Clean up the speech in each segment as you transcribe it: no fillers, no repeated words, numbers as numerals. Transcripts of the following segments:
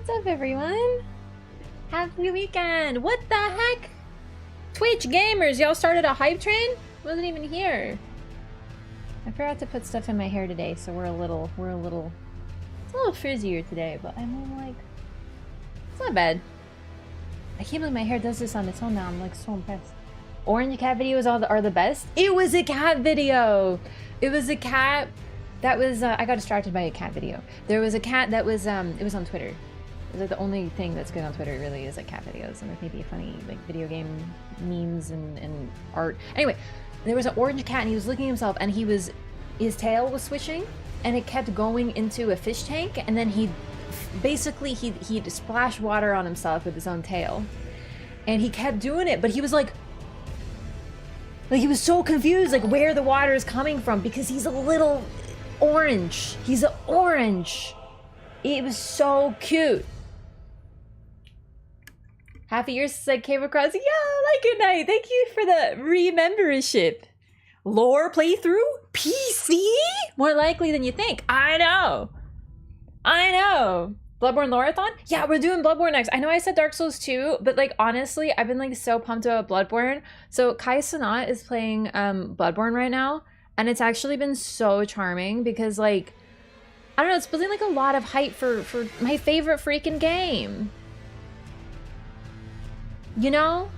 what's up everyone? Happy weekend! What the heck? Twitch gamers, y'all started a hype train? Wasn't even here. I forgot to put stuff in my hair today, so it's a little frizzier today, but I mean, like, it's not bad. I can't believe my hair does this on its own now. I'm like so impressed. Orange cat videos are the best. It was a cat video. It was a cat that was I got distracted by a cat video. There was a cat that was it was on Twitter. It was like the only thing that's good on Twitter really is like cat videos and like maybe funny like video game memes and art. Anyway, there was an orange cat and he was licking himself and his tail was switching and it kept going into a fish tank and then he'd splash water on himself with his own tail. And he kept doing it, but he was like he was so confused like where the water is coming from because he's a little orange. He's an orange. It was so cute. Half a year since I came across. Yo, like good night. Thank you for the re-membership. Lore playthrough? PC? More likely than you think. I know. Bloodborne Loreathon? Yeah, we're doing Bloodborne next. I know I said Dark Souls 2, but like honestly, I've been like so pumped about Bloodborne. So Kai Sanat is playing Bloodborne right now, and it's actually been so charming because like I don't know, it's building like a lot of hype for my favorite freaking game. You know?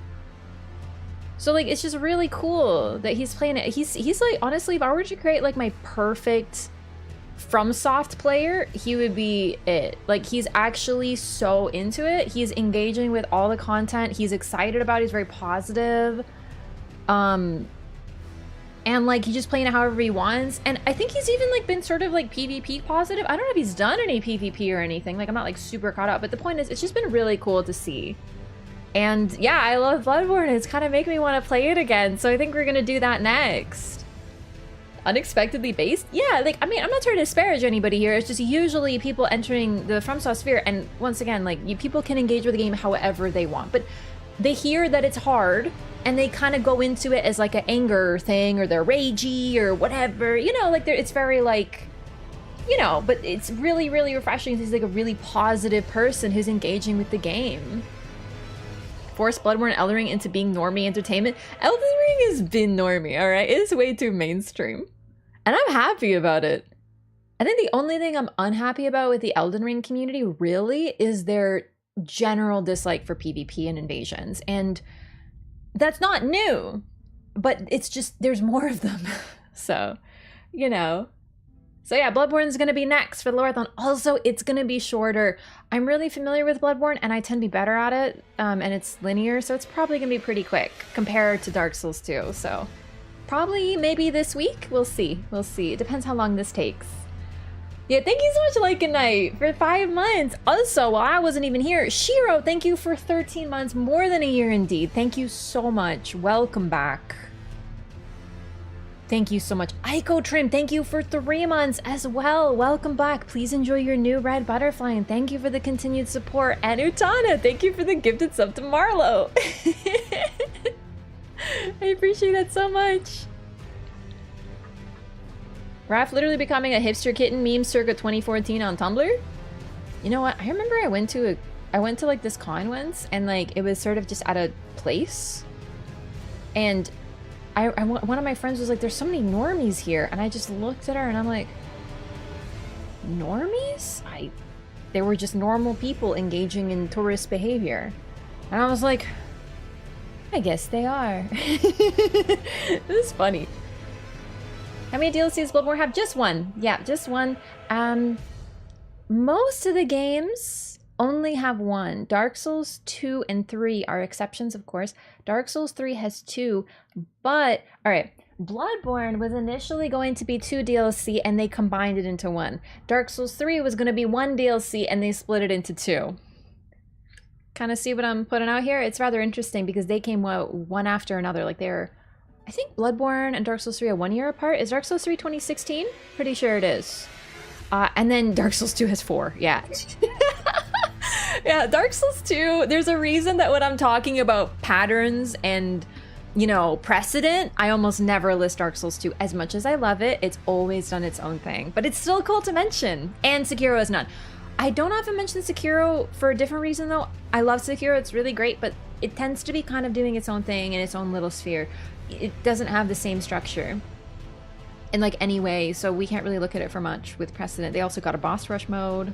So like it's just really cool that he's playing it. He's like honestly, if I were to create like my perfect FromSoft player, he would be it. Like he's actually so into it. He's engaging with all the content. He's excited about it. He's very positive. And like he's just playing it however he wants. And I think he's even like been sort of like PvP positive. I don't know if he's done any PvP or anything. Like I'm not like super caught up, but the point is it's just been really cool to see. And yeah, I love Bloodborne. It's kind of making me want to play it again. So I think we're gonna do that next. Unexpectedly based? Yeah, like, I mean, I'm not trying to disparage anybody here. It's just usually people entering the FromSoft sphere, and once again, like, people can engage with the game however they want, but they hear that it's hard, and they kind of go into it as, like, an anger thing, or they're ragey, or whatever, you know, like, it's very, like, you know, but it's really, really refreshing. He's, like, a really positive person who's engaging with the game. Force Bloodborne and Elden Ring into being normie entertainment. Elden Ring has been normie, alright? It's way too mainstream. And I'm happy about it. I think the only thing I'm unhappy about with the Elden Ring community really is their general dislike for PvP and invasions. And that's not new, but it's just, there's more of them. So, you know. So yeah, Bloodborne is going to be next for the Loreathon. Also, it's going to be shorter. I'm really familiar with Bloodborne and I tend to be better at it. And it's linear, so it's probably going to be pretty quick compared to Dark Souls 2. So probably maybe this week. We'll see. We'll see. It depends how long this takes. Yeah, thank you so much, Like Good Night, for 5 months. Also, while I wasn't even here, Shiro, thank you for 13 months. More than a year indeed. Thank you so much. Welcome back. Thank you so much. Aiko Trim, thank you for 3 months as well. Welcome back. Please enjoy your new red butterfly and thank you for the continued support. And Utana, thank you for the gifted sub to Marlo. I appreciate that so much. Raph literally becoming a hipster kitten meme circa 2014 on Tumblr. You know what? I remember I went to like this con once and like it was sort of just at a place and one of my friends was like, there's so many normies here. And I just looked at her and I'm like, normies? They were just normal people engaging in tourist behavior. And I was like, I guess they are. This is funny. How many DLCs Bloodborne have? Just one. Yeah, just one. Most of the games only have one. Dark Souls 2 and 3 are exceptions, of course. Dark Souls 3 has 2, but all right, Bloodborne was initially going to be 2 DLC and they combined it into 1. Dark Souls 3 was going to be 1 DLC and they split it into 2. Kind of see what I'm putting out here? It's rather interesting because they came one after another. Like they're, I think Bloodborne and Dark Souls 3 are 1 year apart. Is Dark Souls 3 2016? Pretty sure it is. And then Dark Souls 2 has 4. Yeah. Yeah, Dark Souls 2, there's a reason that when I'm talking about patterns and, you know, precedent, I almost never list Dark Souls 2. As much as I love it, it's always done its own thing. But it's still cool to mention. And Sekiro is not. I don't often mention Sekiro for a different reason though. I love Sekiro, it's really great, but it tends to be kind of doing its own thing in its own little sphere. It doesn't have the same structure in like any way, so we can't really look at it for much with precedent. They also got a boss rush mode.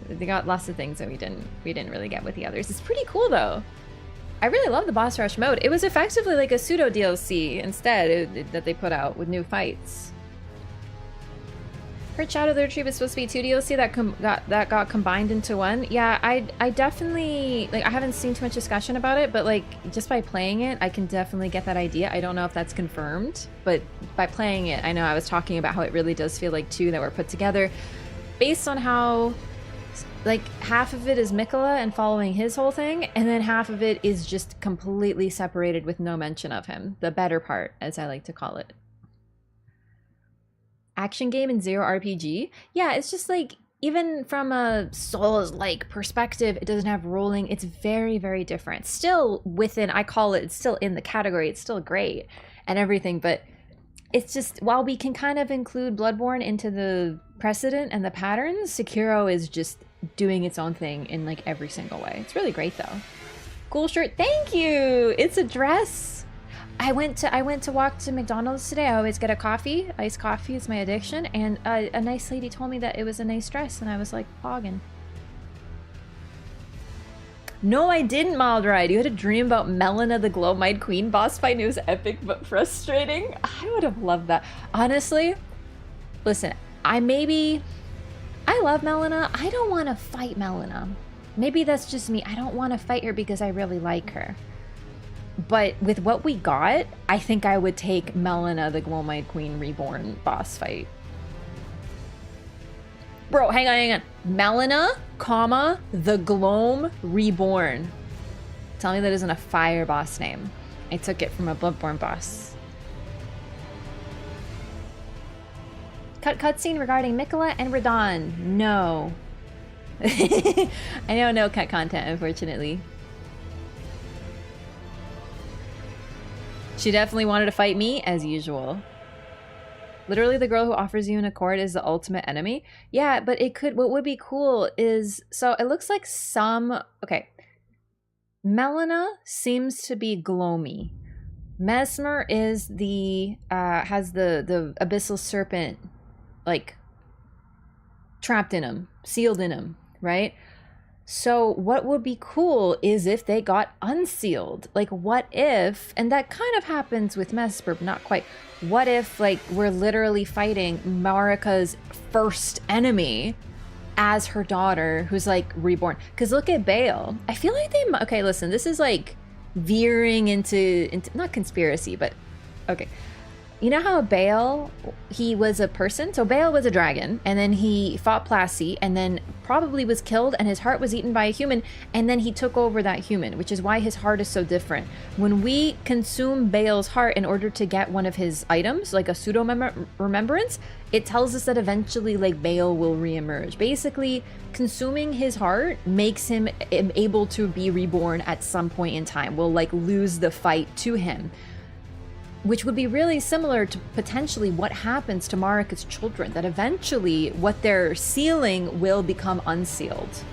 They got lots of things that we didn't really get with the others. It's pretty cool though. I really love the boss rush mode. It was effectively like a pseudo DLC instead that they put out with new fights. Heard Shadow of the Erdtree was supposed to be 2 DLC that got combined into one. Yeah, I definitely, like, I haven't seen too much discussion about it, but like just by playing it, I can definitely get that idea. I don't know if that's confirmed, but by playing it, I know I was talking about how it really does feel like 2 that were put together based on how like half of it is Miquella and following his whole thing, and then half of it is just completely separated with no mention of him. The better part, as I like to call it. Action game and zero RPG. Yeah, it's just like, even from a Souls-like perspective, it doesn't have rolling. It's very, very different. Still within, I call it, it's still in the category. It's still great and everything, but it's just, while we can kind of include Bloodborne into the precedent and the patterns, Sekiro is just doing its own thing in like every single way. It's really great though. Cool shirt. Thank you. It's a dress. I went to walk to McDonald's today. I always get a coffee. Iced coffee is my addiction. And a nice lady told me that it was a nice dress, and I was like, poggin'. No, I didn't, Mild Ride. You had a dream about Melina the Glow-Eyed Queen boss fight, and it was epic but frustrating. I would have loved that. Honestly, listen, I love Melina. I don't want to fight Melina. Maybe that's just me. I don't want to fight her because I really like her. But with what we got, I think I would take Melina the Glow-Eyed Queen Reborn boss fight. Bro, hang on. Melina, comma, the Gloam Reborn. Tell me that isn't a fire boss name. I took it from a Bloodborne boss. Cutscene regarding Miquella and Radahn. No. I know no cut content, unfortunately. She definitely wanted to fight me, as usual. Literally, the girl who offers you an accord is the ultimate enemy. Yeah, but it could, what would be cool is, so it looks like okay. Melina seems to be Gloomy. Mesmer is has the abyssal serpent, like, trapped in him, sealed in him, right? So what would be cool is if they got unsealed. Like, what if, and that kind of happens with Mesmer, but not quite. What if, like, we're literally fighting Marika's first enemy as her daughter, who's, like, reborn? Because look at Bale. I feel like they, okay, listen, this is, like, veering into not conspiracy, but, okay. You know how Bale, he was a person? So Bale was a dragon, and then he fought Plassey, and then probably was killed, and his heart was eaten by a human, and then he took over that human, which is why his heart is so different. When we consume Bale's heart in order to get one of his items, like a pseudo-remembrance, it tells us that eventually, like, Bale will reemerge. Basically, consuming his heart makes him able to be reborn at some point in time. We'll, like, lose the fight to him. Which would be really similar to potentially what happens to Marika's children, that eventually what they're sealing will become unsealed.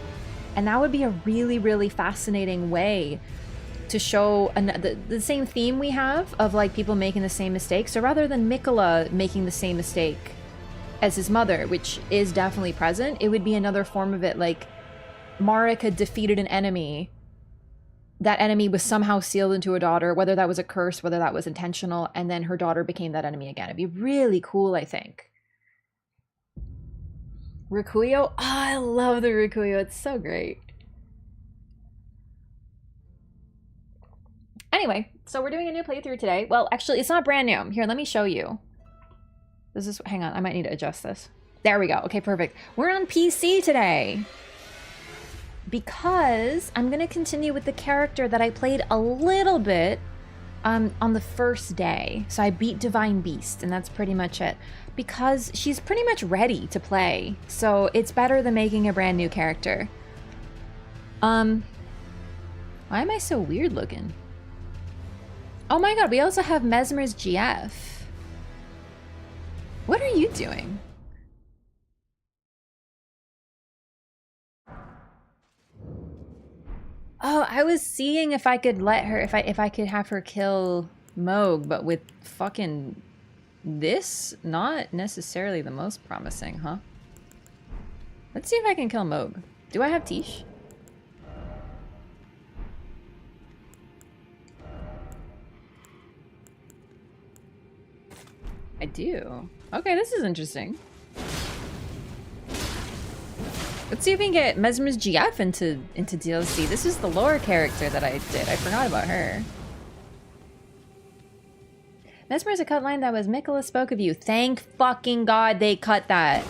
And that would be a really, really fascinating way to show the same theme we have of, like, people making the same mistake. So rather than Miquella making the same mistake as his mother, which is definitely present, it would be another form of it, like Marika defeated an enemy. That enemy was somehow sealed into a daughter, whether that was a curse, whether that was intentional, and then her daughter became that enemy again. It'd be really cool, I think. Rikuyo? Oh, I love the Rikuyo. It's so great. Anyway, so we're doing a new playthrough today. Well, actually, it's not brand new. Here, let me show you. This is, hang on, I might need to adjust this. There we go. Okay, perfect. We're on PC today. Because I'm going to continue with the character that I played a little bit on the first day. So I beat Divine Beast, and that's pretty much it. Because she's pretty much ready to play. So it's better than making a brand new character. Why am I so weird looking? Oh my god, we also have Mesmer's GF. What are you doing? Oh, I was seeing if I could let her, if I could have her kill Moog, but with fucking this, not necessarily the most promising, huh? Let's see if I can kill Moog. Do I have Tish? I do. Okay, this is interesting. Let's see if we can get Mesmer's GF into DLC. This is the lore character that I did. I forgot about her. Mesmer is a cut line that was Miquella spoke of you. Thank fucking God they cut that.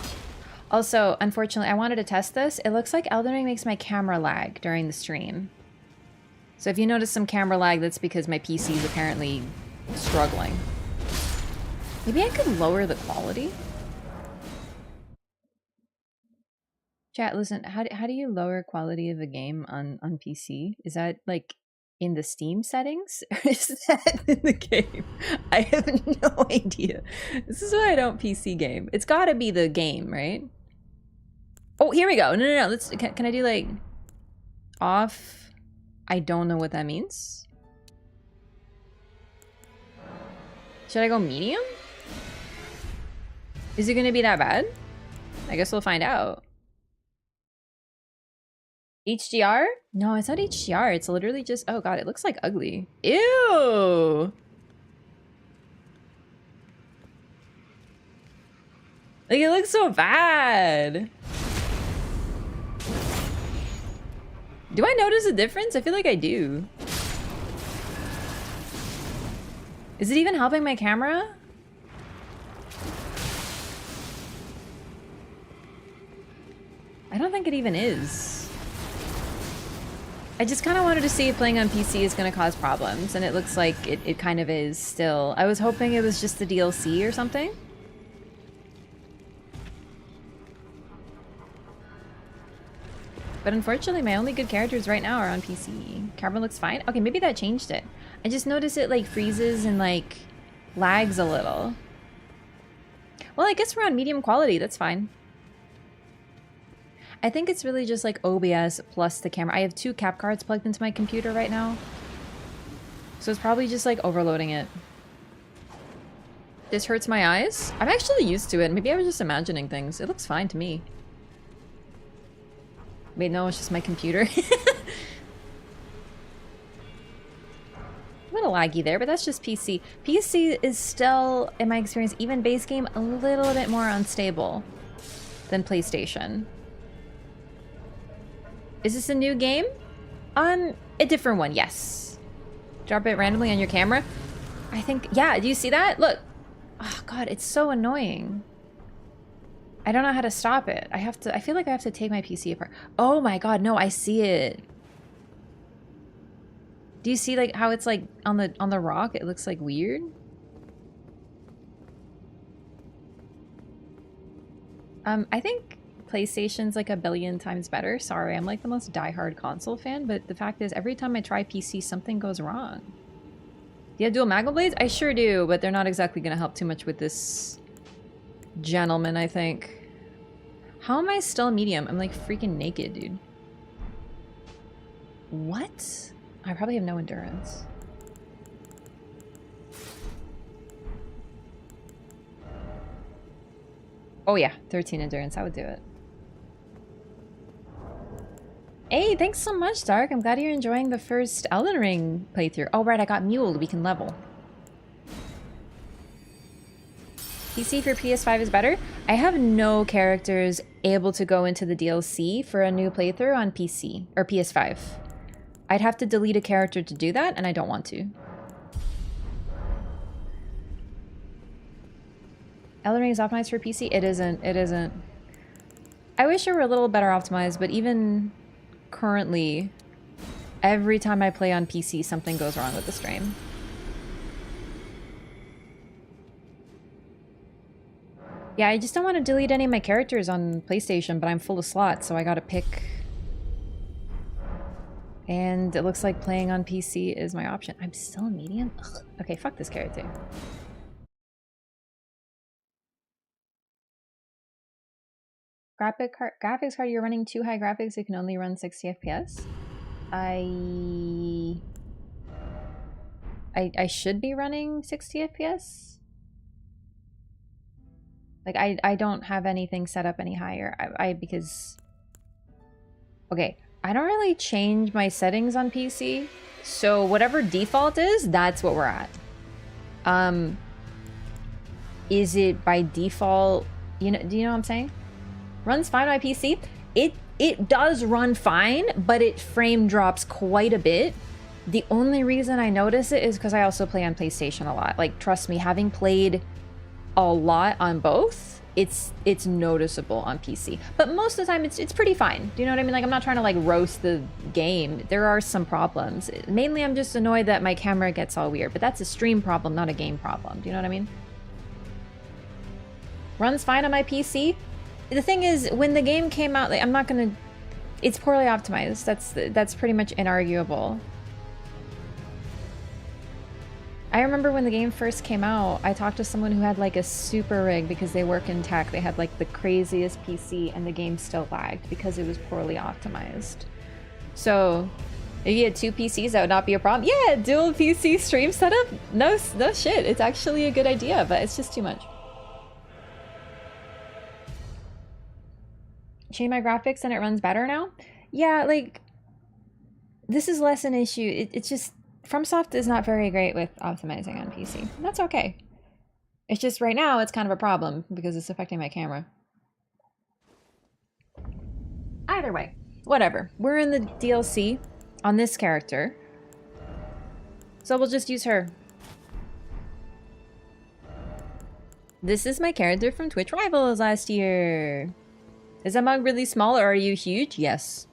Also, unfortunately, I wanted to test this. It looks like Elden Ring makes my camera lag during the stream. So if you notice some camera lag, that's because my PC is apparently struggling. Maybe I could lower the quality? Chat, listen, how do you lower quality of a game on PC? Is that like in the Steam settings? Or is that in the game? I have no idea. This is why I don't PC game. It's gotta be the game, right? Oh, here we go. No. Let's can I do like off? I don't know what that means. Should I go medium? Is it gonna be that bad? I guess we'll find out. HDR? No, it's not HDR. It's literally just... Oh god, it looks like ugly. Ew! Like, it looks so bad. Do I notice a difference? I feel like I do. Is it even helping my camera? I don't think it even is. I just kind of wanted to see if playing on PC is going to cause problems, and it looks like it kind of is still. I was hoping it was just the DLC or something. But unfortunately, my only good characters right now are on PC. Camera looks fine. Okay, maybe that changed it. I just noticed it like freezes and like lags a little. Well, I guess we're on medium quality. That's fine. I think it's really just like OBS plus the camera. I have 2 cap cards plugged into my computer right now. So it's probably just like overloading it. This hurts my eyes. I'm actually used to it. Maybe I was just imagining things. It looks fine to me. Wait, no, it's just my computer. A little laggy there, but that's just PC. PC is still, in my experience, even base game, a little bit more unstable than PlayStation. Is this a new game? A different one, yes. Drop it randomly on your camera. I think, yeah, do you see that? Look. Oh god, it's so annoying. I don't know how to stop it. I feel like I have to take my PC apart. Oh my god, no, I see it. Do you see like how it's like on the rock? It looks like weird. I think PlayStation's like a billion times better. Sorry, I'm like the most diehard console fan, but the fact is every time I try PC, something goes wrong. Do you have dual magma blades? I sure do, but they're not exactly gonna help too much with this gentleman, I think. How am I still medium? I'm like freaking naked, dude. What? I probably have no endurance. Oh yeah, 13 endurance, I would do it. Hey, thanks so much, Dark. I'm glad you're enjoying the first Elden Ring playthrough. Oh right, I got Mule, we can level. PC for PS5 is better. I have no characters able to go into the DLC for a new playthrough on PC, or PS5. I'd have to delete a character to do that, and I don't want to. Elden Ring is optimized for PC? It isn't. It isn't. I wish it were a little better optimized, but even currently, every time I play on PC, something goes wrong with the stream. Yeah, I just don't want to delete any of my characters on PlayStation, but I'm full of slots, so I gotta pick. And it looks like playing on PC is my option. I'm still a medium? Ugh. Okay, fuck this character. Graphics card, you're running too high graphics, it can only run 60 FPS? I should be running 60 FPS. Like I don't have anything set up any higher. Because okay, I don't really change my settings on PC. So whatever default is, that's what we're at. Is it by default, do you know what I'm saying? Runs fine on my PC. It does run fine, but it frame drops quite a bit. The only reason I notice it is because I also play on PlayStation a lot. Like, trust me, having played a lot on both, it's noticeable on PC. But most of the time, it's pretty fine. Do you know what I mean? Like, I'm not trying to, like, roast the game. There are some problems. Mainly, I'm just annoyed that my camera gets all weird. But that's a stream problem, not a game problem. Do you know what I mean? Runs fine on my PC. The thing is, when the game came out, like, I'm not gonna... It's poorly optimized. That's pretty much inarguable. I remember when the game first came out, I talked to someone who had like a super rig because they work in tech. They had like the craziest PC and the game still lagged because it was poorly optimized. So if you had two PCs, that would not be a problem. Yeah, dual PC stream setup? No shit. It's actually a good idea, but it's just too much. Change my graphics and it runs better now? Yeah, like, this is less an issue. It's just, FromSoft is not very great with optimizing on PC. That's okay. It's just right now it's kind of a problem because it's affecting my camera. Either way, whatever. We're in the DLC on this character, so we'll just use her. This is my character from Twitch Rivals last year. Is that mug really small or are you huge? Yes.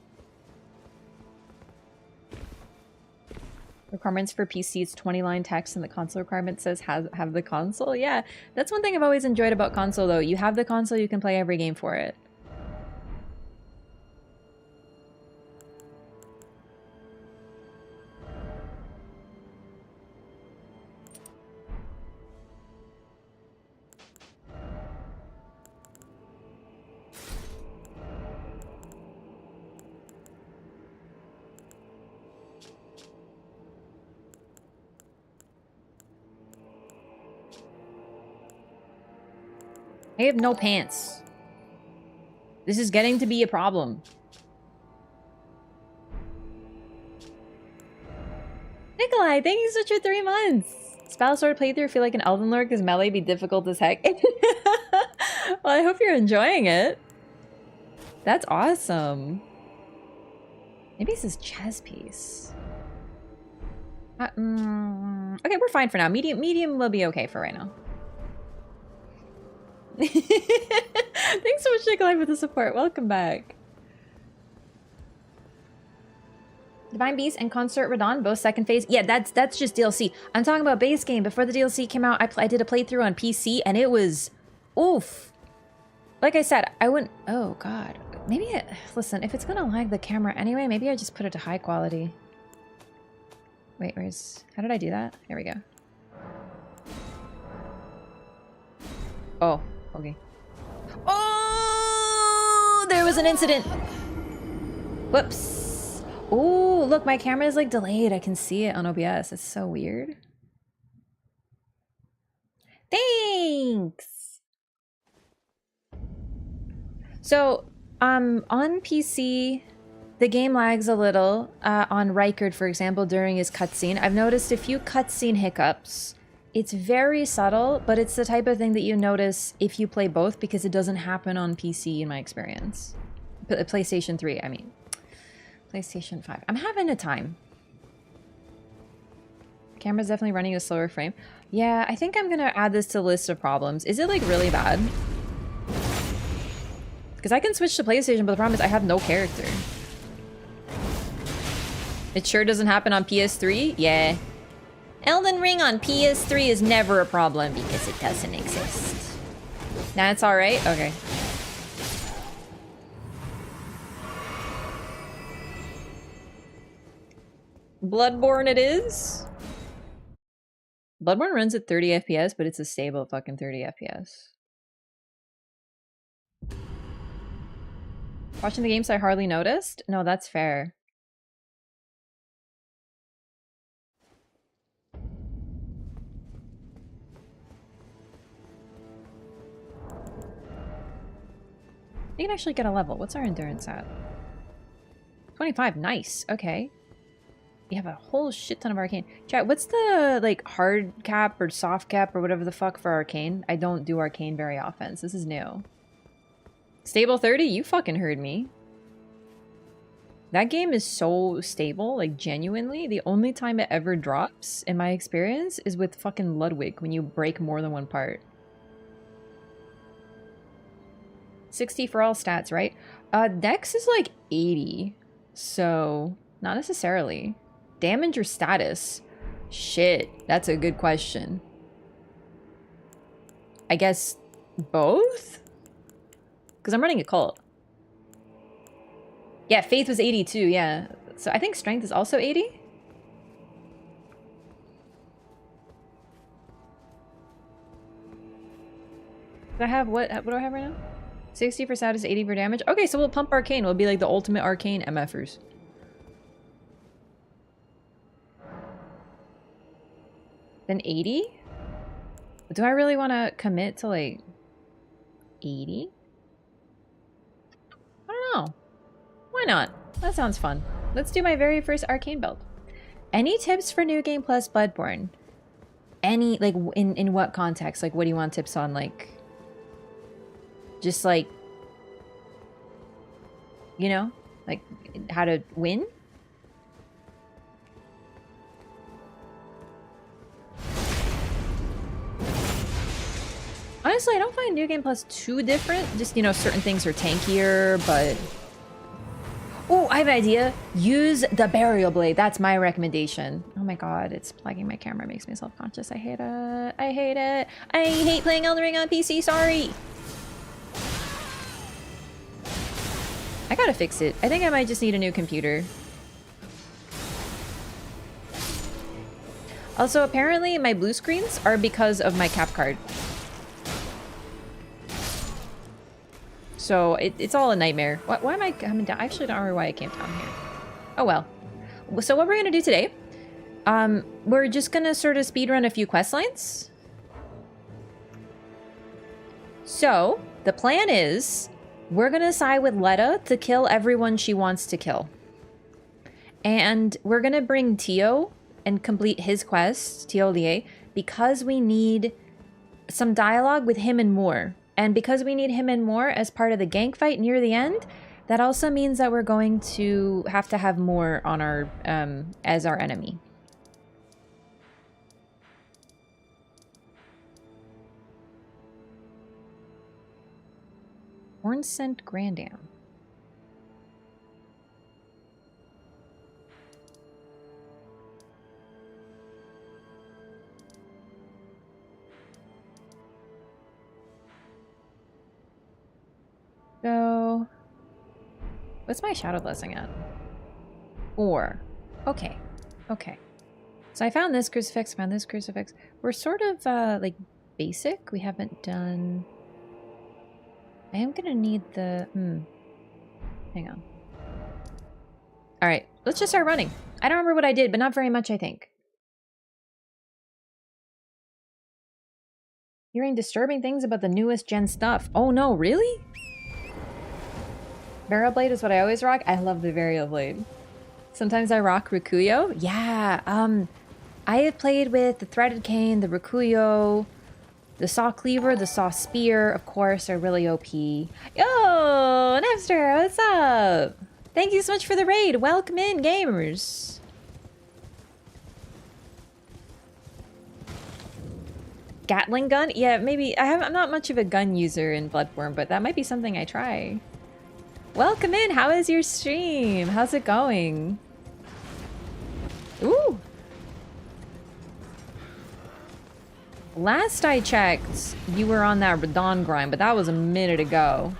Requirements for PC, it's 20-line text, and the console requirement says have the console. Yeah, that's one thing I've always enjoyed about console, though. You have the console, you can play every game for it. I have no pants. This is getting to be a problem. Nikolai, thank you so much for 3 months. Spell sword playthrough feel like an Elden Ring because melee be difficult as heck. Well, I hope you're enjoying it. That's awesome. Maybe this is chess piece. Okay, we're fine for now. Medium will be okay for right now. Thanks so much, Nikolai, for the support. Welcome back. Divine Beast and Concert Radahn, both second phase. Yeah, that's just DLC. I'm talking about base game. Before the DLC came out, I did a playthrough on PC, and it was... Oof. Like I said, I wouldn't... Oh, God. Maybe it... Listen, if it's gonna lag the camera anyway, maybe I just put it to high quality. Wait, where's... How did I do that? Here we go. Oh, okay. Oh! There was an incident! Whoops. Oh, look, my camera is like delayed. I can see it on OBS. It's so weird. Thanks! So, on PC, the game lags a little. On Rykard, for example, during his cutscene. I've noticed a few cutscene hiccups. It's very subtle, but it's the type of thing that you notice if you play both because it doesn't happen on PC in my experience. PlayStation 3, I mean. PlayStation 5. I'm having a time. Camera's definitely running a slower frame. Yeah, I think I'm gonna add this to the list of problems. Is it like really bad? Because I can switch to PlayStation, but the problem is I have no character. It sure doesn't happen on PS3? Yeah. Elden Ring on PS3 is never a problem because it doesn't exist. Nah, it's alright? Okay. Bloodborne it is? Bloodborne runs at 30 FPS, but it's a stable fucking 30 FPS. Watching the game so I hardly noticed? No, that's fair. You can actually get a level. What's our endurance at? 25. Nice. Okay. You have a whole shit ton of Arcane. Chat, what's the, like, hard cap or soft cap or whatever the fuck for Arcane? I don't do Arcane very often, so this is new. Stable 30? You fucking heard me. That game is so stable, like, genuinely. The only time it ever drops, in my experience, is with fucking Ludwig, when you break more than one part. 60 for all stats, right? Dex is like 80, so not necessarily. Damage or status? Shit, that's a good question. I guess both? Because I'm running a cult. Yeah, faith was 82, yeah. So I think strength is also 80? Do I have what do I have right now? 60 for status, 80 for damage. Okay, so we'll pump Arcane. We'll be like the ultimate Arcane MFers. Then 80? Do I really want to commit to like 80? I don't know. Why not? That sounds fun. Let's do my very first Arcane build. Any tips for New Game Plus Bloodborne? Any, like, in what context? Like, what do you want tips on? Like, just like, you know, like how to win? Honestly, I don't find New Game Plus too different. Just, you know, certain things are tankier, but... Oh, I have an idea. Use the Burial Blade. That's my recommendation. Oh my god, it's plugging my camera. It makes me self-conscious. I hate it. I hate it. I hate playing Elden Ring on PC. Sorry. I gotta fix it. I think I might just need a new computer. Also, apparently my blue screens are because of my cap card. So it's all a nightmare. Why am I coming down? I actually don't remember why I came down here. Oh well. So what we're gonna do today, we're just gonna sort of speedrun a few quest lines. So the plan is we're gonna side with Letta to kill everyone she wants to kill. And we're gonna bring Tio and complete his quest, Thollier, because we need some dialogue with him and more. And because we need him and more as part of the gank fight near the end, that also means that we're going to have more on our as our enemy. Horn Scent Grandam. So, what's my shadow blessing at? 4. Okay. Okay. So I found this crucifix, found this crucifix. We're sort of, like, basic. We haven't done... I am gonna need the... Hang on. Alright, let's just start running. I don't remember what I did, but not very much, I think. Hearing disturbing things about the newest gen stuff. Oh no, really? Burial Blade is what I always rock. I love the Burial Blade. Sometimes I rock Rikuyo. Yeah, I have played with the Threaded Cane, the Rikuyo, the Saw Cleaver, the Saw Spear, of course, are really OP. Yo, Napster, what's up? Thank you so much for the raid. Welcome in, gamers. Gatling gun? Yeah, maybe. I'm not much of a gun user in Bloodborne, but that might be something I try. Welcome in. How is your stream? How's it going? Ooh. Last I checked, you were on that Radahn grind, but that was a minute ago.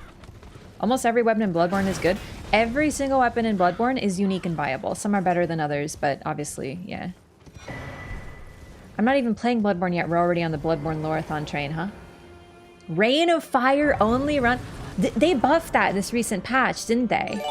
Almost every weapon in Bloodborne is good. Every single weapon in Bloodborne is unique and viable. Some are better than others, but obviously, yeah. I'm not even playing Bloodborne yet. We're already on the Bloodborne Lorathon train, huh? Rain of Fire only run... They buffed that this recent patch, didn't they?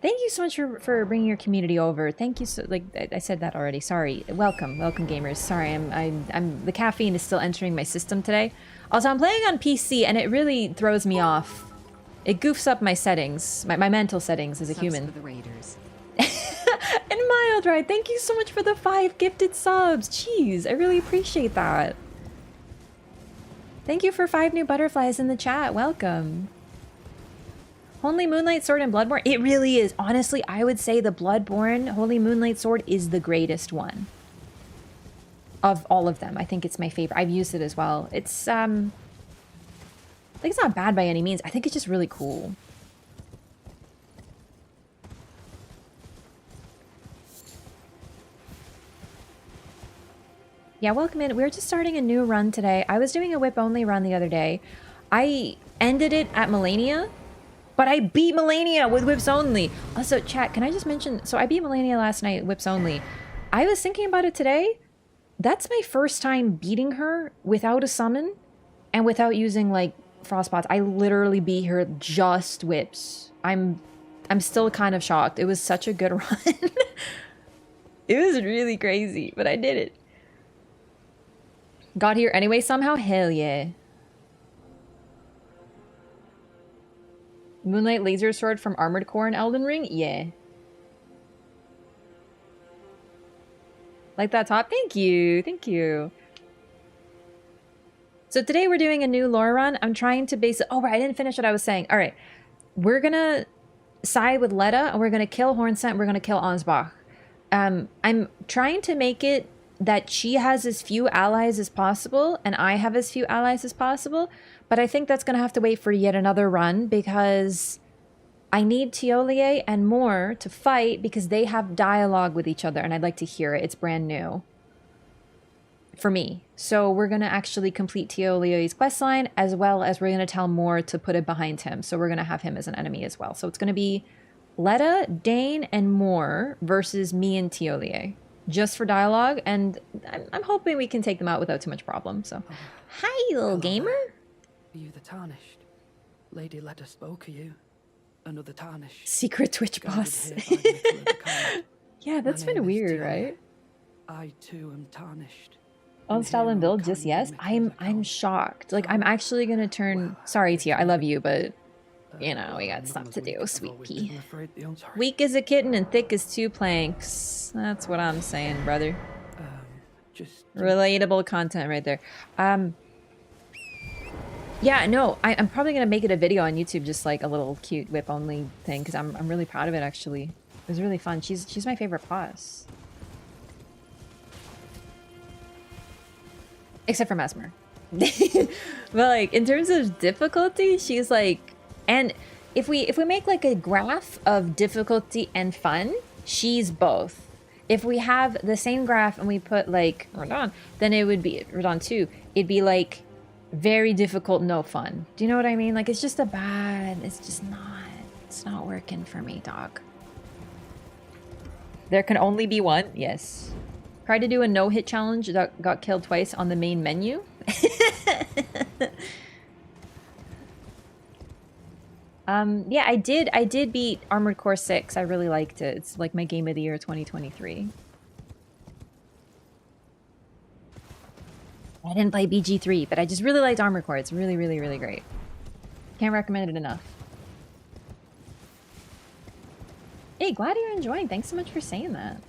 Thank you so much for bringing your community over. Thank you so, like I said that already. Sorry. Welcome gamers. Sorry, I'm the caffeine is still entering my system today. Also, I'm playing on PC and it really throws me off. It goofs up my settings, my mental settings as a human. For the raiders. And Mild Ride, thank you so much for the 5 gifted subs. Jeez, I really appreciate that. Thank you for 5 new butterflies in the chat. Welcome. Holy Moonlight Sword and Bloodborne? It really is. Honestly, I would say the Bloodborne Holy Moonlight Sword is the greatest one. Of all of them. I think it's my favorite. I've used it as well. It's, I think it's not bad by any means. I think it's just really cool. Yeah, welcome in. We're just starting a new run today. I was doing a whip-only run the other day. I ended it at Melania. But I beat Melania with whips only. Also, chat, can I just mention... So I beat Melania last night, whips only. I was thinking about it today. That's my first time beating her without a summon and without using, like, frostbots. I literally beat her just whips. I'm still kind of shocked. It was such a good run. It was really crazy, but I did it. Got here anyway somehow? Hell yeah. Moonlight Laser Sword from Armored Core in Elden Ring? Yeah. Like that top? Thank you. Thank you. So today we're doing a new lore run. I'm trying to base it... Oh, right. I didn't finish what I was saying. All right. We're going to side with Letta, and we're going to kill Hornsent. We're going to kill Ansbach. I'm trying to make it that she has as few allies as possible, and I have as few allies as possible. But I think that's going to have to wait for yet another run because I need Thollier and more to fight because they have dialogue with each other and I'd like to hear it. It's brand new for me. So we're going to actually complete Thollier's questline as well as we're going to tell more to put it behind him. So we're going to have him as an enemy as well. So it's going to be Letta, Dane, and more versus me and Thollier just for dialogue. And I'm hoping we can take them out without too much problem. So, hi, little gamer. Are you the Tarnished? Lady Letta spoke of you. Another Tarnished. Secret Twitch boss. Yeah, that's been weird, right? I too am Tarnished. On style and build, just yes. I'm shocked. Like I'm actually gonna turn. Sorry, Tia, I love you, but you know we got stuff to do. Sweet pea. Weak as a kitten and thick as 2 planks. That's what I'm saying, brother. Just relatable content right there. Yeah, no, I'm probably gonna make it a video on YouTube, just like a little cute whip only thing, because I'm really proud of it. Actually, it was really fun. She's my favorite boss, except for Mesmer. But like in terms of difficulty, she's like, and if we make like a graph of difficulty and fun, she's both. If we have the same graph and we put like Radahn, then it would be Radahn 2. It'd be like very difficult, no fun. Do you know what I mean? Like it's just it's not working for me, dog. There can only be one. Yes. Tried to do a no-hit challenge that got killed twice on the main menu. Yeah, I did beat Armored Core 6. I really liked it. It's like my game of the year 2023. I didn't play BG3, but I just really liked Armored Core. It's really, really, really great. Can't recommend it enough. Hey, glad you're enjoying. Thanks so much for saying that.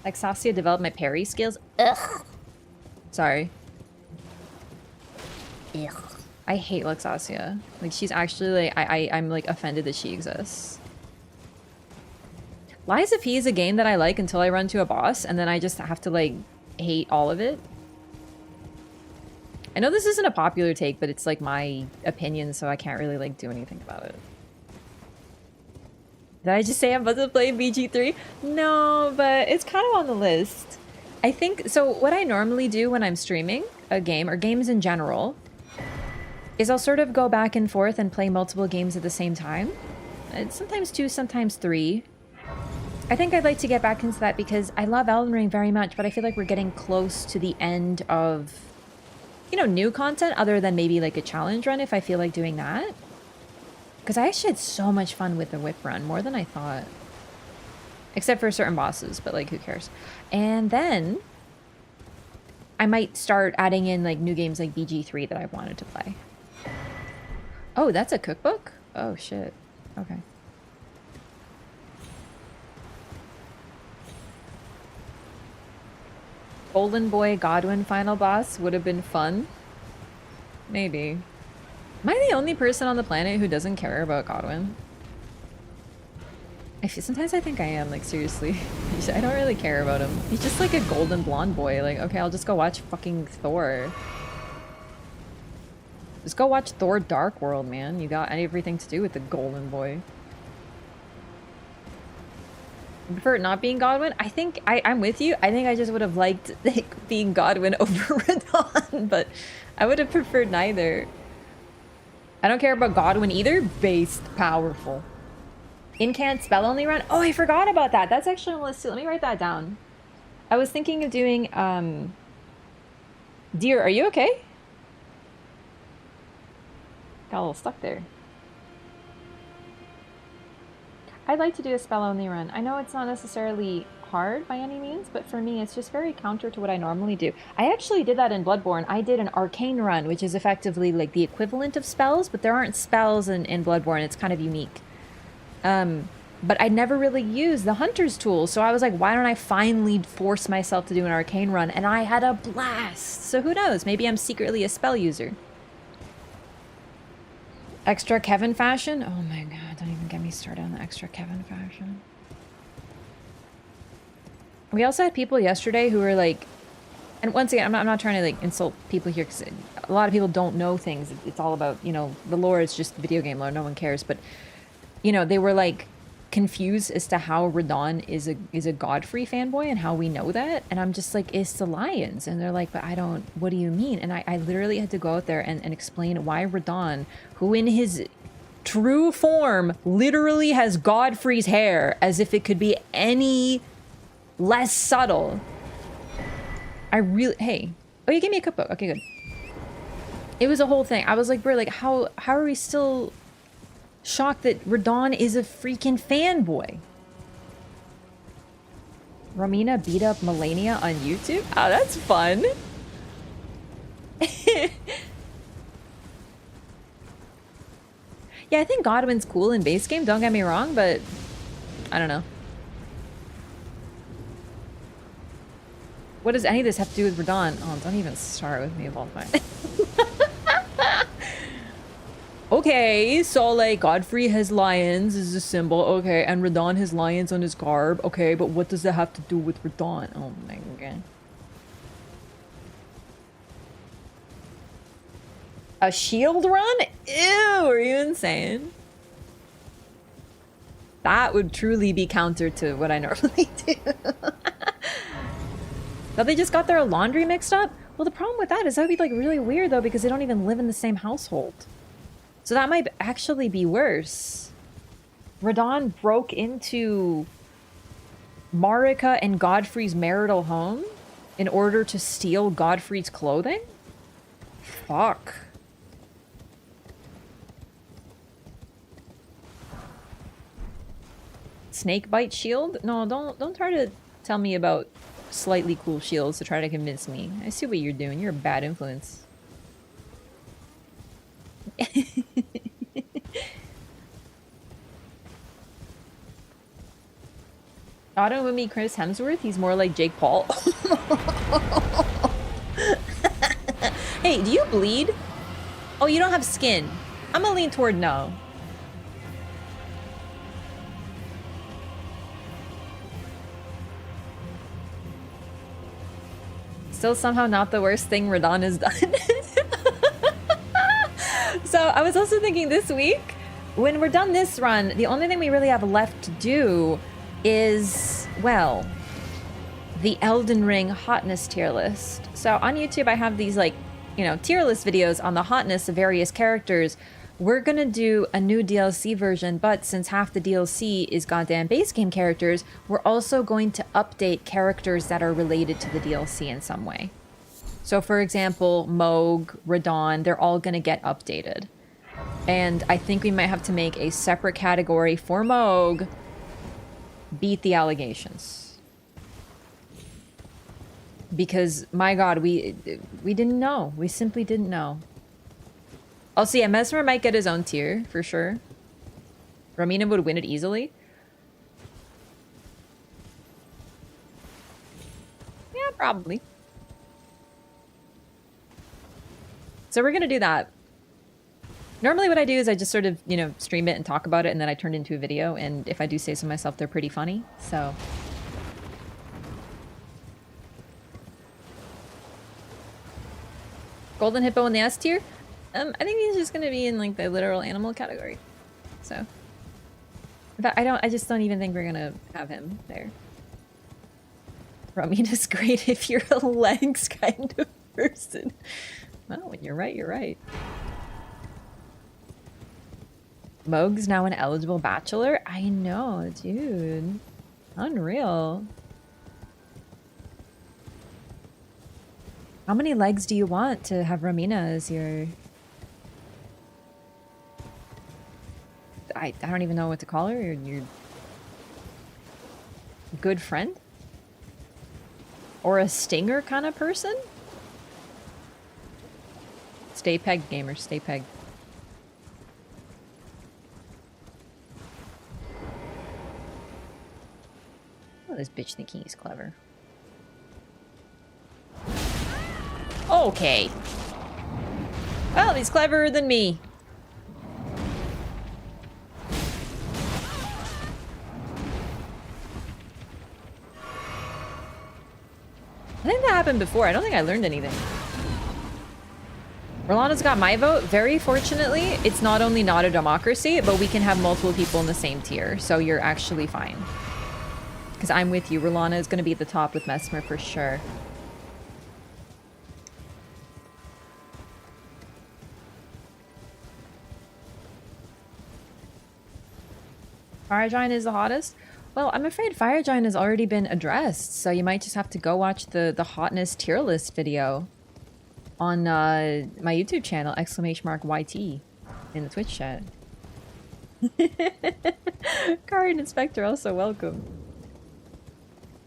Like Saskia developed my parry skills. Ugh. Sorry. Ugh. I hate Luxasia. Like she's actually like I'm like offended that she exists. Lies of P is a game that I like until I run to a boss and then I just have to like hate all of it. I know this isn't a popular take, but it's like my opinion, so I can't really like do anything about it. Did I just say I'm about to play BG3? No, but it's kind of on the list. I think, so what I normally do when I'm streaming a game, or games in general, is I'll sort of go back and forth and play multiple games at the same time. It's sometimes 2, sometimes 3. I think I'd like to get back into that because I love Elden Ring very much, but I feel like we're getting close to the end of you know, new content other than maybe like a challenge run if I feel like doing that. Because I actually had so much fun with the whip run, more than I thought. Except for certain bosses, but like who cares? And then I might start adding in like new games like BG3 that I've wanted to play. Oh, that's a cookbook? Oh shit. Okay. Golden Boy Godwyn final boss would have been fun. Maybe. Am I the only person on the planet who doesn't care about Godwyn? Sometimes I think I am, like, seriously. I don't really care about him. He's just like a golden blonde boy. Like, okay, I'll just go watch fucking Thor. Just go watch Thor Dark World, man. You got everything to do with the golden boy. I prefer it not being Godwyn? I think I'm with you. I think I just would have liked like, being Godwyn over Radahn, but I would have preferred neither. I don't care about Godwyn either. Based powerful. Incant spell only run? Oh, I forgot about that. That's actually on the list too. Let me write that down. I was thinking of doing, Dear, are you okay? Got a little stuck there. I'd like to do a spell only run. I know it's not necessarily hard by any means, but for me it's just very counter to what I normally do. I actually did that in Bloodborne. I did an Arcane run, which is effectively like the equivalent of spells, but there aren't spells in Bloodborne. It's kind of unique. But I never really used the Hunter's tool, so I was like, why don't I finally force myself to do an Arcane run? And I had a blast! So who knows? Maybe I'm secretly a spell user. Extra Kevin fashion? Oh my god, don't even get me started on the extra Kevin fashion. We also had people yesterday who were like, and once again, I'm not trying to like insult people here because a lot of people don't know things. It's all about, you know, the lore is just video game lore, no one cares. But, you know, they were like confused as to how Radahn is a Godfrey fanboy and how we know that. And I'm just like, it's the lions. And they're like, but I don't, what do you mean? And I literally had to go out there and explain why Radahn, who in his true form literally has Godfrey's hair, as if it could be any less subtle. Hey, oh, you gave me a cookbook. Okay, good. It was a whole thing. I was like, bro, like how are we still shocked that Radahn is a freaking fanboy? Romina beat up Melania on YouTube? Oh, that's fun. Yeah, I think Godwyn's cool in base game, don't get me wrong, but I don't know. What does any of this have to do with Radahn? Oh, don't even start with me of all time. Okay, so like Godfrey has lions as a symbol, okay, and Radahn has lions on his garb, okay, but what does that have to do with Radahn? Oh my god. A shield run? Ew, are you insane? That would truly be counter to what I normally do. Thought they just got their laundry mixed up? Well, the problem with that is that would be like really weird though, because they don't even live in the same household. So that might actually be worse. Radahn broke into Marika and Godfrey's marital home in order to steal Godfrey's clothing? Fuck. Snakebite shield? No, don't try to tell me about slightly cool shields to try to convince me. I see what you're doing. You're a bad influence. Autumn would meet Chris Hemsworth. He's more like Jake Paul. Hey, do you bleed? Oh, you don't have skin. I'm gonna lean toward no. Still somehow not the worst thing Radahn has done. So I was also thinking this week, when we're done this run, the only thing we really have left to do is, well, the Elden Ring hotness tier list. So on YouTube, I have these like, you know, tier list videos on the hotness of various characters. We're gonna do a new DLC version, but since half the DLC is goddamn base game characters, we're also going to update characters that are related to the DLC in some way. So for example, Moog, Radahn, they're all going to get updated. And I think we might have to make a separate category for Moog. Beat the allegations. Because, my god, we didn't know. We simply didn't know. Also, yeah, Mesmer might get his own tier, for sure. Romina would win it easily. Yeah, probably. So we're gonna do that. Normally what I do is I just sort of, you know, stream it and talk about it, and then I turn it into a video, and if I do say so myself, they're pretty funny, so... Golden Hippo in the S tier? I think he's just gonna be in, like, the literal animal category. So... In fact, I just don't even think we're gonna have him there. Romina's great if you're a legs kind of person. Well, when you're right, you're right. Moog's now an eligible bachelor? I know, dude. Unreal. How many legs do you want to have Romina as your... I don't even know what to call her. Your good friend? Or a stinger kind of person? Stay pegged, gamers. Stay pegged. Oh, this bitch thinking he's clever. Okay. Well, he's cleverer than me. I think that happened before. I don't think I learned anything. Rolana's got my vote. Very fortunately, it's not only not a democracy, but we can have multiple people in the same tier. So you're actually fine. Because I'm with you. Rolana is going to be at the top with Mesmer for sure. Fire Giant is the hottest? Well, I'm afraid Fire Giant has already been addressed, so you might just have to go watch the hotness tier list video on my YouTube channel, !YT, in the Twitch chat. Card Inspector, also welcome.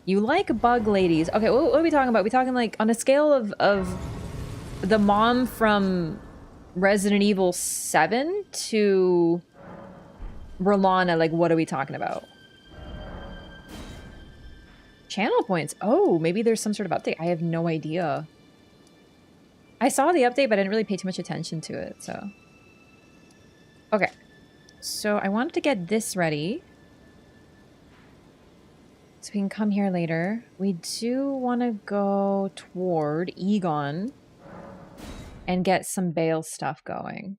You like bug ladies. Okay, what are we talking about? Are we talking like on a scale of the mom from Resident Evil 7 to Rolana, like what are we talking about? Channel points. Oh, maybe there's some sort of update. I have no idea. I saw the update, but I didn't really pay too much attention to it, so. Okay. So I wanted to get this ready. So we can come here later. We do want to go toward Egon and get some Bale stuff going.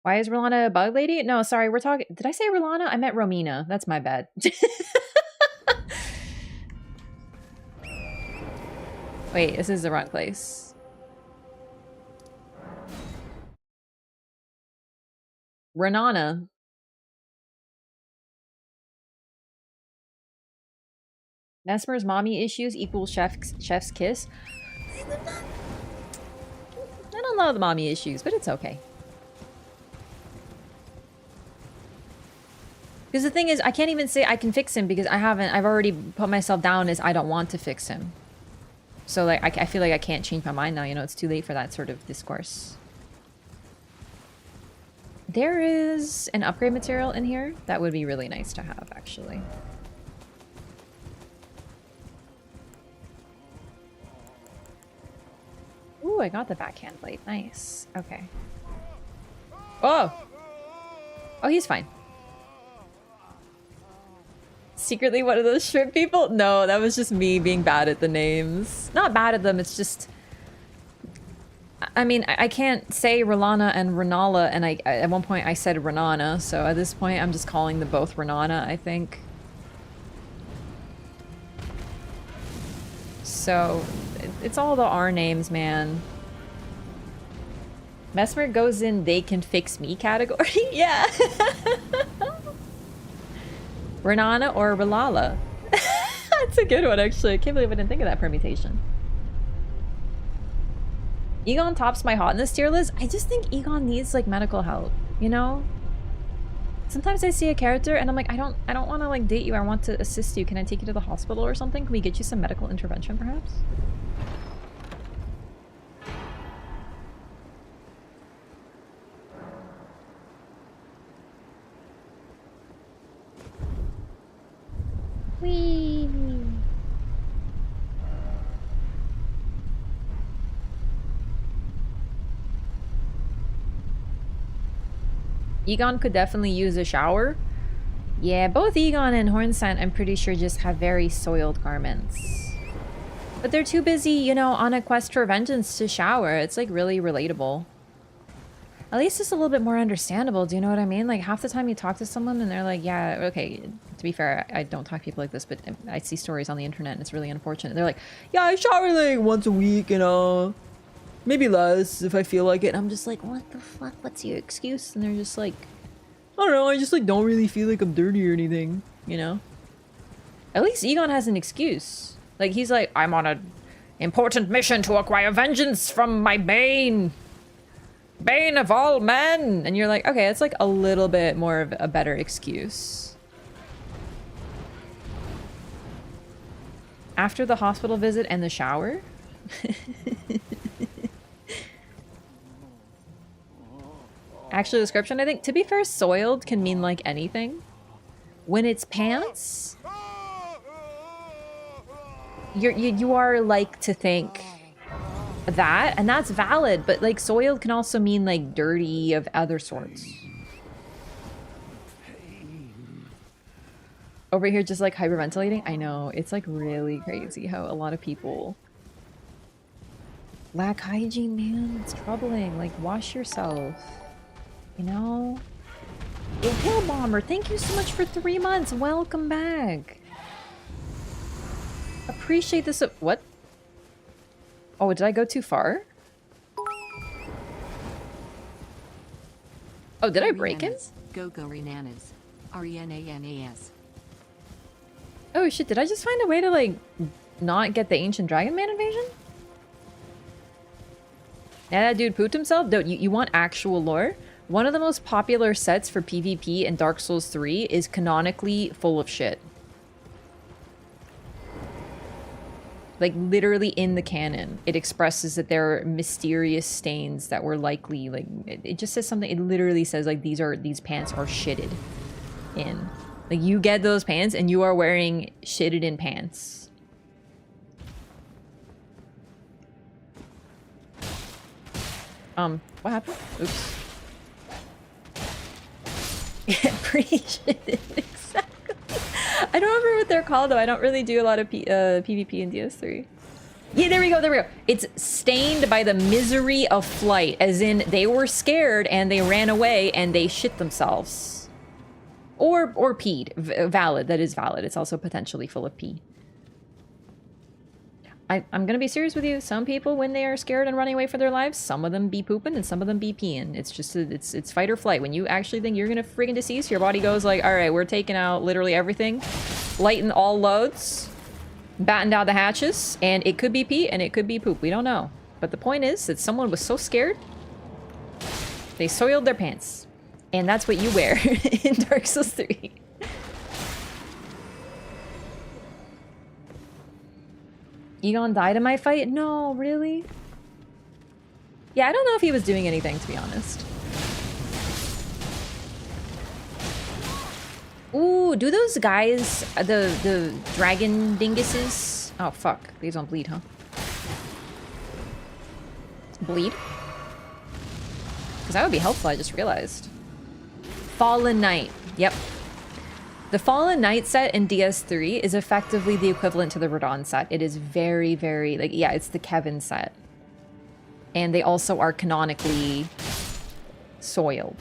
Why is Rolana a bug lady? No, sorry, we're talking... Did I say Rolana? I meant Romina. That's my bad. Wait, this is the wrong place. Renana. Mesmer's mommy issues equals chef's kiss. I don't love the mommy issues, but it's okay. Because the thing is, I can't even say I can fix him because I've already put myself down as I don't want to fix him. So like, I feel like I can't change my mind now, you know, it's too late for that sort of discourse. There is an upgrade material in here that would be really nice to have, actually. Ooh, I got the backhand blade. Nice. Okay. Oh! Oh, he's fine. Secretly one of those shrimp people? No, that was just me being bad at the names. Not bad at them, it's just... I mean, I can't say Rolana and Renala, and at one point I said Renana, so at this point I'm just calling them both Renana, I think. So, it's all the R names, man. Mesmer goes in they can fix me category? Yeah! Renana or Relala? That's a good one, actually. I can't believe I didn't think of that permutation. Egon tops my hotness tier list. I just think Egon needs like medical help, you know? Sometimes I see a character and I'm like, I don't want to like date you. I want to assist you. Can I take you to the hospital or something? Can we get you some medical intervention perhaps? Whee! Egon could definitely use a shower. Yeah, both Egon and Hornsent, I'm pretty sure, just have very soiled garments. But they're too busy, you know, on a quest for vengeance to shower. It's like really relatable. At least it's a little bit more understandable, do you know what I mean? Like half the time you talk to someone and they're like, yeah, okay, to be fair, I don't talk to people like this, but I see stories on the internet and it's really unfortunate. They're like, yeah, I shower like once a week, you know, maybe less if I feel like it. And I'm just like, what the fuck? What's your excuse? And they're just like, I don't know, I just like don't really feel like I'm dirty or anything, you know? At least Egon has an excuse. Like he's like, I'm on an important mission to acquire vengeance from my Bane. Bane of all men! And you're like, okay, it's like a little bit more of a better excuse. After the hospital visit and the shower? Actual description, I think, to be fair, soiled can mean like anything. When it's pants, you are like to think that, and that's valid, but like soiled can also mean like dirty of other sorts. Over here just like hyperventilating. I know, it's like really crazy how a lot of people lack hygiene, man. It's troubling. Like wash yourself, you know? Yeah, Hill Bomber, thank you so much for 3 months. Welcome back. Appreciate this. What? Oh, did I go too far? Oh, did I break him? Go Renanas. R-E-N-A-N-A-S. Oh shit, did I just find a way to like not get the Ancient Dragon Man invasion? Now that dude pooped himself? Dude, you want actual lore? One of the most popular sets for PvP in Dark Souls 3 is canonically full of shit. Like literally in the canon, it expresses that there are mysterious stains that were likely like it just says something. It literally says like these pants are shitted in. Like you get those pants and you are wearing shitted in pants. What happened? Oops. Yeah, pretty shitted. Exactly. I don't remember what they're called though. I don't really do a lot of PvP in DS3. Yeah, there we go, there we go. It's stained by the misery of flight, as in they were scared and they ran away and they shit themselves. Or peed. Valid, that is valid. It's also potentially full of pee. I'm gonna be serious with you. Some people, when they are scared and running away for their lives, some of them be pooping and some of them be peeing. It's just, it's fight or flight. When you actually think you're gonna friggin' decease, your body goes like, all right, we're taking out literally everything. Lighten all loads. Batten down the hatches. And it could be pee and it could be poop. We don't know. But the point is that someone was so scared, they soiled their pants. And that's what you wear in Dark Souls 3. Egon died in my fight? No, really? Yeah, I don't know if he was doing anything, to be honest. Ooh, do those guys, the dragon dinguses? Oh, fuck. These don't bleed, huh? Bleed? Because that would be helpful, I just realized. Fallen Knight. Yep. The Fallen Knight set in DS3 is effectively the equivalent to the Radahn set. It is very, very, like, yeah, it's the Kevin set. And they also are canonically soiled.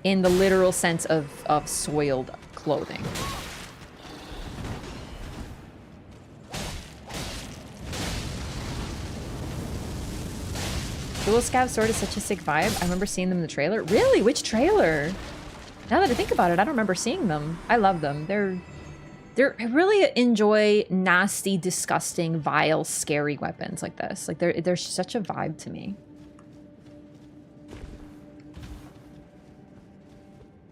In the literal sense of soiled clothing. Dual Scav Sword is such a sick vibe. I remember seeing them in the trailer. Really? Which trailer? Now that I think about it, I don't remember seeing them. I love them. I really enjoy nasty, disgusting, vile, scary weapons like this. Like there's such a vibe to me.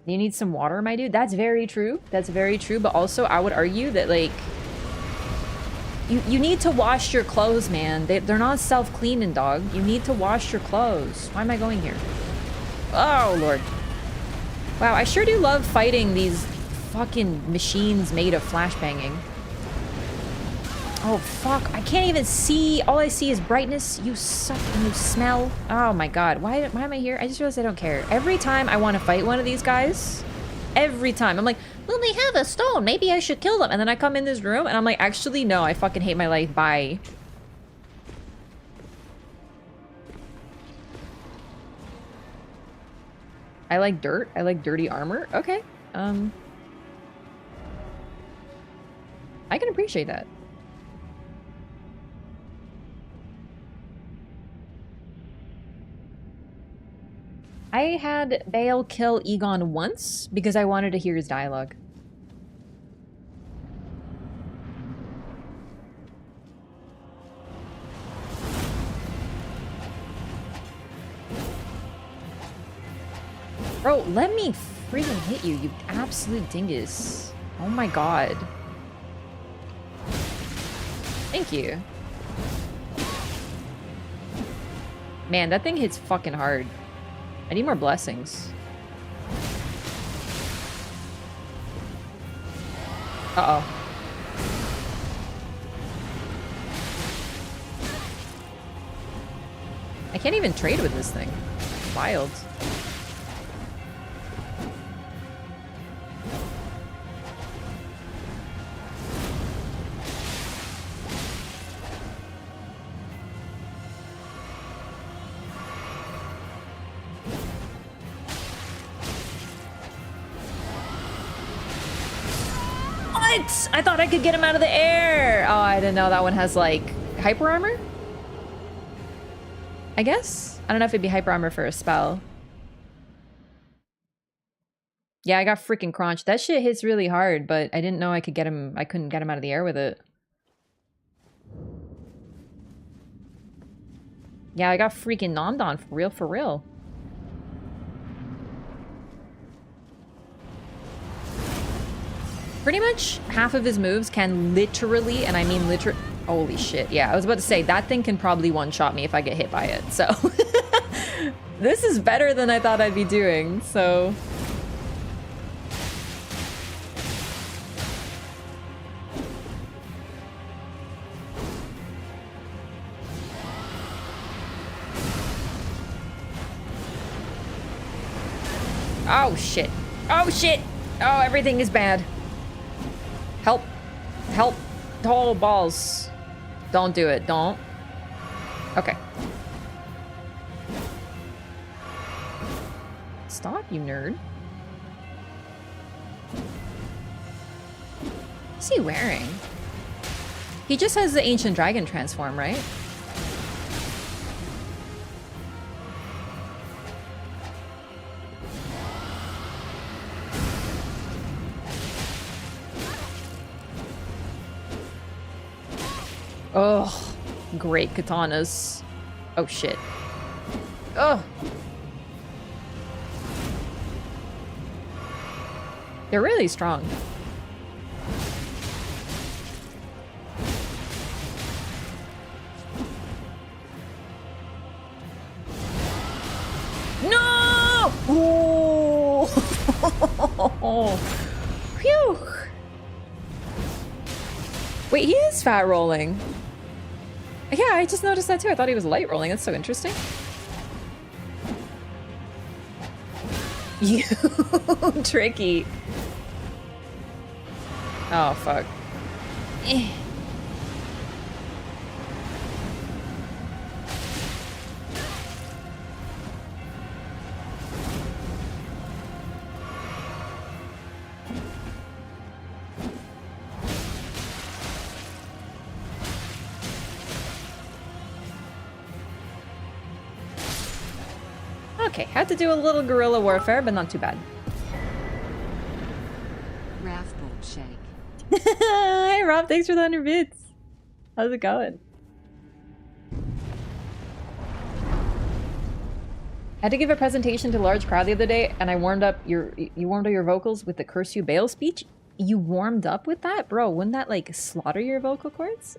You need some water, my dude? That's very true. That's very true. But also, I would argue that, like, you need to wash your clothes, man. They're not self-cleaning, dog. You need to wash your clothes. Why am I going here? Oh, Lord. Wow, I sure do love fighting these fucking machines made of flashbanging. Oh, fuck. I can't even see. All I see is brightness. You suck and you smell. Oh, my God. Why am I here? I just realized I don't care. Every time I want to fight one of these guys, every time, I'm like, well, they have a stone. Maybe I should kill them. And then I come in this room, and I'm like, actually, no. I fucking hate my life. Bye. I like dirt. I like dirty armor. Okay. I can appreciate that. I had Bale kill Egon once because I wanted to hear his dialogue. Bro, let me freaking hit you, you absolute dingus. Oh my god. Thank you. Man, that thing hits fucking hard. I need more blessings. Uh-oh. I can't even trade with this thing. Wild. I thought I could get him out of the air. Oh, I didn't know that one has, like, hyper armor? I guess? I don't know if it'd be hyper armor for a spell. Yeah, I got freaking crunched. That shit hits really hard, but I didn't know I could get him. I couldn't get him out of the air with it. Yeah, I got freaking nommed on for real, for real. Pretty much half of his moves can literally, and I mean literally, holy shit. Yeah, I was about to say, that thing can probably one-shot me if I get hit by it, so. This is better than I thought I'd be doing, so. Oh shit. Oh shit! Oh, everything is bad. Help. Help. Oh, balls. Don't do it. Don't. Okay. Stop, you nerd. What's he wearing? He just has the ancient dragon transform, right? Oh, great katanas. Oh shit. Oh. They're really strong. No! Oh! Phew. Wait, he is fat rolling. Yeah, I just noticed that too. I thought he was light rolling. That's so interesting. You tricky. Oh, fuck. Eh. Okay, had to do a little guerrilla warfare, but not too bad. Wrathbolt shake. Hey Rob, thanks for the 100 bits. How's it going? I had to give a presentation to a large crowd the other day, and I warmed up you warmed up your vocals with the Curse You Bale speech. You warmed up with that? Bro, wouldn't that like slaughter your vocal cords?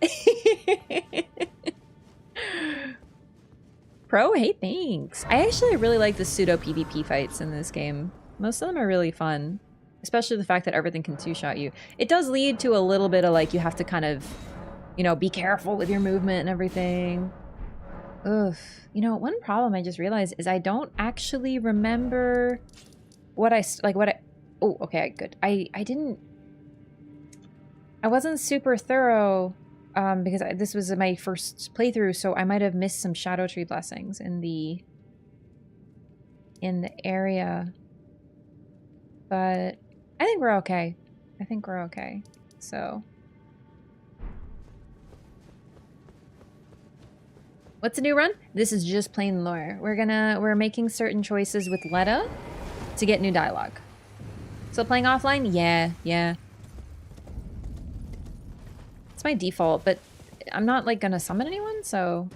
Pro, hey, thanks. I actually really like the pseudo PvP fights in this game. Most of them are really fun. Especially the fact that everything can two-shot you. It does lead to a little bit of like, you have to kind of, you know, be careful with your movement and everything. Ugh. You know, one problem I just realized is I don't actually remember what oh, okay, good. I wasn't super thorough because this was my first playthrough, so I might have missed some Shadow Tree blessings in the area. But I think we're okay. I think we're okay. So what's a new run? This is just plain lore. We're making certain choices with Letta to get new dialogue. So playing offline? Yeah. It's my default, but I'm not like gonna summon anyone, so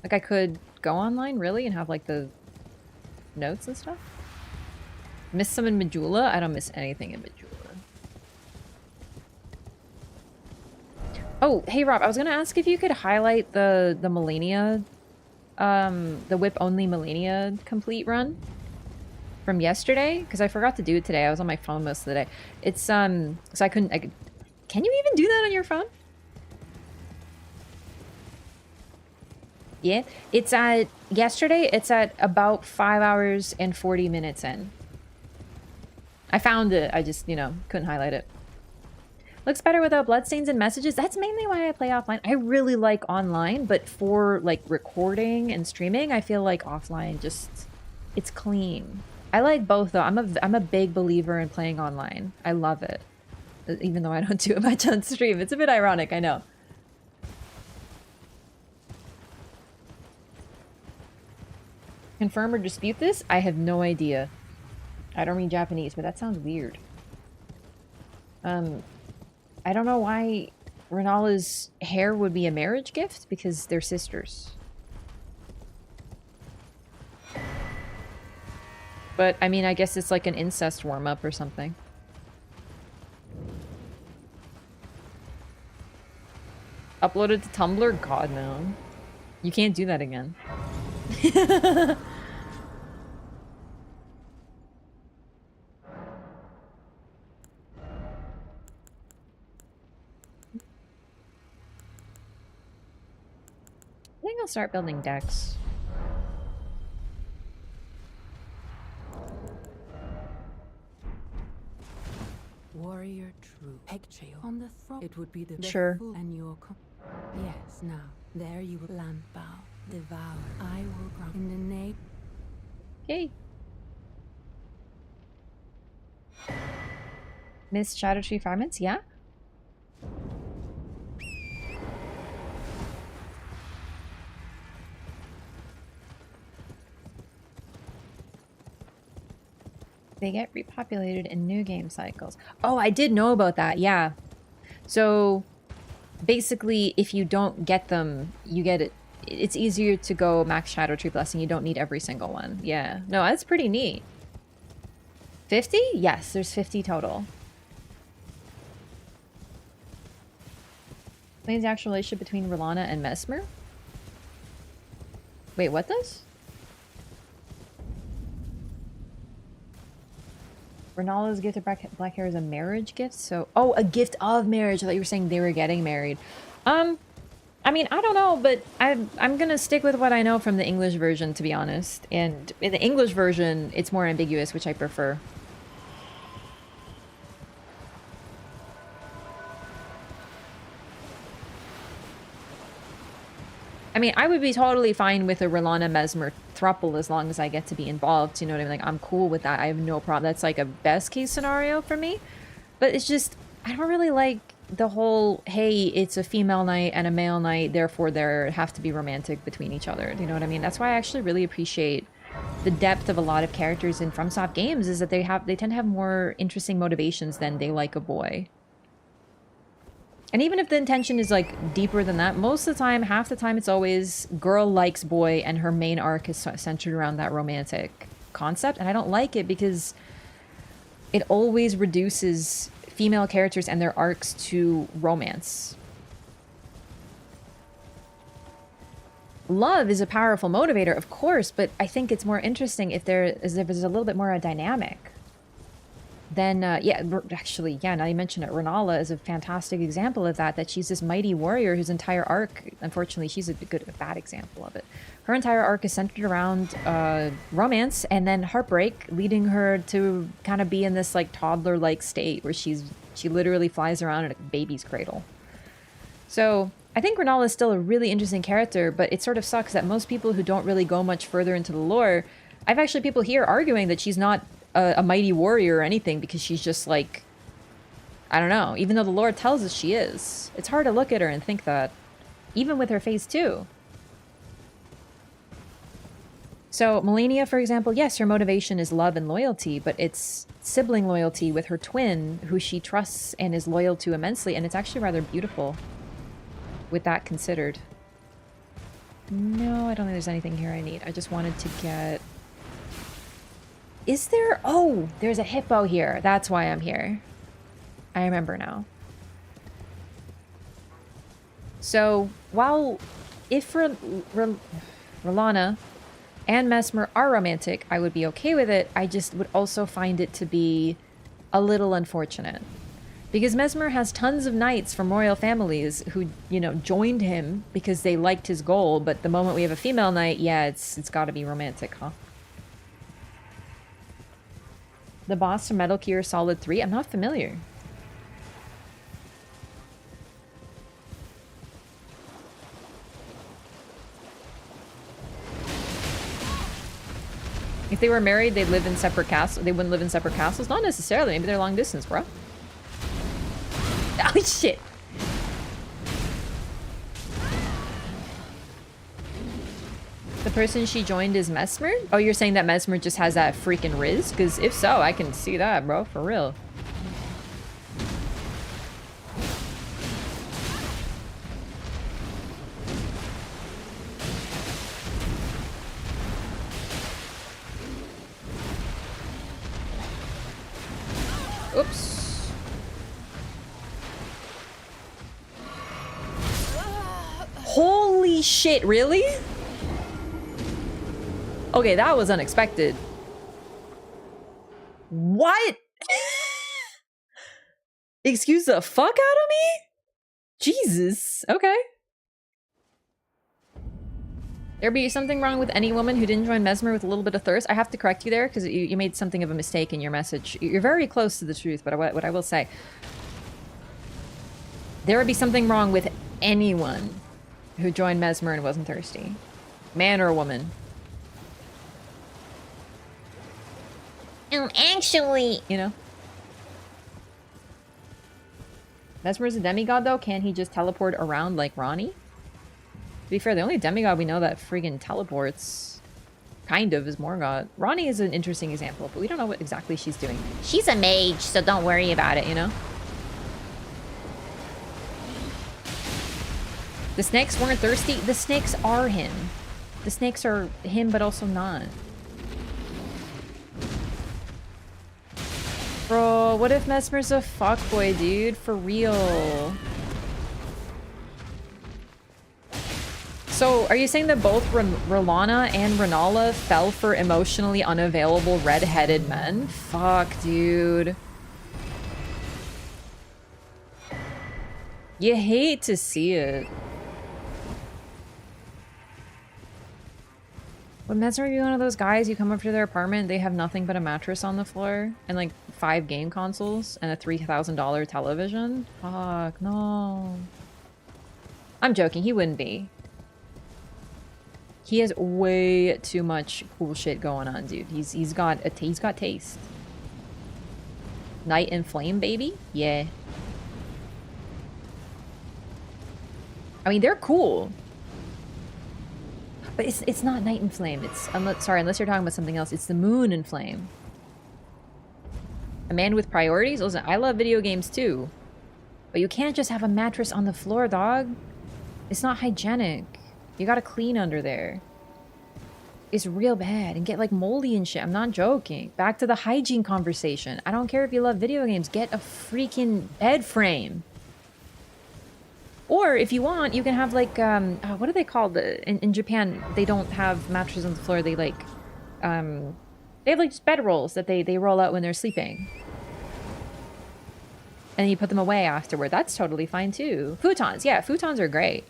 like I could go online really and have like the notes and stuff. Miss some in Majula? I don't miss anything in Majula. Oh, hey Rob, I was gonna ask if you could highlight the Millennia, the whip only Millennia complete run from yesterday, because I forgot to do it today. I was on my phone most of the day. It's so I couldn't. Can you even do that on your phone? Yeah, it's at yesterday. It's at about 5 hours and 40 minutes in. I found it. I just, you know, couldn't highlight it. Looks better without bloodstains and messages. That's mainly why I play offline. I really like online, but for like recording and streaming, I feel like offline just, it's clean. I like both though. I'm a big believer in playing online. I love it. Even though I don't do it much on stream. It's a bit ironic, I know. Confirm or dispute this? I have no idea. I don't read Japanese, but that sounds weird. I don't know why Renala's hair would be a marriage gift, because they're sisters. But, I mean, I guess it's like an incest warm-up or something. Uploaded to Tumblr? God, no. You can't do that again. I think I'll start building decks. Warrior true. Picture on the throne. It would be the Sure. And your yes, now there you will lamp bow, devour. I will grow in the name. Okay. Miss Shadow Tree Fragments, yeah? They get repopulated in new game cycles. Oh, I did know about that, yeah. So basically, if you don't get them, you get it. It's easier to go max Shadow Tree Blessing. You don't need every single one. Yeah. No, that's pretty neat. 50? Yes, there's 50 total. Explains the actual relationship between Rolana and Mesmer? Wait, what does? Ronaldo's gift of black hair is a marriage gift, so... Oh, a gift of marriage. I thought you were saying they were getting married. I mean, I don't know, but I'm gonna stick with what I know from the English version, to be honest. And in the English version, it's more ambiguous, which I prefer. I mean, I would be totally fine with a Rolana Mesmer throuple as long as I get to be involved, you know what I mean? Like, I'm cool with that. I have no problem. That's like a best case scenario for me. But it's just, I don't really like the whole, hey, it's a female knight and a male knight, therefore they have to be romantic between each other. Do you know what I mean? That's why I actually really appreciate the depth of a lot of characters in FromSoft games, is that they tend to have more interesting motivations than they like a boy. And even if the intention is like deeper than that, most of the time, half the time, it's always girl likes boy and her main arc is centered around that romantic concept. And I don't like it because it always reduces female characters and their arcs to romance. Love is a powerful motivator, of course, but I think it's more interesting if there's a little bit more a dynamic. Then, yeah, actually, yeah, now you mention it, Renala is a fantastic example of that, that she's this mighty warrior whose entire arc, unfortunately, she's a bad example of it. Her entire arc is centered around romance and then heartbreak, leading her to kind of be in this, like, toddler-like state where she literally flies around in a baby's cradle. So, I think Renala is still a really interesting character, but it sort of sucks that most people who don't really go much further into the lore, I've actually people here arguing that she's not a mighty warrior or anything because she's just like, I don't know, even though the lore tells us she is. It's hard to look at her and think that, even with her phase 2. So Melania, for example, yes, her motivation is love and loyalty, but it's sibling loyalty with her twin, who she trusts and is loyal to immensely, and it's actually rather beautiful with that considered. No, I don't think there's anything here I need. I just wanted to get... Is there? Oh, there's a hippo here. That's why I'm here. I remember now. So, while if R'hllana and Mesmer are romantic, I would be okay with it. I just would also find it to be a little unfortunate. Because Mesmer has tons of knights from royal families who, you know, joined him because they liked his goal, but the moment we have a female knight, yeah, it's got to be romantic, huh? The boss from Metal Gear Solid 3? I'm not familiar. If they were married, they'd live in separate castles. They wouldn't live in separate castles? Not necessarily. Maybe they're long distance, bro. Oh, shit. The person she joined is Mesmer? Oh, you're saying that Mesmer just has that freaking riz? Because if so, I can see that, bro. For real. Oops. Holy shit, really? Okay, that was unexpected. What? Excuse the fuck out of me? Jesus. Okay. There'd be something wrong with any woman who didn't join Mesmer with a little bit of thirst. I have to correct you there because you made something of a mistake in your message. You're very close to the truth, but what I will say, there would be something wrong with anyone who joined Mesmer and wasn't thirsty. Man or woman. Actually, you know. Mesmer's a demigod, though. Can't he just teleport around like Ronnie? To be fair, the only demigod we know that friggin' teleports, kind of, is Morgoth. Ronnie is an interesting example, but we don't know what exactly she's doing. She's a mage, so don't worry about it, you know? The snakes weren't thirsty. The snakes are him. The snakes are him, but also not. Bro, what if Mesmer's a fuckboy, dude? For real. So, are you saying that both R'hllana and Renala fell for emotionally unavailable red-headed men? Fuck, dude. You hate to see it. Would Mesmer be one of those guys, you come up to their apartment, they have nothing but a mattress on the floor, and like 5 game consoles, and a $3,000 television? Fuck, no. I'm joking, he wouldn't be. He has way too much cool shit going on, dude. He's got taste. Night and Flame, baby? Yeah. I mean, they're cool. But it's not Night and Flame. It's unless you're talking about something else. It's the Moon and Flame. A man with priorities? Listen, I love video games too. But you can't just have a mattress on the floor, dog. It's not hygienic. You gotta clean under there. It's real bad and get like moldy and shit. I'm not joking. Back to the hygiene conversation. I don't care if you love video games. Get a freaking bed frame. Or if you want, you can have like, what are they called? In Japan, they don't have mattresses on the floor. They like, they have like just bed rolls that they roll out when they're sleeping. And then you put them away afterward. That's totally fine too. Futons, yeah, futons are great.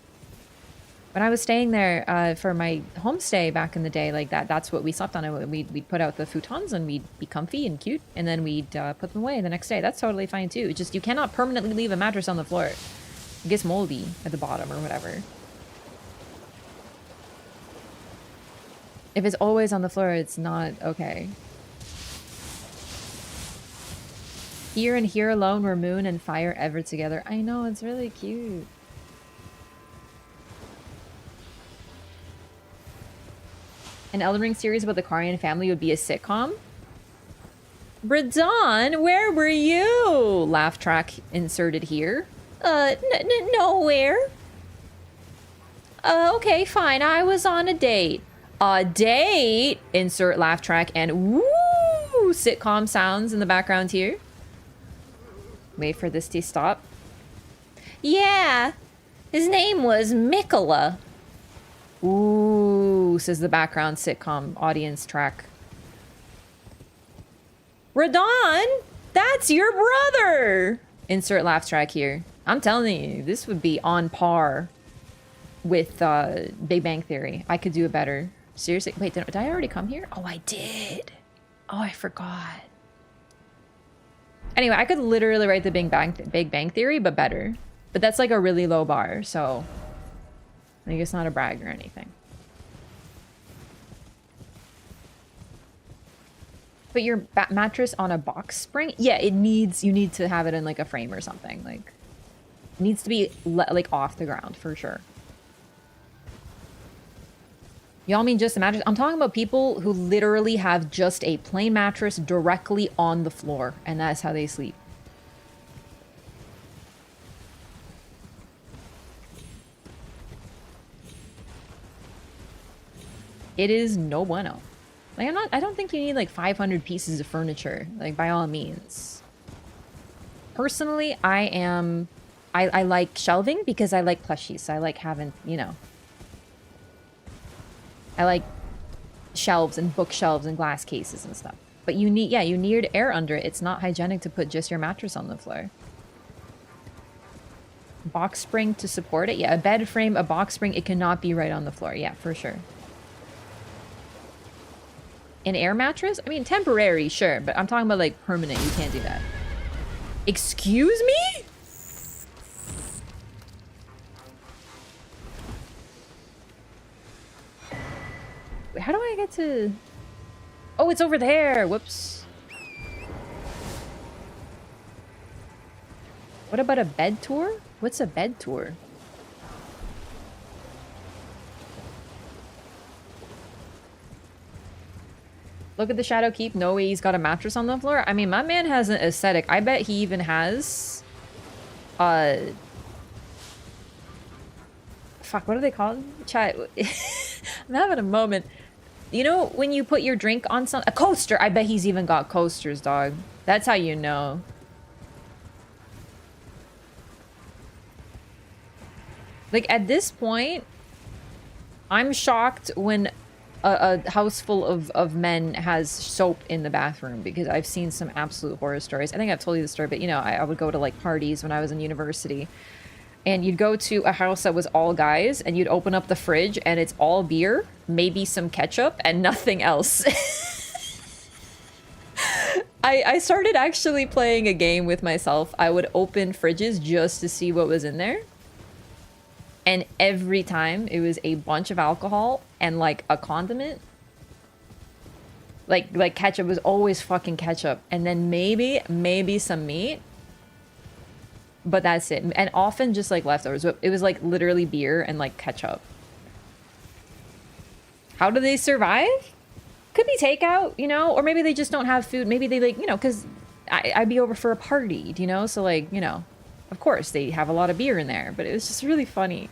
When I was staying there for my homestay back in the day, like that's what we slept on. We'd put out the futons and we'd be comfy and cute, and then we'd put them away the next day. That's totally fine too. Just you cannot permanently leave a mattress on the floor. It gets moldy at the bottom or whatever. If it's always on the floor, it's not okay. Here and here alone were moon and fire ever together. I know, it's really cute. An Elden Ring series about the Karian family would be a sitcom? Radahn, where were you? Laugh track inserted here. Nowhere. Okay, fine. I was on a date. A date? Insert laugh track and woo! Sitcom sounds in the background here. Wait for this to stop. Yeah, his name was Miquella. Ooh, says the background sitcom audience track. Radahn, that's your brother! Insert laugh track here. I'm telling you, this would be on par with Big Bang Theory. I could do it better. Seriously? Wait, did I already come here? Oh, I did. Oh, I forgot. Anyway, I could literally write the Big Bang Theory, but better. But that's like a really low bar, so... I think it's not a brag or anything. But your mattress on a box spring? Yeah, it needs... You need to have it in like a frame or something. Like, it needs to be like off the ground for sure. Y'all mean just a mattress? I'm talking about people who literally have just a plain mattress directly on the floor, and that's how they sleep. It is no bueno. Like, I don't think you need like 500 pieces of furniture, like by all means. Personally, I like shelving because I like plushies. So I like having, you know, I like shelves and bookshelves and glass cases and stuff. But you need, yeah, you need air under it. It's not hygienic to put just your mattress on the floor. Box spring to support it? Yeah, a bed frame, a box spring, it cannot be right on the floor. Yeah, for sure. An air mattress? I mean, temporary, sure. But I'm talking about like permanent. You can't do that. Excuse me? Wait, how do I get to... Oh, it's over there. Whoops. What about a bed tour? What's a bed tour? Look at the Shadow Keep. No way he's got a mattress on the floor. I mean, my man has an aesthetic. I bet he even has... Fuck, what are they called? Chat. I'm having a moment. You know when you put your drink on a coaster? I bet he's even got coasters, dog. That's how you know. Like, at this point, I'm shocked when a house full of men has soap in the bathroom, because I've seen some absolute horror stories. I think I've told you the story, but you know, I would go to like parties when I was in university, and you'd go to a house that was all guys, and you'd open up the fridge and it's all beer, maybe some ketchup, and nothing else. I started actually playing a game with myself. I would open fridges just to see what was in there. And every time it was a bunch of alcohol and like a condiment. Like ketchup was always fucking ketchup. And then maybe some meat. But that's it. And often just like leftovers. It was like literally beer and like ketchup. How do they survive? Could be takeout, you know? Or maybe they just don't have food. Maybe they like, you know, because I'd be over for a party, you know? So like, you know. Of course, they have a lot of beer in there, but it was just really funny.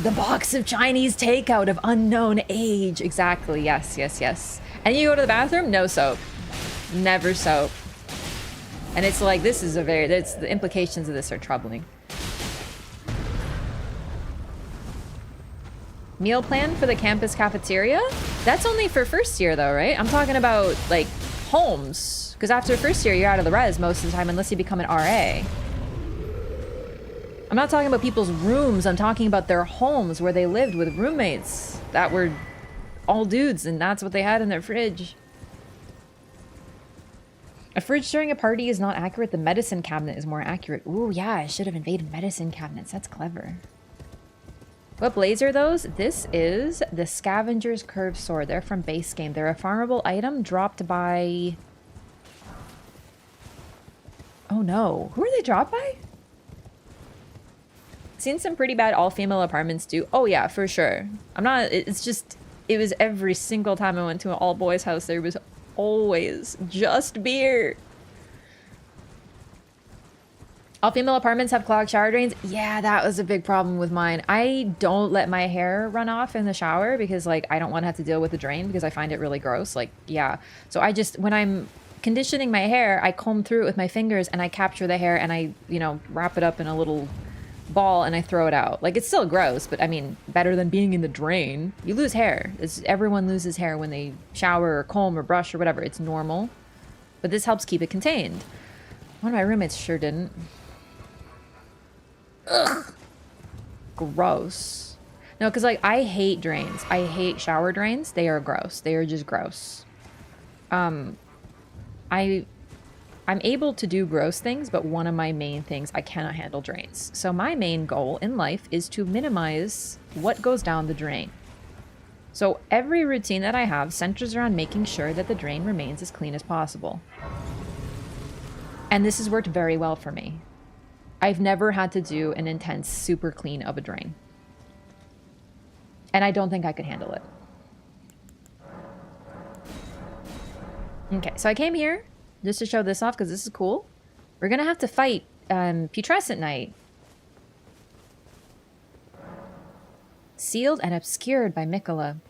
The box of Chinese takeout of unknown age. Exactly. Yes, yes, yes. And you go to the bathroom? No soap. Never soap. And it's like, this is a very... the implications of this are troubling. Meal plan for the campus cafeteria? That's only for first year though, right? I'm talking about, like, homes. Because after first year, you're out of the res most of the time unless you become an RA. I'm not talking about people's rooms. I'm talking about their homes where they lived with roommates that were all dudes, and that's what they had in their fridge. A fridge during a party is not accurate. The medicine cabinet is more accurate. Ooh, yeah, I should have invaded medicine cabinets. That's clever. What blades are those? This is the Scavenger's Curved Sword. They're from base game. They're a farmable item dropped by... Oh no. Who are they dropped by? Seen some pretty bad all-female apartments too. Oh yeah, for sure. I'm not... It's just... It was every single time I went to an all-boys house, there was always just beer. All-female apartments have clogged shower drains. Yeah, that was a big problem with mine. I don't let my hair run off in the shower because, like, I don't want to have to deal with the drain because I find it really gross. Like, yeah. So I just... When I'm conditioning my hair, I comb through it with my fingers and I capture the hair and I, you know, wrap it up in a little... ball and I throw it out. Like, it's still gross, but I mean, better than being in the drain. You lose hair. Everyone loses hair when they shower or comb or brush or whatever. It's normal. But this helps keep it contained. One of my roommates sure didn't. Ugh. Gross. No, because, like, I hate drains. I hate shower drains. They are gross. They are just gross. I'm able to do gross things, but one of my main things, I cannot handle drains. So my main goal in life is to minimize what goes down the drain. So every routine that I have centers around making sure that the drain remains as clean as possible. And this has worked very well for me. I've never had to do an intense, super clean of a drain. And I don't think I could handle it. Okay, so I came here just to show this off because this is cool. We're gonna have to fight Putrescent Knight. Sealed and obscured by Miquella.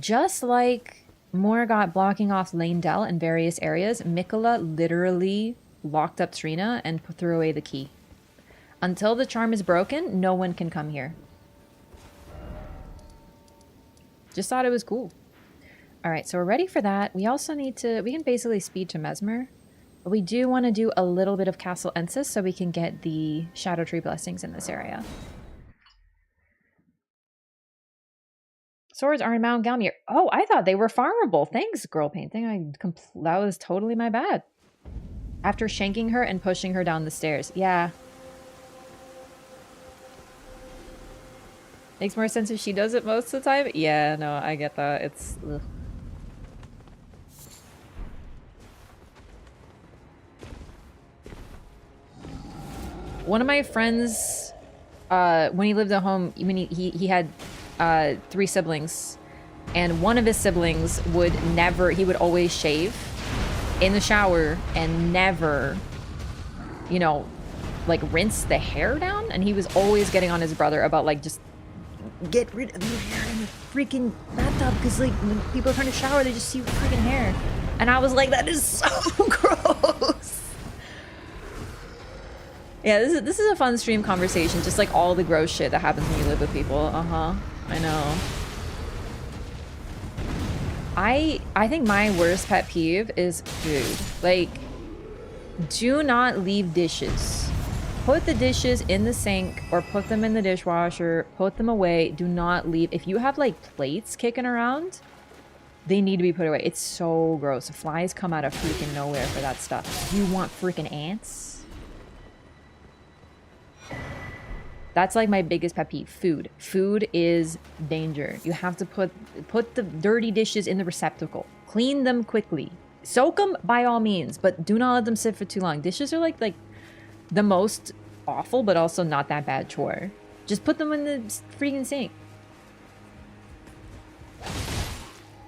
Just like Morgott blocking off Lane-Del in various areas, Miquella literally locked up Trina and threw away the key. Until the charm is broken, no one can come here. Just thought it was cool. Alright, so we're ready for that. We also need to... We can basically speed to Mesmer. But we do want to do a little bit of Castle Ensis so we can get the Shadow Tree blessings in this area. Swords are in Mount Galmier. Oh, I thought they were farmable. Thanks, Girl Painting. That was totally my bad. After shanking her and pushing her down the stairs. Yeah. Makes more sense if she does it most of the time. Yeah, no, I get that. It's... Ugh. One of my friends, when he lived at home, when he had 3 siblings, and one of his siblings would never, he would always shave in the shower and never, you know, like rinse the hair down. And he was always getting on his brother about like, just get rid of your hair in the freaking bathtub because like when people are trying to shower, they just see your freaking hair. And I was like, that is so gross. Yeah, this is a fun stream conversation. Just like all the gross shit that happens when you live with people. Uh-huh. I know. I think my worst pet peeve is food. Like, do not leave dishes. Put the dishes in the sink or put them in the dishwasher. Put them away. Do not leave. If you have like plates kicking around, they need to be put away. It's so gross. Flies come out of freaking nowhere for that stuff. You want freaking ants? That's like my biggest pet peeve. Food. Food is danger. You have to put the dirty dishes in the receptacle. Clean them quickly. Soak them by all means, but do not let them sit for too long. Dishes are like the most awful, but also not that bad chore. Just put them in the freaking sink.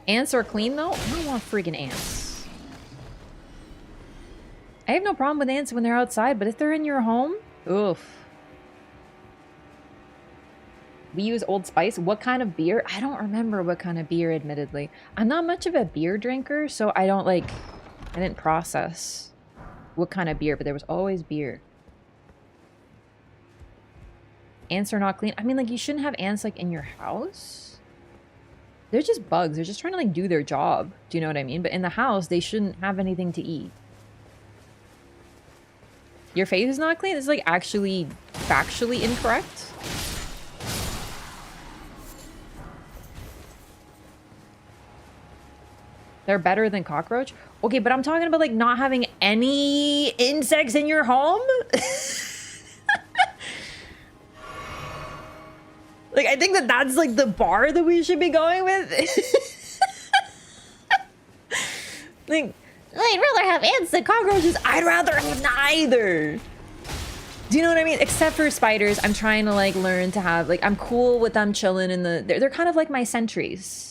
Ants are clean though? I don't want freaking ants. I have no problem with ants when they're outside, but if they're in your home, oof. We use Old Spice. What kind of beer? I don't remember what kind of beer, admittedly. I'm not much of a beer drinker, so I didn't process what kind of beer, but there was always beer. Ants are not clean. I mean, like, you shouldn't have ants, like, in your house. They're just bugs. They're just trying to, like, do their job. Do you know what I mean? But in the house, they shouldn't have anything to eat. Your face is not clean? This is, like, actually factually incorrect. They're better than cockroach? Okay, but I'm talking about, like, not having any insects in your home? Like, I think that that's, like, the bar that we should be going with. Like, I'd rather have ants than cockroaches. I'd rather have neither. Do you know what I mean? Except for spiders, I'm trying to, like, learn to have, like, I'm cool with them chilling in the... They're kind of like my sentries.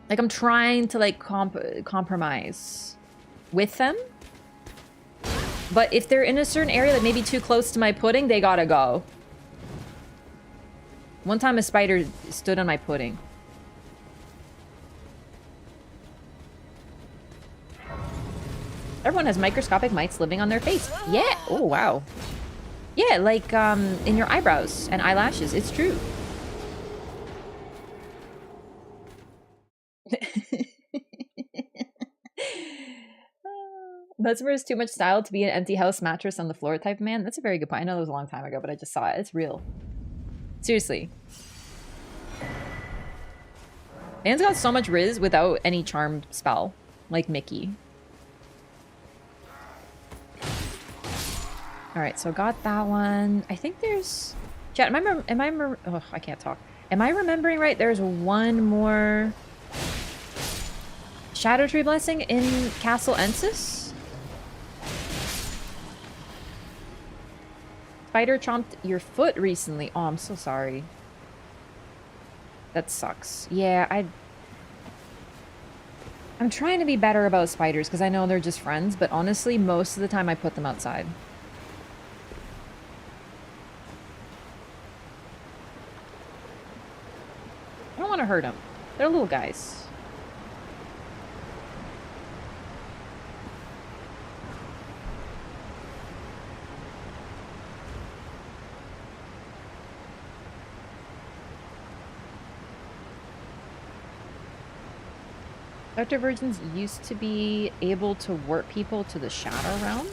Like, I'm trying to, like, compromise with them. But if they're in a certain area that may be too close to my pudding, they gotta go. One time a spider stood on my pudding. Everyone has microscopic mites living on their face. Yeah. Oh, wow. Yeah, like, in your eyebrows and eyelashes. It's true. Mesmer is too much style to be an empty house mattress on the floor type of man. That's a very good point. I know that was a long time ago, but I just saw it. It's real. Seriously. Man's got so much Riz without any charm spell. Like Mickey. Alright, so got that one. I think there's... Chat, oh, I can't talk. Am I remembering right? There's one more... Shadow Tree Blessing in Castle Ensis? Spider chomped your foot recently. Oh, I'm so sorry. That sucks. Yeah, I'm trying to be better about spiders because I know they're just friends, but honestly, most of the time I put them outside. I don't want to hurt them. They're little guys. Doctor Virgins used to be able to warp people to the Shadow Realm?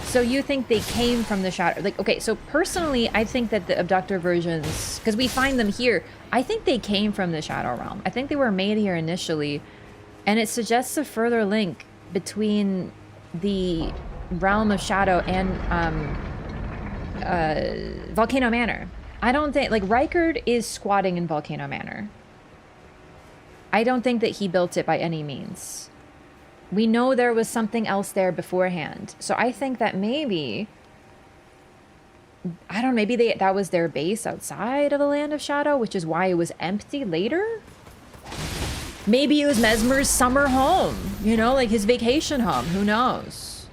So you think they came from the Shadow... Like, okay, so personally, I think that the Abductor Virgins... Because we find them here. I think they came from the Shadow Realm. I think they were made here initially. And it suggests a further link between the Realm of Shadow and Volcano Manor. I don't think... Like, Rykard is squatting in Volcano Manor. I don't think that he built it by any means. We know there was something else there beforehand. So I think that maybe... I don't know, maybe that was their base outside of the Land of Shadow, which is why it was empty later? Maybe it was Mesmer's summer home. You know, like his vacation home. Who knows?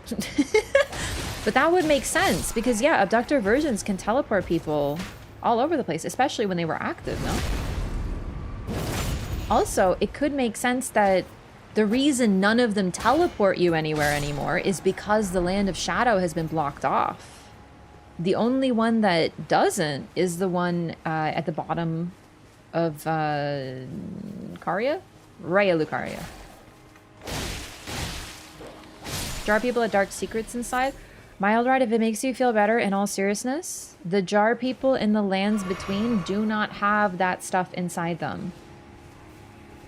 But that would make sense, because yeah, Abductor Virgins can teleport people all over the place, especially when they were active, no? Also, it could make sense that the reason none of them teleport you anywhere anymore is because the Land of Shadow has been blocked off. The only one that doesn't is the one at the bottom of Lucaria? Raya Lucaria. Jar people at dark secrets inside. Mild Ride, if it makes you feel better, in all seriousness, the jar people in the lands between do not have that stuff inside them.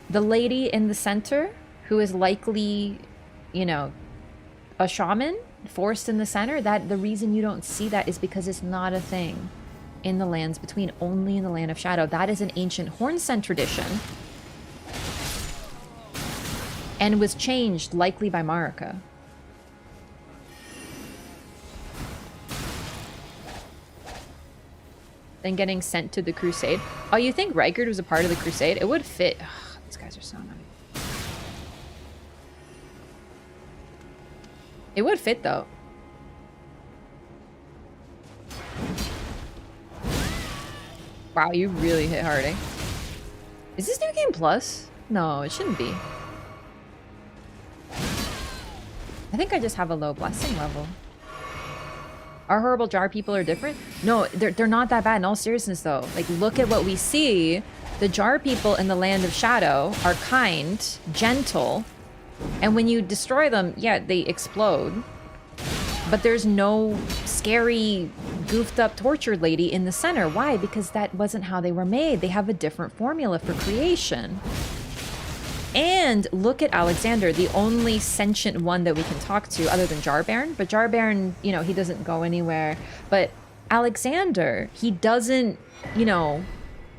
The lady in the center, who is likely, you know, a shaman forced in the center, that the reason you don't see that is because it's not a thing in the lands between, only in the Land of Shadow. That is an ancient Hornsent tradition and was changed likely by Marika. Then getting sent to the Crusade. Oh, you think Rykard was a part of the Crusade? It would fit. Ugh, these guys are so annoying. It would fit though. Wow, you really hit hard, eh? Is this New Game Plus? No, it shouldn't be. I think I just have a low blessing level. Our horrible jar people are different? No, they're not that bad in all seriousness though. Like, look at what we see. The jar people in the Land of Shadow are kind, gentle, and when you destroy them, yeah, they explode. But there's no scary, goofed up, tortured lady in the center. Why? Because that wasn't how they were made. They have a different formula for creation. And look at Alexander, the only sentient one that we can talk to other than Jar Baron. But Jar Baron, you know, he doesn't go anywhere. But Alexander, he doesn't, you know,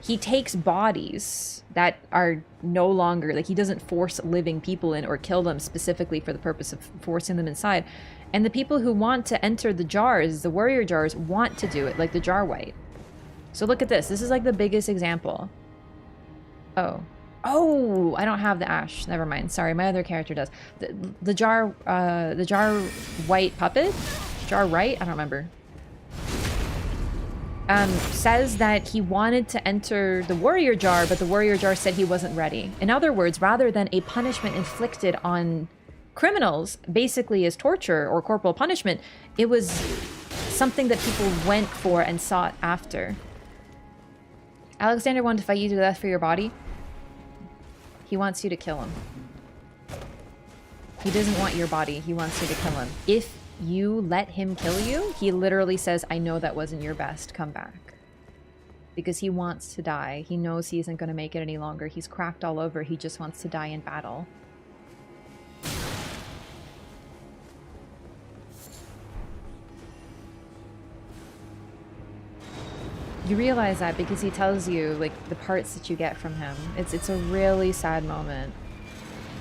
he takes bodies that are no longer, like, he doesn't force living people in or kill them specifically for the purpose of forcing them inside. And the people who want to enter the jars, the warrior jars, want to do it, like the Jar White. So look at this. This is like the biggest example. Oh, I don't have the ash. Never mind. Sorry, my other character does. The Jar White puppet? Jar Right? I don't remember. Says that he wanted to enter the warrior jar, but the warrior jar said he wasn't ready. In other words, rather than a punishment inflicted on criminals, basically as torture or corporal punishment, it was something that people went for and sought after. Alexander wanted to fight you to death for your body. He wants you to kill him. He doesn't want your body. He wants you to kill him. If you let him kill you, he literally says, I know that wasn't your best. Come back. Because he wants to die. He knows he isn't going to make it any longer. He's cracked all over. He just wants to die in battle. You realize that because he tells you, like, the parts that you get from him. It's a really sad moment.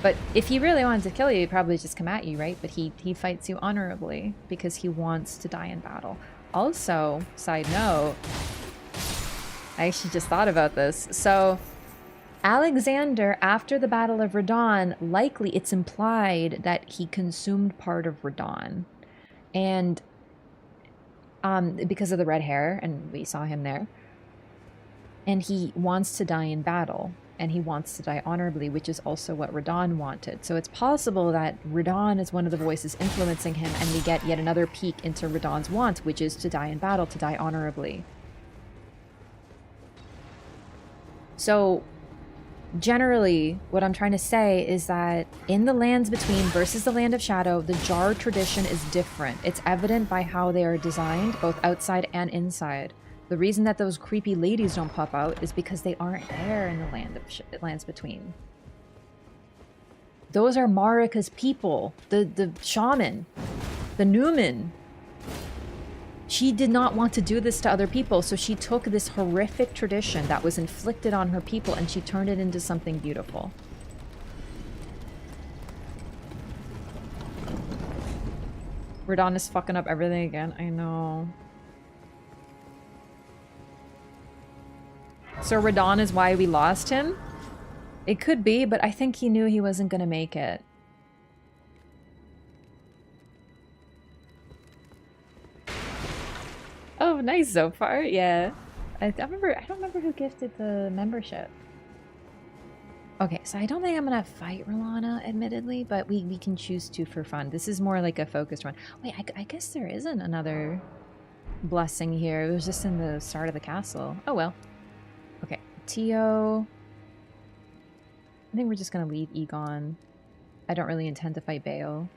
But if he really wanted to kill you, he'd probably just come at you, right? But he fights you honorably because he wants to die in battle. Also, side note, I actually just thought about this. So, Alexander, after the Battle of Radahn, likely it's implied that he consumed part of Radahn. And because of the red hair, and we saw him there. And he wants to die in battle. And he wants to die honorably, which is also what Radahn wanted. So it's possible that Radahn is one of the voices influencing him, and we get yet another peek into Radahn's want, which is to die in battle, to die honorably. So, generally, what I'm trying to say is that in the Lands Between versus the Land of Shadow, the jar tradition is different. It's evident by how they are designed, both outside and inside. The reason that those creepy ladies don't pop out is because they aren't there in the Lands Between. Those are Marika's people, the shaman, the Newman. She did not want to do this to other people, so she took this horrific tradition that was inflicted on her people and she turned it into something beautiful. Radahn is fucking up everything again. I know. So Radahn is why we lost him? It could be, but I think he knew he wasn't gonna make it. Oh, nice so far. Yeah. I don't remember who gifted the membership. Okay, so I don't think I'm gonna fight Rolana, admittedly, but we can choose to for fun. This is more like a focused one. Wait, I guess there isn't another blessing here. It was just in the start of the castle. Oh well. Okay, Tio. I think we're just gonna leave Egon. I don't really intend to fight Bale.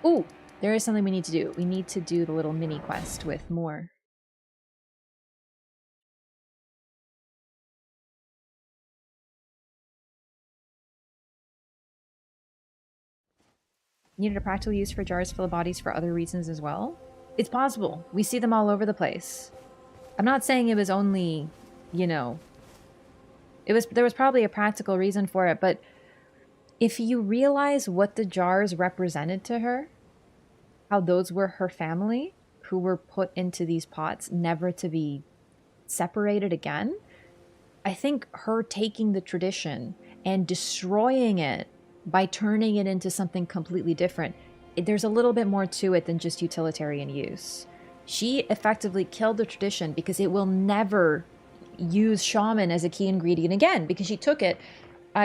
Ooh! There is something we need to do. We need to do the little mini quest with Moore. Needed a practical use for jars full of bodies for other reasons as well? It's possible. We see them all over the place. I'm not saying it was only, you know, there was probably a practical reason for it, but if you realize what the jars represented to her, how those were her family who were put into these pots never to be separated again, I think her taking the tradition and destroying it by turning it into something completely different. There's a little bit more to it than just utilitarian use. She effectively killed the tradition because it will never use shaman as a key ingredient again, because she took it,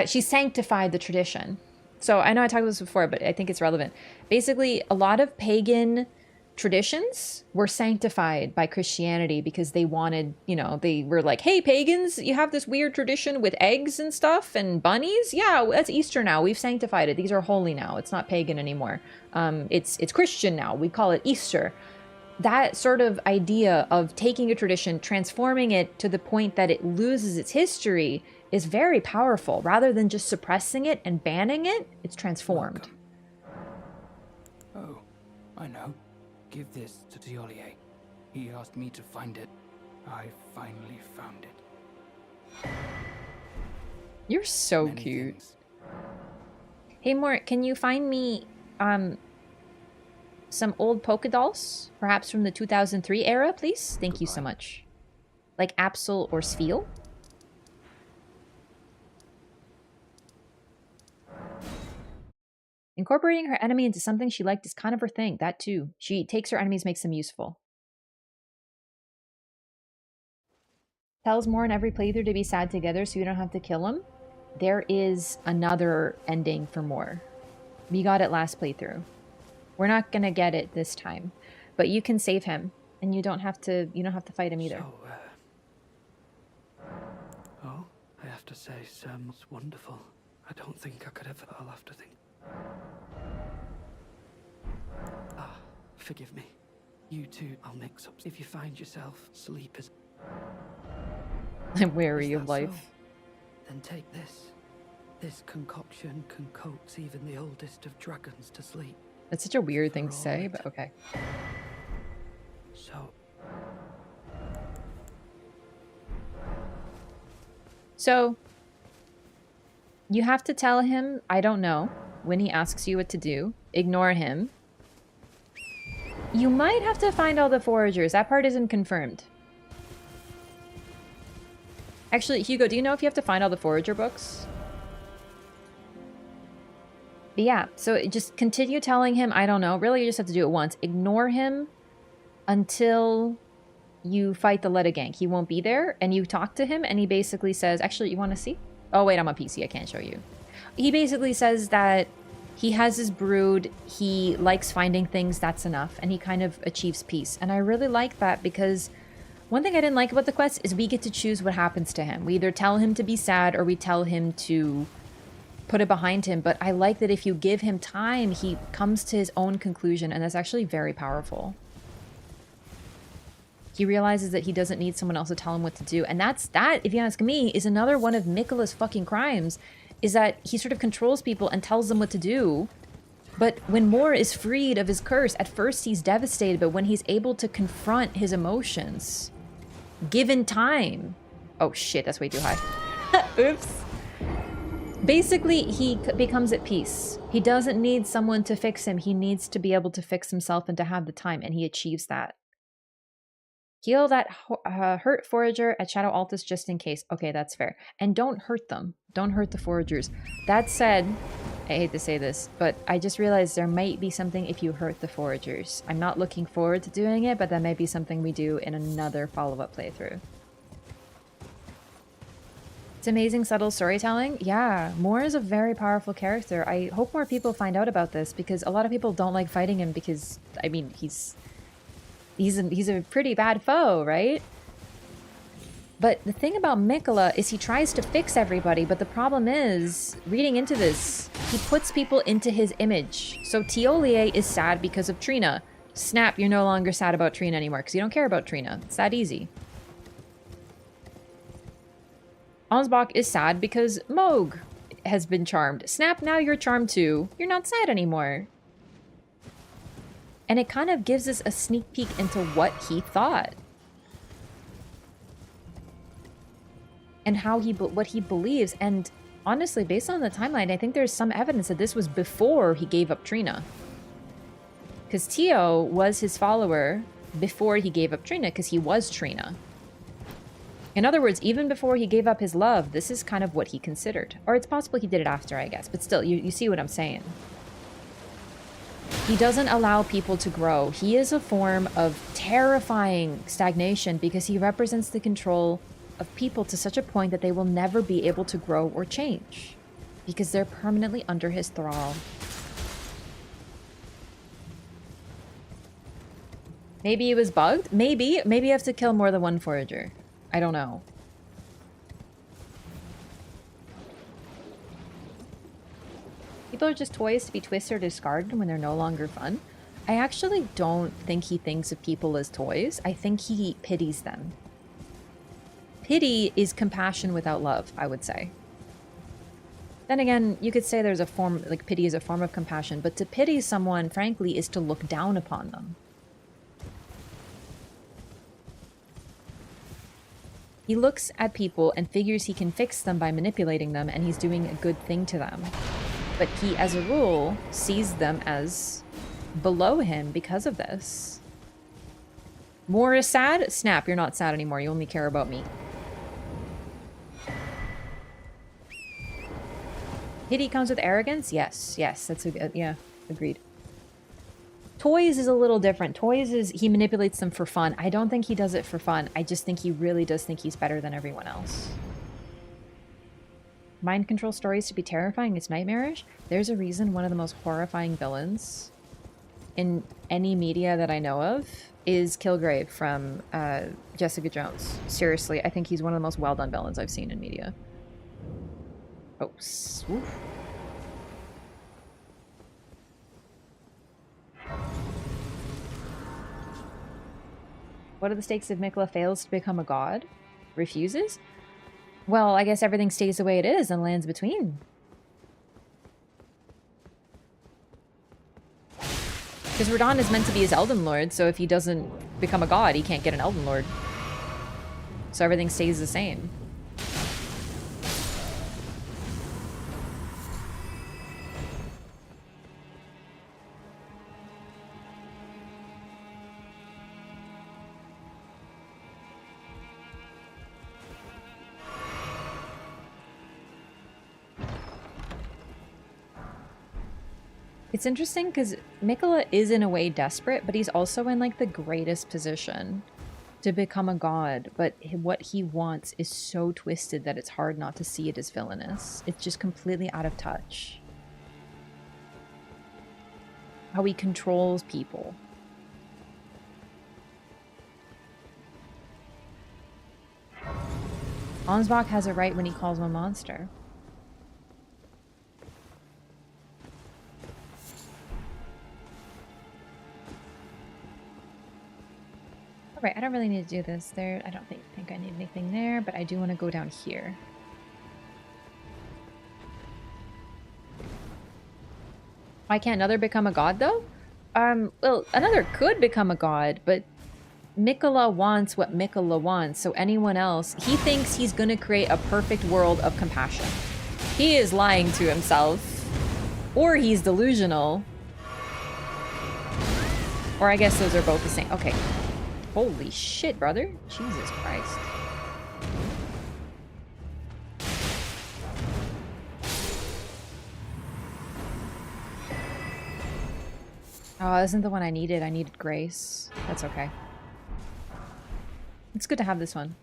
she sanctified the tradition. So I know I talked about this before, but I think it's relevant. Basically, a lot of pagan traditions were sanctified by Christianity because they wanted, you know, they were like, hey, pagans, you have this weird tradition with eggs and stuff and bunnies. Yeah, that's Easter now. We've sanctified it. These are holy now. It's not pagan anymore. It's Christian now. We call it Easter. That sort of idea of taking a tradition, transforming it to the point that it loses its history is very powerful. Rather than just suppressing it and banning it, it's transformed. Welcome. Oh, I know. Give this to Thollier. He asked me to find it. I finally found it. You're so Many cute. things. Hey, Mort, can you find me some old polka dolls? Perhaps from the 2003 era, please? Thank you so much. Like Absol or Sfeel? Incorporating her enemy into something she liked is kind of her thing. That too. She takes her enemies, makes them useful. Tells more in every playthrough to be sad together so you don't have to kill him. There is another ending for more. We got it last playthrough. We're not gonna get it this time. But you can save him. And you don't have to fight him either. Oh, I have to say, Sam's wonderful. I don't think I could ever. I'll have to think. Forgive me. You too, I'll mix up. If you find yourself, sleep is... I'm wary of life. So? Then take this. This concoction can coax even the oldest of dragons to sleep. That's such a weird thing to say, but okay. So, you have to tell him, I don't know, when he asks you what to do. Ignore him. You might have to find all the foragers. That part isn't confirmed. Actually, Hugo, do you know if you have to find all the forager books? But yeah, so just continue telling him, I don't know. Really, you just have to do it once. Ignore him until you fight the Leda gang. He won't be there, and you talk to him, and he basically says, actually, you want to see? Oh, wait, I'm on PC. I can't show you. He basically says that he has his brood, he likes finding things, that's enough, and he kind of achieves peace. And I really like that because one thing I didn't like about the quest is we get to choose what happens to him. We either tell him to be sad or we tell him to put it behind him, but I like that if you give him time, he comes to his own conclusion, and that's actually very powerful. He realizes that he doesn't need someone else to tell him what to do, and that, if you ask me, is another one of Miquella's fucking crimes, is that he sort of controls people and tells them what to do. But when Mor is freed of his curse, at first he's devastated, but when he's able to confront his emotions, given time... Oh shit, that's way too high. Oops. Basically, he becomes at peace. He doesn't need someone to fix him. He needs to be able to fix himself and to have the time, and he achieves that. Heal that hurt forager at Shadow Altus just in case. Okay, that's fair. And don't hurt them. Don't hurt the foragers. That said, I hate to say this, but I just realized there might be something if you hurt the foragers. I'm not looking forward to doing it, but that might be something we do in another follow-up playthrough. It's amazing subtle storytelling. Yeah, Mor is a very powerful character. I hope more people find out about this because a lot of people don't like fighting him because, I mean, he's a pretty bad foe, right? But the thing about Miquella is he tries to fix everybody, but the problem is, reading into this, he puts people into his image. So Thollier is sad because of Trina. Snap, you're no longer sad about Trina anymore because you don't care about Trina. It's that easy. Ansbach is sad because Moog has been charmed. Snap, now you're charmed too. You're not sad anymore. And it kind of gives us a sneak peek into what he thought. And how what he believes. And honestly, based on the timeline, I think there's some evidence that this was before he gave up Trina. Because Tio was his follower before he gave up Trina, because he was Trina. In other words, even before he gave up his love, this is kind of what he considered. Or it's possible he did it after, I guess. But still, you see what I'm saying. He doesn't allow people to grow. He is a form of terrifying stagnation because he represents the control of people to such a point that they will never be able to grow or change because they're permanently under his thrall. Maybe he was bugged? Maybe. Maybe you have to kill more than one forager. I don't know. People are just toys to be twisted or discarded when they're no longer fun. I actually don't think he thinks of people as toys. I think he pities them. Pity is compassion without love, I would say. Then again, you could say there's a form, like pity is a form of compassion, but to pity someone, frankly, is to look down upon them. He looks at people and figures he can fix them by manipulating them, and he's doing a good thing to them. But he, as a rule, sees them as below him because of this. More is sad? Snap, you're not sad anymore. You only care about me. Pity comes with arrogance? Yes, yes, that's a good, yeah, agreed. Toys is a little different. Toys is, he manipulates them for fun. I don't think he does it for fun. I just think he really does think he's better than everyone else. Mind control stories to be terrifying is nightmarish. There's a reason one of the most horrifying villains in any media that I know of is Kilgrave from Jessica Jones. Seriously, I think he's one of the most well-done villains I've seen in media. Oh, oof. What are the stakes if Miquella fails to become a god? Refuses? Well, I guess everything stays the way it is and lands between. Because Radahn is meant to be his Elden Lord, so if he doesn't become a god, he can't get an Elden Lord. So everything stays the same. It's interesting because Miquella is in a way desperate, but he's also in like the greatest position to become a god. But what he wants is so twisted that it's hard not to see it as villainous. It's just completely out of touch. How he controls people. Ansbach has it right when he calls him a monster. Alright, I don't really need to do this there. I don't think I need anything there, but I do want to go down here. Why can't another become a god, though? Well, another could become a god, but Miquella wants what Miquella wants, so anyone else, he thinks he's gonna create a perfect world of compassion. He is lying to himself, or he's delusional. Or I guess those are both the same. Okay. Holy shit, brother. Jesus Christ. Oh, isn't the one I needed. I needed grace. That's okay. It's good to have this one.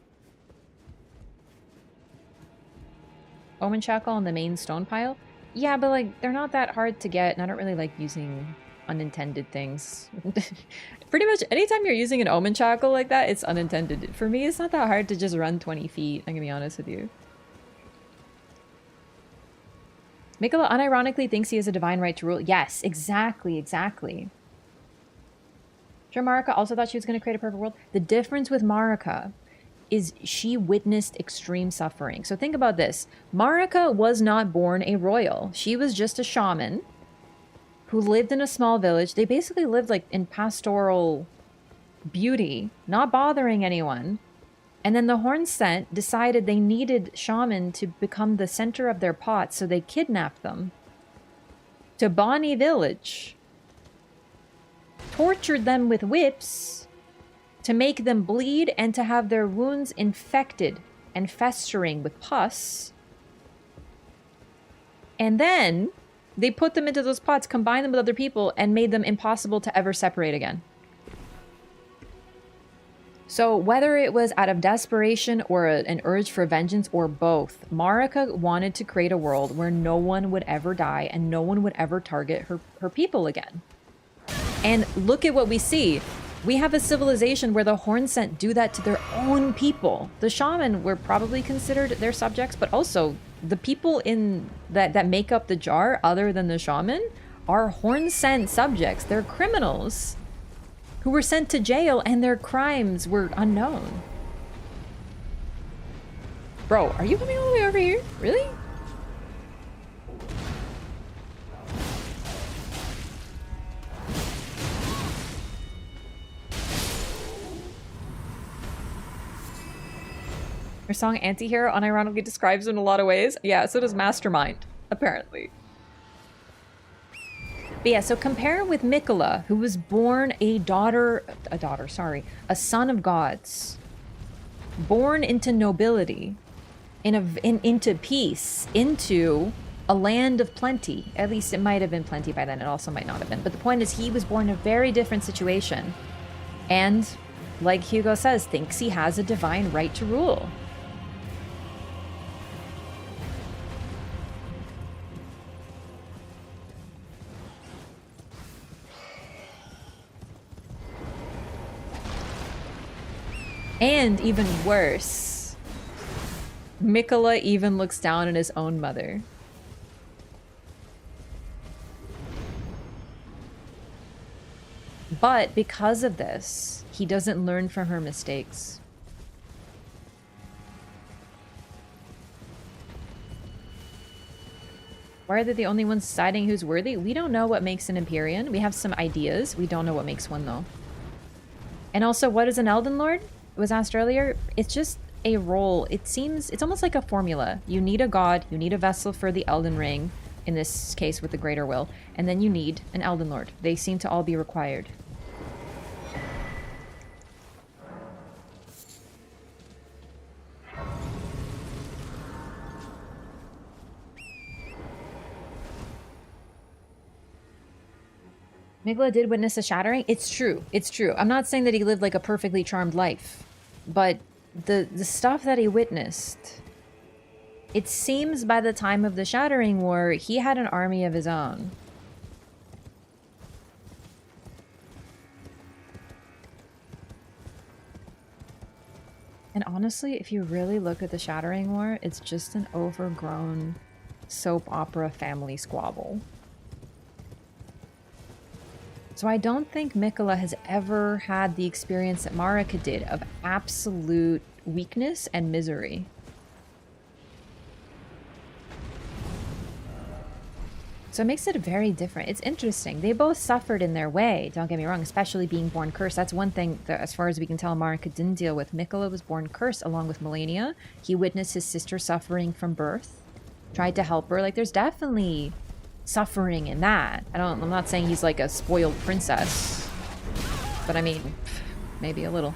Omen Shackle on the main stone pile? Yeah, but like, they're not that hard to get, and I don't really like using unintended things. Pretty much anytime you're using an Omen Shackle like that, it's unintended. For me, it's not that hard to just run 20 feet, I'm gonna be honest with you. Miquella unironically thinks he has a divine right to rule. Yes, exactly, exactly. Sure, Marika also thought she was going to create a perfect world. The difference with Marika is she witnessed extreme suffering. So think about this. Marika was not born a royal. She was just a shaman who lived in a small village. They basically lived like in pastoral beauty, not bothering anyone. And then the Hornsent decided they needed Shaman to become the center of their pot, so they kidnapped them to Bonnie Village, tortured them with whips to make them bleed and to have their wounds infected and festering with pus. And then they put them into those pots, combined them with other people, and made them impossible to ever separate again. So whether it was out of desperation or an urge for vengeance or both, Marika wanted to create a world where no one would ever die and no one would ever target her people again. And look at what we see. We have a civilization where the Hornsent do that to their own people. The Shaman were probably considered their subjects, but also the people in that make up the jar, other than the Shaman, are Hornsent subjects. They're criminals who were sent to jail and their crimes were unknown. Bro, are you coming all the way over here? Really? Her song Antihero unironically describes him in a lot of ways. Yeah, so does Mastermind, apparently. But yeah, so compare it with Miquella, who was born a son of gods. Born into nobility, into peace, into a land of plenty. At least it might have been plenty by then, it also might not have been. But the point is, he was born in a very different situation. And, like Hugo says, thinks he has a divine right to rule. And even worse, Miquella even looks down on his own mother. But because of this, he doesn't learn from her mistakes. Why are they the only ones deciding who's worthy? We don't know what makes an Empyrean. We have some ideas. We don't know what makes one, though. And also, what is an Elden Lord? Was asked earlier. It's just a role. It's almost like a formula. You need a god, you need a vessel for the Elden Ring, in this case with the Greater Will, and then you need an Elden Lord. They seem to all be required. Miquella did witness a shattering. It's true. It's true. I'm not saying that he lived like a perfectly charmed life, but the stuff that he witnessed, it seems by the time of the Shattering War, he had an army of his own. And honestly, if you really look at the Shattering War, it's just an overgrown soap opera family squabble. So I don't think Miquella has ever had the experience that Marika did of absolute weakness and misery. So it makes it very different. It's interesting. They both suffered in their way, don't get me wrong, especially being born cursed. That's one thing that, as far as we can tell, Marika didn't deal with. Miquella was born cursed along with Melania. He witnessed his sister suffering from birth, tried to help her. Like, there's definitely suffering in that. I'm not saying he's like a spoiled princess, but I mean, maybe a little.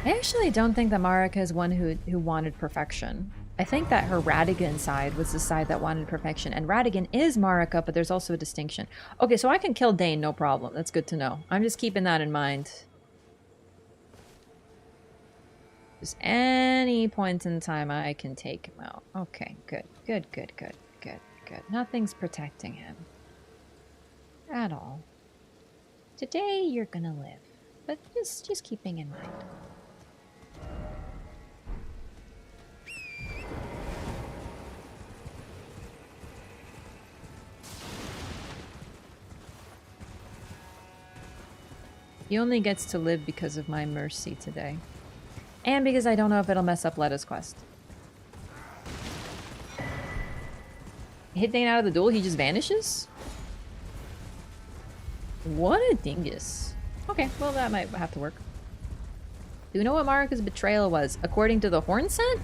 I actually don't think that Marika is one who wanted perfection. I think that her Radahn side was the side that wanted perfection, and Radahn is Marika, but there's also a distinction. Okay, so I can kill Dane, no problem. That's good to know. I'm just keeping that in mind. Just any point in time I can take him out. Okay, good. Good. Nothing's protecting him. At all. Today you're gonna live. But just keeping in mind. He only gets to live because of my mercy today. And because I don't know if it'll mess up Letta's quest. Hitting out of the duel, he just vanishes? What a dingus. Okay, well that might have to work. Do we know what Marika's betrayal was? According to the horn scent?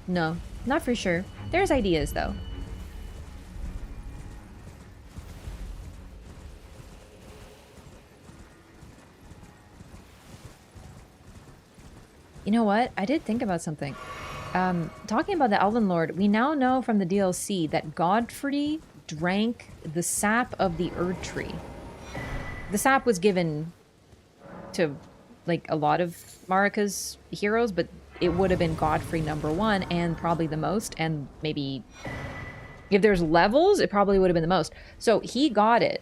No, not for sure. There's ideas though. You know what? I did think about something. Talking about the Elden Lord, we now know from the DLC that Godfrey drank the sap of the Erdtree. The sap was given to, like, a lot of Marika's heroes, but it would have been Godfrey #1 and probably the most, and maybe if there's levels, it probably would have been the most. So he got it,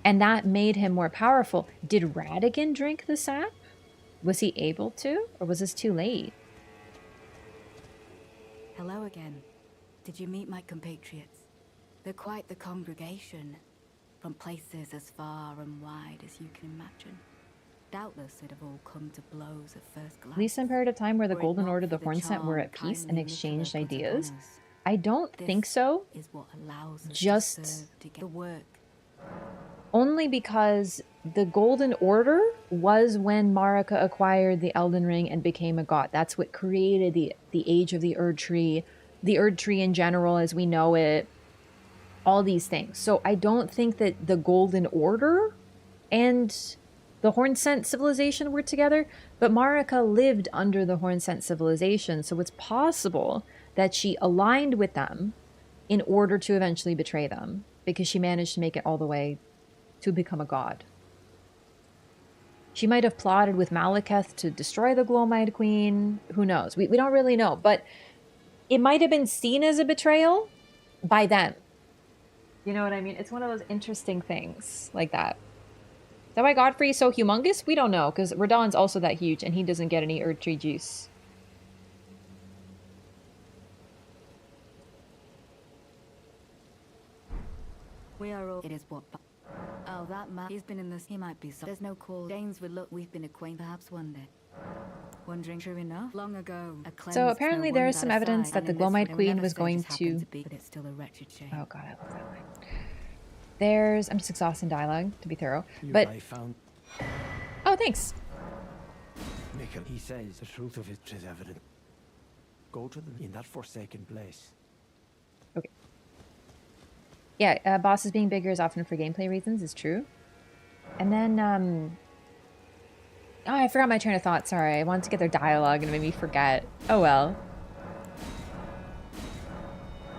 and that made him more powerful. Did Radahn drink the sap? Was he able to, or was this too late? Hello again. Did you meet my compatriots? They're quite the congregation, from places as far and wide as you can imagine. Doubtless they'd have all come to blows at first glance. Recent period of time where the Were it Golden not Order, for the Hornsent were at charm peace and kindly exchanged Miquella put ideas? upon us. I don't think This so. is what allows us Just to serve to get the work. only because the Golden Order was when Marika acquired the Elden Ring and became a god. That's what created the Age of the Erdtree in general as we know it, all these things. So I don't think that the Golden Order and the Hornsent civilization were together, but Marika lived under the Hornsent civilization, so it's possible that she aligned with them in order to eventually betray them, because she managed to make it all the way to become a god. She might have plotted with Malekith to destroy the Glowmide Queen. Who knows? We don't really know, but it might have been seen as a betrayal by them. You know what I mean? It's one of those interesting things like that. Is that why Godfrey is so humongous? We don't know, because Radahn's also that huge, and he doesn't get any Erdtree juice. We are all. It is what. Oh, that man. He's been in this. He might be. There's no call. Danes would look. We've been acquainted. Perhaps one day. Wondering, true enough. Long ago. So apparently there is some evidence that the Glowmide Queen was going to. But it's still a wretched shame. Oh god, I love that line. There's. I'm just exhausting dialogue to be thorough, You but. I found Oh, thanks. Miquella. He says the truth of it is evident. Go to them in that forsaken place. Okay. Yeah, bosses being bigger is often for gameplay reasons, is true. And then, oh, I forgot my train of thought, sorry. I wanted to get their dialogue and it made me forget. Oh well.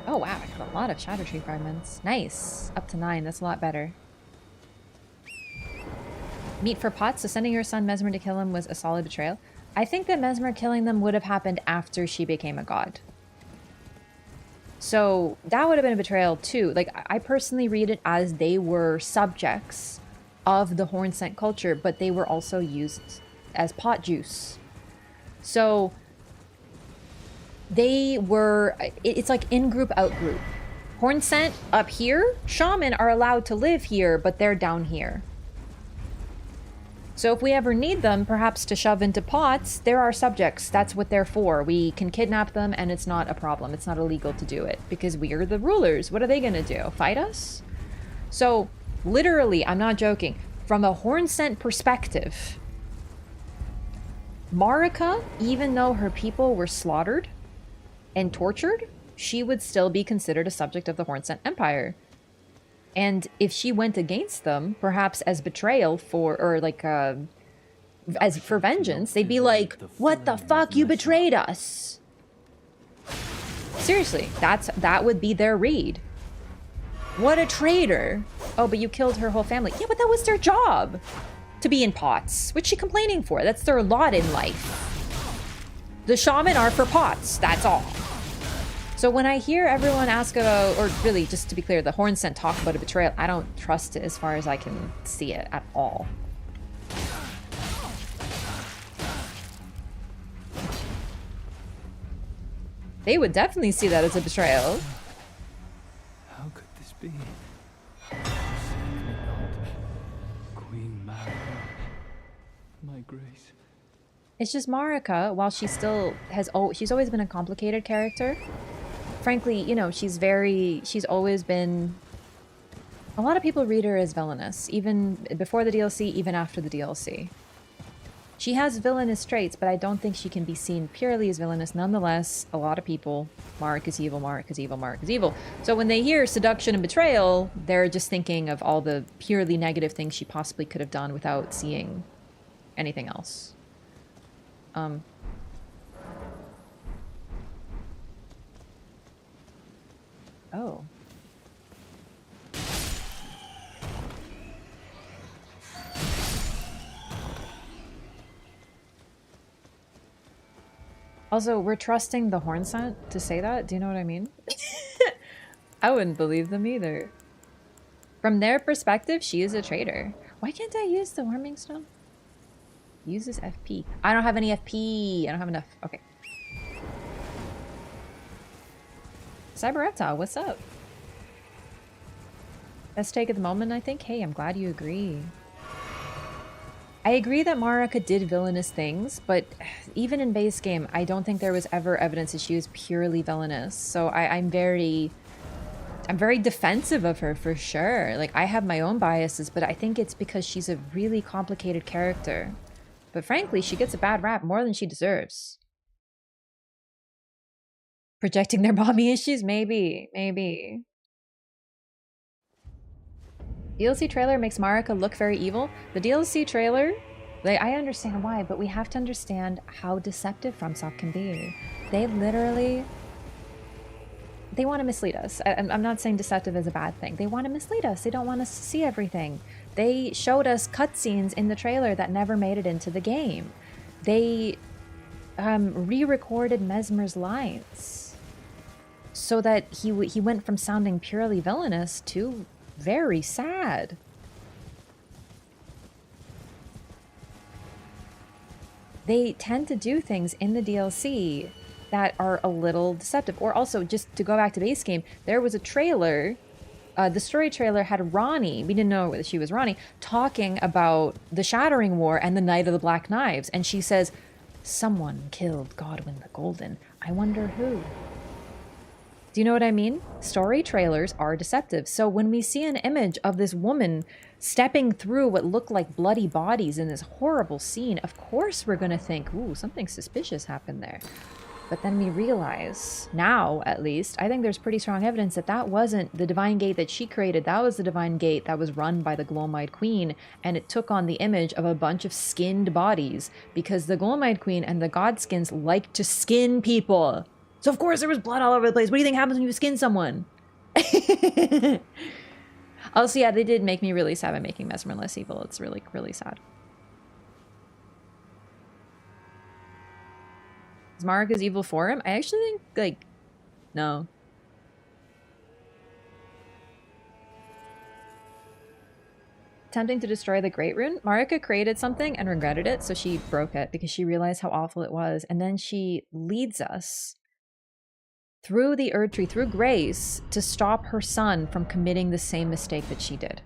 Oh wow, I got a lot of Shadow Tree fragments. Nice. Up to 9, that's a lot better. Meat for pots, so sending your son Mesmer to kill him was a solid betrayal. I think that Mesmer killing them would have happened after she became a god. So that would have been a betrayal too. Like, I personally read it as they were subjects of the Hornsent culture, but they were also used as pot juice. So they were, it's like in-group, out-group. Hornsent up here, Shaman are allowed to live here, but they're down here. So if we ever need them, perhaps to shove into pots, they're our subjects. That's what they're for. We can kidnap them and it's not a problem. It's not illegal to do it because we are the rulers. What are they gonna do? Fight us? So literally, I'm not joking, from a Hornsent perspective, Marika, even though her people were slaughtered and tortured, she would still be considered a subject of the Hornsent Empire. And if she went against them, perhaps as betrayal for, or like, as for vengeance, they'd be like, what the fuck, you betrayed us. Seriously, that would be their read. What a traitor. Oh, but you killed her whole family. Yeah, but that was their job. To be in pots. What's she complaining for? That's their lot in life. The shaman are for pots, that's all. So when I hear everyone ask about, or really, just to be clear, the Hornsent talk about a betrayal, I don't trust it as far as I can see it at all. They would definitely see that as a betrayal. How could this be? Forsake me not, Queen Marika, my grace. It's just Marika, while she still has, she's always been a complicated character. frankly, you know, she's always been... A lot of people read her as villainous, even before the DLC, even after the DLC. She has villainous traits, but I don't think she can be seen purely as villainous. Nonetheless, a lot of people, Mark is evil, Mark is evil, Mark is evil. So when they hear seduction and betrayal, they're just thinking of all the purely negative things she possibly could have done without seeing anything else. Oh. Also, we're trusting the horn scent to say that? Do you know what I mean? I wouldn't believe them either. From their perspective, she is a traitor. Why can't I use the warming stone? Uses FP. I don't have any FP. I don't have enough. Okay. Cyber Reptile, what's up? Best take at the moment, I think. Hey, I'm glad you agree. I agree that Marika did villainous things, but even in base game, I don't think there was ever evidence that she was purely villainous. So I'm very defensive of her for sure. Like, I have my own biases, but I think it's because she's a really complicated character. But frankly, she gets a bad rap more than she deserves. Projecting their mommy issues? Maybe. Maybe. DLC trailer makes Marika look very evil. The DLC trailer, like, I understand why, but we have to understand how deceptive FromSoft can be. They literally... They want to mislead us. I'm not saying deceptive is a bad thing. They want to mislead us. They don't want us to see everything. They showed us cutscenes in the trailer that never made it into the game. They re-recorded Mesmer's lines so that he went from sounding purely villainous to very sad. They tend to do things in the DLC that are a little deceptive. Or also, just to go back to base game, there was a trailer, the story trailer had Ronnie, we didn't know that she was Ronnie, talking about the Shattering War and the Night of the Black Knives. And she says, someone killed Godwyn the Golden. I wonder who. Do you know what I mean? Story trailers are deceptive. So when we see an image of this woman stepping through what look like bloody bodies in this horrible scene, of course we're going to think, ooh, something suspicious happened there. But then we realize, now at least, I think there's pretty strong evidence that that wasn't the divine gate that she created. That was the divine gate that was run by the Glowmide Queen, and it took on the image of a bunch of skinned bodies because the Glowmide Queen and the Godskins like to skin people. So of course there was blood all over the place. What do you think happens when you skin someone? Also, yeah, they did make me really sad by making Mesmer less evil. It's really, really sad. Is Marika's evil for him? I actually think, like, no. Attempting to destroy the Great Rune. Marika created something and regretted it, so she broke it because she realized how awful it was. And then she leads us through the Erdtree, through grace, to stop her son from committing the same mistake that she did.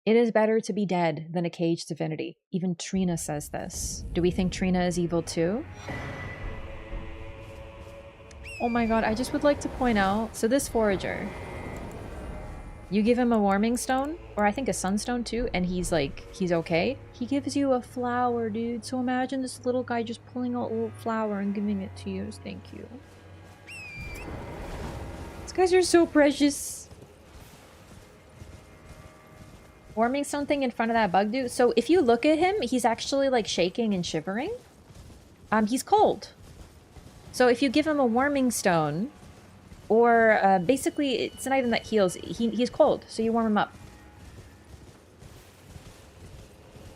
It is better to be dead than a caged divinity. Even Trina says this. Do we think Trina is evil too? Oh my god, I just would like to point out, so this forager, you give him a warming stone, or I think a sunstone too, and he's like, he's okay. He gives you a flower, dude. So imagine this little guy just pulling out a little flower and giving it to you. Thank you. These guys are so precious. Warming something in front of that bug dude. So if you look at him, he's actually like shaking and shivering. He's cold. So if you give him a warming stone, or basically it's an item that heals, he's cold, so you warm him up.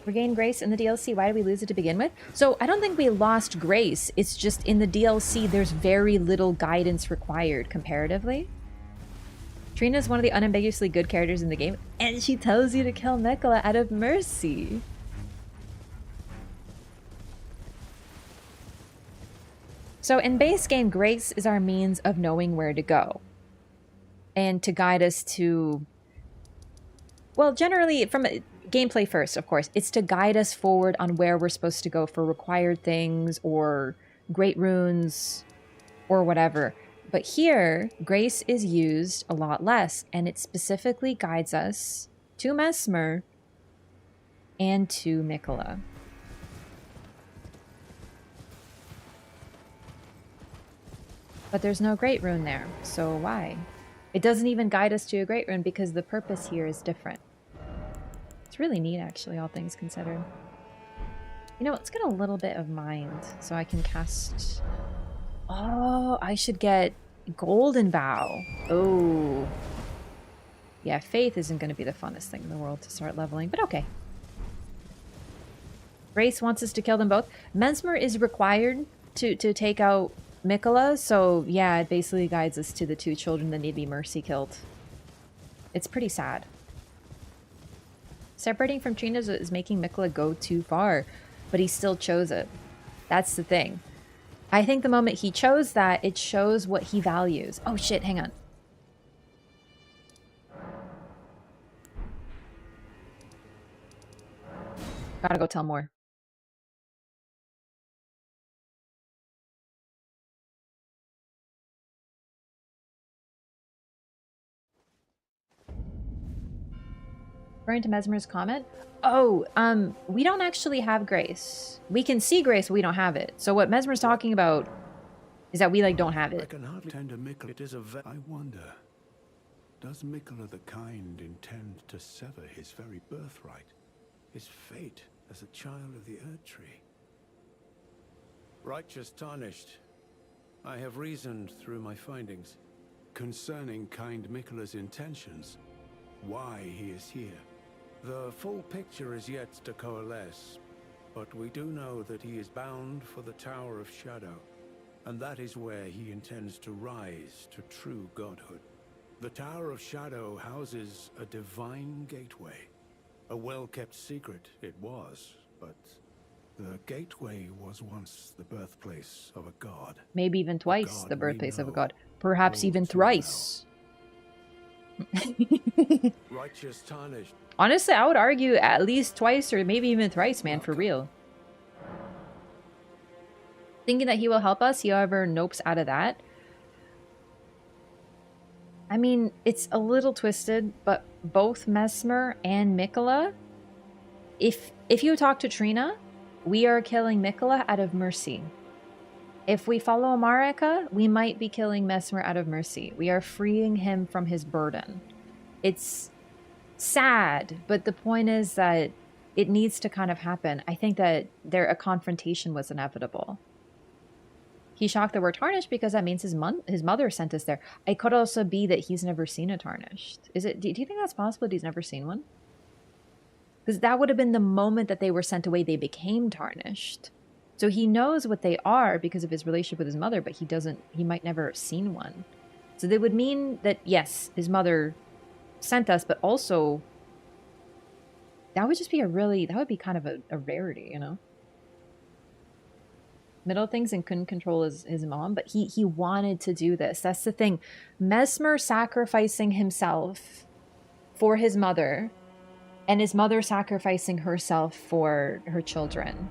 Regain grace in the DLC. Why did we lose it to begin with? So I don't think we lost grace. It's just in the DLC there's very little guidance required comparatively. Trina is one of the unambiguously good characters in the game, and she tells you to kill Miquella out of mercy. So in base game, grace is our means of knowing where to go. And to guide us to... Well, generally, from gameplay first, of course, it's to guide us forward on where we're supposed to go for required things or great runes or whatever. But here, grace is used a lot less, and it specifically guides us to Mesmer and to Miquella. But there's no great rune there, so why? It doesn't even guide us to a great rune because the purpose here is different. It's really neat, actually, all things considered. You know, let's get a little bit of mind so I can cast... Oh, I should get Golden Bow. Oh. Yeah, Faith isn't going to be the funnest thing in the world to start leveling, but okay. Grace wants us to kill them both. Mesmer is required to take out Miquella, so yeah, it basically guides us to the two children that need to be mercy killed. It's pretty sad. Separating from Trina is making Miquella go too far, but he still chose it. That's the thing. I think the moment he chose that, it shows what he values. Oh shit, hang on. Gotta go tell more. Referring to Mesmer's comment, oh, we don't actually have grace. We can see grace, but we don't have it. So what Mesmer's talking about is that we, like, don't have I it. can hardly tend to Miquella. It is a I wonder, does Miquella the Kind intend to sever his very birthright, his fate as a child of the Erdtree? Righteous Tarnished, I have reasoned through my findings concerning Kind Miquella's intentions, why he is here. The full picture is yet to coalesce, but we do know that he is bound for the Tower of Shadow, and that is where he intends to rise to true godhood. The Tower of Shadow houses a divine gateway. A well-kept secret it was, but the gateway was once the birthplace of a god. Maybe even twice the birthplace of a god. Perhaps even thrice. Righteous Tarnished. Honestly, I would argue at least twice or maybe even thrice, man, for real. Thinking that he will help us, he however nopes out of that. I mean, it's a little twisted, but both Mesmer and Miquella, if you talk to Trina, we are killing Miquella out of mercy. If we follow Marika, we might be killing Mesmer out of mercy. We are freeing him from his burden. It's sad, but the point is that it needs to kind of happen. I think that a confrontation was inevitable. He shocked that we're tarnished because that means his mother sent us there. It could also be that he's never seen a tarnished. Do you think that's possible that he's never seen one? Because that would have been the moment that they were sent away, they became tarnished. So he knows what they are because of his relationship with his mother, but he might never have seen one. So they would mean that, yes, his mother sent us, but also that would just be that would be kind of a rarity, you know? Middle things and couldn't control his mom, but he wanted to do this. That's the thing. Mesmer sacrificing himself for his mother, and his mother sacrificing herself for her children.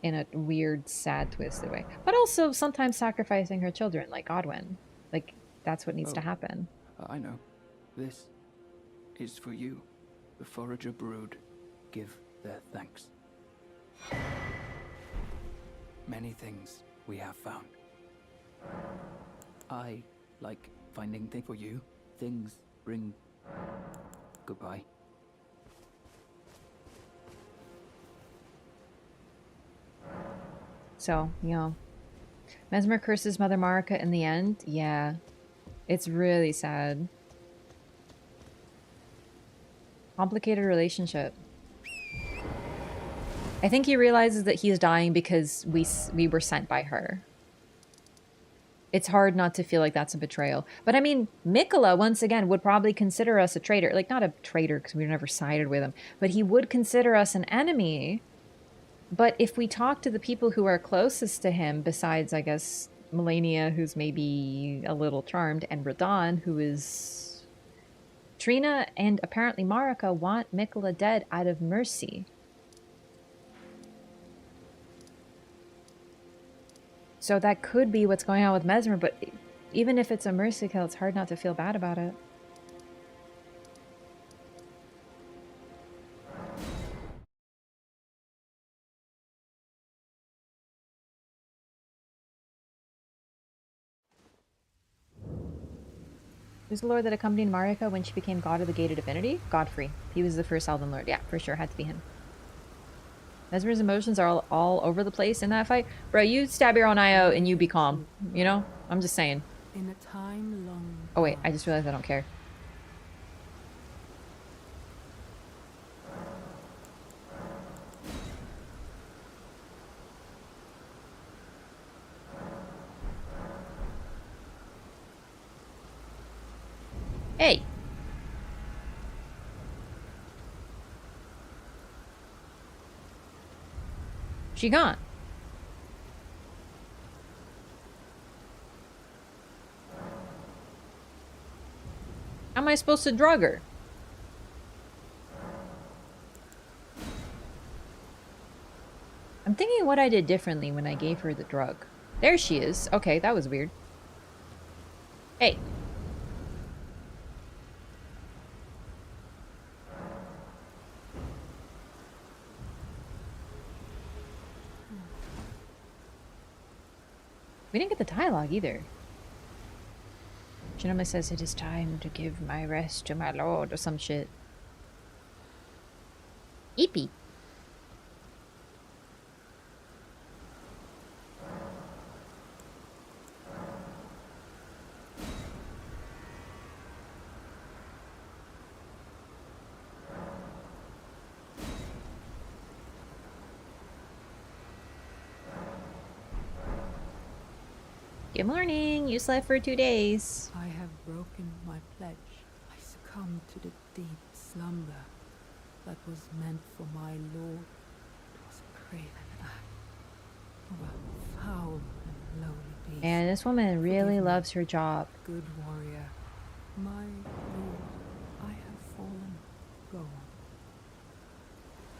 In a weird, sad, twisted way. But also sometimes sacrificing her children, like Godwyn. Like, that's what needs to happen. I know. This is for you. The Forager brood give their thanks. Many things we have found. I like finding things for you. Things bring goodbye. So, you know, Mesmer curses Mother Marika in the end. Yeah, it's really sad. Complicated relationship. I think he realizes that he is dying because we were sent by her. It's hard not to feel like that's a betrayal. But I mean, Miquella, once again, would probably consider us a traitor. Like, not a traitor because we never sided with him, but he would consider us an enemy. But if we talk to the people who are closest to him, besides, I guess, Melania, who's maybe a little charmed, and Radahn, who is... Trina and apparently Marika want Miquella dead out of mercy. So that could be what's going on with Mesmer, but even if it's a mercy kill, it's hard not to feel bad about it. Who's the lord that accompanied Marika when she became god of the Gate of Divinity? Godfrey. He was the first Elden Lord. Yeah, for sure. Had to be him. Mesmer's emotions are all over the place in that fight. Bro, you stab your own eye out and you be calm. You know? I'm just saying. In a time long Oh wait, I just realized I don't care. Hey! She gone. How am I supposed to drug her? I'm thinking what I did differently when I gave her the drug. There she is. Okay, that was weird. Hey. We didn't get the dialogue either. She normally says, "It is time to give my rest to my lord," or some shit. Eepy. Good morning. You slept for 2 days. I have broken my pledge. I succumbed to the deep slumber that was meant for my lord. It was a craven act of a foul and lowly beast. And this woman really Forgive me, loves her job. good warrior. My lord, I have fallen. Go on.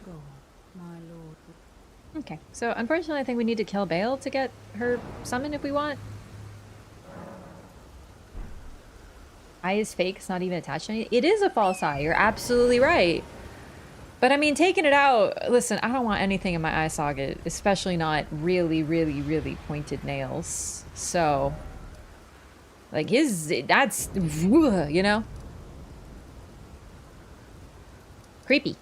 Go on, my lord. Okay, so unfortunately I think we need to kill Bale to get her summoned if we want. Eye is fake, it's not even attached to anything. It is a false eye, you're absolutely right. But I mean, taking it out, listen, I don't want anything in my eye socket, especially not really, really, really pointed nails. So, like that's, you know? Creepy.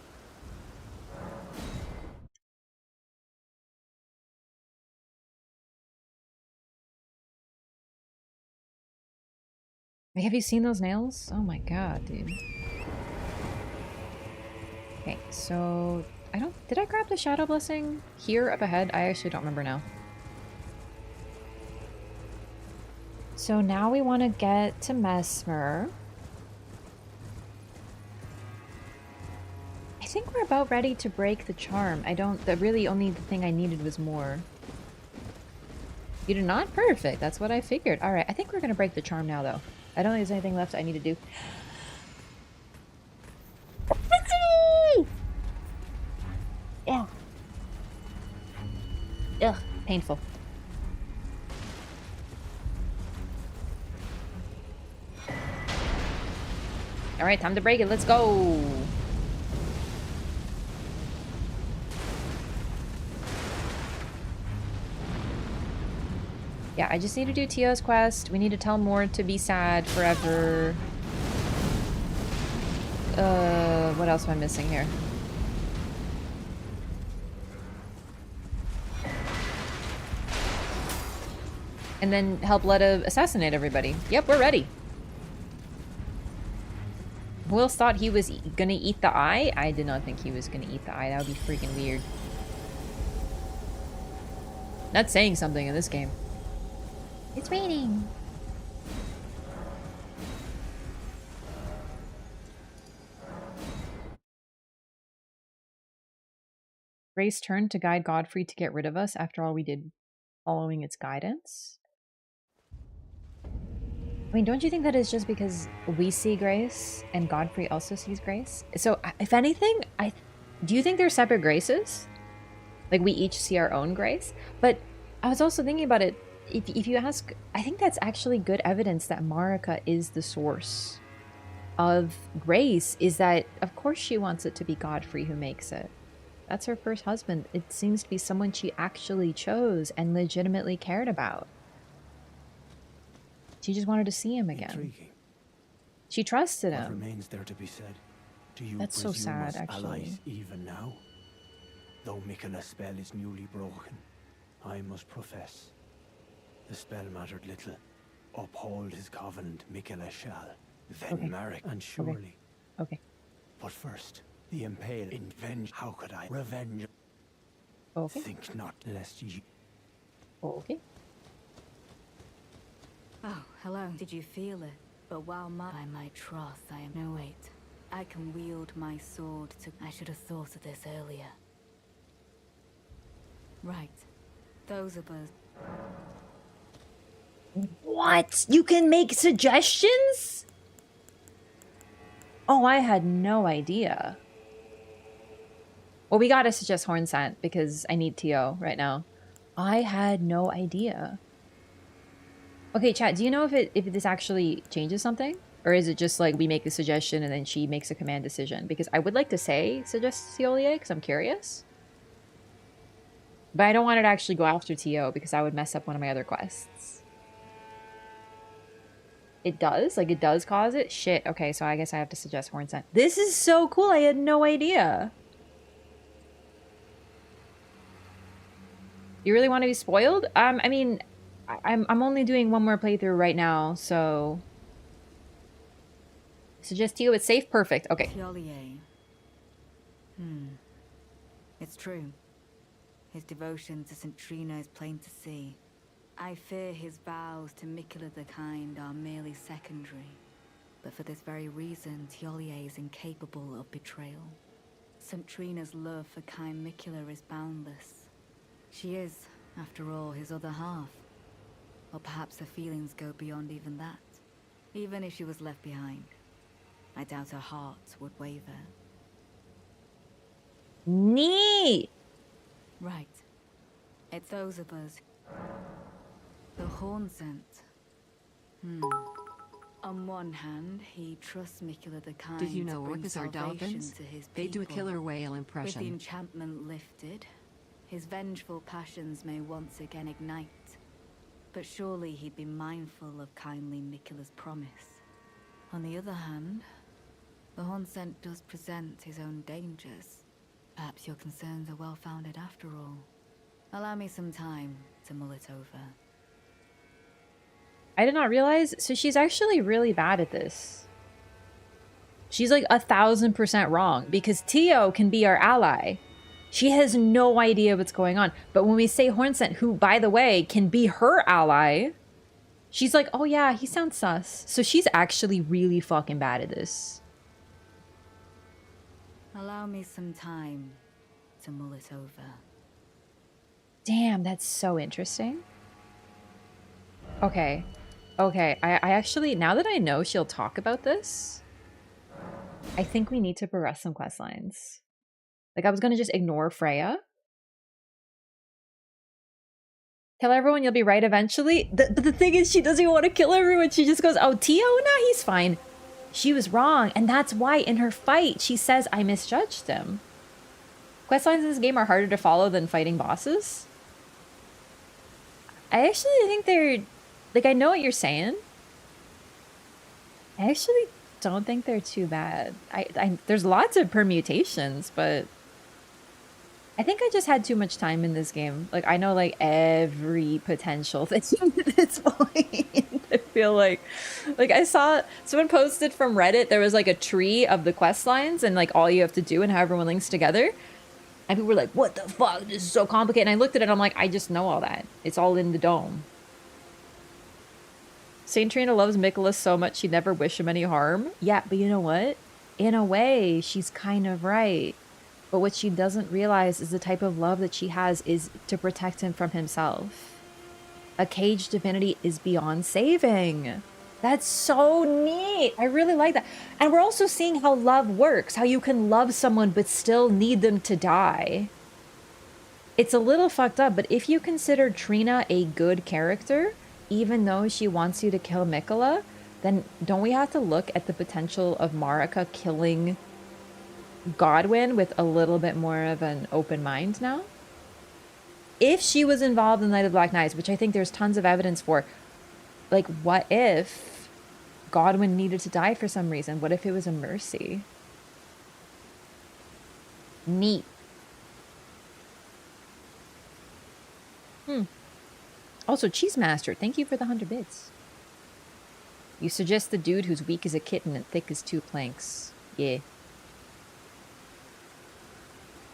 Like, have you seen those nails? Oh my god, dude. Okay, so did I grab the Shadow Blessing here up ahead? I actually don't remember now. So now we want to get to Mesmer. I think we're about ready to break the charm. Really only the thing I needed was more. You did not? Perfect. That's what I figured. Alright, I think we're going to break the charm now though. I don't think there's anything left I need to do. Yeah. Ugh, painful. Alright, time to break it. Let's go. Yeah, I just need to do Tio's quest. We need to tell Mord to be sad forever. What else am I missing here? And then help Letta assassinate everybody. Yep, we're ready. Who else thought he was gonna eat the eye? I did not think he was gonna eat the eye. That would be freaking weird. That's saying something in this game. It's raining. Grace turned to guide Godfrey to get rid of us after all we did following its guidance. I mean, don't you think that is just because we see Grace and Godfrey also sees Grace? So, if anything, do you think they're separate graces? Like, we each see our own grace? But I was also thinking about it. if you ask, I think that's actually good evidence that Marika is the source of grace, is that of course she wants it to be Godfrey who makes it. That's her first husband. It seems to be someone she actually chose and legitimately cared about. She just wanted to see him again. Intriguing. She trusted What him. remains there to be said? Do you That's so presume sad, us actually. allies even now? Though Miquella's spell is newly broken, I must profess, the spell mattered little. Uphold his covenant, Miquella shall. Then Okay. Marek, and surely. Okay. But first, the impale in venge. How could I revenge? Okay. Think not lest you. Okay. Oh, hello. Did you feel it? But while by my troth, I am no wait. I can wield my sword to. I should have thought of this earlier. Right. Those of us. What? You can make suggestions? Oh, I had no idea. Well, we gotta suggest Horn Scent because I need TO right now. I had no idea. Okay, chat, do you know if this actually changes something? Or is it just like we make a suggestion and then she makes a command decision? Because I would like to say suggest Thollier because I'm curious. But I don't want it to actually go after TO because I would mess up one of my other quests. It does? Like, it does cause it? Shit. Okay, so I guess I have to suggest Horn Scent. This is so cool. I had no idea. You really want to be spoiled? I mean, I'm only doing one more playthrough right now, so... Suggest TO, it's safe? Perfect. Okay. Thollier. It's true. His devotion to St. Trina is plain to see. I fear his vows to Miquella the Kind are merely secondary. But for this very reason, Thollier is incapable of betrayal. St. Trina's love for kind Miquella is boundless. She is, after all, his other half. Or perhaps her feelings go beyond even that. Even if she was left behind, I doubt her heart would waver. Neat! Right. It's those of us. The Horn Scent. On one hand, he trusts Miquella the Kind. Did you know to bring orcas are salvation dolphins? to his They do a people. killer whale With impression. the enchantment lifted, his vengeful passions may once again ignite. But surely he'd be mindful of kindly Miquella's promise. On the other hand, the Horn Scent does present his own dangers. Perhaps your concerns are well-founded after all. Allow me some time to mull it over. I did not realize. So she's actually really bad at this. She's like 1000% wrong because TO can be our ally. She has no idea what's going on. But when we say Horn Scent, who, by the way, can be her ally, she's like, oh yeah, he sounds sus. So she's actually really fucking bad at this. Allow me some time to mull it over. Damn, that's so interesting. Okay. Okay, I actually, now that I know she'll talk about this, I think we need to progress some quest lines. Like, I was gonna just ignore Freya. Tell everyone you'll be right eventually. But the thing is, she doesn't even want to kill everyone. She just goes, oh, Tio? Nah, he's fine. She was wrong, and that's why in her fight, she says, I misjudged him. Quest lines in this game are harder to follow than fighting bosses. I actually think they're... Like, I know what you're saying. I actually don't think they're too bad. There's lots of permutations, but... I think I just had too much time in this game. Like, I know, like, every potential thing at this point. I feel like I saw someone posted from Reddit, there was, like, a tree of the quest lines and, like, all you have to do and how everyone links together. And people were like, what the fuck? This is so complicated. And I looked at it and I'm like, I just know all that. It's all in the dome. Saint Trina loves Miquella so much she'd never wish him any harm. Yeah, but you know what? In a way, she's kind of right. But what she doesn't realize is the type of love that she has is to protect him from himself. A caged divinity is beyond saving. That's so neat. I really like that. And we're also seeing how love works, how you can love someone but still need them to die. It's a little fucked up, but if you consider Trina a good character, even though she wants you to kill Miquella, then don't we have to look at the potential of Marika killing Godwyn with a little bit more of an open mind now? If she was involved in Night of Black Knights, which I think there's tons of evidence for, like, what if Godwyn needed to die for some reason? What if it was a mercy? Neat. Also, Cheese Master, thank you for the 100 bits. You suggest the dude who's weak as a kitten and thick as 2 planks. Yeah.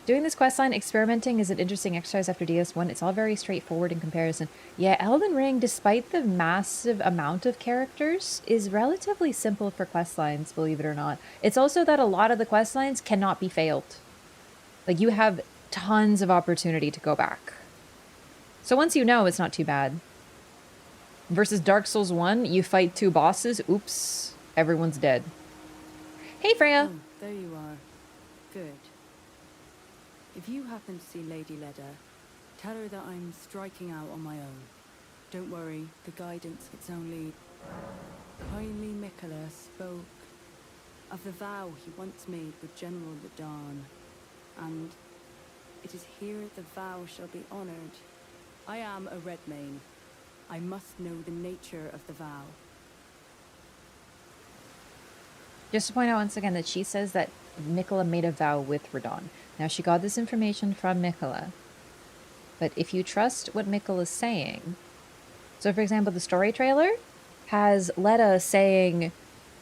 Doing this questline, experimenting is an interesting exercise after DS1. It's all very straightforward in comparison. Yeah, Elden Ring, despite the massive amount of characters, is relatively simple for questlines, believe it or not. It's also that a lot of the questlines cannot be failed. Like, you have tons of opportunity to go back. So once you know, it's not too bad. Versus Dark Souls 1, you fight 2 bosses. Oops, everyone's dead. Hey, Freya! Oh, there you are. Good. If you happen to see Lady Leda, tell her that I'm striking out on my own. Don't worry, the guidance, it's only... Kindly Miquella spoke of the vow he once made with General Radahn, and it is here the vow shall be honored. I am a Redmane. I must know the nature of the vow. Just to point out once again that she says that Miquella made a vow with Radahn. Now, she got this information from Miquella. But if you trust what Miquella's saying... So, for example, the story trailer has Leda saying,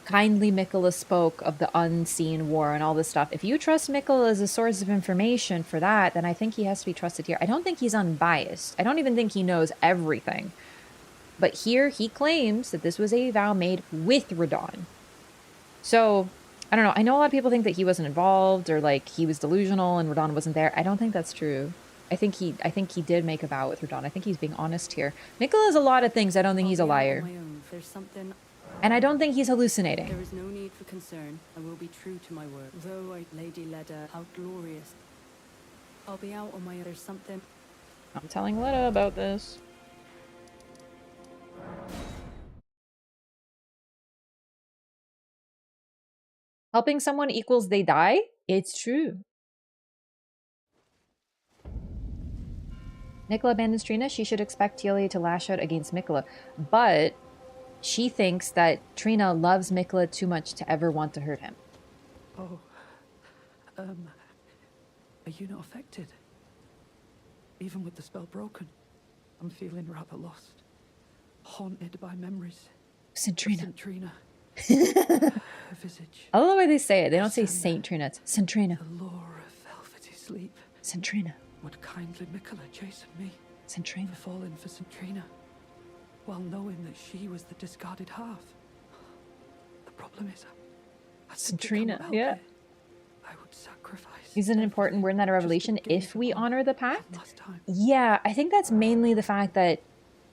kindly Miquella spoke of the unseen war and all this stuff. If you trust Miquella as a source of information for that, then I think he has to be trusted here. I don't think he's unbiased. I don't even think he knows everything. But here he claims that this was a vow made with Radahn. So, I don't know. I know a lot of people think that he wasn't involved or like he was delusional and Radahn wasn't there. I don't think that's true. I think he did make a vow with Radahn. I think he's being honest here. Miquella is a lot of things. I don't think he's a liar. There's something... And I don't think he's hallucinating. There is no need for concern. I will be true to my word. Though Lady Leda, how glorious. I'll be out on my other something. I'm telling Leda about this. Helping someone equals they die? It's true. Miquella abandons Trina. She should expect Thollier to lash out against Miquella. But she thinks that Trina loves Miquella too much to ever want to hurt him. Oh, are you not affected? Even with the spell broken, I'm feeling rather lost. Haunted by memories. Saint Trina. Saint Trina. Her visage. I love the way they say it. They don't say Saint Trina. It's Saint Trina. The lure of velvety sleep. Saint Trina. Would kindly Miquella chasten me Saint Trina. for falling for Saint Trina, while knowing that she was the discarded half. The problem is, I Saint simply Trina, cannot help yeah. it. I would sacrifice. Is it an important word in that a revelation just to gain if we the bond honor the from pact? last time. Yeah, I think that's mainly the fact that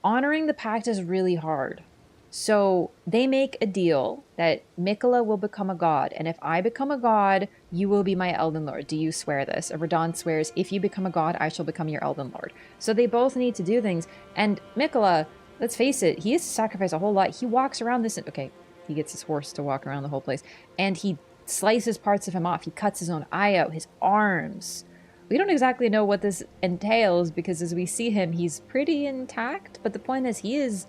honoring the pact is really hard. So they make a deal that Miquella will become a god, and if I become a god, you will be my Elden Lord. Do you swear this? And Radahn swears, if you become a god, I shall become your Elden Lord. So they both need to do things. And Miquella, let's face it, he has to sacrifice a whole lot. He walks around this... Okay, he gets his horse to walk around the whole place. And he slices parts of him off. He cuts his own eye out, his arms. We don't exactly know what this entails, because as we see him, he's pretty intact. But the point is, he is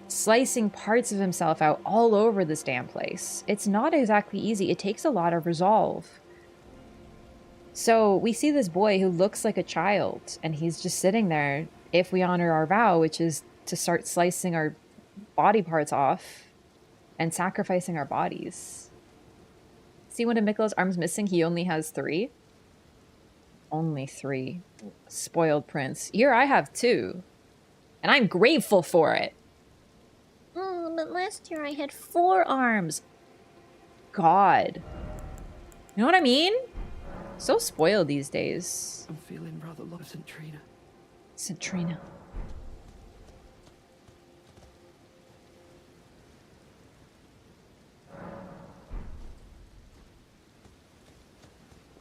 slicing parts of himself out all over this damn place. It's not exactly easy. It takes a lot of resolve. So we see this boy who looks like a child, and he's just sitting there. If we honor our vow, which is to start slicing our body parts off and sacrificing our bodies. See, one of Miquella's arms missing, he only has 3. Only 3. Spoiled prince. Here I have 2. And I'm grateful for it. Oh, but last year I had 4 arms. God. You know what I mean? So spoiled these days. I'm feeling rather lost, Saint Trina. Saint Trina.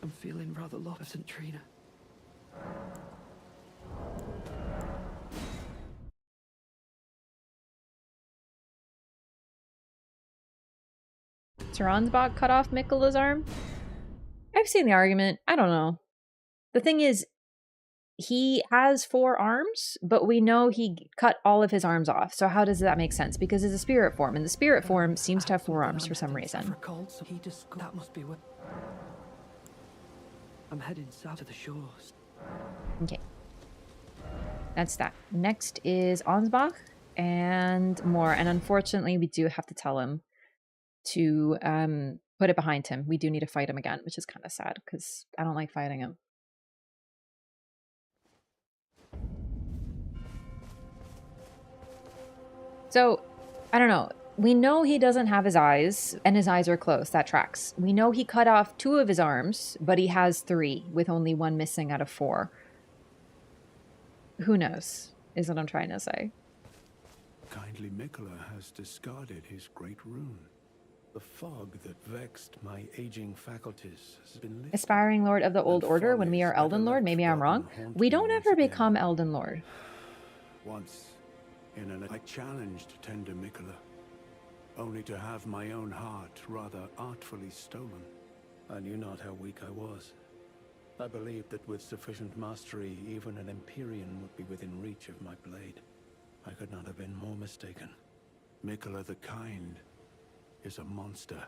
I'm feeling rather lost, Saint Trina. after Ansbach cut off Miquella's arm? I've seen the argument. I don't know. The thing is, he has 4 arms, but we know he cut all of his arms off. So how does that make sense? Because it's a spirit form, and the spirit form seems to have 4 arms for some reason. That must be what. I'm heading south to the shores. Okay. That's that. Next is Ansbach and more. And unfortunately, we do have to tell him to put it behind him. We do need to fight him again, which is kind of sad because I don't like fighting him. So, I don't know. We know he doesn't have his eyes, and his eyes are closed. That tracks. We know he cut off 2 of his arms, but he has 3, with only 1 missing out of 4. Who knows, is what I'm trying to say. Kindly Miquella has discarded his great rune. The fog that vexed my aging faculties has been lifted. Aspiring Lord of the Old Order when we are Elden Lord? Maybe I'm wrong. We don't ever become Elden Lord. Once, I challenged tender Miquella, only to have my own heart rather artfully stolen. I knew not how weak I was. I believed that with sufficient mastery, even an Empyrean would be within reach of my blade. I could not have been more mistaken. Miquella the Kind is a monster,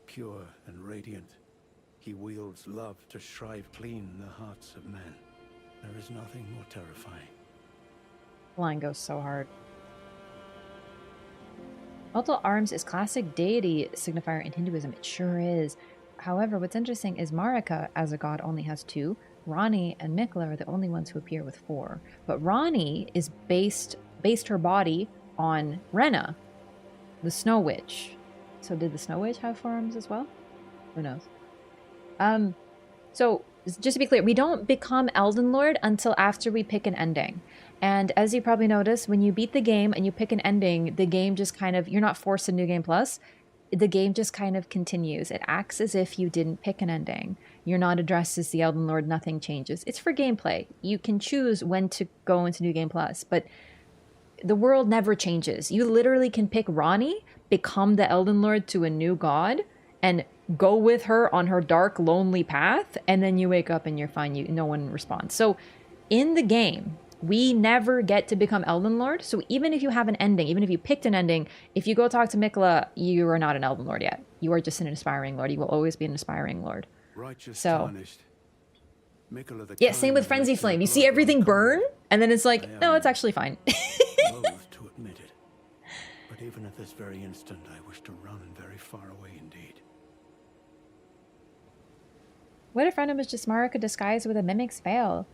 pure and radiant. He wields love to shrive clean the hearts of men. There is nothing more terrifying. Line goes so hard. Multiple arms is classic deity signifier in Hinduism. It sure is. However, what's interesting is Marika, as a god, only has 2. Ranni and Miquella are the only ones who appear with 4. But Ranni is based her body on Renna, the Snow Witch. So did the Snow Witch have 4 arms as well? Who knows? So just to be clear, we don't become Elden Lord until after we pick an ending. And as you probably noticed, when you beat the game and you pick an ending, the game just kind of, you're not forced to New Game Plus. The game just kind of continues. It acts as if you didn't pick an ending. You're not addressed as the Elden Lord. Nothing changes. It's for gameplay. You can choose when to go into New Game Plus, but the world never changes. You literally can pick Ranni, become the Elden Lord to a new god, and go with her on her dark, lonely path, and then you wake up and you're fine. No one responds. So in the game, we never get to become Elden Lord. So even if you have an ending, even if you picked an ending, if you go talk to Miquella, you are not an Elden Lord yet. You are just an aspiring Lord. You will always be an aspiring Lord. So, yeah, same with Frenzy Flame. You see everything burn, and then it's like, no, it's actually fine. Loath to admit it, but even at this very instant, I wish to run very far away indeed. What if Random was just Marika disguised with a mimic's veil?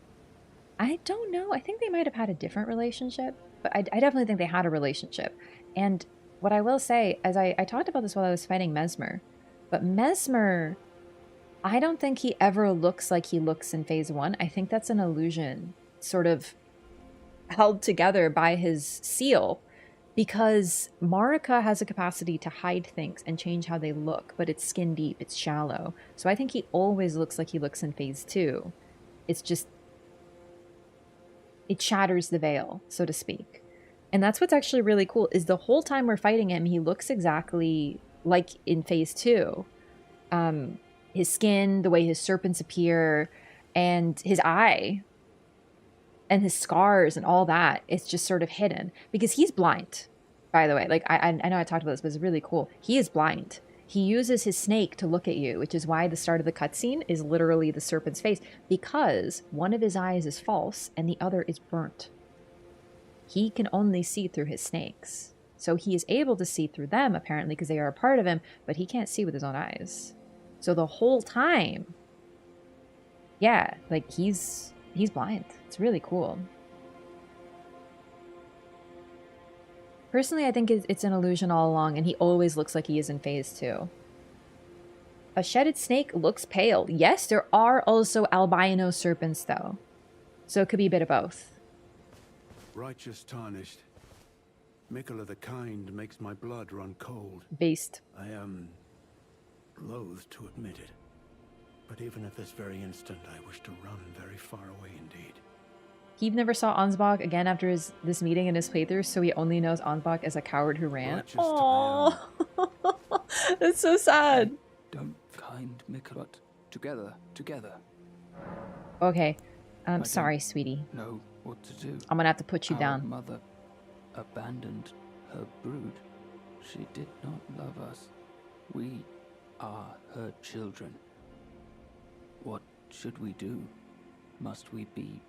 I don't know. I think they might have had a different relationship, but I definitely think they had a relationship. And what I will say, as I talked about this while I was fighting Mesmer, but Mesmer, I don't think he ever looks like he looks in phase 1. I think that's an illusion sort of held together by his seal, because Marika has a capacity to hide things and change how they look, but it's skin deep, it's shallow. So I think he always looks like he looks in phase 2. It's just, it shatters the veil, so to speak. And that's what's actually really cool, is the whole time we're fighting him, he looks exactly like in phase 2. His skin, the way his serpents appear, and his eye, and his scars and all that, it's just sort of hidden. Because he's blind, by the way. Like, I know I talked about this, but it's really cool. He is blind. He uses his snake to look at you, which is why the start of the cutscene is literally the serpent's face, because one of his eyes is false and the other is burnt. He can only see through his snakes. So he is able to see through them, apparently, because they are a part of him, but he can't see with his own eyes. So the whole time, yeah, like he's blind. It's really cool. Personally, I think it's an illusion all along, and he always looks like he is in phase 2. A shedded snake looks pale. Yes, there are also albino serpents, though. So it could be a bit of both. Righteous tarnished. Miquella the Kind makes my blood run cold. Based. I am loath to admit it, but even at this very instant, I wish to run very far away indeed. He never saw Ansbach again after this meeting in his playthrough, so he only knows Ansbach as a coward who ran. Aww. That's so sad. Don't kind Miquella. Together. Okay. I'm don't sorry, sweetie. Know what to do. I'm gonna have to put you Our down. mother abandoned her brood. She did not love us. We are her children. What should we do? Must we be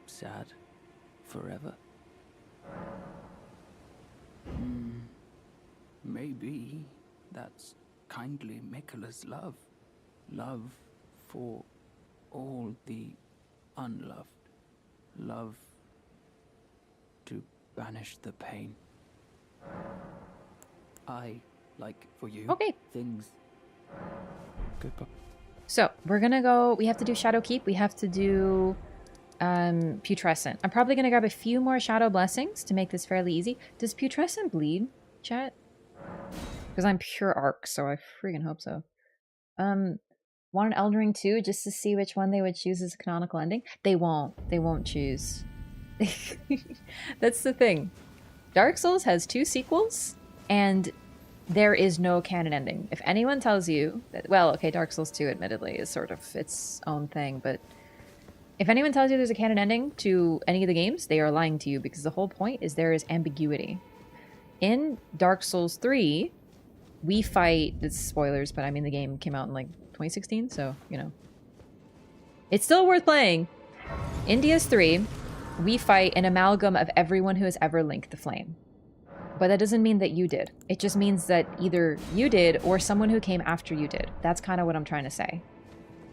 sad forever? Maybe that's kindly Miquella's love. Love for all the unloved. Love to banish the pain. I like for you. Okay. Things. Goodbye. So we're gonna go. We have to do Shadow Keep. We have to do Putrescent. I'm probably gonna grab a few more Shadow Blessings to make this fairly easy. Does Putrescent bleed, chat? Because I'm pure Arc, so I freaking hope so. Want an Elden Ring 2 just to see which one they would choose as a canonical ending? They won't. They won't choose. That's the thing. Dark Souls has 2 sequels, and there is no canon ending. If anyone tells you that, well, okay, Dark Souls 2 admittedly is sort of its own thing, but if anyone tells you there's a canon ending to any of the games, they are lying to you, because the whole point is there is ambiguity. In Dark Souls 3, we fight, this is spoilers, but I mean the game came out in like 2016, so, you know. It's still worth playing. In DS3, we fight an amalgam of everyone who has ever linked the flame. But that doesn't mean that you did. It just means that either you did or someone who came after you did. That's kind of what I'm trying to say.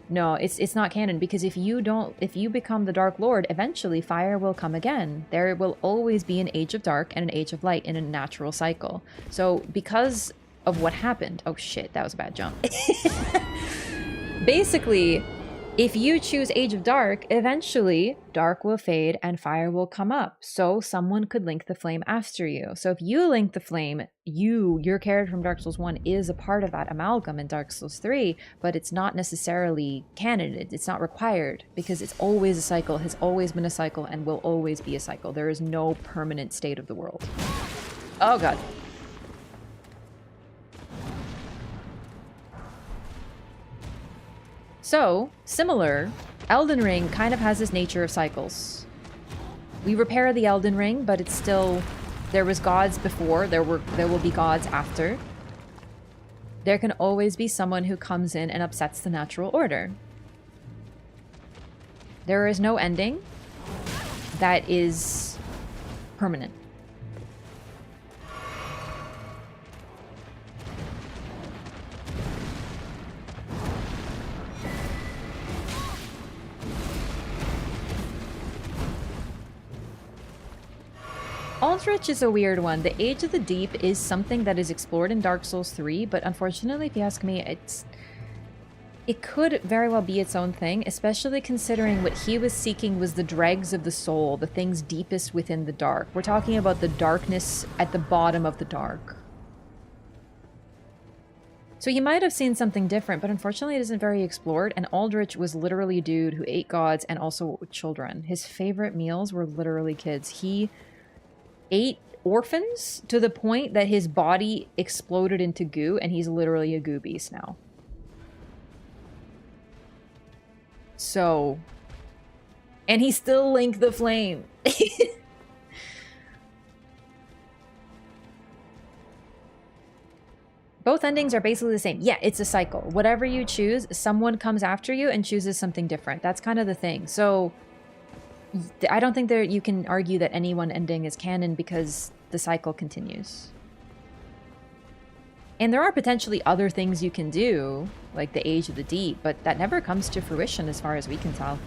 No, it's not canon, because if you become the Dark Lord, eventually fire will come again. There will always be an Age of Dark and an Age of Light in a natural cycle. So because of what happened, oh shit, that was a bad jump. Basically, if you choose Age of Dark, eventually dark will fade and fire will come up. So someone could link the flame after you. So if you link the flame, your character from Dark Souls 1 is a part of that amalgam in Dark Souls 3, but it's not necessarily canon. It's not required, because it's always a cycle, has always been a cycle, and will always be a cycle. There is no permanent state of the world. Oh god. So, similar, Elden Ring kind of has this nature of cycles. We repair the Elden Ring, but it's still, there was gods before, there will be gods after. There can always be someone who comes in and upsets the natural order. There is no ending that is permanent. Erdtree is a weird one. The Age of the Deep is something that is explored in Dark Souls 3, but unfortunately, if you ask me, it could very well be its own thing, especially considering what he was seeking was the dregs of the soul, the things deepest within the dark. We're talking about the darkness at the bottom of the dark. So he might have seen something different, but unfortunately it isn't very explored, and Erdtree was literally a dude who ate gods and also children. His favorite meals were literally kids. He ate orphans to the point that his body exploded into goo, and he's literally a goo beast now. So, and he still linked the flame. Both endings are basically the same. Yeah, it's a cycle. Whatever you choose, someone comes after you and chooses something different. That's kind of the thing. So I don't think you can argue that any one ending is canon, because the cycle continues. And there are potentially other things you can do, like the Age of the Deep, but that never comes to fruition as far as we can tell.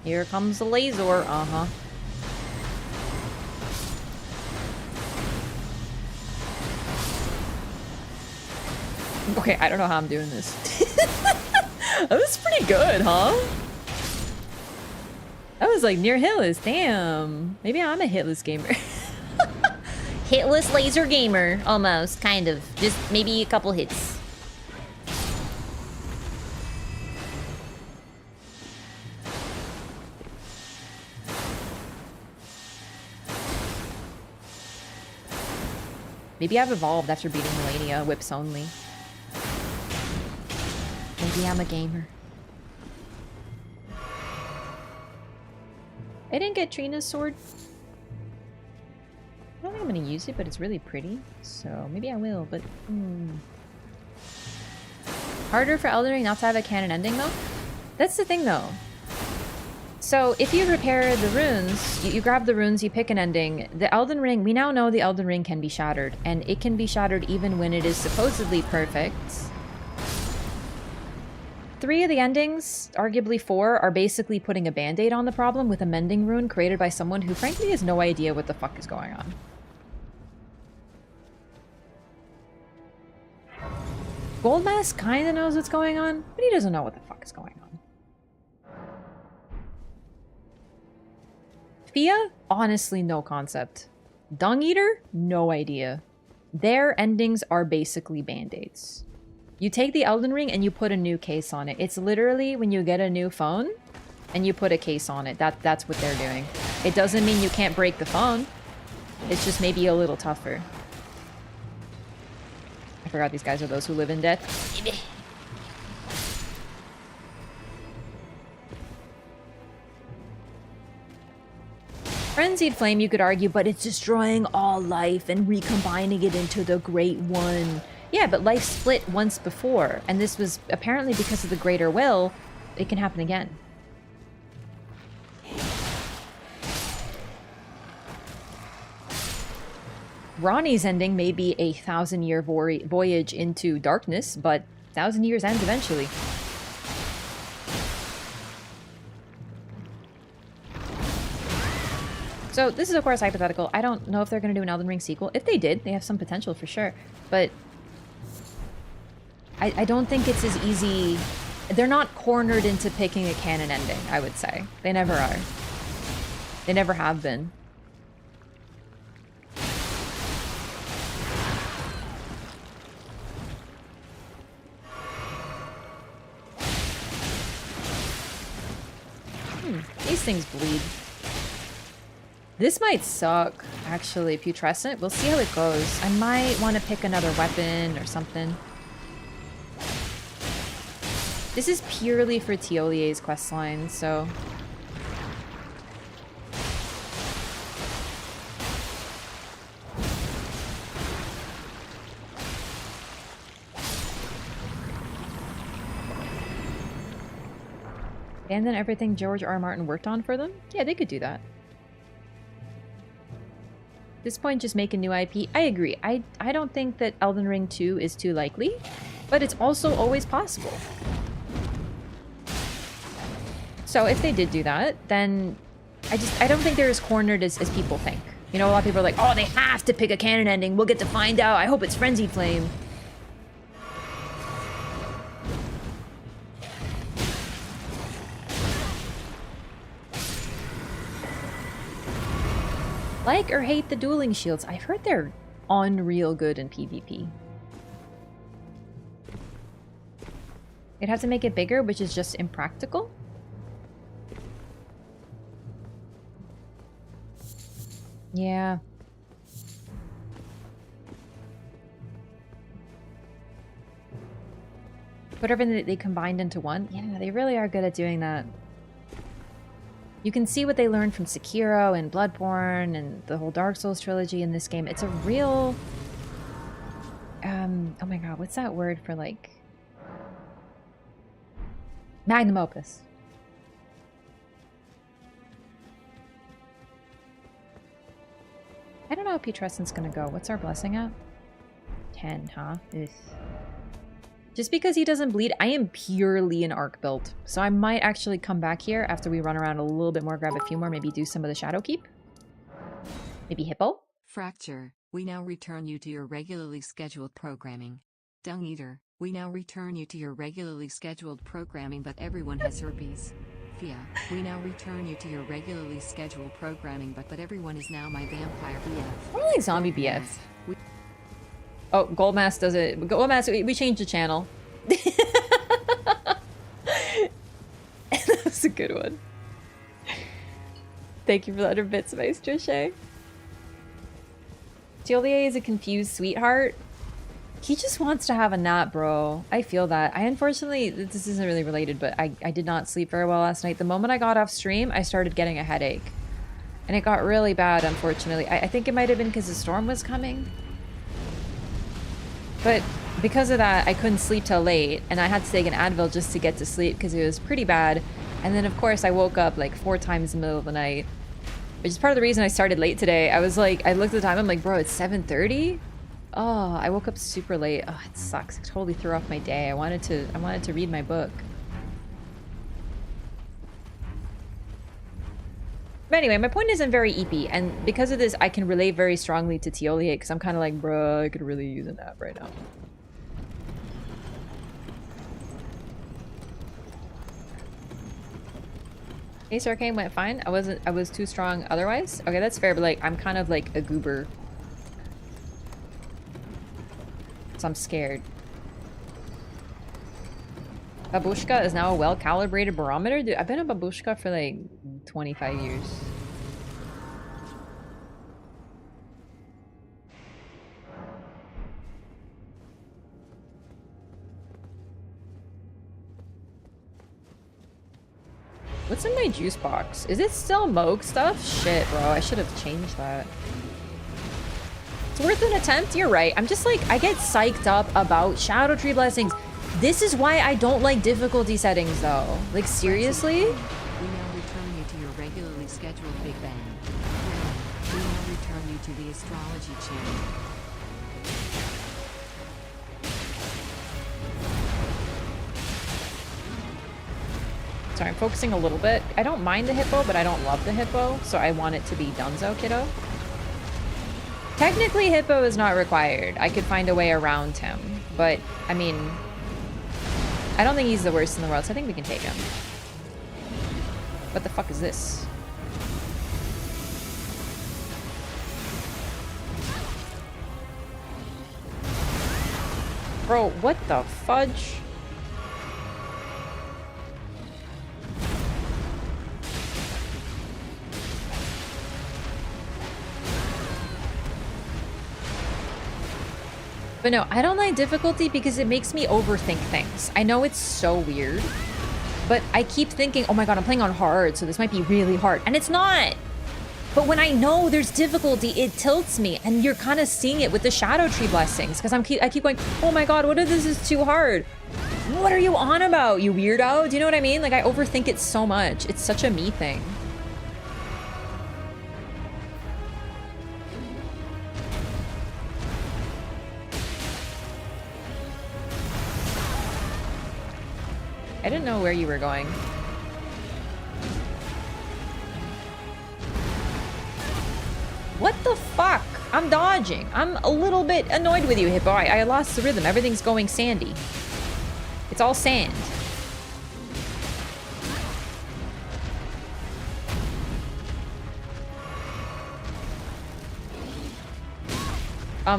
Here comes the laser, uh-huh. Okay, I don't know how I'm doing this. That was pretty good, huh? That was like near hitless. Damn. Maybe I'm a hitless gamer. Hitless laser gamer, almost, kind of. Just maybe a couple hits. Maybe I've evolved after beating Melania, whips only. Maybe I'm a gamer. I didn't get Trina's sword. I don't think I'm gonna use it, but it's really pretty. So maybe I will, but... Harder for Elden Ring not to have a canon ending, though? That's the thing, though. So if you repair the runes, you grab the runes, you pick an ending. The Elden Ring, we now know the Elden Ring can be shattered. And it can be shattered even when it is supposedly perfect. 3 of the endings, arguably 4, are basically putting a band-aid on the problem with a mending rune created by someone who frankly has no idea what the fuck is going on. Goldmask kinda knows what's going on, but he doesn't know what the fuck is going on. Fia? Honestly, no concept. Dung Eater? No idea. Their endings are basically band-aids. You take the Elden Ring and you put a new case on it. It's literally when you get a new phone and you put a case on it. That's what they're doing. It doesn't mean you can't break the phone. It's just maybe a little tougher. I forgot these guys are those who live in death. Frenzied Flame, you could argue, but it's destroying all life and recombining it into the Great One. Yeah, but life split once before, and this was apparently because of the Greater Will. It can happen again. Ronnie's ending may be a 1,000-year voyage into darkness, but 1,000 years ends eventually. So this is of course hypothetical. I don't know if they're going to do an Elden Ring sequel. If they did, they have some potential for sure. But I don't think it's as easy. They're not cornered into picking a canon ending, I would say. They never are. They never have been. These things bleed. This might suck, actually, Putrescent. We'll see how it goes. I might want to pick another weapon or something. This is purely for Thollier's questline, so... And then everything George R. R. Martin worked on for them? Yeah, they could do that. At this point, just make a new IP. I agree. I don't think that Elden Ring 2 is too likely, but it's also always possible. So if they did do that, then I don't think they're as cornered as people think. You know, a lot of people are like, oh, they have to pick a canon ending. We'll get to find out. I hope it's Frenzied Flame. Like or hate the dueling shields. I've heard they're unreal good in PvP. You'd have to make it bigger, which is just impractical. Yeah. Put everything they combined into one. Yeah, they really are good at doing that. You can see what they learned from Sekiro and Bloodborne and the whole Dark Souls trilogy in this game. It's a real... oh my god, what's that word for, like... Magnum opus. I don't know how Putrescent's gonna go. What's our blessing at? 10, huh? Ugh. Just because he doesn't bleed, I am purely an arc build. So I might actually come back here after we run around a little bit more, grab a few more, maybe do some of the Shadow Keep. Maybe Hippo? Fracture, we now return you to your regularly scheduled programming. Dung Eater, We now return you to your regularly scheduled programming, but everyone has herpes. Fia, we now return you to your regularly scheduled programming, but everyone is now my vampire BF. More like zombie BF. Yes, we Oh, Goldmask does it. Goldmask, we changed the channel. That was a good one. Thank you for the 100 bits, Vice Trishay. Thollier is a confused sweetheart. He just wants to have a nap, bro. I feel that. I unfortunately, this isn't really related, but I did not sleep very well last night. The moment I got off stream, I started getting a headache. And it got really bad, unfortunately. I think it might have been because the storm was coming. But because of that, I couldn't sleep till late. And I had to take an Advil just to get to sleep because it was pretty bad. And then, of course, I woke up like 4 times in the middle of the night. Which is part of the reason I started late today. I was like, I looked at the time, I'm like, bro, it's 7:30? Oh, I woke up super late. Oh, it sucks. It totally threw off my day. I wanted to read my book. But anyway, my point isn't very EP, and because of this, I can relate very strongly to Thollier, because I'm kind of like, bro, I could really use a nap right now. Ace Arcane went fine. I was too strong otherwise. Okay, that's fair, but like, I'm kind of like a goober. So I'm scared. Babushka is now a well-calibrated barometer? Dude, I've been a babushka for like 25 years. What's in my juice box? Is it still Moog stuff? Shit, bro. I should have changed that. It's worth an attempt? You're right. I'm just like, I get psyched up about Shadow Tree Blessings. This is why I don't like difficulty settings, though. Like, seriously? We now return you to your regularly scheduled Big Bang. We now return you to the astrology channel. Sorry, I'm focusing a little bit. I don't mind the hippo, but I don't love the hippo, so I want it to be Dunzo, kiddo. Technically, hippo is not required. I could find a way around him, but, I mean, I don't think he's the worst in the world, so I think we can take him. What the fuck is this? Bro, what the fudge? But no, I don't like difficulty because it makes me overthink things. I know it's so weird, but I keep thinking, oh my god, I'm playing on hard, so this might be really hard. And it's not! But when I know there's difficulty, it tilts me. And you're kind of seeing it with the Shadow Tree Blessings. Because I keep going, oh my god, what if this is too hard? What are you on about, you weirdo? Do you know what I mean? Like, I overthink it so much. It's such a me thing. I didn't know where you were going. What the fuck? I'm dodging. I'm a little bit annoyed with you, Hippo. I lost the rhythm. Everything's going sandy. It's all sand.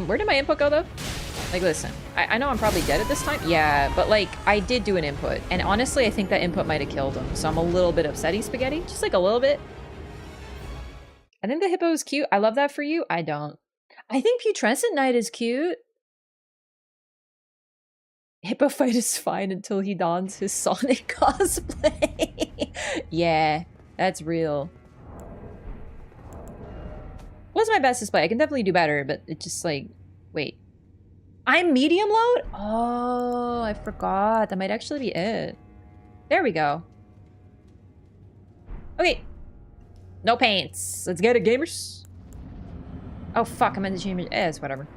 Where did my input go, though? Like, listen, I know I'm probably dead at this time. Yeah, but, like, I did do an input. And honestly, I think that input might have killed him. So I'm a little bit upsetty, Spaghetti. Just, like, a little bit. I think the hippo is cute. I love that for you. I don't. I think Putrescent Knight is cute. Hippo fight is fine until he dons his Sonic cosplay. Yeah, that's real. What's my best display? I can definitely do better, but it's just like, wait. I'm medium load? Oh, I forgot. That might actually be it. There we go. Okay. No paints. Let's get it, gamers. Oh, fuck. I'm in the chamber. It's whatever.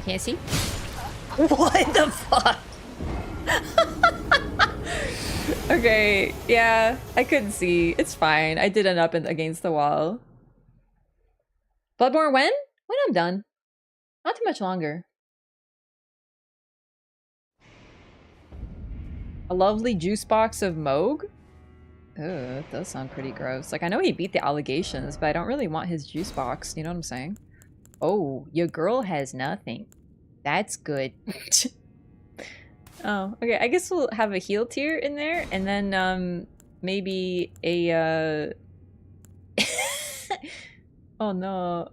can't see? What the fuck? Okay, yeah, I couldn't see. It's fine. I did end up against the wall. Bloodborne when? When I'm done. Not too much longer. A lovely juice box of Moog? Oh, that does sound pretty gross. Like, I know he beat the allegations, but I don't really want his juice box. You know what I'm saying? Oh, your girl has nothing. That's good. Oh, okay. I guess we'll have a heal tier in there, and then, maybe a, oh no.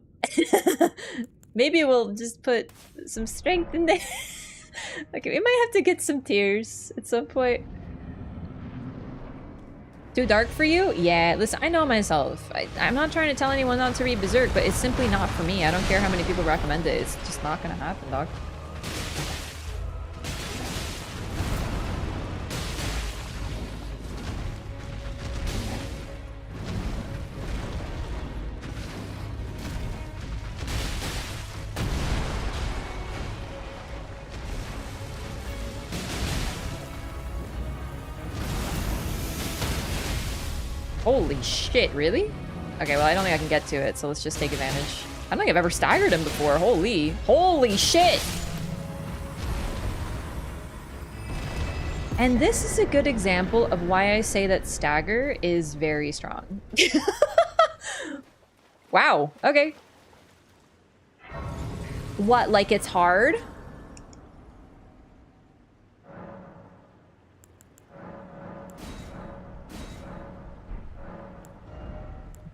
Maybe we'll just put some strength in there. Okay, we might have to get some tears at some point. Too dark for you? Yeah, listen, I know myself. I'm not trying to tell anyone not to read Berserk, but it's simply not for me. I don't care how many people recommend it. It's just not gonna happen, dog. Holy shit, really? Okay, well, I don't think I can get to it, so let's just take advantage. I don't think I've ever staggered him before. Holy shit! And this is a good example of why I say that stagger is very strong. Wow, okay. What, like it's hard?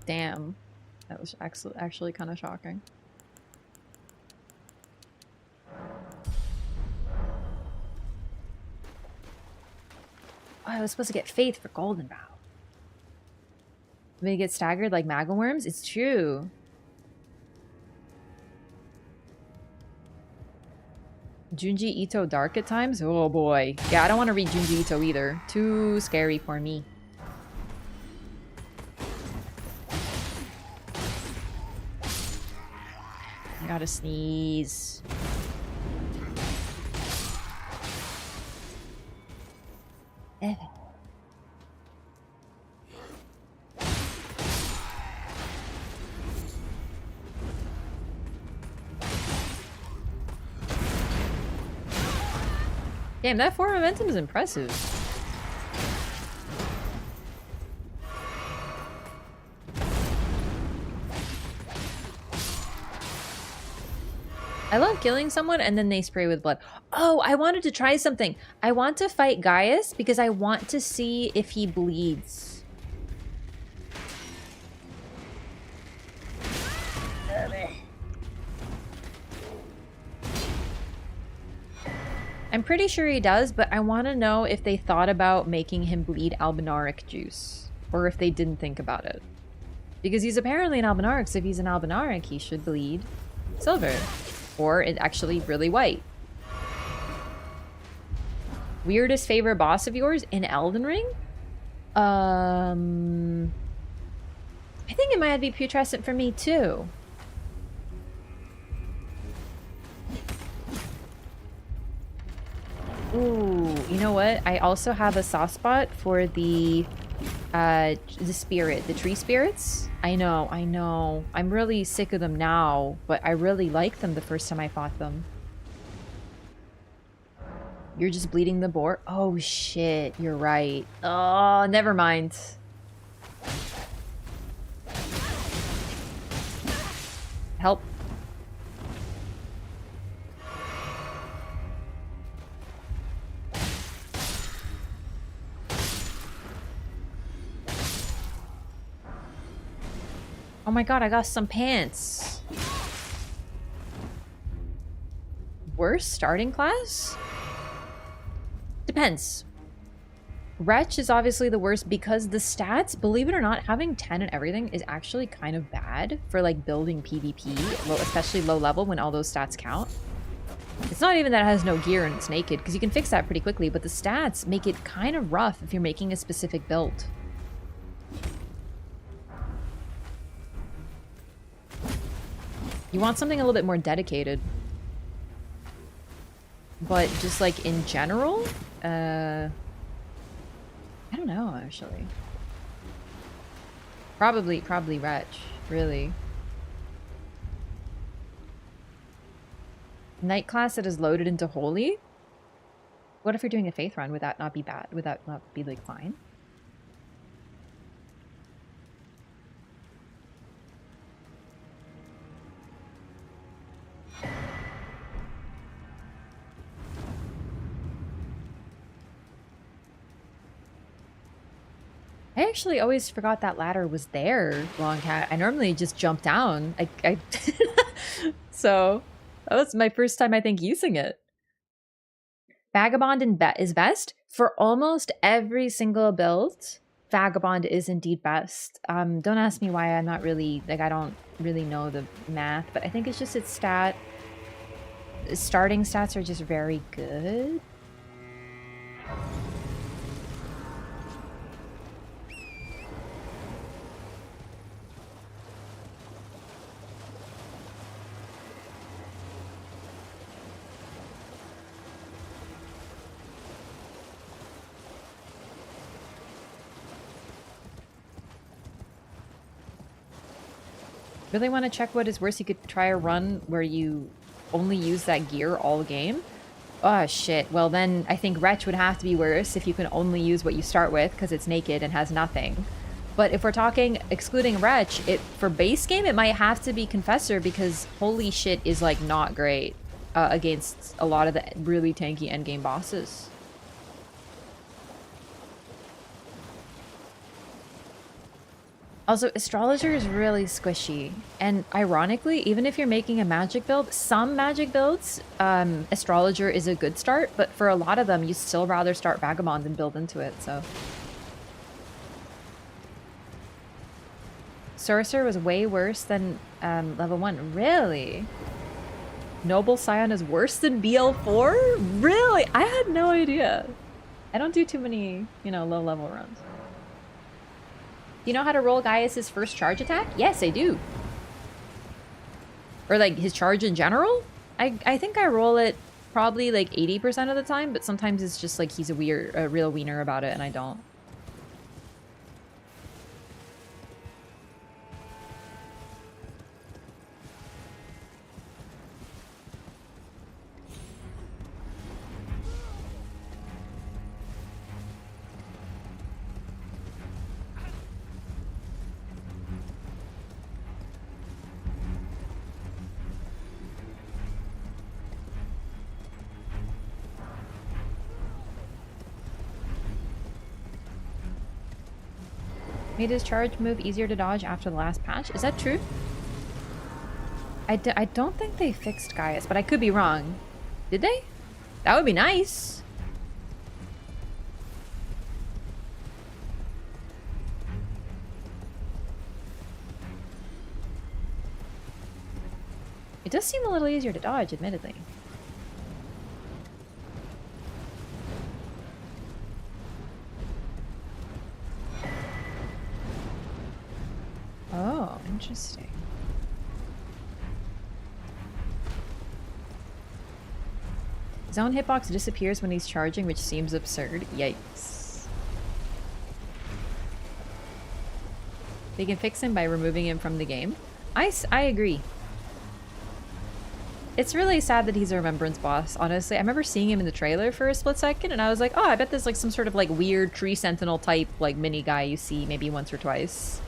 Damn. That was actually kind of shocking. Oh, I was supposed to get Faith for Golden Bow. They get staggered like magma worms? It's true. Junji Ito dark at times? Oh boy. Yeah, I don't want to read Junji Ito either. Too scary for me. I gotta sneeze. Damn, that 4 momentum is impressive. I love killing someone and then they spray with blood. Oh, I wanted to try something. I want to fight Gaius because I want to see if he bleeds. I'm pretty sure he does, but I want to know if they thought about making him bleed albinaric juice. Or if they didn't think about it. Because he's apparently an albinaric, so if he's an albinaric, he should bleed silver. Or it's actually really white. Weirdest favorite boss of yours in Elden Ring? I think it might be putrescent for me too. Ooh, you know what? I also have a soft spot for the spirit, the tree spirits. I know. I'm really sick of them now, but I really liked them the first time I fought them. You're just bleeding the boar? Oh shit, you're right. Oh, never mind. Help. Oh my god, I got some pants. Worst starting class? Depends. Wretch is obviously the worst because the stats, believe it or not, having 10 and everything is actually kind of bad for like building PvP, especially low level when all those stats count. It's not even that it has no gear and it's naked, because you can fix that pretty quickly, but the stats make it kind of rough if you're making a specific build. You want something a little bit more dedicated. but just like in general, I don't know actually. Probably Wretch, really. Night class that is loaded into Holy? What if you're doing a Faith run? Would that not be bad? Would that not be like fine? I actually always forgot that ladder was there, Long Cat. I normally just jump down. So that was my first time, I think, using it. Vagabond is best for almost every single build. Vagabond is indeed best. Don't ask me why. I'm not really like I don't really know the math, but I think it's just its starting stats are just very good. Really want to check what is worse? You could try a run where you only use that gear all game. Oh shit. Well then I think Wretch would have to be worse if you can only use what you start with because it's naked and has nothing. But if we're talking excluding Wretch, for base game it might have to be Confessor because holy shit is like not great against a lot of the really tanky endgame bosses. Also, Astrologer is really squishy. And ironically, even if you're making a magic build, some magic builds, Astrologer is a good start, but for a lot of them, you still rather start Vagabond and build into it, so. Sorcerer was way worse than level 1. Really? Noble Scion is worse than BL4? Really? I had no idea. I don't do too many, you know, low-level runs. Do you know how to roll Gaius' first charge attack? Yes, I do. Or like his charge in general? I think I roll it probably like 80% of the time, but sometimes it's just like he's a real wiener about it and I don't. Made his charge move easier to dodge after the last patch. Is that true? I don't think they fixed Gaius, but I could be wrong. Did they? That would be nice. It does seem a little easier to dodge, admittedly. Oh, interesting. His own hitbox disappears when he's charging, which seems absurd. Yikes. They can fix him by removing him from the game. I agree. It's really sad that he's a remembrance boss, honestly. I remember seeing him in the trailer for a split second, and I was like, oh, I bet there's like some sort of like weird tree sentinel type like mini guy you see maybe once or twice.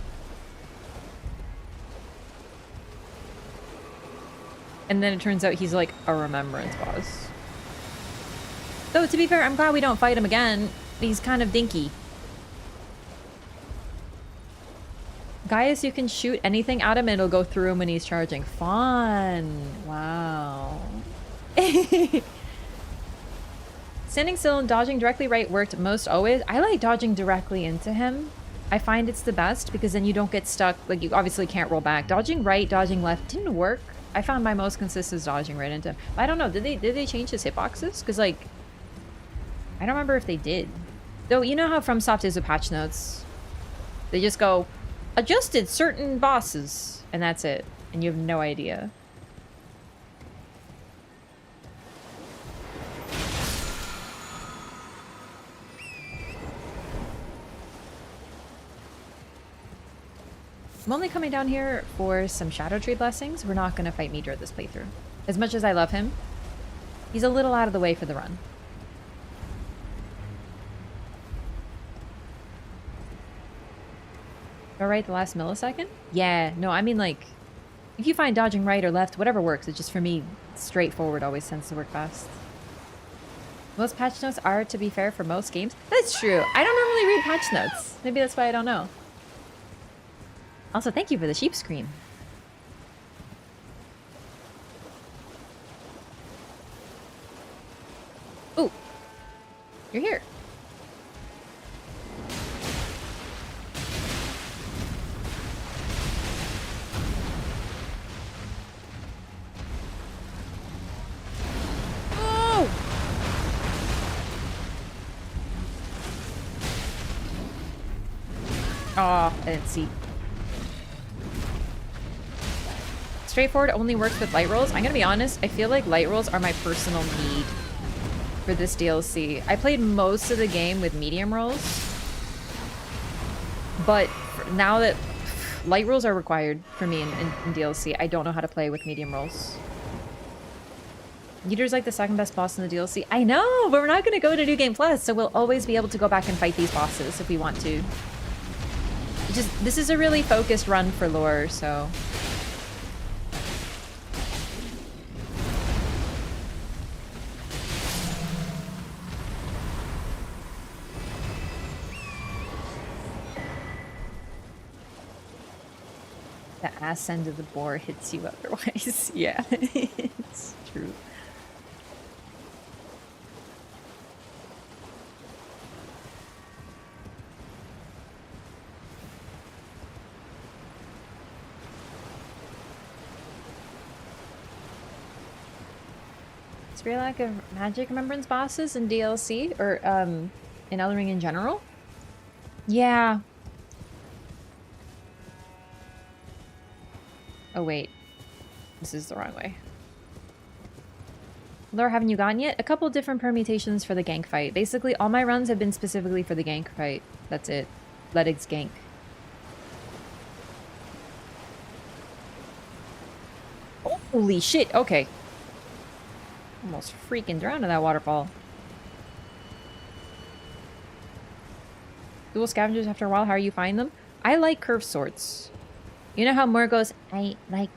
And then it turns out he's like a remembrance boss. Though, to be fair, I'm glad we don't fight him again. He's kind of dinky. Gaius, you can shoot anything at him and it'll go through him when he's charging. Fun. Wow. Standing still and dodging directly right worked most always. I like dodging directly into him. I find it's the best because then you don't get stuck. Like, you obviously can't roll back. Dodging right, dodging left didn't work. I found my most consistent dodging right into him. But I don't know, did they change his hitboxes? Because, like, I don't remember if they did. Though, you know how FromSoft is with patch notes? They just go, adjusted certain bosses, and that's it. And you have no idea. I'm only coming down here for some Shadow Tree blessings. We're not going to fight Midra this playthrough. As much as I love him, he's a little out of the way for the run. All right, the last millisecond? Yeah, no, I mean like, if you find dodging right or left, whatever works. It's just for me, straightforward always tends to work best. Most patch notes are, to be fair, for most games. That's true. I don't normally read patch notes. Maybe that's why I don't know. Also, thank you for the sheep scream. Ooh. You're here. Oh, I didn't see. Straightforward only works with light rolls. I'm gonna be honest, I feel like light rolls are my personal need for this DLC. I played most of the game with medium rolls, but now that light rolls are required for me in DLC, I don't know how to play with medium rolls. Yider's like the second best boss in the DLC. I know, but we're not gonna go to New Game Plus, so we'll always be able to go back and fight these bosses if we want to. This is a really focused run for lore, so... The ass end of the boar hits you otherwise. Yeah, it's true. Real lack of magic remembrance bosses in DLC or in Elden Ring in general. Yeah. Oh wait, this is the wrong way. Laura, haven't you gotten yet? A couple different permutations for the gank fight. Basically, all my runs have been specifically for the gank fight. That's it. Ledig's gank. Holy shit! Okay. Almost freaking drowned in that waterfall. Dual scavengers after a while, how are you finding them? I like curved swords. You know how Moore goes, I like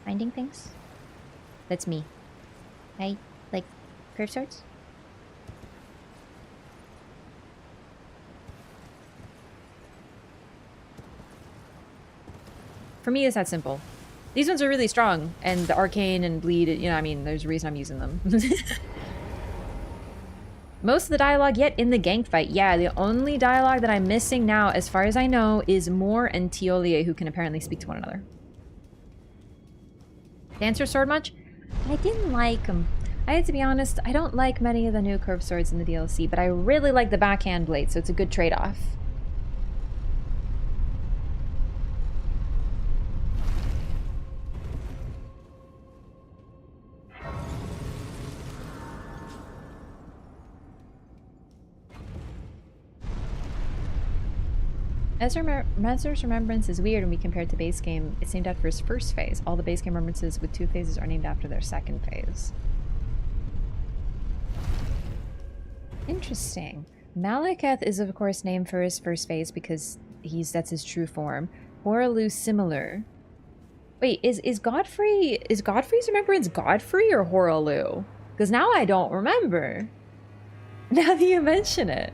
finding things? That's me. I like curved swords. For me, it's that simple. These ones are really strong, and the Arcane and Bleed, you know, I mean, there's a reason I'm using them. Most of the dialogue yet in the gank fight. Yeah, the only dialogue that I'm missing now, as far as I know, is Moore and Thollier, who can apparently speak to one another. Dancer sword much? I didn't like them. I have to be honest, I don't like many of the new curved swords in the DLC, but I really like the backhand blade, so it's a good trade-off. Mesmer's remembrance is weird when we compare it to base game. It's named after his first phase. All the base game remembrances with 2 phases are named after their second phase. Interesting. Malekith is of course named for his first phase because that's his true form. Horalu similar. Wait, is Godfrey's remembrance Godfrey or Horalu? Because now I don't remember. Now that you mention it.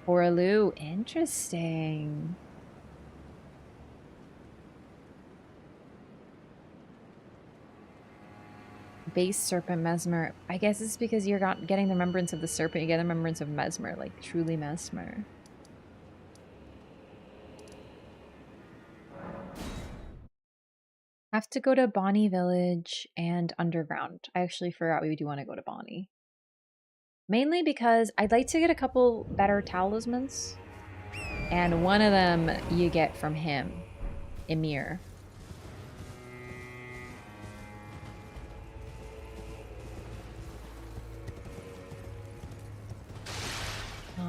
Horalu, interesting. Base serpent Mesmer. I guess it's because you're not getting the remembrance of the serpent, you get the remembrance of Mesmer, like truly Mesmer. Have to go to Bonnie Village and Underground. I actually forgot we do want to go to Bonnie. Mainly because I'd like to get a couple better talismans. And one of them you get from him, Emir.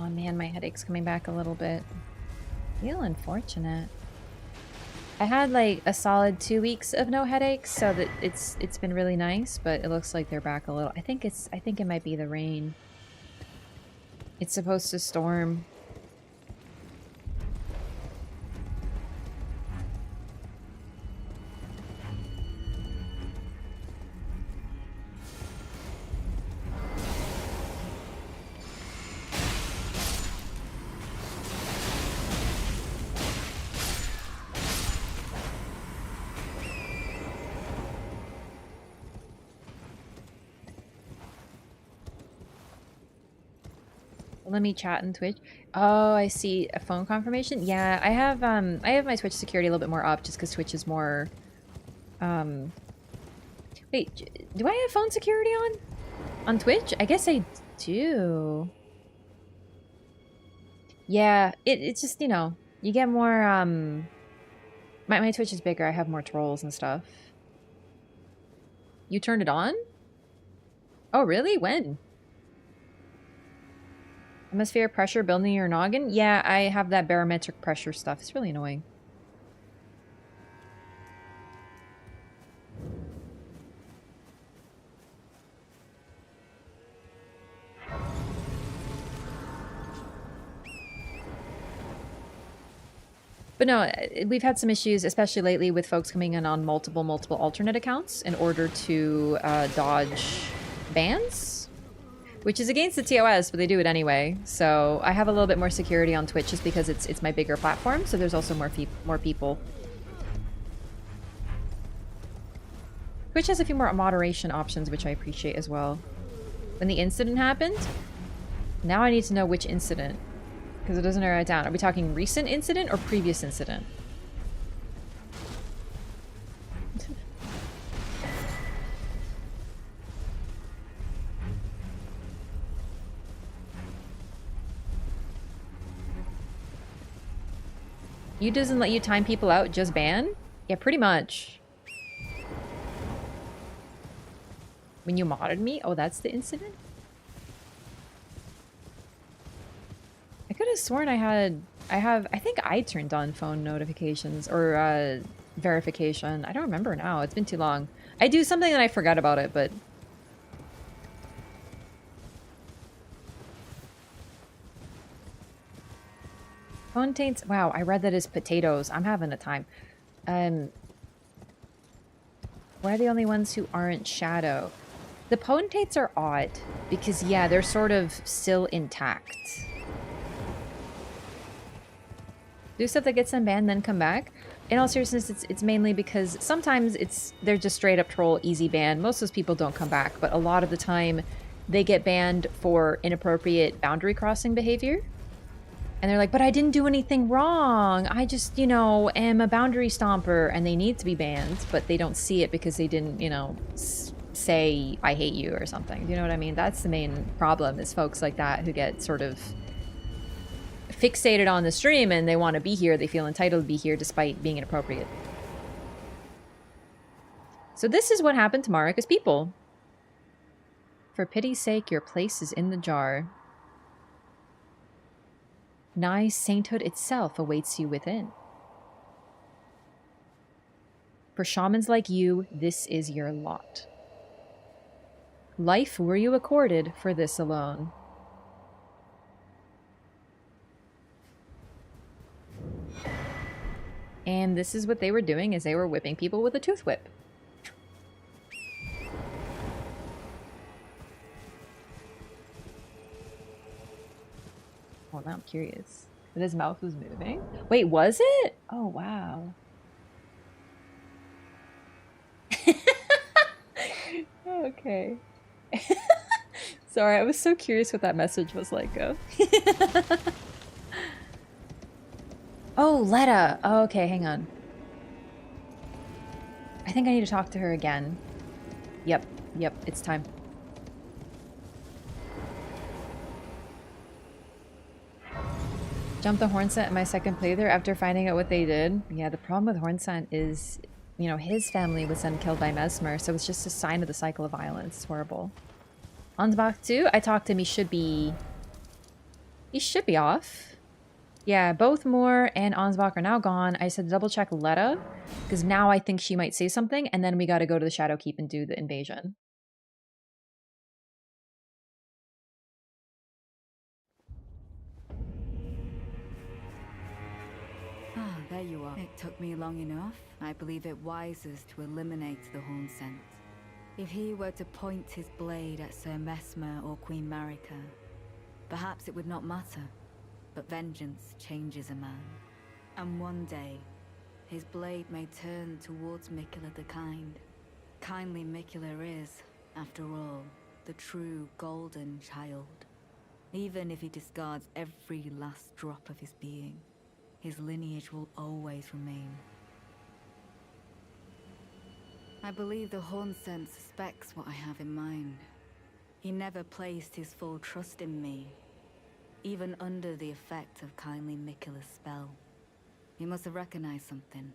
Oh man, my headache's coming back a little bit. Feel unfortunate. I had like a solid 2 weeks of no headaches, so that it's been really nice, but it looks like they're back a little. I think it might be the rain. It's supposed to storm. Let me chat in Twitch. Oh, I see a phone confirmation. Yeah, I have my Twitch security a little bit more up just because Twitch is more. Wait, do I have phone security on Twitch? I guess I do. Yeah, it's just, you know, you get more my Twitch is bigger. I have more trolls and stuff. You turned it on? Oh, really? When? Atmosphere pressure building your noggin? Yeah, I have that barometric pressure stuff. It's really annoying. But no, we've had some issues, especially lately, with folks coming in on multiple alternate accounts in order to dodge bans. Which is against the TOS, but they do it anyway. So I have a little bit more security on Twitch just because it's my bigger platform, so there's also more people. Twitch has a few more moderation options, which I appreciate as well. When the incident happened, now I need to know which incident, because it doesn't narrow it down. Are we talking recent incident or previous incident? You doesn't let you time people out, just ban? Yeah, pretty much. When you modded me? Oh, that's the incident? I could have sworn I think I turned on phone notifications or verification. I don't remember now. It's been too long. I do something and I forgot about it, but... Phone taints. Wow, I read that as potatoes. I'm having a time. We're the only ones who aren't shadow. The potentates are odd because, yeah, they're sort of still intact. Do stuff that gets them banned, then come back. In all seriousness, it's mainly because sometimes they're just straight up troll, easy ban. Most of those people don't come back, but a lot of the time they get banned for inappropriate boundary crossing behavior. And they're like, but I didn't do anything wrong. I just, you know, am a boundary stomper. And they need to be banned, but they don't see it because they didn't, you know, say, I hate you or something. Do you know what I mean? That's the main problem, is folks like that who get sort of fixated on the stream and they want to be here. They feel entitled to be here despite being inappropriate. So this is what happened to Marika's people. For pity's sake, your place is in the jar. Nigh sainthood itself awaits you within. For shamans like you, this is your lot. Life were you accorded for this alone. And this is what they were doing, is they were whipping people with a tooth whip. Well, now I'm curious. But his mouth was moving? Wait, was it? Oh, wow. Okay. Sorry, I was so curious what that message was like. Oh, Letta. Oh, okay, hang on. I think I need to talk to her again. Yep, it's time. Jumped the Hornsent in my second playthrough after finding out what they did. Yeah, the problem with Hornsent is, you know, his family was then killed by Mesmer, so it's just a sign of the cycle of violence. It's horrible. Ansbach too? I talked to him. He should be He should be off. Yeah, both Moore and Ansbach are now gone. I said double check Letta, because now I think she might say something, and then we gotta go to the Shadow Keep and do the invasion. Ah, there you are. It took me long enough. I believe it wisest to eliminate the horn scent. If he were to point his blade at Sir Mesmer or Queen Marika, perhaps it would not matter. But vengeance changes a man. And one day, his blade may turn towards Miquella the Kind. Kindly Miquella is, after all, the true golden child. Even if he discards every last drop of his being, his lineage will always remain. I believe the horn scent suspects what I have in mind. He never placed his full trust in me, even under the effect of kindly Miquella's spell. He must have recognized something.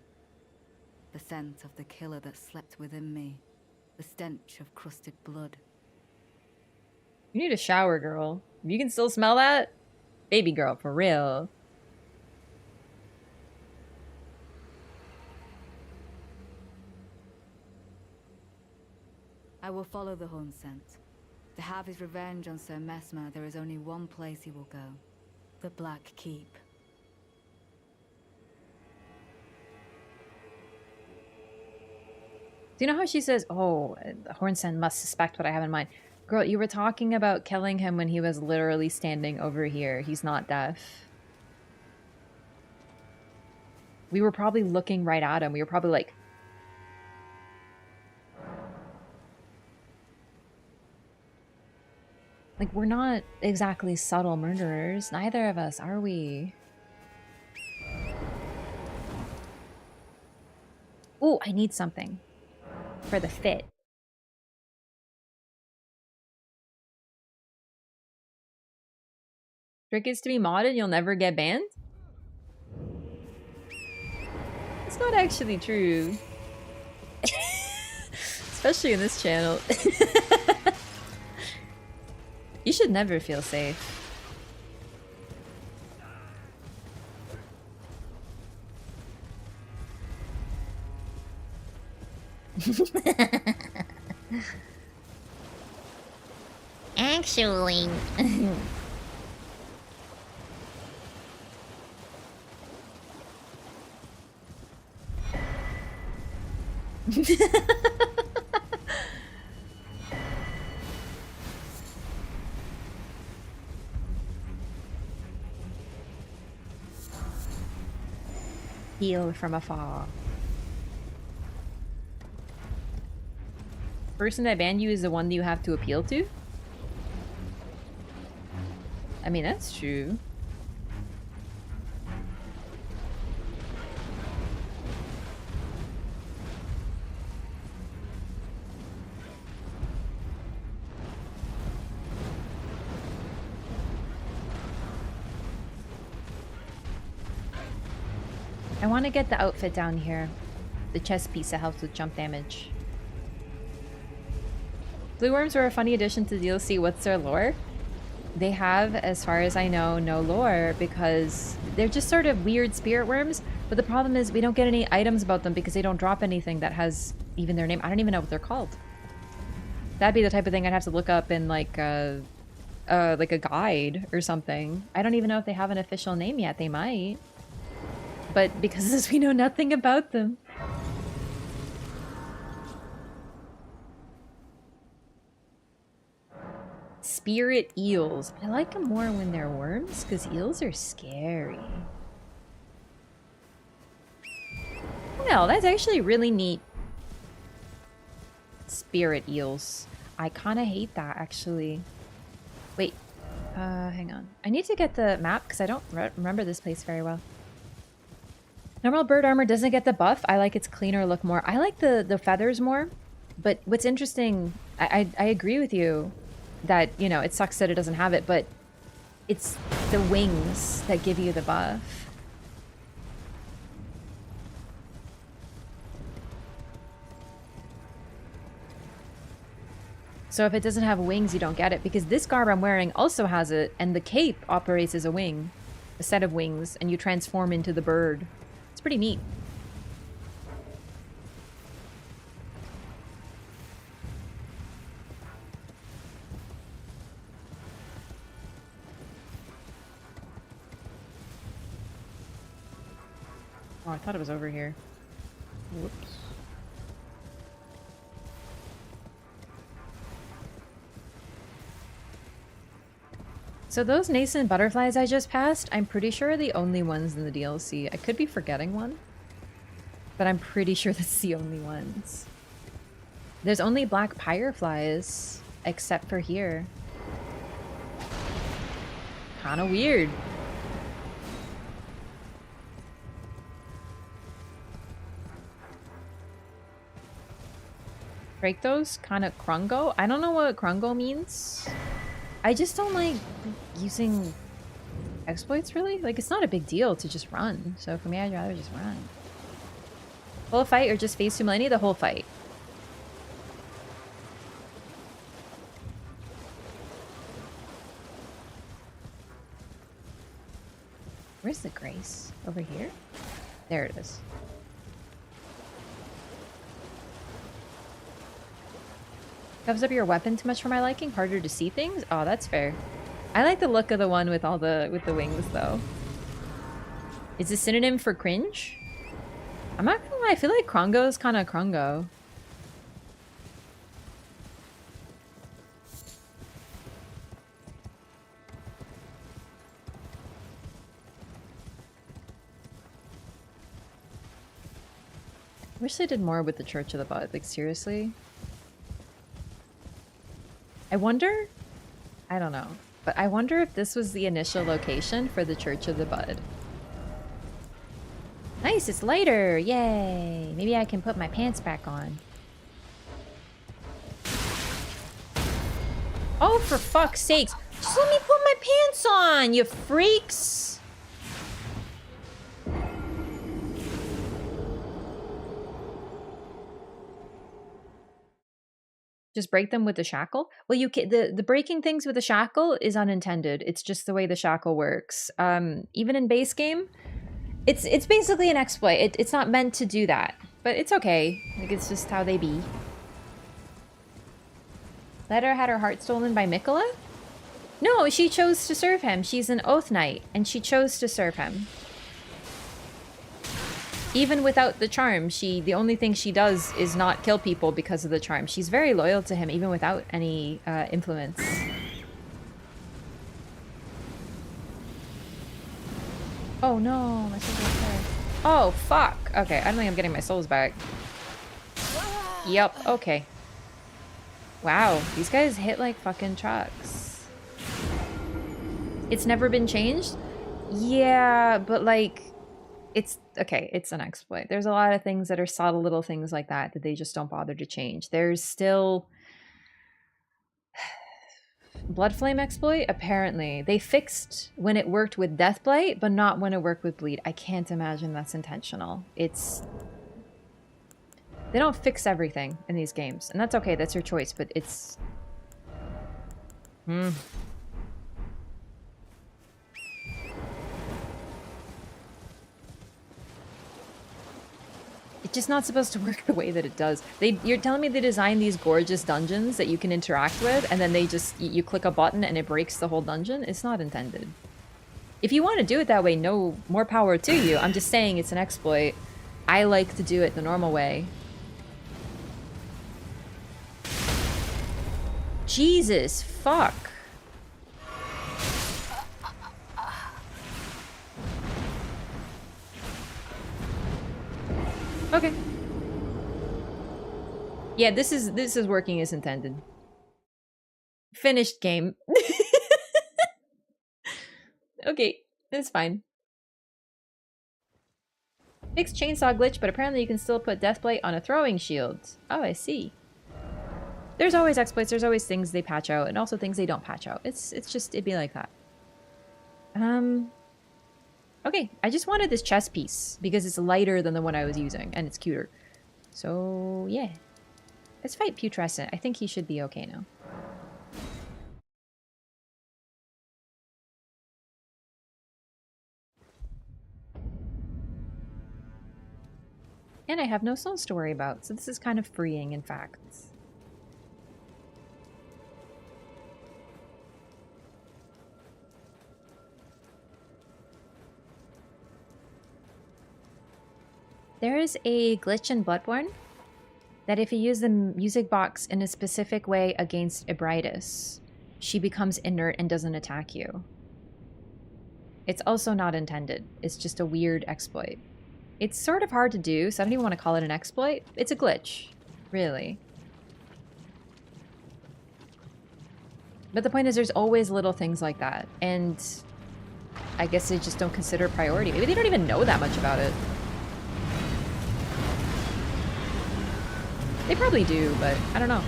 The scent of the killer that slept within me. The stench of crusted blood. You need a shower, girl. If you can still smell that, baby girl, for real. I will follow the horn scent. To have his revenge on Sir Mesmer, there is only one place he will go. The Black Keep. Do you know how she says, oh, the Hornsend must suspect what I have in mind? Girl, you were talking about killing him when he was literally standing over here. He's not deaf. We were probably looking right at him. We were probably like... Like, we're not exactly subtle murderers. Neither of us, are we? Ooh, I need something. For the fit. Trick is to be modded, you'll never get banned? It's not actually true. Especially in this channel. You should never feel safe. Actually... Heal from afar. Person that banned you is the one that you have to appeal to? I mean, that's true. I want to get the outfit down here. The chest piece that helps with jump damage. Blue worms were a funny addition to DLC. What's their lore? They have, as far as I know, no lore because they're just sort of weird spirit worms. But the problem is we don't get any items about them because they don't drop anything that has even their name. I don't even know what they're called. That'd be the type of thing I'd have to look up in like a guide or something. I don't even know if they have an official name yet. They might. But because of this, we know nothing about them. Spirit eels. I like them more when they're worms, because eels are scary. Well, that's actually really neat. Spirit eels. I kind of hate that, actually. Wait. Hang on. I need to get the map, because I don't remember this place very well. Normal bird armor doesn't get the buff. I like its cleaner look more. I like the feathers more. But what's interesting, I agree with you that, you know, it sucks that it doesn't have it, but it's the wings that give you the buff. So if it doesn't have wings, you don't get it. Because this garb I'm wearing also has it, and the cape operates as a wing. A set of wings, and you transform into the bird. It's pretty neat. Oh, I thought it was over here. Whoops. So those nascent butterflies I just passed, I'm pretty sure are the only ones in the DLC. I could be forgetting one, but I'm pretty sure that's the only ones. There's only black fireflies, except for here. Kinda weird. Break those? Kinda krungo? I don't know what krungo means. I just don't like using exploits, really. Like, it's not a big deal to just run. So for me, I'd rather just run. Whole fight or just phase 2 millennia? The whole fight. Where's the grace? Over here? There it is. Covers up your weapon too much for my liking? Harder to see things? Oh, that's fair. I like the look of the one with all the wings though. Is a synonym for cringe? I'm not gonna lie, I feel like Krongo is kinda Krongo. I wish they did more with the Church of the Bud, like seriously. I wonder, I don't know, but I wonder if this was the initial location for the Church of the Bud. Nice, it's lighter, yay! Maybe I can put my pants back on. Oh, for fuck's sakes! Just let me put my pants on, you freaks! Just break them with the shackle? Well, you can, the breaking things with the shackle is unintended. It's just the way the shackle works. Even in base game, it's basically an exploit. It's not meant to do that, but it's okay. Like, it's just how they be. Leder had her heart stolen by Miquella? No, she chose to serve him. She's an Oath Knight, and she chose to serve him. Even without the charm, the only thing she does is not kill people because of the charm. She's very loyal to him, even without any influence. Oh no, my souls are there. Oh, fuck. Okay, I don't think I'm getting my souls back. Yep, okay. Wow, these guys hit like fucking trucks. It's never been changed? Yeah, but like... It's okay, it's an exploit. There's a lot of things that are subtle little things like that they just don't bother to change. There's still Blood Flame exploit, apparently. They fixed when it worked with Deathblight, but not when it worked with Bleed. I can't imagine that's intentional. They don't fix everything in these games, and that's okay, that's your choice, but it's... It's just not supposed to work the way that it does. You're telling me they designed these gorgeous dungeons that you can interact with, and then they just, you click a button and it breaks the whole dungeon? It's not intended. If you want to do it that way, no, more power to you. I'm just saying it's an exploit. I like to do it the normal way. Jesus, fuck. Okay. Yeah, this is working as intended. Finished game. Okay, it's fine. Fixed chainsaw glitch, but apparently you can still put Deathblight on a throwing shield. Oh, I see. There's always exploits, there's always things they patch out, and also things they don't patch out. It's just, it'd be like that. Okay, I just wanted this chest piece because it's lighter than the one I was using, and it's cuter. So, yeah. Let's fight Putrescent. I think he should be okay now. And I have no souls to worry about, so this is kind of freeing, in fact. There is a glitch in Bloodborne that if you use the music box in a specific way against Ebrightis, she becomes inert and doesn't attack you. It's also not intended. It's just a weird exploit. It's sort of hard to do, so I don't even want to call it an exploit. It's a glitch, really. But the point is there's always little things like that, and I guess they just don't consider it priority. Maybe they don't even know that much about it. They probably do, but I don't know.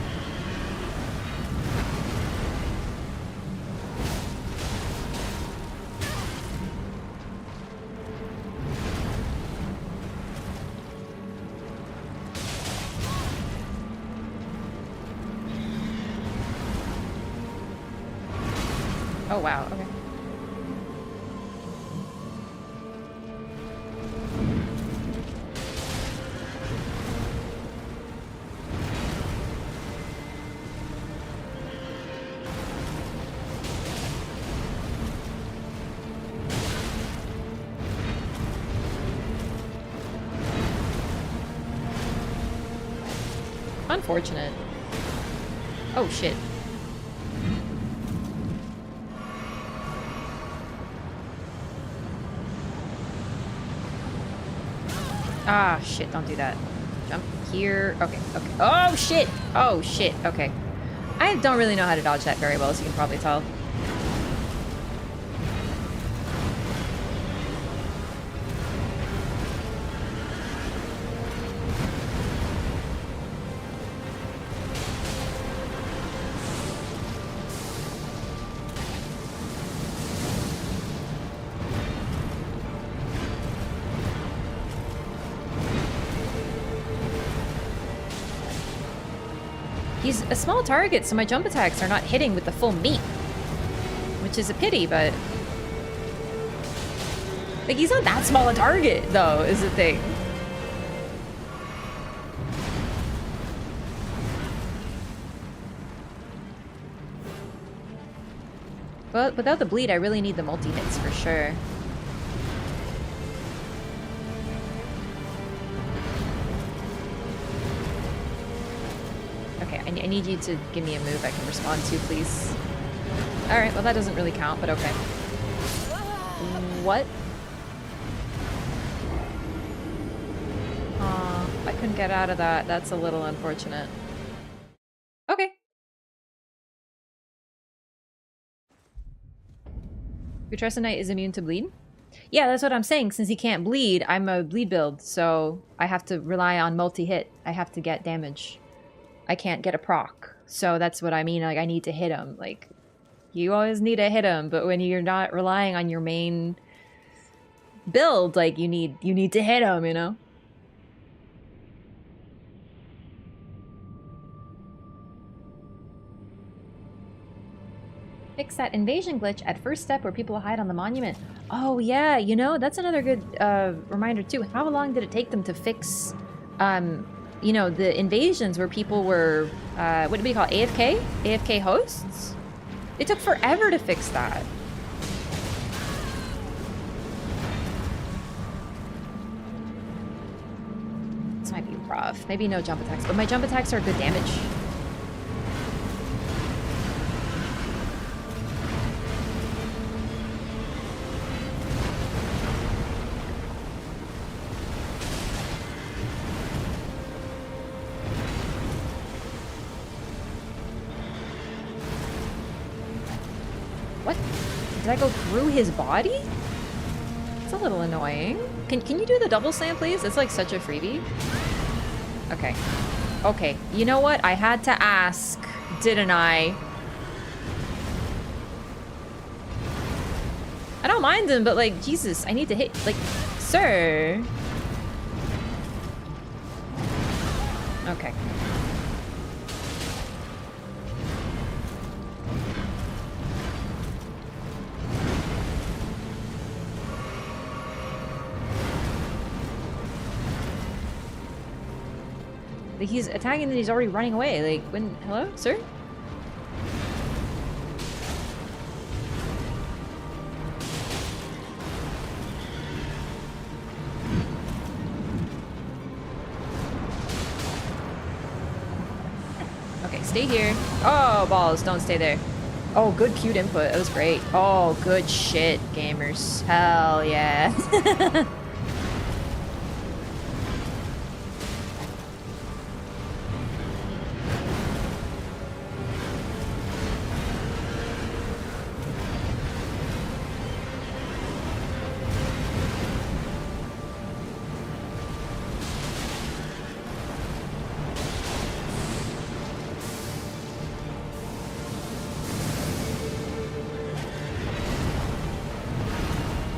Oh wow, okay. Unfortunate. Oh shit. Ah, shit, don't do that. Jump here. Okay, okay. Oh, shit! Oh, shit, okay. I don't really know how to dodge that very well, as you can probably tell. He's a small target, so my jump attacks are not hitting with the full meat. Which is a pity, but... like, he's not that small a target, though, is the thing. But without the bleed, I really need the multi-hits for sure. Okay, I need you to give me a move I can respond to, please. Alright, well that doesn't really count, but okay. What? Aw, I couldn't get out of that. That's a little unfortunate. Okay. Your Trust Knight is immune to bleed? Yeah, that's what I'm saying. Since he can't bleed, I'm a bleed build, so I have to rely on multi-hit. I have to get damage. I can't get a proc. So that's what I mean, like, I need to hit him. Like, you always need to hit him, but when you're not relying on your main build, like, you need to hit him, you know? Fix that invasion glitch at first step where people hide on the monument. Oh yeah, you know, that's another good reminder too. How long did it take them to fix, you know, the invasions where people were, what do we call it? AFK? AFK hosts? It took forever to fix that. This might be rough. Maybe no jump attacks, but my jump attacks are good damage. What? Did I go through his body? It's a little annoying. Can you do the double slam, please? It's like such a freebie. Okay. Okay. You know what? I had to ask, didn't I? I don't mind him, but like, Jesus, I need to hit, like, sir. Okay. Like, he's attacking and he's already running away. Like, when... Hello, sir? Okay, stay here. Oh, balls. Don't stay there. Oh, good cute input. That was great. Oh, good shit, gamers. Hell yeah.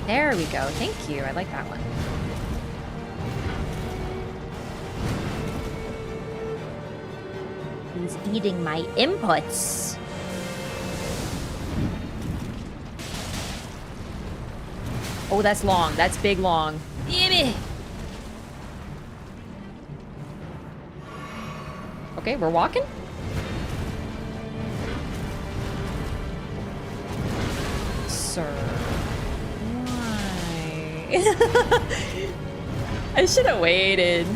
There we go. Thank you. I like that one. He's eating my inputs. Oh, that's long. That's big long. Gimme. Okay, we're walking. Sir. I should have waited.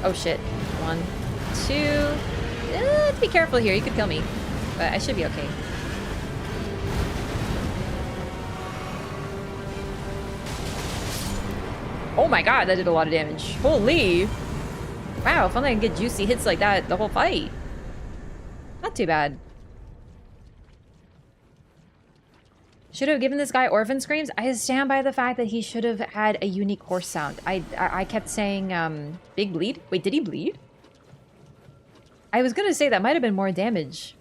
Oh shit. 1, 2. Be careful here. You could kill me. But I should be okay. Oh my god, that did a lot of damage. Holy. Wow, if only I could get juicy hits like that the whole fight. Not too bad. Should have given this guy orphan screams. I stand by the fact that he should have had a unique horse sound. I kept saying, big bleed? Wait, did he bleed? I was gonna say that might have been more damage.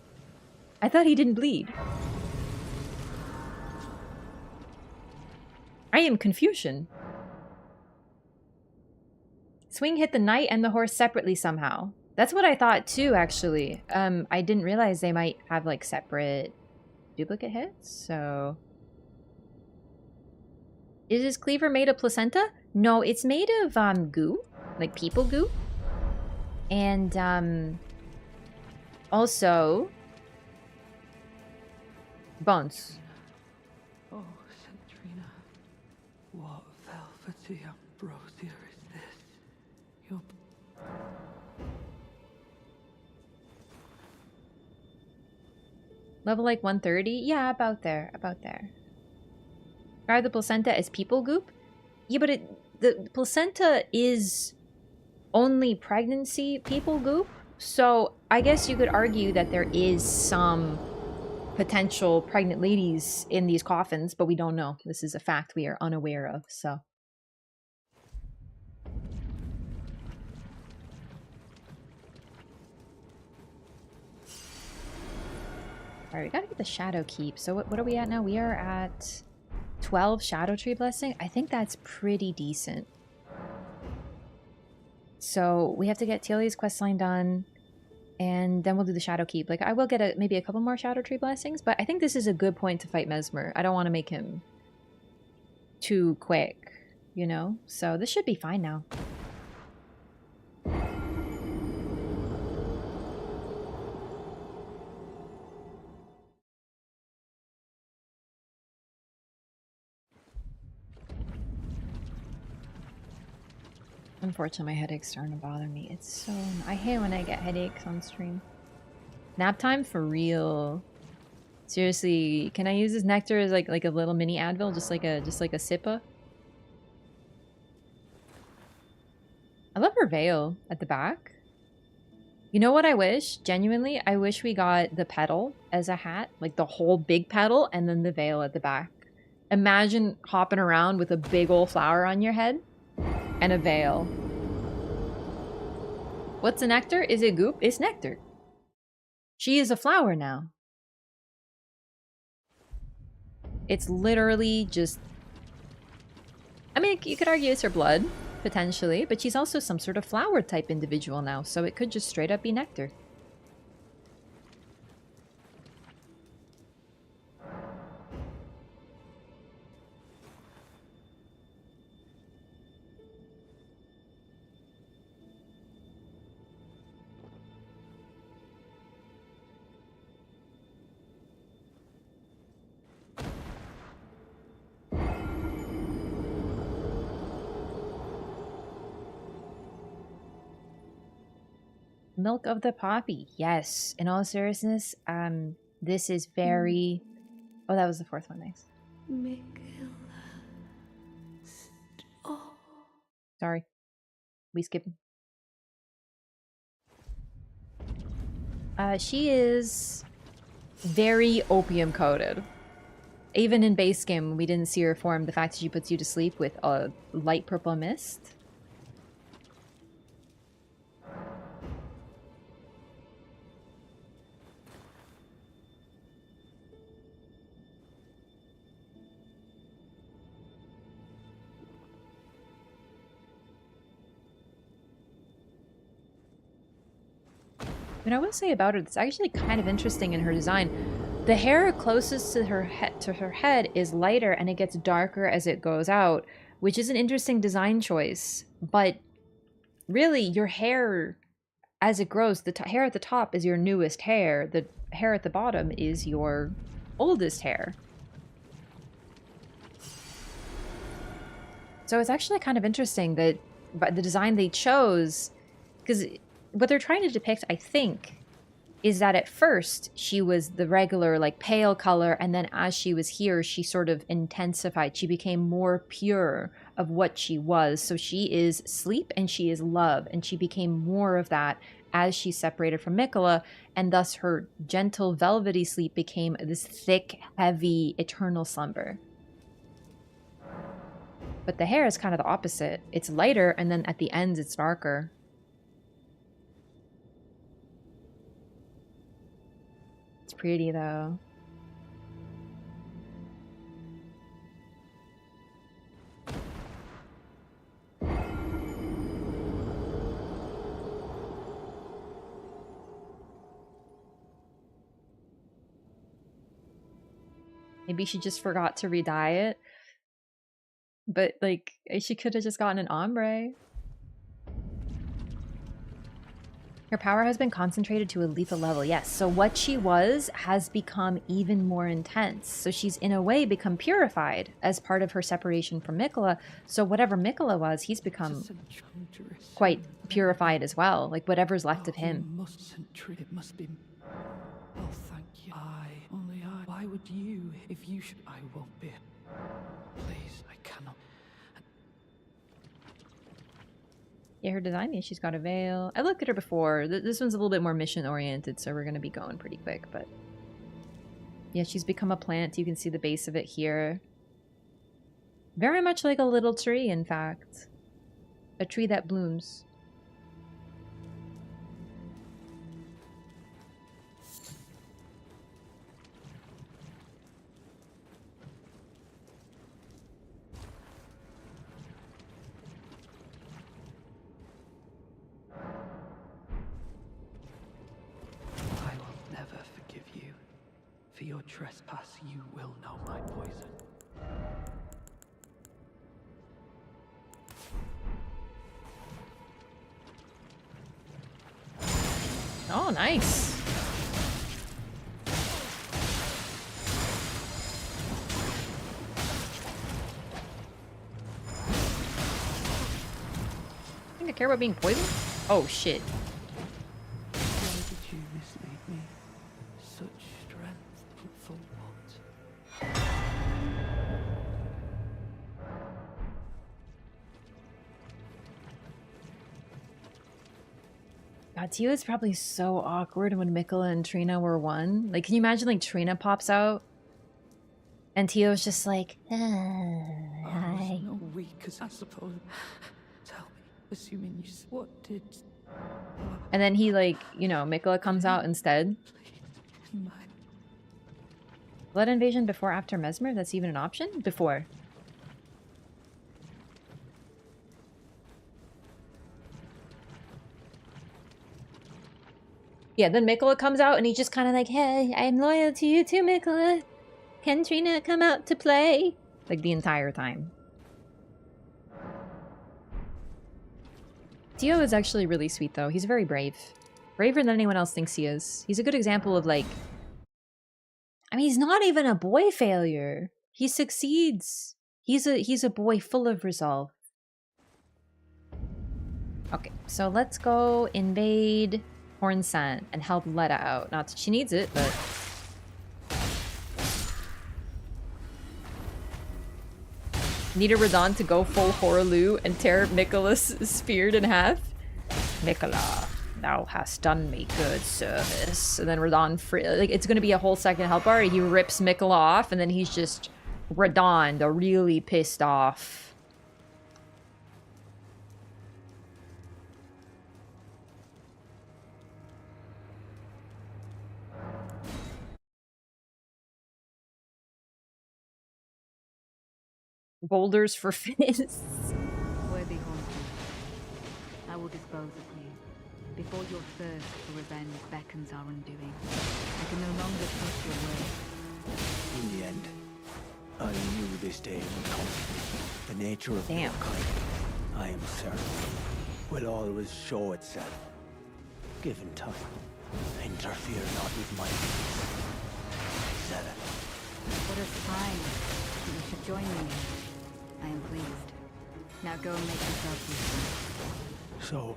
I thought he didn't bleed. I am confusion. Swing hit the knight and the horse separately somehow. That's what I thought too, actually. I didn't realize they might have like separate duplicate hits, so... Is his cleaver made of placenta? No, it's made of goo, like people goo. And also bones. Oh, Saint Trina, what velvety ambrosia is this? Your... Level like 130? Yeah, about there, about there. Describe the placenta as people goop? Yeah, but the placenta is only pregnancy people goop. So I guess you could argue that there is some potential pregnant ladies in these coffins, but we don't know. This is a fact we are unaware of, so. Alright, we gotta get the Shadow Keep. So what are we at now? We are at 12 Shadow Tree Blessing. I think that's pretty decent. So we have to get Thollier's questline done, and then we'll do the Shadow Keep. Like, I will get maybe a couple more Shadow Tree Blessings, but I think this is a good point to fight Mesmer. I don't want to make him too quick, you know? So this should be fine now. Unfortunately, my headache's starting to bother me. It's so... I hate when I get headaches on stream. Nap time for real. Seriously, can I use this nectar as like a little mini Advil? Just like a sippa? I love her veil at the back. You know what I wish? Genuinely, I wish we got the petal as a hat. Like the whole big petal and then the veil at the back. Imagine hopping around with a big old flower on your head. And a veil. What's a nectar? Is it goop? It's nectar. She is a flower now. It's literally just... I mean, you could argue it's her blood, potentially, but she's also some sort of flower type individual now, so it could just straight up be nectar. Milk of the poppy. Yes. In all seriousness, this is very... Oh, that was the fourth one. Nice. Miquella. Stop. Sorry. We skipped. She is very opium coated. Even in base game, when we didn't see her form, the fact that she puts you to sleep with a light purple mist. What I will say about her, that's actually kind of interesting in her design. The hair closest to her head is lighter, and it gets darker as it goes out, which is an interesting design choice. But really, your hair, as it grows, the hair at the top is your newest hair. The hair at the bottom is your oldest hair. So it's actually kind of interesting that the design they chose, because what they're trying to depict, I think, is that at first she was the regular, like, pale color, and then as she was here, she sort of intensified. She became more pure of what she was. So she is sleep and she is love, and she became more of that as she separated from Miquella, and thus her gentle, velvety sleep became this thick, heavy, eternal slumber. But the hair is kind of the opposite. It's lighter, and then at the ends it's darker. It's pretty, though. Maybe she just forgot to re-dye it. But, like, she could have just gotten an ombre. Her power has been concentrated to a lethal level. Yes, so what she was has become even more intense. So she's, in a way, become purified as part of her separation from Miquella. So whatever Miquella was, he's become quite purified as well. Like, whatever's left of him. It must be... Oh, thank you. Only I. Why would you, if you should... I won't be... Please, I cannot... Yeah, her design is she's got a veil. I looked at her before. This one's a little bit more mission-oriented, so we're going to be going pretty quick, but... Yeah, she's become a plant. You can see the base of it here. Very much like a little tree, in fact. A tree that blooms. For your trespass, you will know my poison. Oh, nice. I think I care about being poisoned? Oh, shit. Why did you mislead me? Such strength, but for what? God, Tio is probably so awkward when Miquella and Trina were one. Like, can you imagine, like, Trina pops out and Tio's just like, hi. No weak as I suppose. Tell me, assuming you... What did... And then he, like, you know, Miquella comes out instead. Blood invasion before after Mesmer? That's even an option? Before. Yeah, then Miquella comes out and he's just kind of like, hey, I'm loyal to you too, Miquella. Can Trina come out to play? Like, the entire time. Tio is actually really sweet, though. He's very brave. Braver than anyone else thinks he is. He's a good example of, like... I mean, he's not even a boy failure. He succeeds. He's a boy full of resolve. Okay, so let's go invade Horn Scent and help Letta out. Not that she needs it, but... Need a Radahn to go full Horaloo and tear Miquella's speared in half? Miquella, thou hast done me good service. And then Radahn free, like, it's gonna be a whole second help bar. He rips Miquella off, and then he's just Radahn, the really pissed off. Boulders for fists. Worthy haunter, I will dispose of you before your thirst for revenge beckons our undoing. I can no longer trust your word. In the end, I knew this day would come. The nature of Damn. your kind, I am certain, will always show itself. Given time, interfere not with my peace. Zealot. What a sign that you should join me. I am pleased. Now go and make yourself useful. So,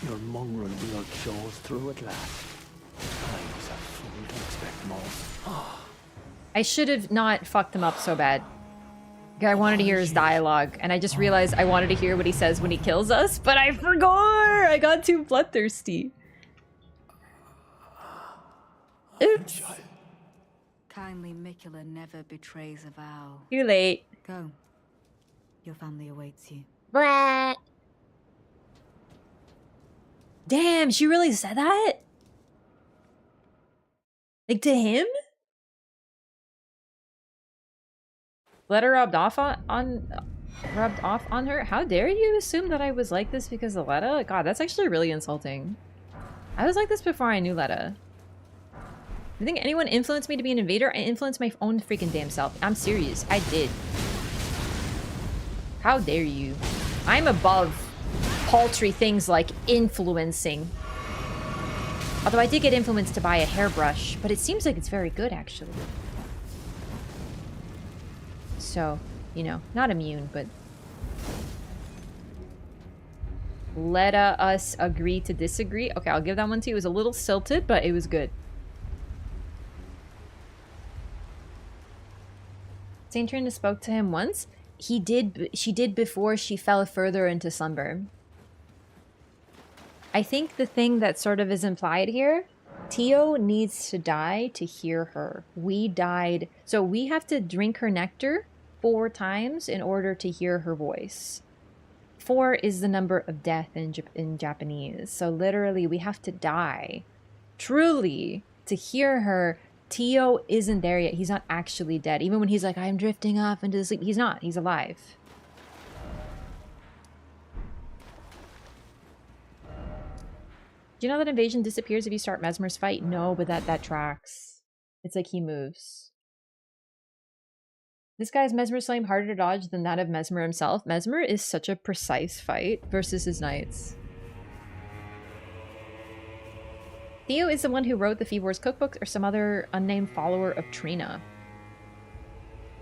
your mongrel blood shows through at last. I was a fool to expect more. I should have not fucked him up so bad. I wanted to hear his dialogue, and I just realized I wanted to hear what he says when he kills us, but I forgot! I got too bloodthirsty. Oops. Kindly Miquella never betrays a vow. Too late. Go. Your family awaits you. Brat. Damn, she really said that? Like, to him? Let her rubbed off rubbed off on her? How dare you assume that I was like this because of Letta? God, that's actually really insulting. I was like this before I knew Letta. You think anyone influenced me to be an invader? I influenced my own freaking damn self. I'm serious. I did. How dare you? I'm above paltry things like influencing. Although I did get influenced to buy a hairbrush, but it seems like it's very good, actually. So, you know, not immune, but... Let us agree to disagree. Okay, I'll give that one to you. It was a little silted, but it was good. Saint Trina spoke to him once. She did before she fell further into slumber. I think the thing that sort of is implied here, Tio needs to die to hear her. We died, so we have to drink her nectar 4 times in order to hear her voice. 4 is the number of death in Japanese, so literally we have to die, truly, to hear her. Tio isn't there yet. He's not actually dead. Even when he's like, I'm drifting off into sleep, he's not. He's alive. Do you know that invasion disappears if you start Mesmer's fight? No, but that tracks. It's like he moves. This guy's Mesmer Slam harder to dodge than that of Mesmer himself. Mesmer is such a precise fight versus his knights. Theo is the one who wrote the Feebor's cookbooks or some other unnamed follower of Trina.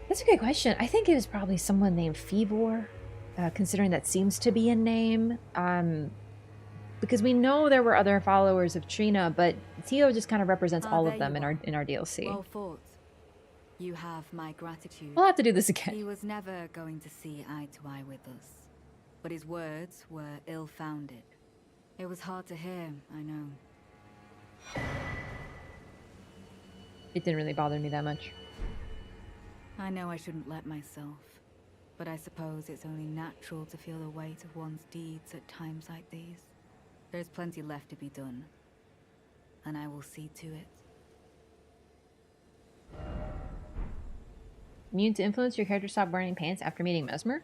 That's a good question. I think it was probably someone named Feebor, considering that seems to be a name. Because we know there were other followers of Trina, but Theo just kind of represents all of them in our DLC. Well fought. You have my gratitude. We'll have to do this again. He was never going to see eye to eye with us, but his words were ill-founded. It was hard to hear, I know. It didn't really bother me that much. I know I shouldn't let myself, but I suppose it's only natural to feel the weight of one's deeds at times like these. There's plenty left to be done, and I will see to it. Immune to influence, your character stopped wearing pants after meeting Mesmer?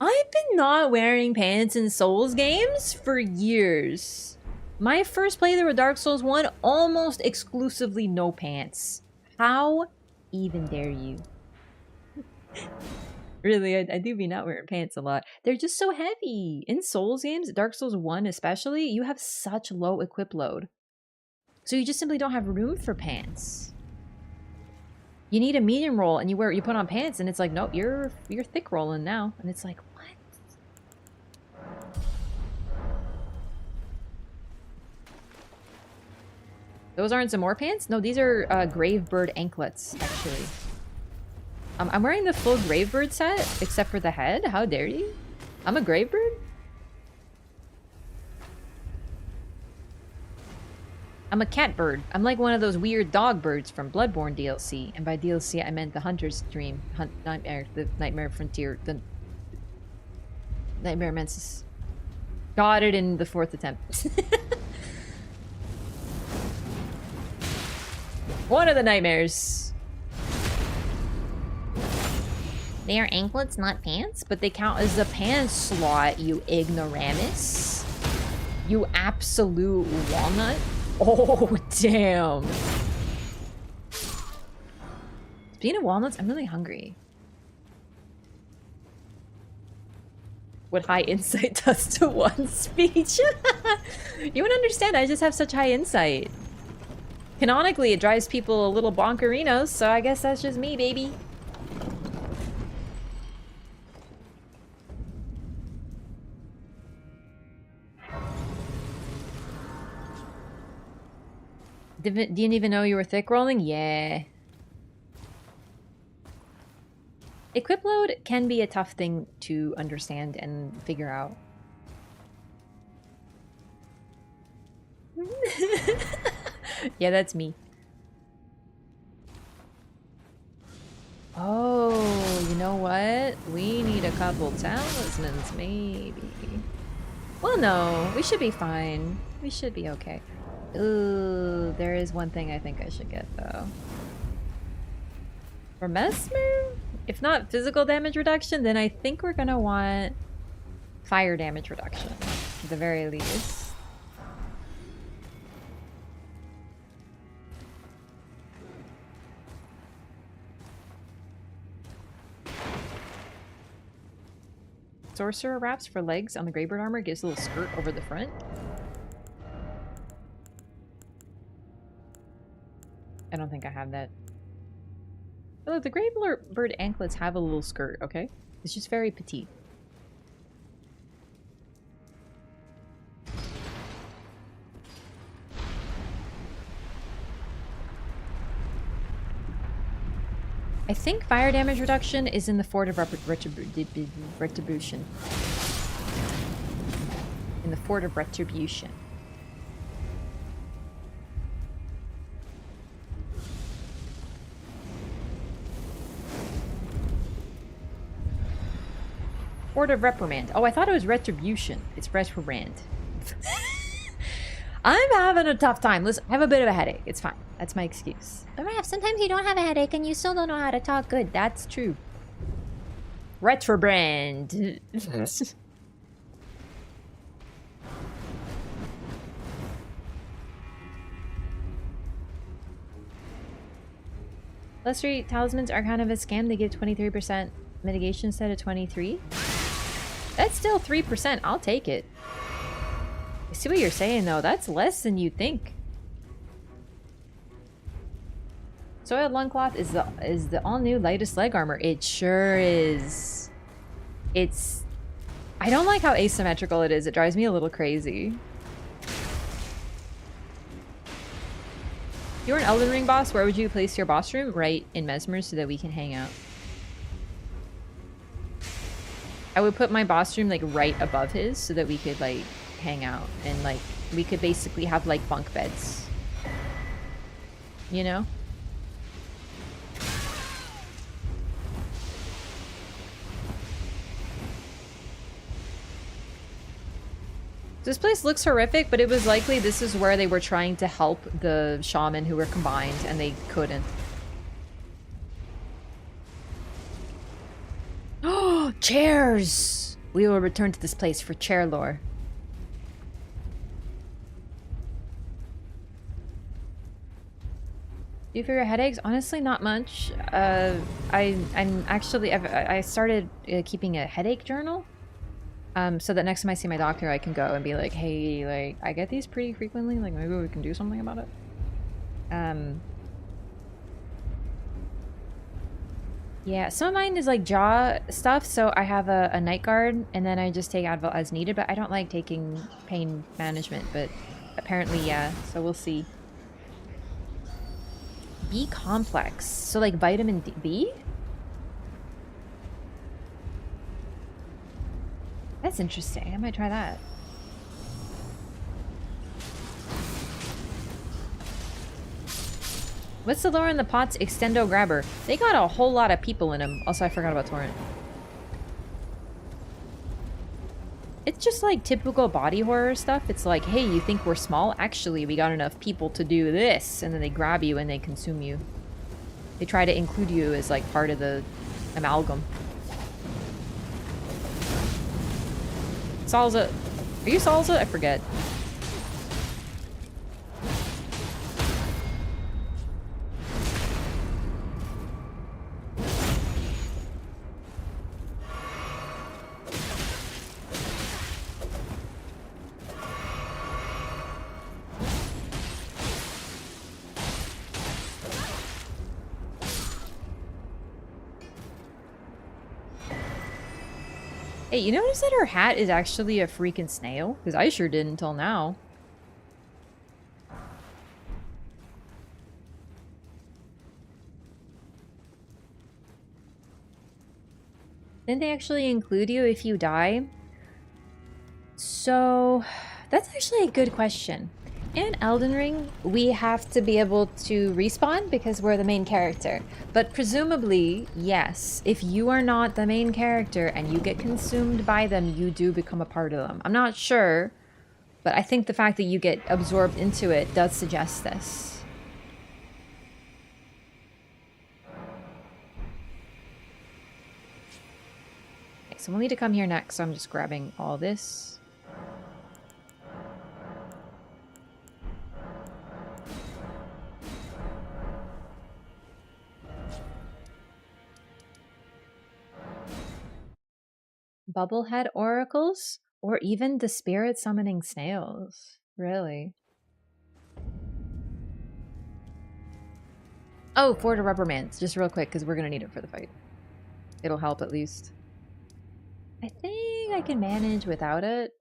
I've been not wearing pants in Souls games for years. My first playthrough of Dark Souls 1, almost exclusively no pants. How even dare you? Really, I do be not wearing pants a lot. They're just so heavy. In Souls games, Dark Souls 1 especially, you have such low equip load. So you just simply don't have room for pants. You need a medium roll and you put on pants and it's like, nope, you're thick rolling now. And it's like, what? Those aren't Zamor pants? No, these are Gravebird anklets, actually. I'm wearing the full Gravebird set, except for the head. How dare you? I'm a Gravebird? I'm a catbird. I'm like one of those weird dog birds from Bloodborne DLC. And by DLC, I meant the Hunter's Dream. Nightmare, the Nightmare Frontier, the Nightmare Mensis. Got it in the 4th attempt. One of the nightmares. They are anklets, not pants? But they count as the pants slot, you ignoramus. You absolute walnut. Oh, damn. Speaking of walnuts, I'm really hungry. What high insight does to one's speech. You wouldn't understand, I just have such high insight. Canonically, it drives people a little bonkerinos, so I guess that's just me, baby. Didn't even know you were thick rolling? Yeah. Equip load can be a tough thing to understand and figure out. Yeah, that's me. Oh, you know what? We need a couple talismans, maybe. Well, no, we should be fine. We should be okay. Ooh, there is one thing I think I should get, though. For Mesmer? If not physical damage reduction, then I think we're gonna want fire damage reduction, at the very least. Sorcerer wraps for legs on the Greybird armor gives a little skirt over the front. I don't think I have that. Oh, look, the Greybird anklets have a little skirt, okay? It's just very petite. I think fire damage reduction is in the Fort of Retribution. In the Fort of Retribution. Fort of Reprimand. Oh, I thought it was Retribution. It's Reprimand. I'm having a tough time. Listen, I have a bit of a headache. It's fine. That's my excuse. But Raph, sometimes you don't have a headache and you still don't know how to talk good. That's true. Retrobrand. Lustrary talismans are kind of a scam. They give 23% mitigation instead of 23. That's still 3%. I'll take it. I see what you're saying, though. That's less than you think. Soiled Lungcloth is the all-new lightest leg armor. It sure is. It's... I don't like how asymmetrical it is. It drives me a little crazy. If you were an Elden Ring boss, where would you place your boss room? Right in Mesmer so that we can hang out. I would put my boss room like right above his so that we could like hang out and like we could basically have like bunk beds. You know? This place looks horrific, but it was likely this is where they were trying to help the shaman who were combined and they couldn't. Oh, chairs! We will return to this place for chair lore. Do you feel your headaches? Honestly, not much. I started keeping a headache journal. So that next time I see my doctor, I can go and be like, hey, like, I get these pretty frequently, like, maybe we can do something about it. Yeah, some of mine is like jaw stuff, so I have a night guard, and then I just take Advil as needed, but I don't like taking pain management, but apparently, yeah, so we'll see. B complex. So like vitamin B? That's interesting. I might try that. What's the lore in the Potts Extendo Grabber? They got a whole lot of people in them. Also, I forgot about Torrent. It's just like typical body horror stuff. It's like, hey, you think we're small? Actually, we got enough people to do this. And then they grab you and they consume you. They try to include you as like part of the amalgam. Salsa. Are you Salsa? I forget. Hey, you notice that her hat is actually a freaking snail? Because I sure didn't until now. Didn't they actually include you if you die? So, that's actually a good question. In Elden Ring, we have to be able to respawn because we're the main character. But presumably, yes, if you are not the main character and you get consumed by them, you do become a part of them. I'm not sure, but I think the fact that you get absorbed into it does suggest this. Okay, so we'll need to come here next, so I'm just grabbing all this. Bubblehead oracles? Or even the spirit summoning snails? Really? Oh, for the rubber bands. Just real quick, because we're going to need it for the fight. It'll help at least. I think I can manage without it,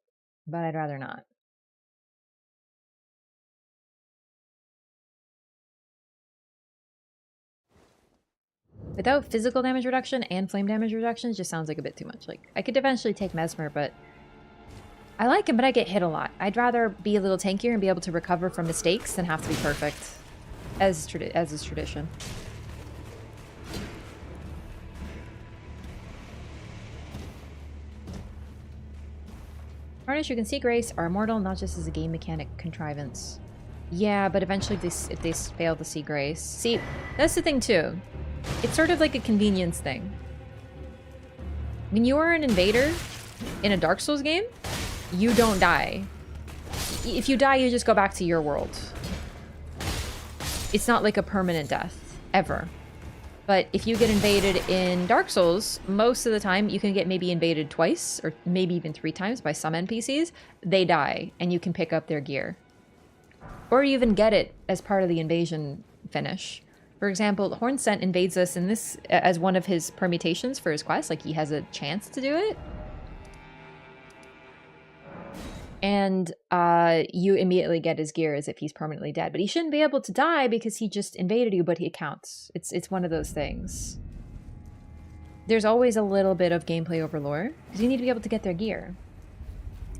but I'd rather not. Without physical damage reduction and flame damage reduction, it just sounds like a bit too much. Like, I could eventually take Mesmer, but I like him, but I get hit a lot. I'd rather be a little tankier and be able to recover from mistakes than have to be perfect, as is tradition. Harness, you can see Grace are immortal, not just as a game mechanic contrivance. Yeah, but eventually if they fail to see Grace. See, that's the thing too. It's sort of like a convenience thing. When you are an invader in a Dark Souls game, you don't die. If you die, you just go back to your world. It's not like a permanent death, ever. But if you get invaded in Dark Souls, most of the time you can get maybe invaded twice, or maybe even 3 times by some NPCs. They die, and you can pick up their gear. Or you even get it as part of the invasion finish. For example, Hornsent invades us in this as one of his permutations for his quest, like he has a chance to do it. And you immediately get his gear as if he's permanently dead. But he shouldn't be able to die because he just invaded you, but he counts. It's one of those things. There's always a little bit of gameplay over lore, because you need to be able to get their gear.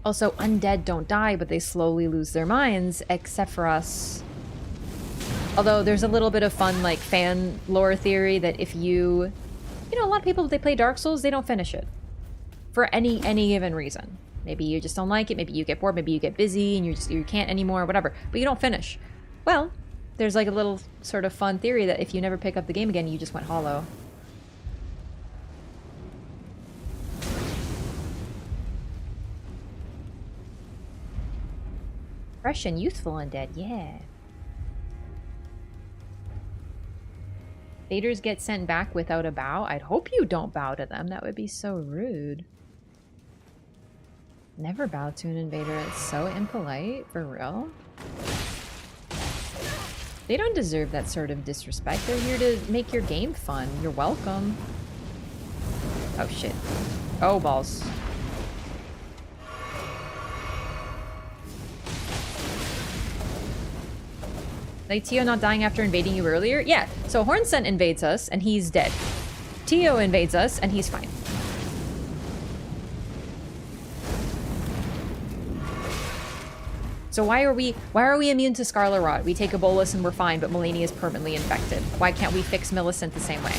Also, undead don't die, but they slowly lose their minds, except for us. Although there's a little bit of fun, like, fan lore theory that if you... You know, a lot of people, if they play Dark Souls, they don't finish it. For any given reason. Maybe you just don't like it, maybe you get bored, maybe you get busy and you can't anymore, whatever. But you don't finish. Well, there's like a little sort of fun theory that if you never pick up the game again, you just went hollow. Fresh and youthful undead, yeah. Invaders get sent back without a bow. I'd hope you don't bow to them. That would be so rude. Never bow to an invader. It's so impolite. For real? They don't deserve that sort of disrespect. They're here to make your game fun. You're welcome. Oh, shit. Oh, balls. Like Tio not dying after invading you earlier? Yeah, so Hornsent invades us and he's dead. Tio invades us and he's fine. So why are we immune to Scarlet Rot? We take a bolus and we're fine, but Melania is permanently infected. Why can't we fix Millicent the same way?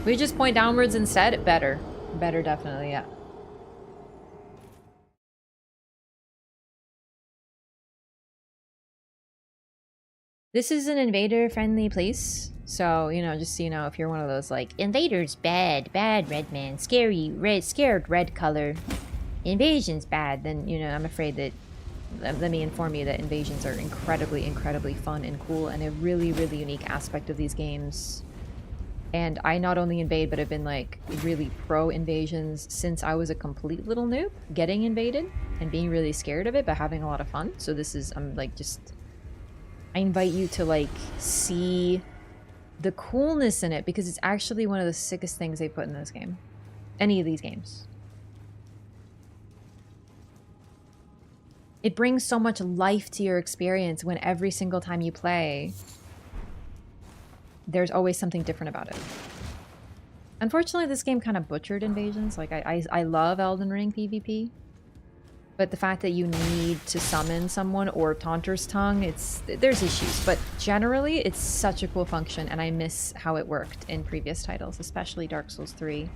We just point downwards instead? Better. Better, definitely, yeah. This is an invader-friendly place. So, you know, just so you know, if you're one of those, like, invaders bad, bad red man, scary, red, scared red color. Invasion's bad, then, you know, I'm afraid that... Let me inform you that invasions are incredibly, incredibly fun and cool, and a really, really unique aspect of these games. And I not only invade, but I've been, like, really pro-invasions since I was a complete little noob, getting invaded, and being really scared of it, but having a lot of fun. So this is, I'm, like, just... I invite you to, like, see the coolness in it, because it's actually one of the sickest things they put in this game. Any of these games. It brings so much life to your experience when every single time you play, there's always something different about it. Unfortunately, this game kind of butchered invasions. Like, I love Elden Ring PvP. But the fact that you need to summon someone or Taunter's Tongue, there's issues. But generally, it's such a cool function, and I miss how it worked in previous titles, especially Dark Souls 3.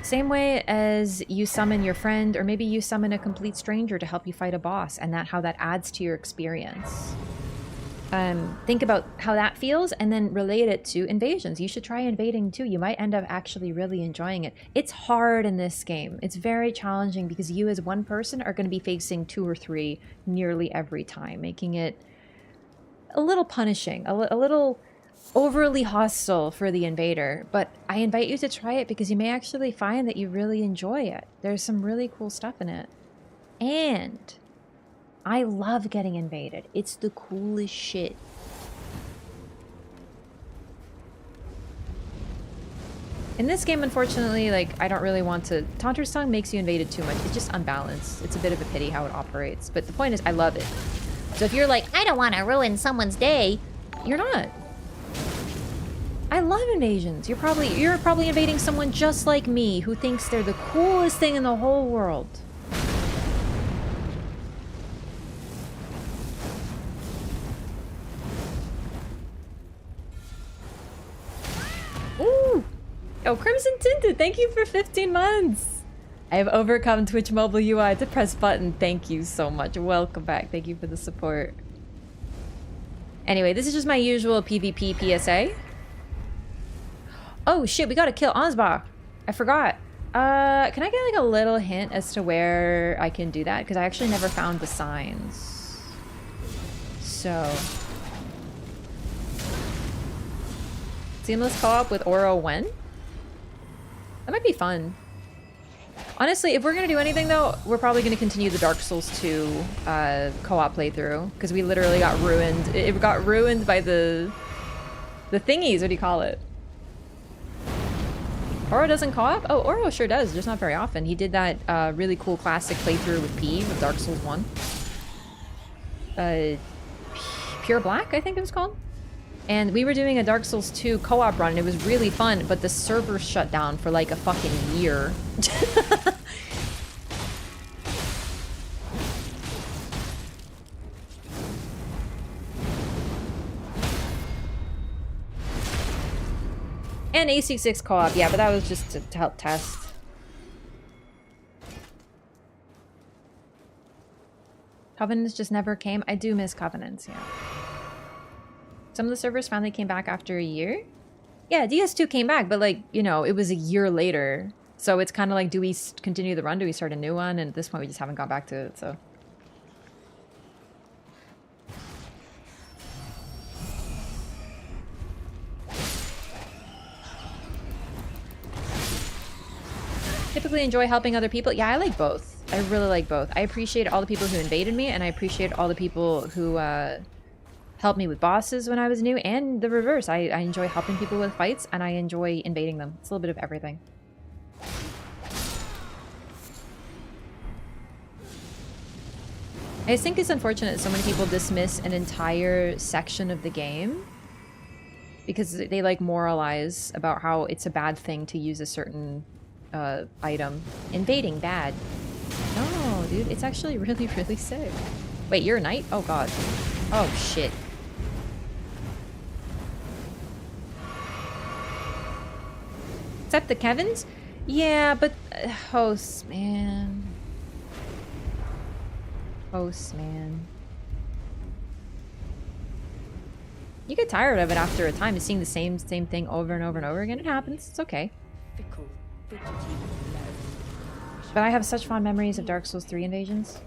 Same way as you summon your friend, or maybe you summon a complete stranger to help you fight a boss, and how that adds to your experience. Think about how that feels and then relate it to invasions. You should try invading too. You might end up actually really enjoying it. It's hard in this game. It's very challenging because you as one person are going to be facing 2 or 3 nearly every time, making it a little punishing, a little overly hostile for the invader. But I invite you to try it because you may actually find that you really enjoy it. There's some really cool stuff in it. And I love getting invaded. It's the coolest shit. In this game, unfortunately, like, I don't really want to... Taunter's Tongue makes you invaded too much. It's just unbalanced. It's a bit of a pity how it operates. But the point is, I love it. So if you're like, I don't want to ruin someone's day, you're not. I love invasions. You're probably invading someone just like me who thinks they're the coolest thing in the whole world. Ooh! Oh, Crimson Tinted, thank you for 15 months! I have overcome Twitch mobile UI to press button. Thank you so much. Welcome back. Thank you for the support. Anyway, this is just my usual PvP PSA. Oh shit, we gotta kill Ansbach. I forgot. Can I get like a little hint as to where I can do that? Because I actually never found the signs. So... Seamless co-op with Oro when? That might be fun. Honestly, if we're gonna do anything though, we're probably gonna continue the Dark Souls 2 co-op playthrough. Because we literally got ruined. It got ruined by the thingies, what do you call it? Oro doesn't co-op? Oh, Oro sure does, just not very often. He did that really cool classic playthrough with P, with Dark Souls 1. Pure Black, I think it was called? And we were doing a Dark Souls 2 co-op run, and it was really fun, but the server shut down for like a fucking year. And AC6 co-op, yeah, but that was just to help test. Covenants just never came. I do miss Covenants, yeah. Some of the servers finally came back after a year. Yeah, DS2 came back, but like, you know, it was a year later. So it's kind of like, do we continue the run? Do we start a new one? And at this point, we just haven't gone back to it, so. Typically enjoy helping other people. Yeah, I like both. I really like both. I appreciate all the people who invaded me, and I appreciate all the people who helped me with bosses when I was new, and the reverse. I enjoy helping people with fights, and I enjoy invading them. It's a little bit of everything. I just think it's unfortunate that so many people dismiss an entire section of the game because they like moralize about how it's a bad thing to use a certain item. Invading, bad. No, dude, it's actually really, really sick. Wait, you're a knight? Oh god. Oh shit. Except the Kevins? Yeah, but hosts, man. Hosts, man. You get tired of it after a time, of seeing the same thing over and over and over again. It happens. It's okay. But I have such fond memories of Dark Souls 3 invasions.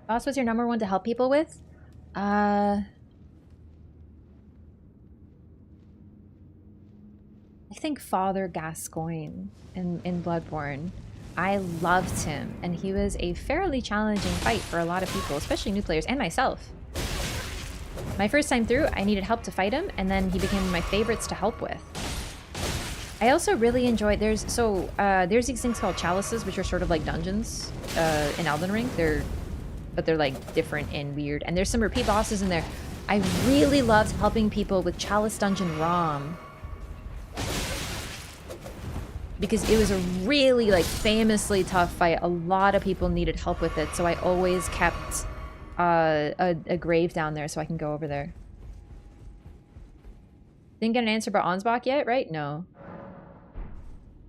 Boss, what's your number one to help people with? I think Father Gascoigne in Bloodborne. I loved him, and he was a fairly challenging fight for a lot of people, especially new players, and myself. My first time through, I needed help to fight him, and then he became one of my favorites to help with. I also really enjoyed, there's these things called chalices, which are sort of like dungeons in Elden Ring. But they're like different and weird, and there's some repeat bosses in there. I really loved helping people with Chalice Dungeon ROM, because it was a really like famously tough fight. A lot of people needed help with it, so I always kept a grave down there so I can go over there. Didn't get an answer about Ansbach yet, right? No.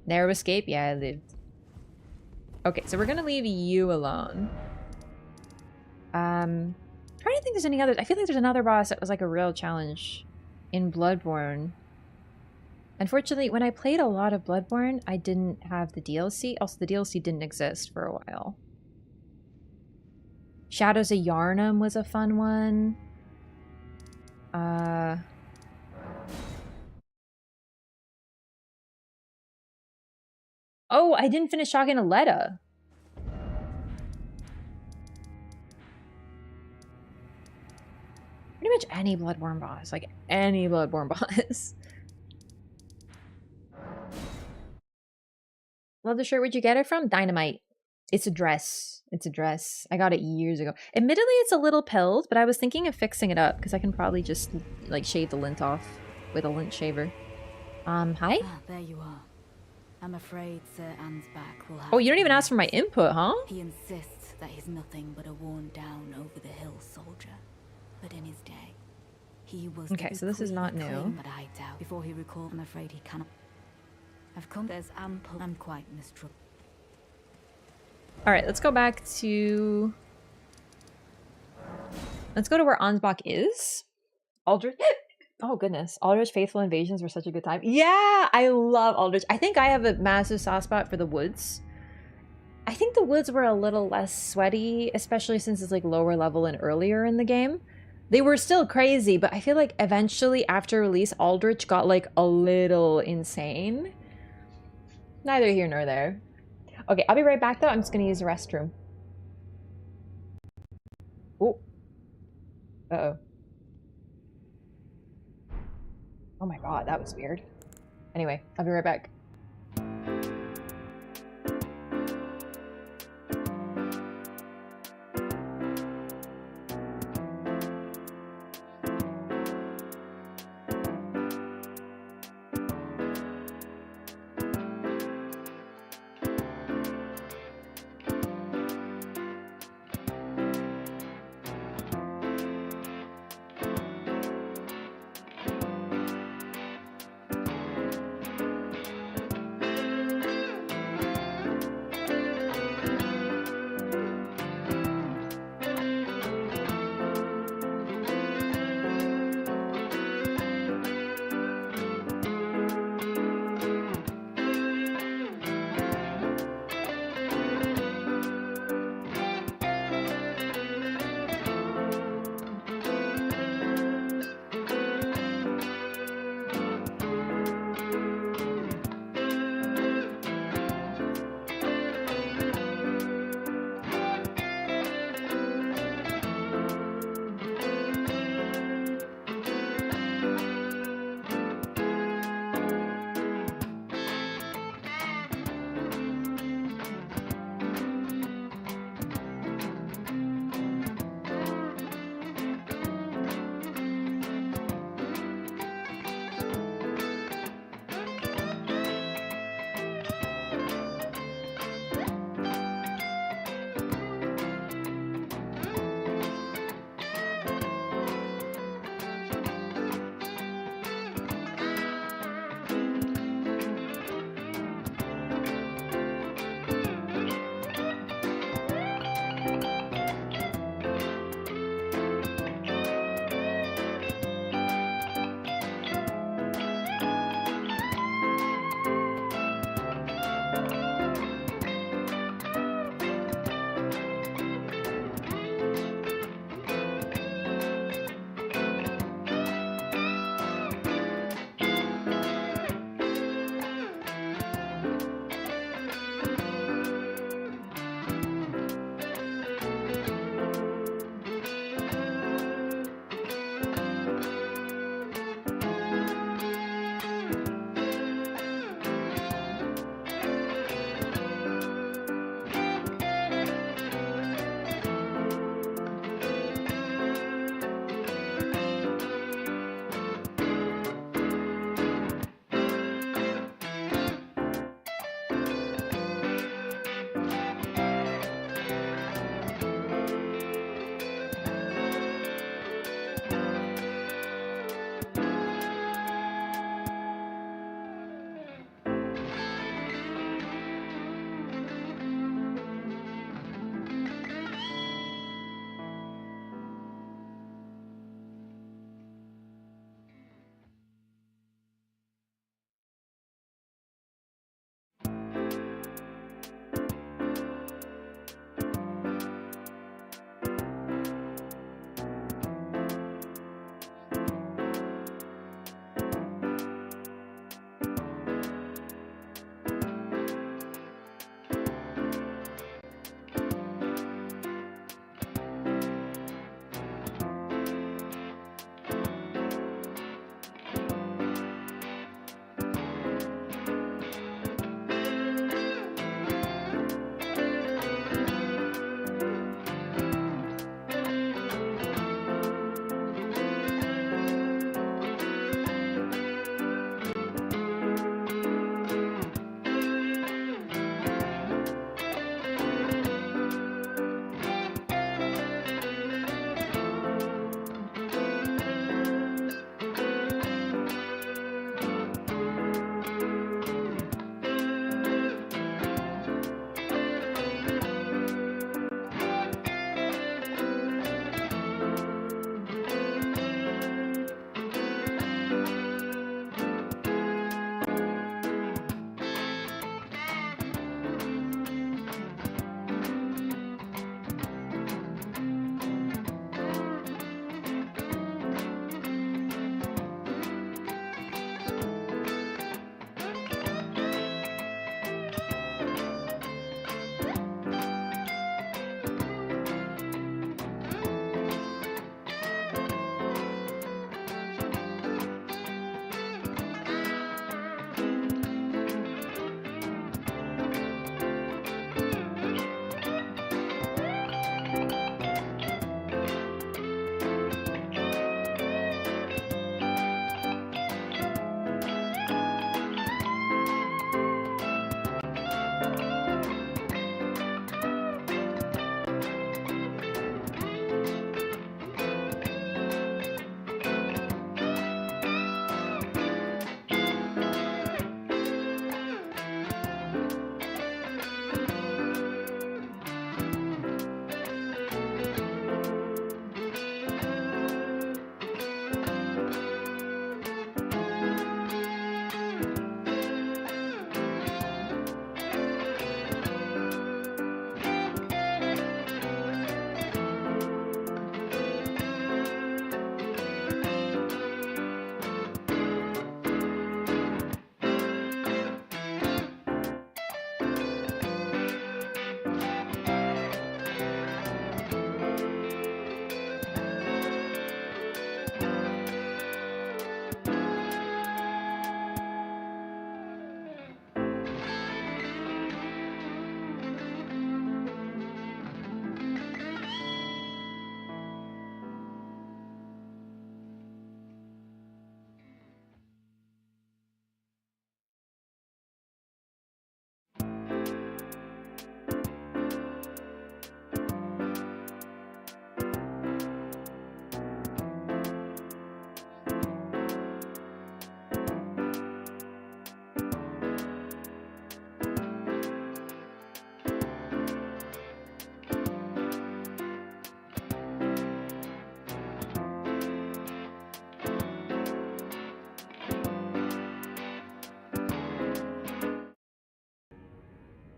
Narrow escape? Yeah, I lived. Okay, so we're gonna leave you alone. Trying to think there's any others. I feel like there's another boss that was like a real challenge in Bloodborne. Unfortunately, when I played a lot of Bloodborne, I didn't have the DLC. Also, the DLC didn't exist for a while. Shadows of Yharnam was a fun one. Oh, I didn't finish talking to Letta. Pretty much any Bloodborne boss. Like, any Bloodborne boss. Love the shirt. Where'd you get it from? Dynamite. It's a dress. It's a dress. I got it years ago. Admittedly, it's a little pilled, but I was thinking of fixing it up because I can probably just like shave the lint off with a lint shaver. Hi? Ah, there you are. I'm afraid Sir Ansbach will have... Oh, you don't even ask for my input, huh? He insists that he's nothing but a worn-down, over-the-hill soldier. But in his day, he was... Okay, so this is not new. But I doubt. Before he recalled, I'm afraid he cannot... I've come... There's ample... I'm quite mistrustful. Alright, let's go back to... Let's go to where Ansbach is. Aldrich... Oh goodness, Aldrich Faithful Invasions were such a good time. Yeah, I love Aldrich. I think I have a massive soft spot for the woods. I think the woods were a little less sweaty, especially since it's like lower level and earlier in the game. They were still crazy, but I feel like eventually after release, Aldrich got like a little insane. Neither here nor there. Okay, I'll be right back though. I'm just gonna use the restroom. Oh. Uh-oh. Oh my god, that was weird. Anyway, I'll be right back.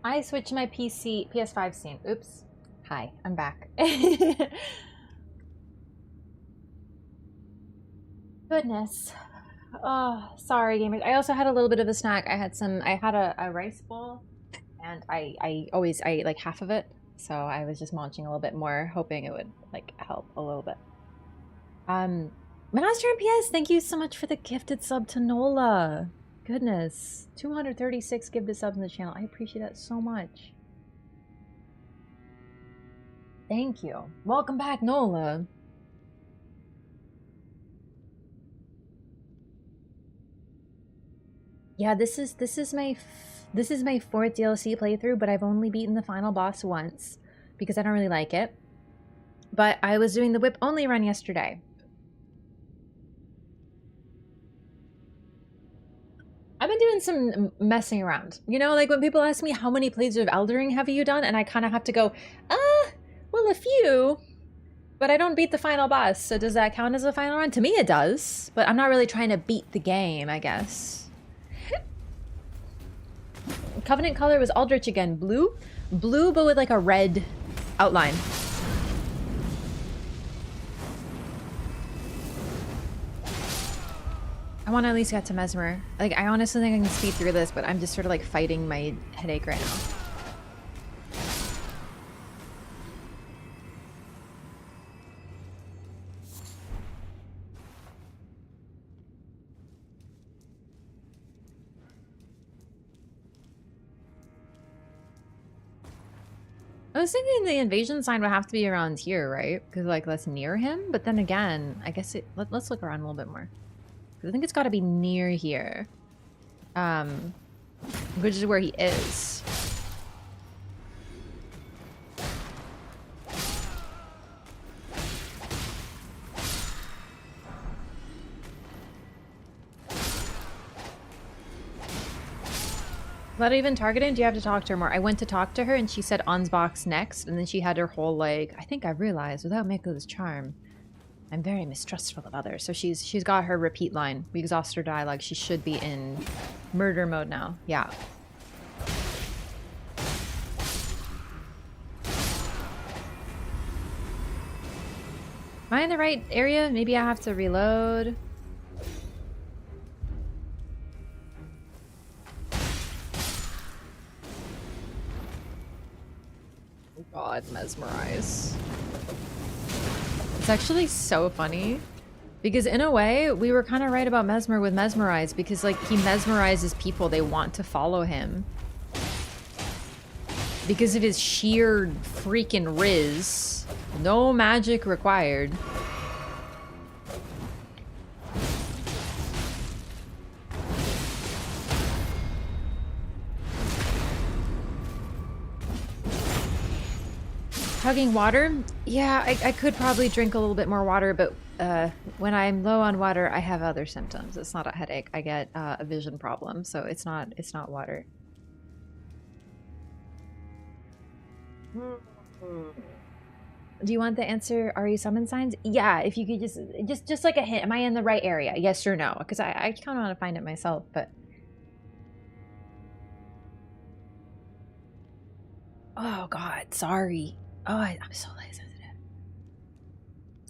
I switched my PS5 scene. Oops. Hi, I'm back. Goodness. Oh, sorry, gamers. I also had a little bit of a snack. I had a rice bowl, and I always like half of it, so I was just munching a little bit more, hoping it would like help a little bit. Master MPS, thank you so much for the gifted sub to Nola. Goodness, 236 gifted subs in the channel. I appreciate that so much. Thank you. Welcome back, Nola. Yeah, this is my fourth DLC playthrough, but I've only beaten the final boss once because I don't really like it. But I was doing the whip only run yesterday. I've been doing some messing around. You know, like when people ask me how many playthroughs of Elden Ring have you done, and I kind of have to go, well, a few. But I don't beat the final boss, so does that count as a final run? To me it does, but I'm not really trying to beat the game, I guess. Covenant color was Aldrich again. Blue? Blue, but with like a red outline. I want to at least get to Mesmer. Like, I honestly think I can speed through this, but I'm just sort of like fighting my headache right now. I was thinking the invasion sign would have to be around here, right? Because like that's near him. But then again, I guess let's look around a little bit more. I think it's got to be near here, which is where he is. Let even targeted? Do you have to talk to her more? I went to talk to her and she said Ansbach's next, and then she had her whole like, I think I realized without Miquella's charm, I'm very mistrustful of others. So she's got her repeat line. We exhaust her dialogue. She should be in murder mode now. Yeah. Am I in the right area? Maybe I have to reload. God, mesmerize. It's actually so funny because in a way we were kind of right about Mesmer with mesmerize, because like he mesmerizes people. They want to follow him because of his sheer freaking riz. No magic required. Hugging water? Yeah, I could probably drink a little bit more water, but when I'm low on water, I have other symptoms. It's not a headache. I get a vision problem, so it's not water. Do you want the answer? Are you summon signs? Yeah, if you could just like a hint. Am I in the right area? Yes or no? Because I kind of want to find it myself, but. Oh God, sorry. Oh, I'm so lazy.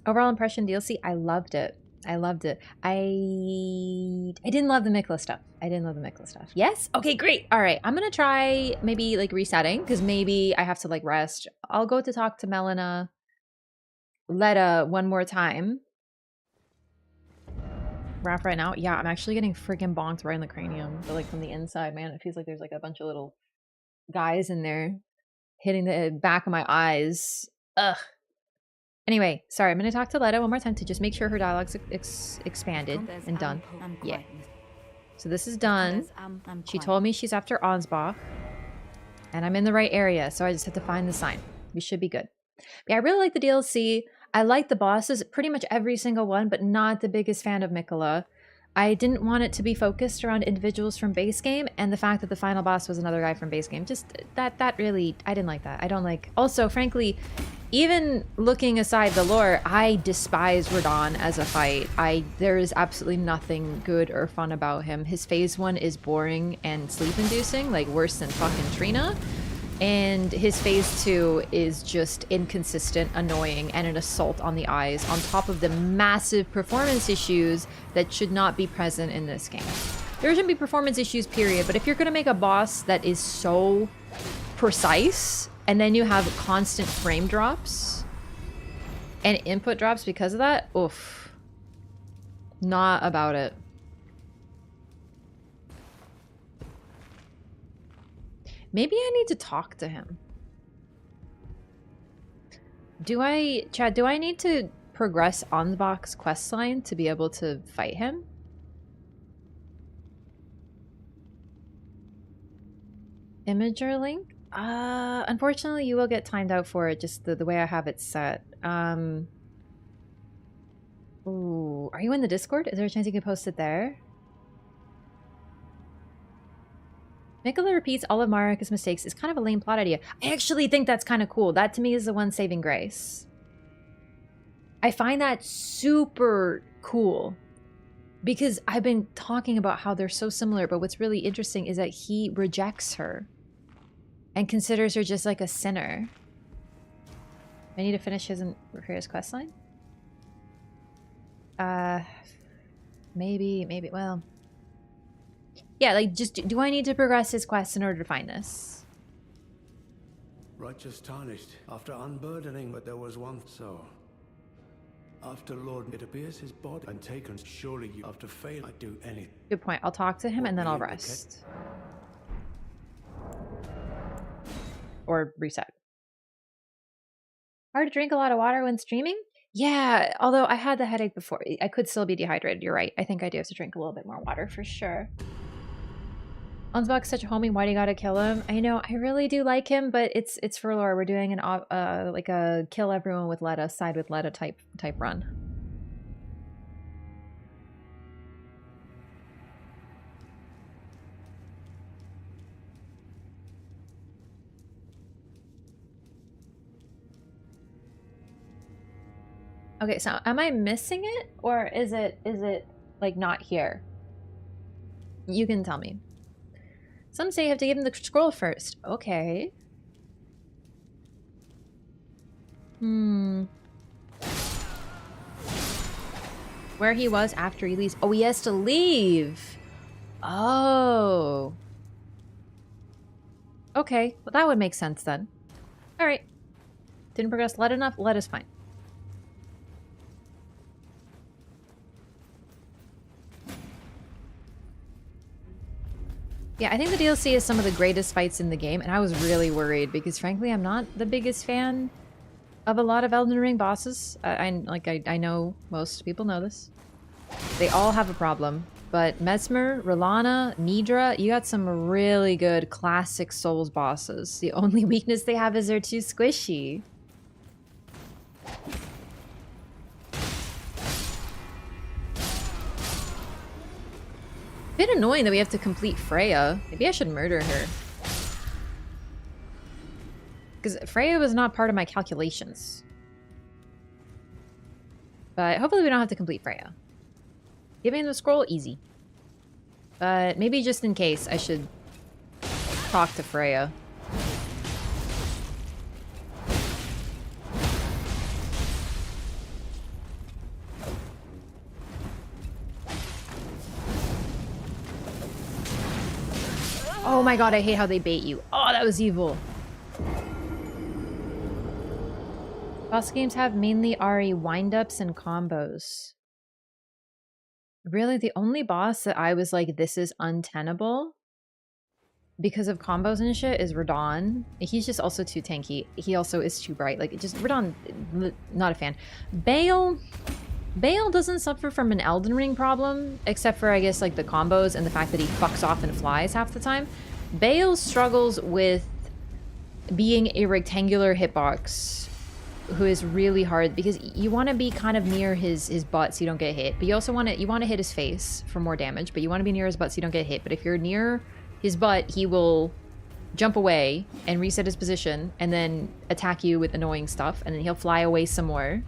Overall impression DLC, I loved it. I loved it. I didn't love the Miquella stuff. Yes? Okay, great. All right. I'm going to try maybe like resetting because maybe I have to like rest. I'll go to talk to Letta one more time. Wrap right now. Yeah, I'm actually getting freaking bonked right in the cranium. But like from the inside, man, it feels like there's like a bunch of little guys in there hitting the back of my eyes. Ugh. Anyway, sorry, I'm going to talk to Letta one more time to just make sure her dialogue's expanded and done. Yeah. So this is done. She told me she's after Ansbach. And I'm in the right area, so I just have to find the sign. We should be good. Yeah, I really like the DLC. I like the bosses, pretty much every single one, but not the biggest fan of Miquella. I didn't want it to be focused around individuals from base game, and the fact that the final boss was another guy from base game, just that really, I didn't like that. I don't like. Also, frankly, even looking aside the lore, I despise Radahn as a fight. There is absolutely nothing good or fun about him. His phase 1 is boring and sleep-inducing, like worse than fucking Trina. And his phase 2 is just inconsistent, annoying, and an assault on the eyes, on top of the massive performance issues that should not be present in this game. There shouldn't be performance issues, period, but if you're going to make a boss that is so precise, and then you have constant frame drops and input drops because of that, oof. Not about it. Maybe I need to talk to him. Chad, do I need to progress Ansbach's questline to be able to fight him? Imager link? Unfortunately, you will get timed out for it, just the way I have it set. Ooh, are you in the Discord? Is there a chance you can post it there? Miquella repeats all of Marika's mistakes is kind of a lame plot idea. I actually think that's kind of cool. That to me is the one saving grace. I find that super cool. Because I've been talking about how they're so similar, but what's really interesting is that he rejects her. And considers her just like a sinner. I need to finish his and Rivera's questline? Maybe, well... Yeah, like, just, do I need to progress his quest in order to find this? Righteous tarnished after unburdening, but there was one so. After Lord, it appears his body and taken. Surely you, after fail, I do anything. Good point. I'll talk to him and then I'll rest. Or reset. Hard to drink a lot of water when streaming? Yeah, although I had the headache before. I could still be dehydrated. You're right. I think I do have to drink a little bit more water for sure. Ansbach's such a homie. Why do you gotta kill him? I know, I really do like him, but it's for lore. We're doing an like a kill everyone with Letta, side with Letta type run. Okay, so am I missing it, or is it like not here? You can tell me. Some say you have to give him the scroll first. Okay. Where he was after he leaves. Oh, he has to leave. Oh. Okay, well that would make sense then. All right. Didn't progress Let enough. Let is fine. Yeah, I think the DLC is some of the greatest fights in the game, and I was really worried because, frankly, I'm not the biggest fan of a lot of Elden Ring bosses. I know most people know this. They all have a problem, but Mesmer, Rolana, Nidra, you got some really good classic Souls bosses. The only weakness they have is they're too squishy. Bit annoying that we have to complete Freya. Maybe I should murder her. Because Freya was not part of my calculations. But hopefully we don't have to complete Freya. Giving the scroll, easy. But maybe just in case, I should talk to Freya. Oh my god, I hate how they bait you. Oh, that was evil. Boss games have mainly RE wind-ups and combos. Really, the only boss that I was like, this is untenable because of combos and shit is Radahn. He's just also too tanky. He also is too bright. Like, just Radahn, not a fan. Bale doesn't suffer from an Elden Ring problem, except for, I guess, like the combos and the fact that he fucks off and flies half the time. Bale struggles with being a rectangular hitbox who is really hard because you want to be kind of near his butt so you don't get hit, but you also want to hit his face for more damage, but you want to be near his butt so you don't get hit. But if you're near his butt, he will jump away and reset his position and then attack you with annoying stuff, and then he'll fly away some more.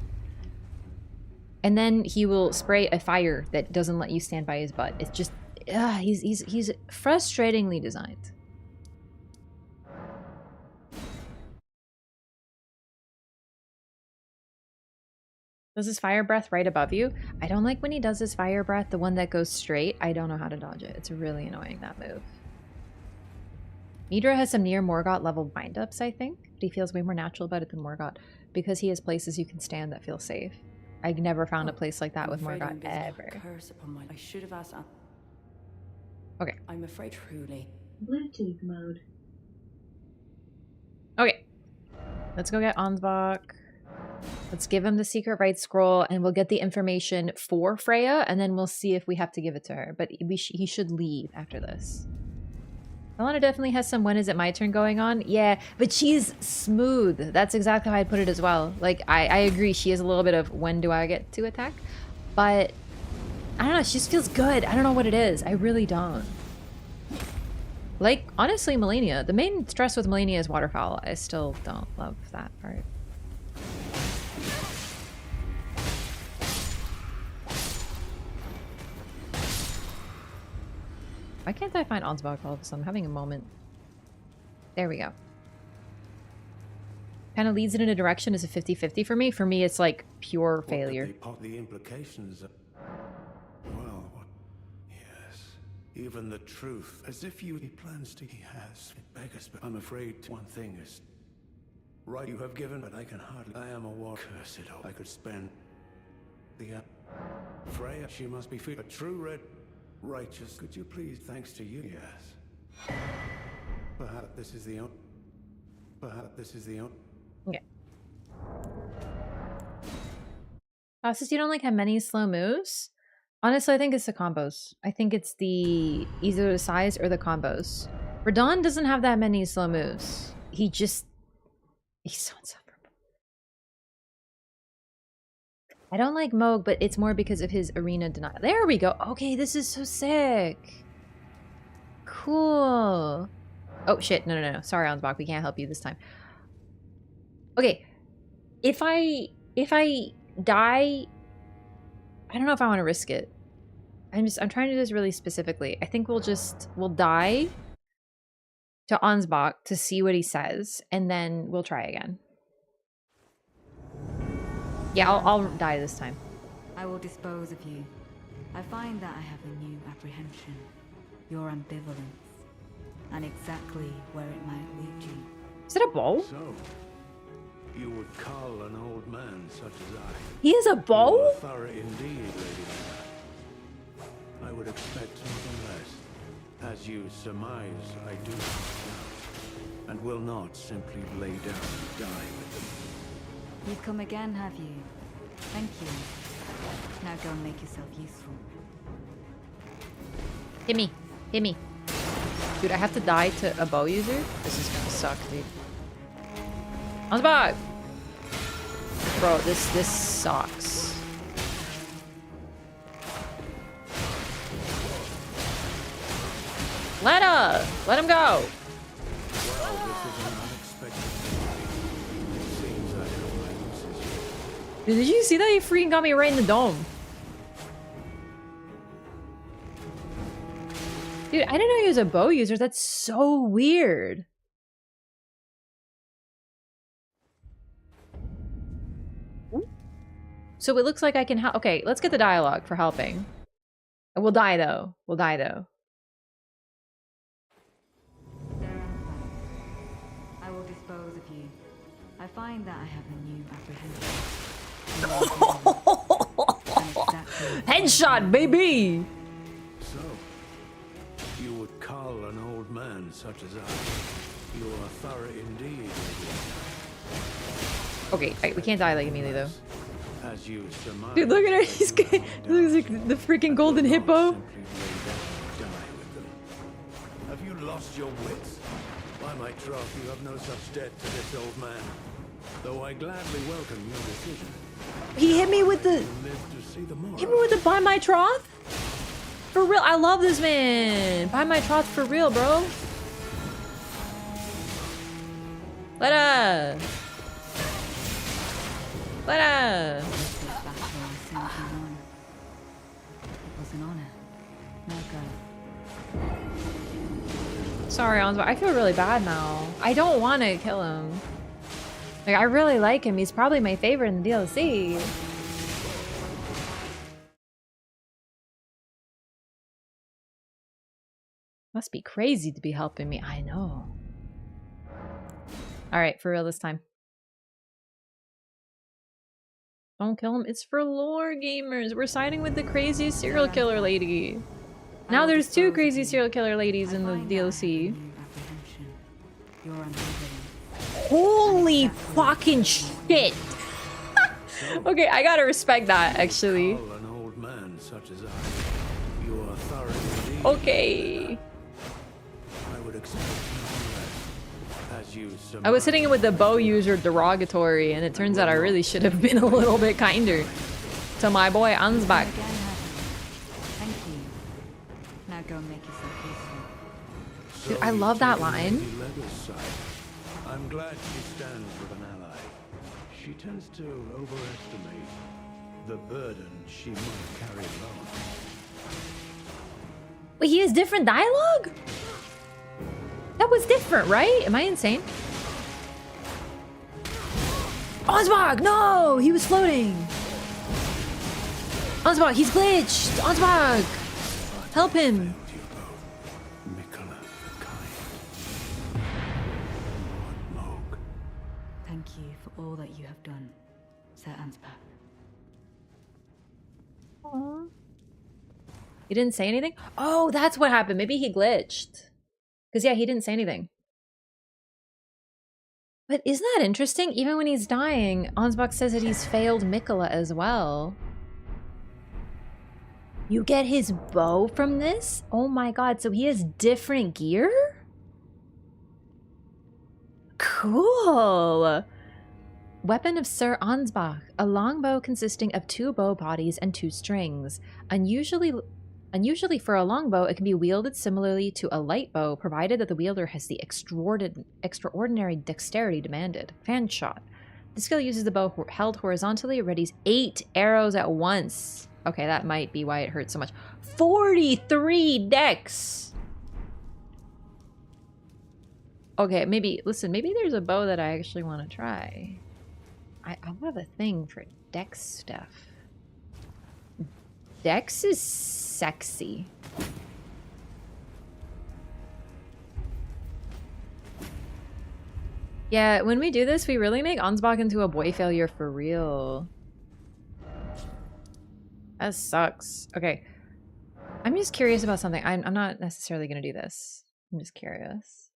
And then he will spray a fire that doesn't let you stand by his butt. It's just, he's frustratingly designed. Does his fire breath right above you? I don't like when he does his fire breath, the one that goes straight. I don't know how to dodge it. It's really annoying, that move. Midra has some near Morgott level windups, I think, but he feels way more natural about it than Morgott because he has places you can stand that feel safe. I never found a place like that with Morgott ever. Curse upon my... I should have asked... Okay. I'm afraid truly. Bluetooth mode. Okay. Let's go get Ansbach. Let's give him the secret right scroll and we'll get the information for Freya and then we'll see if we have to give it to her. But he should leave after this. Alana definitely has some when is it my turn going on. Yeah, but she's smooth. That's exactly how I'd put it as well. Like, I agree. She has a little bit of when do I get to attack? But, I don't know. She just feels good. I don't know what it is. I really don't. Like, honestly, Melania. The main stress with Melania is waterfowl. I still don't love that part. Why can't I find Ansbach all of a sudden? I'm having a moment. There we go. Kind of leads it in a direction as a 50-50 for me. For me, it's like pure failure. The implications of... Well, yes. Even the truth. As if he plans to... He has. It beggars, but I'm afraid one thing is... Right, you have given, but I can hardly... I am a war. Curse it all. I could spend... The... Freya, she must be a true red... Righteous, could you please, thanks to you, yes. Perhaps this is the Okay. Says you don't like have many slow moves? Honestly, I think it's the combos. I think it's the either the size or the combos. Radahn doesn't have that many slow moves. He's so insufferable. I don't like Moog, but it's more because of his arena denial. There we go. Okay, this is so sick. Cool. Oh, shit. No. Sorry, Ansbach. We can't help you this time. Okay. If I die... I don't know if I want to risk it. I'm trying to do this really specifically. I think we'll die to Ansbach to see what he says, and then we'll try again. Yeah, I'll die this time. I will dispose of you. I find that I have a new apprehension. Your ambivalence. And exactly where it might lead you. Is it a bow? So, you would call an old man such as I. He has a bow? Thorough indeed, Lady. I would expect nothing less. As you surmise, I do not doubt. And will not simply lay down and die with them. You've come again, have you? Thank you. Now go and make yourself useful. Hit me. Hit me. Dude, I have to die to a bow user? This is gonna suck, dude. Ansbach! Bro, this sucks. Let him go! Well, this is an unexpected thing. It seems I have my uses. Dude, did you see that? He freaking got me right in the dome. Dude, I didn't know he was a bow user. That's so weird. So it looks like I can help. Okay, let's get the dialogue for helping. We'll die though. We'll die though. I will dispose of you. I find that I have a new apprehension. Headshot, baby! So, you would call an old man such as I. You are thorough indeed. Okay, we can't die like immediately though. As you surmise, dude, look at her. He's he looks like the freaking golden hippo. Have you lost your wits? By my troth, you have no such debt to this old man. Though I gladly welcome your decision. He hit me with the... By my troth? For real, I love this man. By my troth for real, bro. Let her. Sorry, Ansbach. I feel really bad now. I don't want to kill him. Like, I really like him. He's probably my favorite in the DLC. Must be crazy to be helping me. I know. Alright, for real this time. Don't kill him. It's for lore gamers. We're siding with the crazy serial killer lady. Now there's 2 crazy serial killer ladies in the DLC. Holy fucking shit! Okay, I gotta respect that, actually. An old man such as I, you are thorough indeed. Okay. I would expect nothing less, as you I was hitting it with the bow user derogatory, and it turns out I really should have been a little bit kinder to my boy Ansbach. Thank you. Now go make yourself useful. Dude, I love that line. I'm glad she stands with an ally. She tends to overestimate the burden she might carry alone. Wait, he has different dialogue? That was different, right? Am I insane? Ansbach, no! He was floating! Ansbach, he's glitched! Ansbach! Help him! Miquella the kind. What Thank you for all that you have done, Sir Ansbach. Aww. He didn't say anything? Oh, that's what happened. Maybe he glitched. Because, yeah, he didn't say anything. But isn't that interesting? Even when he's dying, Ansbach says that he's failed Miquella as well. You get his bow from this? Oh my god, so he has different gear? Cool! Weapon of Sir Ansbach. A longbow consisting of 2 bow bodies and 2 strings. Unusually for a longbow, it can be wielded similarly to a light bow, provided that the wielder has the extraordinary dexterity demanded. Fan shot. The skill uses the bow held horizontally, readies 8 arrows at once. Okay, that might be why it hurts so much. 43 dex! Okay, maybe, listen, maybe there's a bow that I actually want to try. I have a thing for dex stuff. Dex is sexy. Yeah, when we do this, we really make Ansbach into a boy failure for real. That sucks. Okay. I'm just curious about something. I'm not necessarily going to do this. I'm just curious.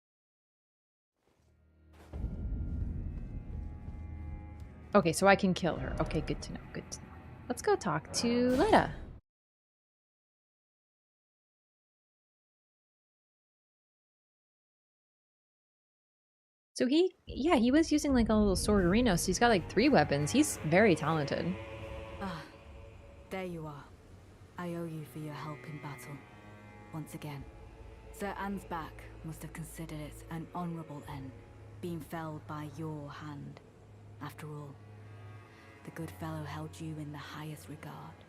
Okay, so I can kill her. Okay, good to know. Good to know. Let's go talk to Letta. So he was using like a little swordorino, so he's got like 3 weapons. He's very talented. Ah, there you are. I owe you for your help in battle. Once again. Sir Ansbach must have considered it an honorable end, being felled by your hand. After all, the good fellow held you in the highest regard.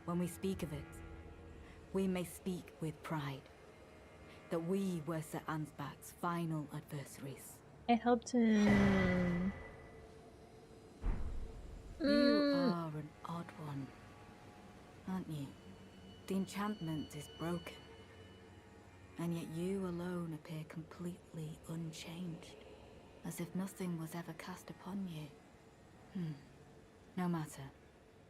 When we speak of it, we may speak with pride that we were Sir Ansbach's final adversaries. I helped him. You are an odd one, aren't you? The enchantment is broken, and yet you alone appear completely unchanged, as if nothing was ever cast upon you. No matter.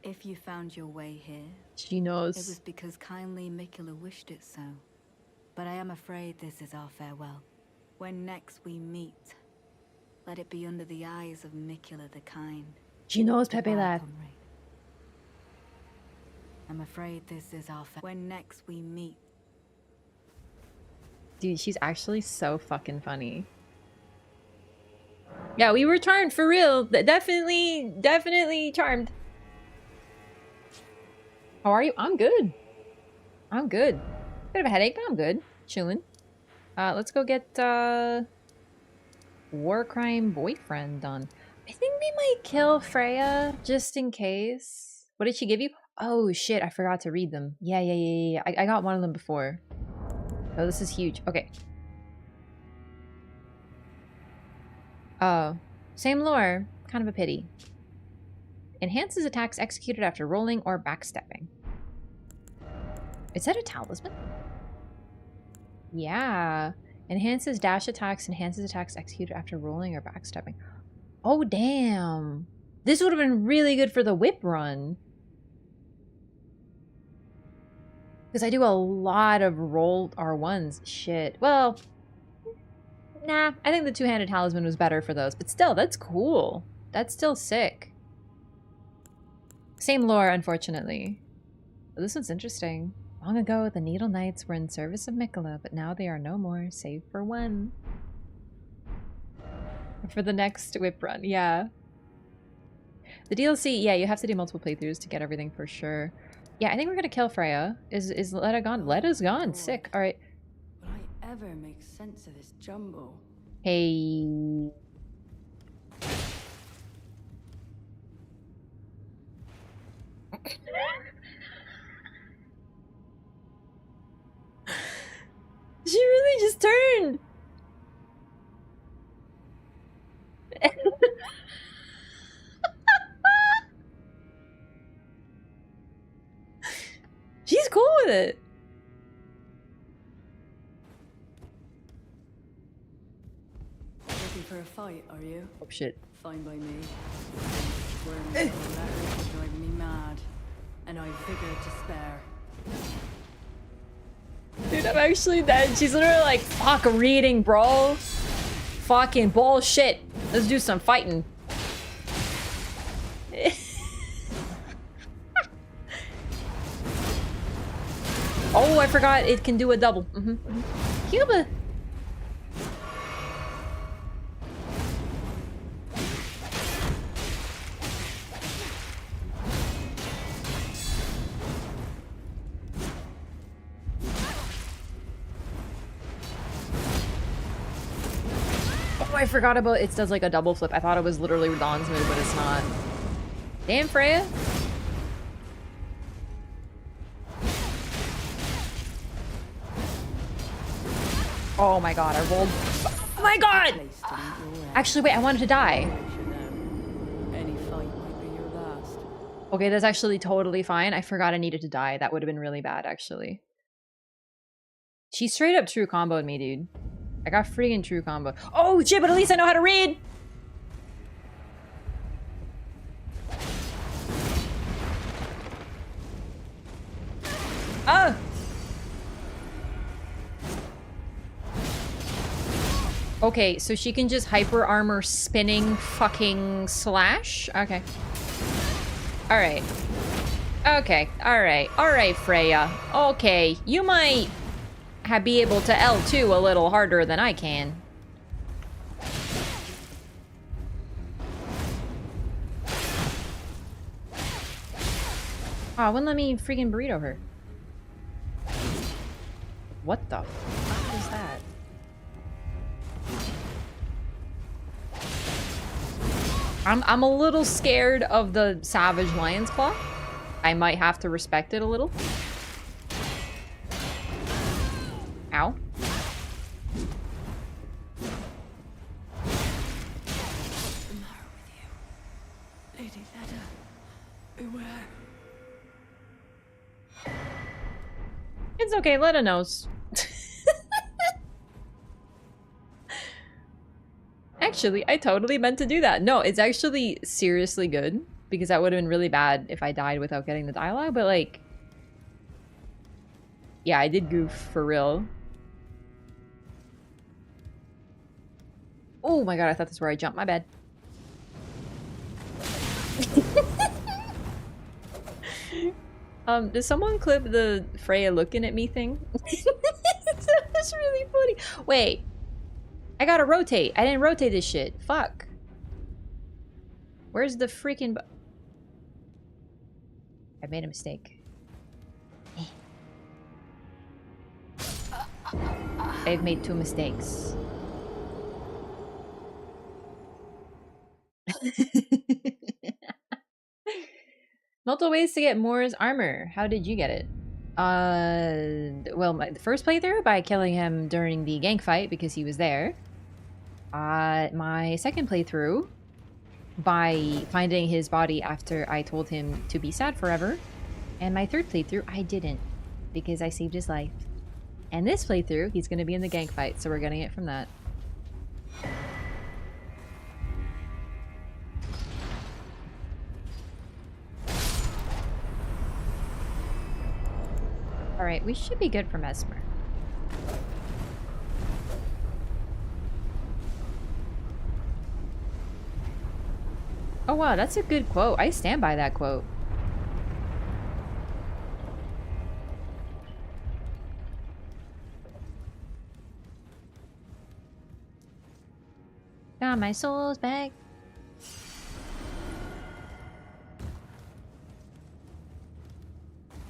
If you found your way here, She knows. it was because kindly Miquella wished it so. But I am afraid this is our farewell. When next we meet, let it be under the eyes of Miquella the kind. She knows, Pepe Goodbye, lad. comrade. I'm afraid this is our when next we meet. Dude, she's actually so fucking funny. Yeah, we were charmed for real. Definitely charmed. How are you? I'm good. I'm good. Bit of a headache, but I'm good. Chilling. Let's go get war crime boyfriend done. I think we might kill Freya just in case. What did she give you? Oh shit, I forgot to read them. Yeah. I got one of them before. Oh, this is huge. Okay. Oh, same lore. Kind of a pity. Enhances attacks executed after rolling or backstepping. Is that a talisman? Yeah. Enhances dash attacks, enhances attacks executed after rolling or backstepping. Oh, damn. This would have been really good for the whip run. Because I do a lot of rolled R1s. Shit. Well, nah. I think the two-handed talisman was better for those. But still, that's cool. That's still sick. Same lore, unfortunately. But this one's interesting. Long ago, the Needle Knights were in service of Miquella, but now they are no more, save for one. For the next whip run, yeah. The DLC, yeah, you have to do multiple playthroughs to get everything for sure. Yeah, I think we're gonna kill Freya. Is Letta gone? Letta's gone. Sick. All right. Will I ever make sense of this jumble? Hey. She really just turned. She's cool with it. Looking for a fight, are you? Oh shit. Fine by me. Worms and letters are driving me mad, and I've vigor to spare. Dude, I'm actually dead. She's literally like, fuck reading, bro. Fucking bullshit. Let's do some fighting. Oh, I forgot it can do a double. Cuba. Oh, I forgot about it does like a double flip. I thought it was literally Radahn's move, but it's not. Damn, Freya. Oh my god, I rolled. Oh my god! Actually, wait, I wanted to die. Any fight might be your last. Okay, that's actually totally fine. I forgot I needed to die. That would have been really bad, actually. She straight up true comboed me, dude. I got freaking true combo. Oh shit, but at least I know how to read! Oh! Okay, so she can just hyper armor spinning fucking slash? Okay. Alright. Okay, alright. Alright, Freya. Okay, you might be able to L2 a little harder than I can. Aw, wouldn't let me freaking burrito her. What the fuck is that? I'm a little scared of the Savage Lion's Claw. I might have to respect it a little. Ow. What's the matter with you? Lady Letta, beware. It's okay, Letta knows. Actually, I totally meant to do that. No, it's actually seriously good, because that would have been really bad if I died without getting the dialogue, but like... Yeah, I did goof for real. Oh my god, I thought that's where I jumped. My bad. Does someone clip the Freya looking at me thing? That's really funny. Wait. I gotta rotate. I didn't rotate this shit. Fuck. Where's the freaking... I made a mistake. I've made 2 mistakes. Multiple ways to get Moore's armor. How did you get it? Well, the first playthrough by killing him during the gank fight because he was there. My second playthrough by finding his body after I told him to be sad forever. And my third playthrough, I didn't because I saved his life. And this playthrough, he's going to be in the gank fight, so we're getting it from that. Alright, we should be good for Mesmer. Oh wow, that's a good quote. I stand by that quote. Got my souls back.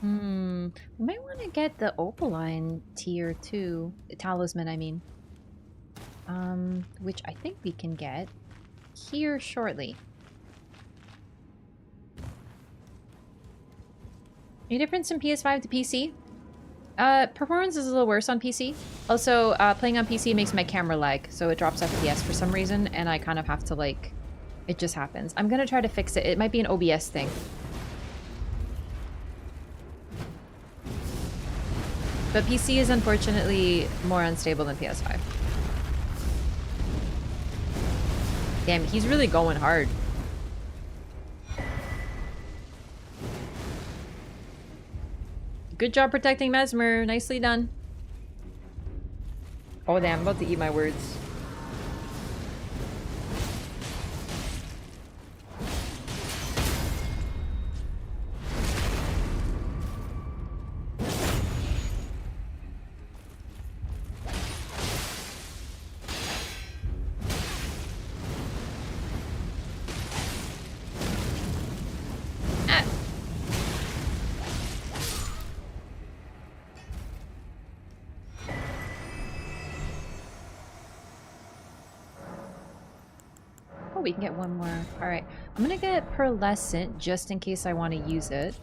We might want to get the Opaline tier 2. Talisman, I mean. Which I think we can get here shortly. Any difference in PS5 to PC? Performance is a little worse on PC. Also, playing on PC makes my camera lag, so it drops FPS for some reason, and I kind of have to, like... It just happens. I'm gonna try to fix it. It might be an OBS thing. But PC is unfortunately more unstable than PS5. Damn, he's really going hard. Good job protecting Mesmer. Nicely done. Oh damn, I'm about to eat my words. Oh, we can get one more. Alright. I'm gonna get Pearlescent just in case I want to use it.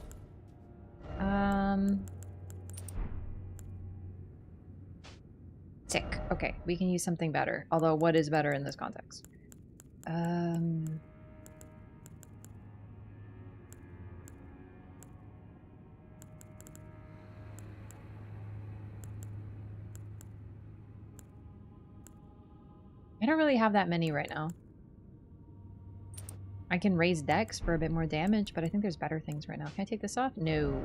Tick. Okay, we can use something better. Although, what is better in this context? I don't really have that many right now. I can raise dex for a bit more damage, but I think there's better things right now. Can I take this off? No.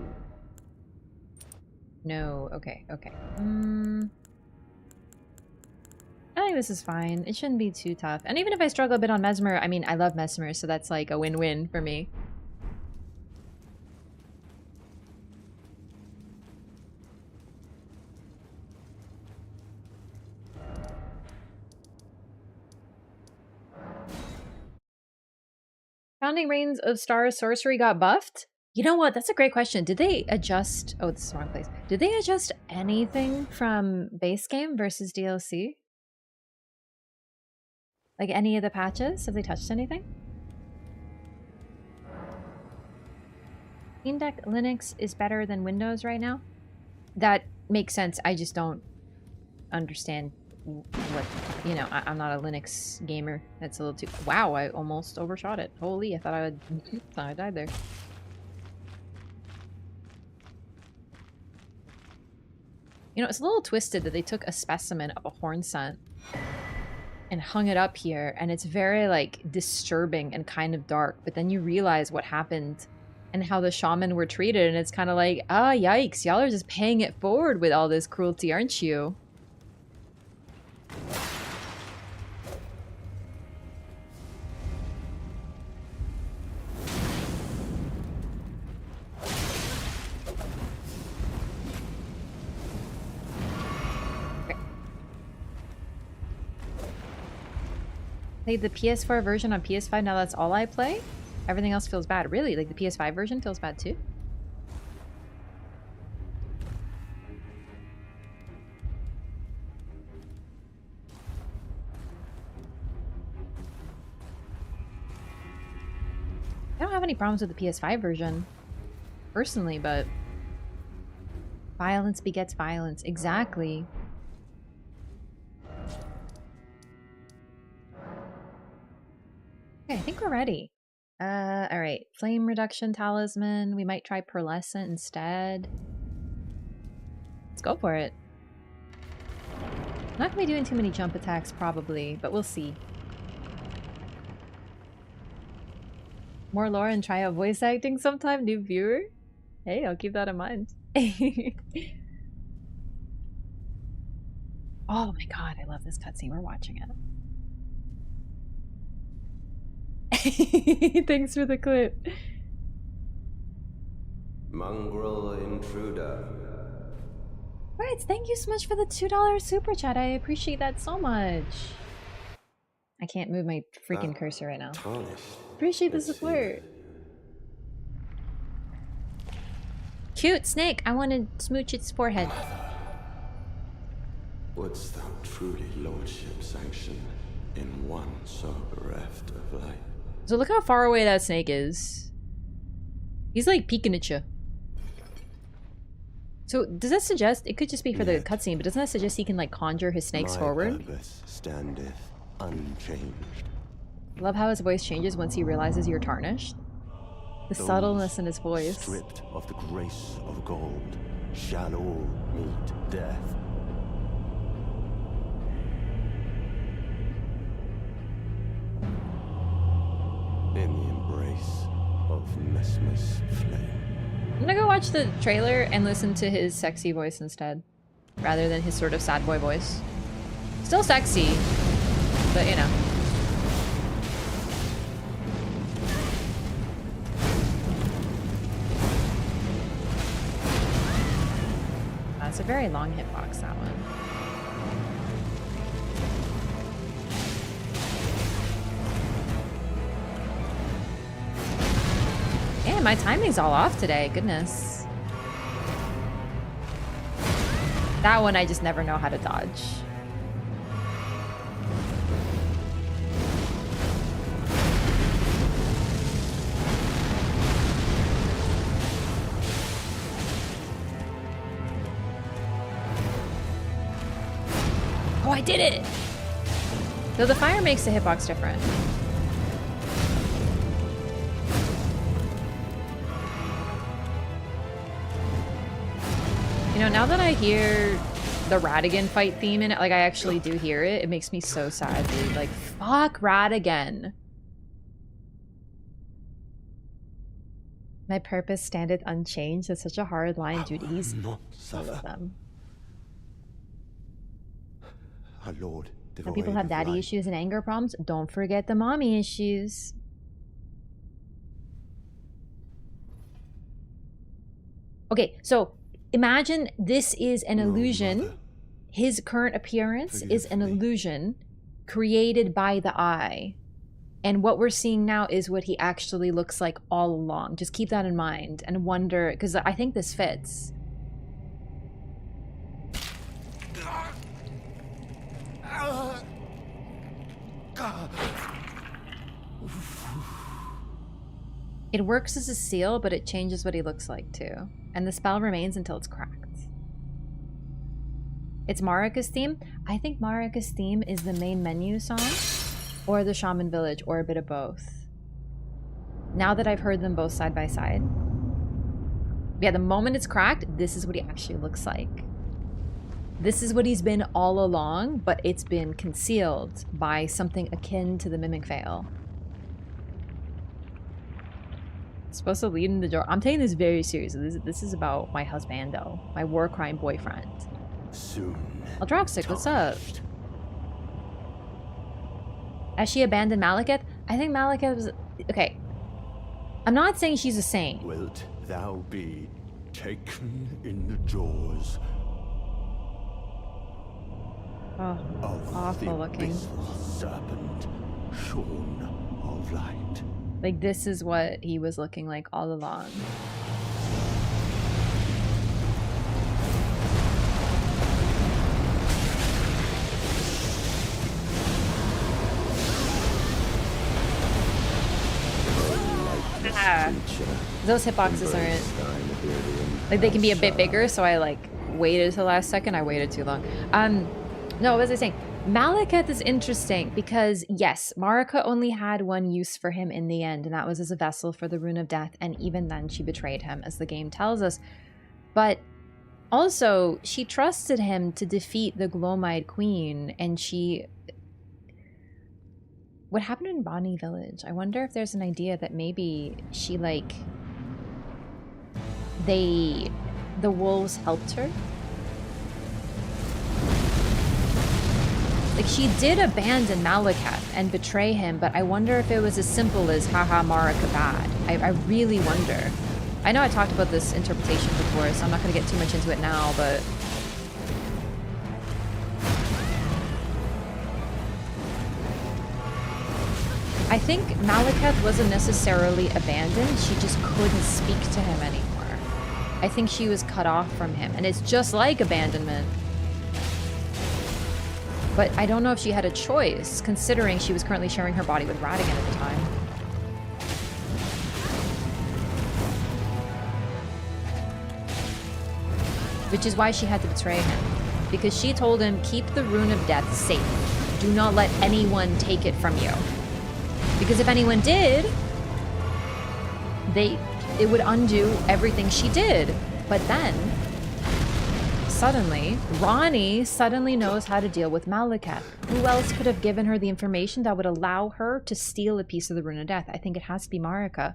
No. Okay, okay. I think this is fine. It shouldn't be too tough. And even if I struggle a bit on Mesmer, I mean, I love Mesmer, so that's like a win-win for me. Founding Reigns of Star Sorcery got buffed? You know what? That's a great question. Did they adjust... Oh, this is the wrong place. Did they adjust anything from base game versus DLC? Like any of the patches? Have they touched anything? Steam Deck Linux is better than Windows right now? That makes sense. I just don't understand what... You know, I'm not a Linux gamer. That's a little too... Wow, I almost overshot it. Holy, I thought I would... thought I died there. You know, it's a little twisted that they took a specimen of a horn scent and hung it up here, and it's very, like, disturbing and kind of dark, but then you realize what happened and how the shaman were treated, and it's kind of like, ah, yikes, y'all are just paying it forward with all this cruelty, aren't you? Played the PS4 version on PS5, now that's all I play? Everything else feels bad. Really? Like the PS5 version feels bad too? I don't have any problems with the PS5 version, personally, but... Violence begets violence. Exactly. Okay, I think we're ready. Alright. Flame Reduction Talisman. We might try Pearlescent instead. Let's go for it. Not gonna be doing too many jump attacks probably, but we'll see. More lore and try out voice acting sometime, new viewer? Hey, I'll keep that in mind. Oh my god, I love this cutscene. We're watching it. Thanks for the clip. Mongrel intruder. Right, thank you so much for the $2 super chat. I appreciate that so much. I can't move my freaking cursor right now. Tarnished. Appreciate the support. Cute snake. I want to smooch its forehead. Wouldst thou truly lordship sanction in one so bereft of light? So look how far away that snake is. He's like peeking at you. So does that suggest, it could just be for the cutscene, but doesn't that suggest he can like conjure his snakes forward? My purpose standeth unchanged. Love how his voice changes once he realizes you're tarnished. The subtleness in his voice. Stripped of the grace of gold shall all meet death. In the embrace of Mesmer's flame. I'm gonna go watch the trailer and listen to his sexy voice instead, rather than his sort of sad boy voice. Still sexy, but you know. That's a very long hitbox, that one. Man, my timing's all off today. Goodness. That one I just never know how to dodge. Oh, I did it! So the fire makes the hitbox different. You know, now that I hear the Radahn fight theme in it, like I actually do hear it, it makes me so sad, dude. Like, fuck Radahn. My purpose standeth unchanged. That's such a hard line, dude. He's all of them. Our Lord, Some people have daddy issues and anger problems. Don't forget the mommy issues. Okay, so imagine this is an illusion. His current appearance is an illusion created by the eye. And what we're seeing now is what he actually looks like all along. Just keep that in mind and wonder, because I think this fits. It works as a seal, but it changes what he looks like too. And the spell remains until it's cracked. It's Marika's theme. I think Marika's theme is the main menu song, or the Shaman Village, or a bit of both. Now that I've heard them both side by side. Yeah, the moment it's cracked, this is what he actually looks like. This is what he's been all along, but it's been concealed by something akin to the Mimic Veil. It's supposed to lead in the door. I'm taking this very seriously. This is about my husbando, my war crime boyfriend. Soon. Aldroxic, what's up? As she abandoned Malekith? I think Malekith was... Okay. I'm not saying she's a saint. Wilt thou be taken in the jaws of awful looking. Serpent shorn of light. Like, this is what he was looking like all along. Those hitboxes aren't... Like, they can be a bit bigger, so I, like, waited till the last second. I waited too long. No, what was I saying? Malekith is interesting because, yes, Marika only had one use for him in the end, and that was as a vessel for the Rune of Death, and even then she betrayed him, as the game tells us. But Also, she trusted him to defeat the Glomide Queen, and she... What happened in Bonnie Village? I wonder if there's an idea that maybe she, like... The wolves helped her? Like, she did abandon Malakath and betray him, but I wonder if it was as simple as haha Marika bad. I really wonder. I know I talked about this interpretation before, so I'm not going to get too much into it now, but... I think Malakath wasn't necessarily abandoned, she just couldn't speak to him anymore. I think she was cut off from him, and it's just like abandonment. But I don't know if she had a choice, considering she was currently sharing her body with Radahn at the time. Which is why she had to betray him. Because she told him, keep the Rune of Death safe. Do not let anyone take it from you. Because if anyone did, it would undo everything she did. But then, suddenly, Ranni suddenly knows how to deal with Malakath. Who else could have given her the information that would allow her to steal a piece of the Rune of Death? I think it has to be Marika.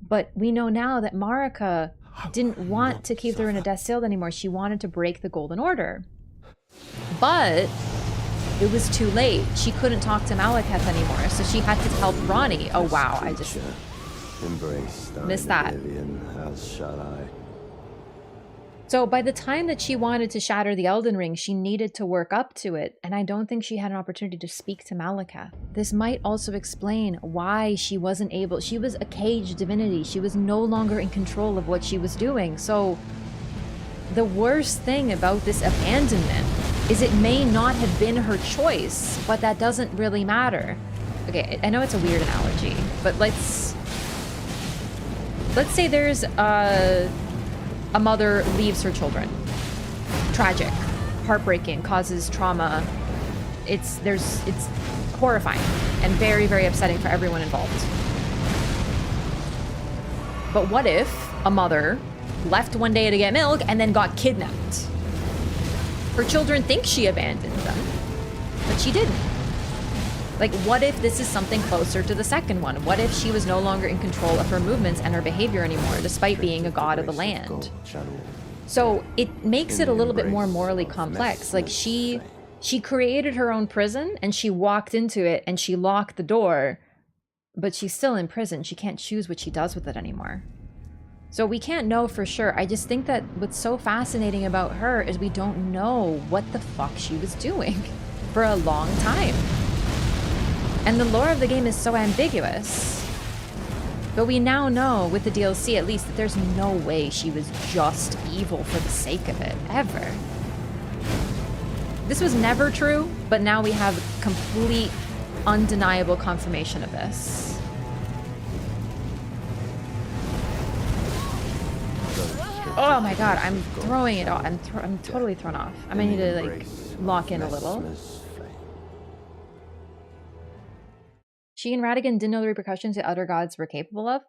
But we know now that Marika didn't want to keep the Rune of Death sealed anymore. She wanted to break the Golden Order. But it was too late. She couldn't talk to Malakath anymore, so she had to help Ranni. Oh wow, I just missed that. So by the time that she wanted to shatter the Elden Ring, she needed to work up to it, and I don't think she had an opportunity to speak to Malakath. This might also explain why she wasn't able... She was a caged divinity. She was no longer in control of what she was doing. So the worst thing about this abandonment is it may not have been her choice, but that doesn't really matter. Okay, I know it's a weird analogy, but let's say there's a mother leaves her children. Tragic, heartbreaking, causes trauma. It's horrifying and very, very upsetting for everyone involved. But what if a mother left one day to get milk and then got kidnapped? Her children think she abandoned them, but she didn't. Like, what if this is something closer to the second one? What if she was no longer in control of her movements and her behavior anymore, despite being a god of the land? So it makes it a little bit more morally complex. Like, she created her own prison, and she walked into it, and she locked the door, but she's still in prison. She can't choose what she does with it anymore. So we can't know for sure. I just think that what's so fascinating about her is we don't know what the fuck she was doing for a long time. And the lore of the game is so ambiguous. But we now know, with the DLC at least, that there's no way she was just evil for the sake of it, ever. This was never true, but now we have complete, undeniable confirmation of this. Oh my god, I'm throwing it off. I'm totally thrown off. I might need to, like, lock in a little. She and Radahn didn't know the repercussions that other gods were capable of.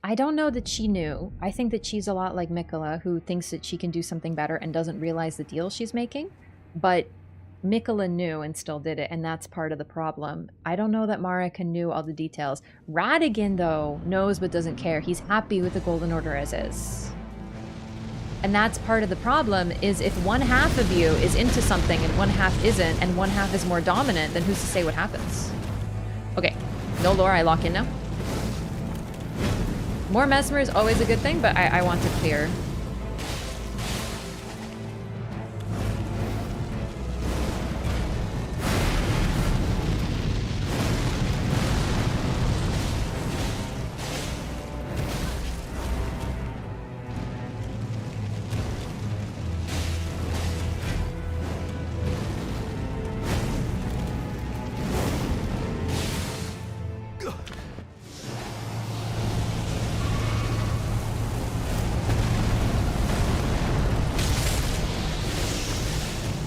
I don't know that she knew. I think that she's a lot like Miquella, who thinks that she can do something better and doesn't realize the deal she's making. But Miquella knew and still did it, and that's part of the problem. I don't know that Marika knew all the details. Radahn, though, knows but doesn't care. He's happy with the Golden Order as is. And that's part of the problem, is if one half of you is into something and one half isn't, and one half is more dominant, then who's to say what happens? Okay, no lore, I lock in now. More Mesmer is always a good thing, but I want to clear.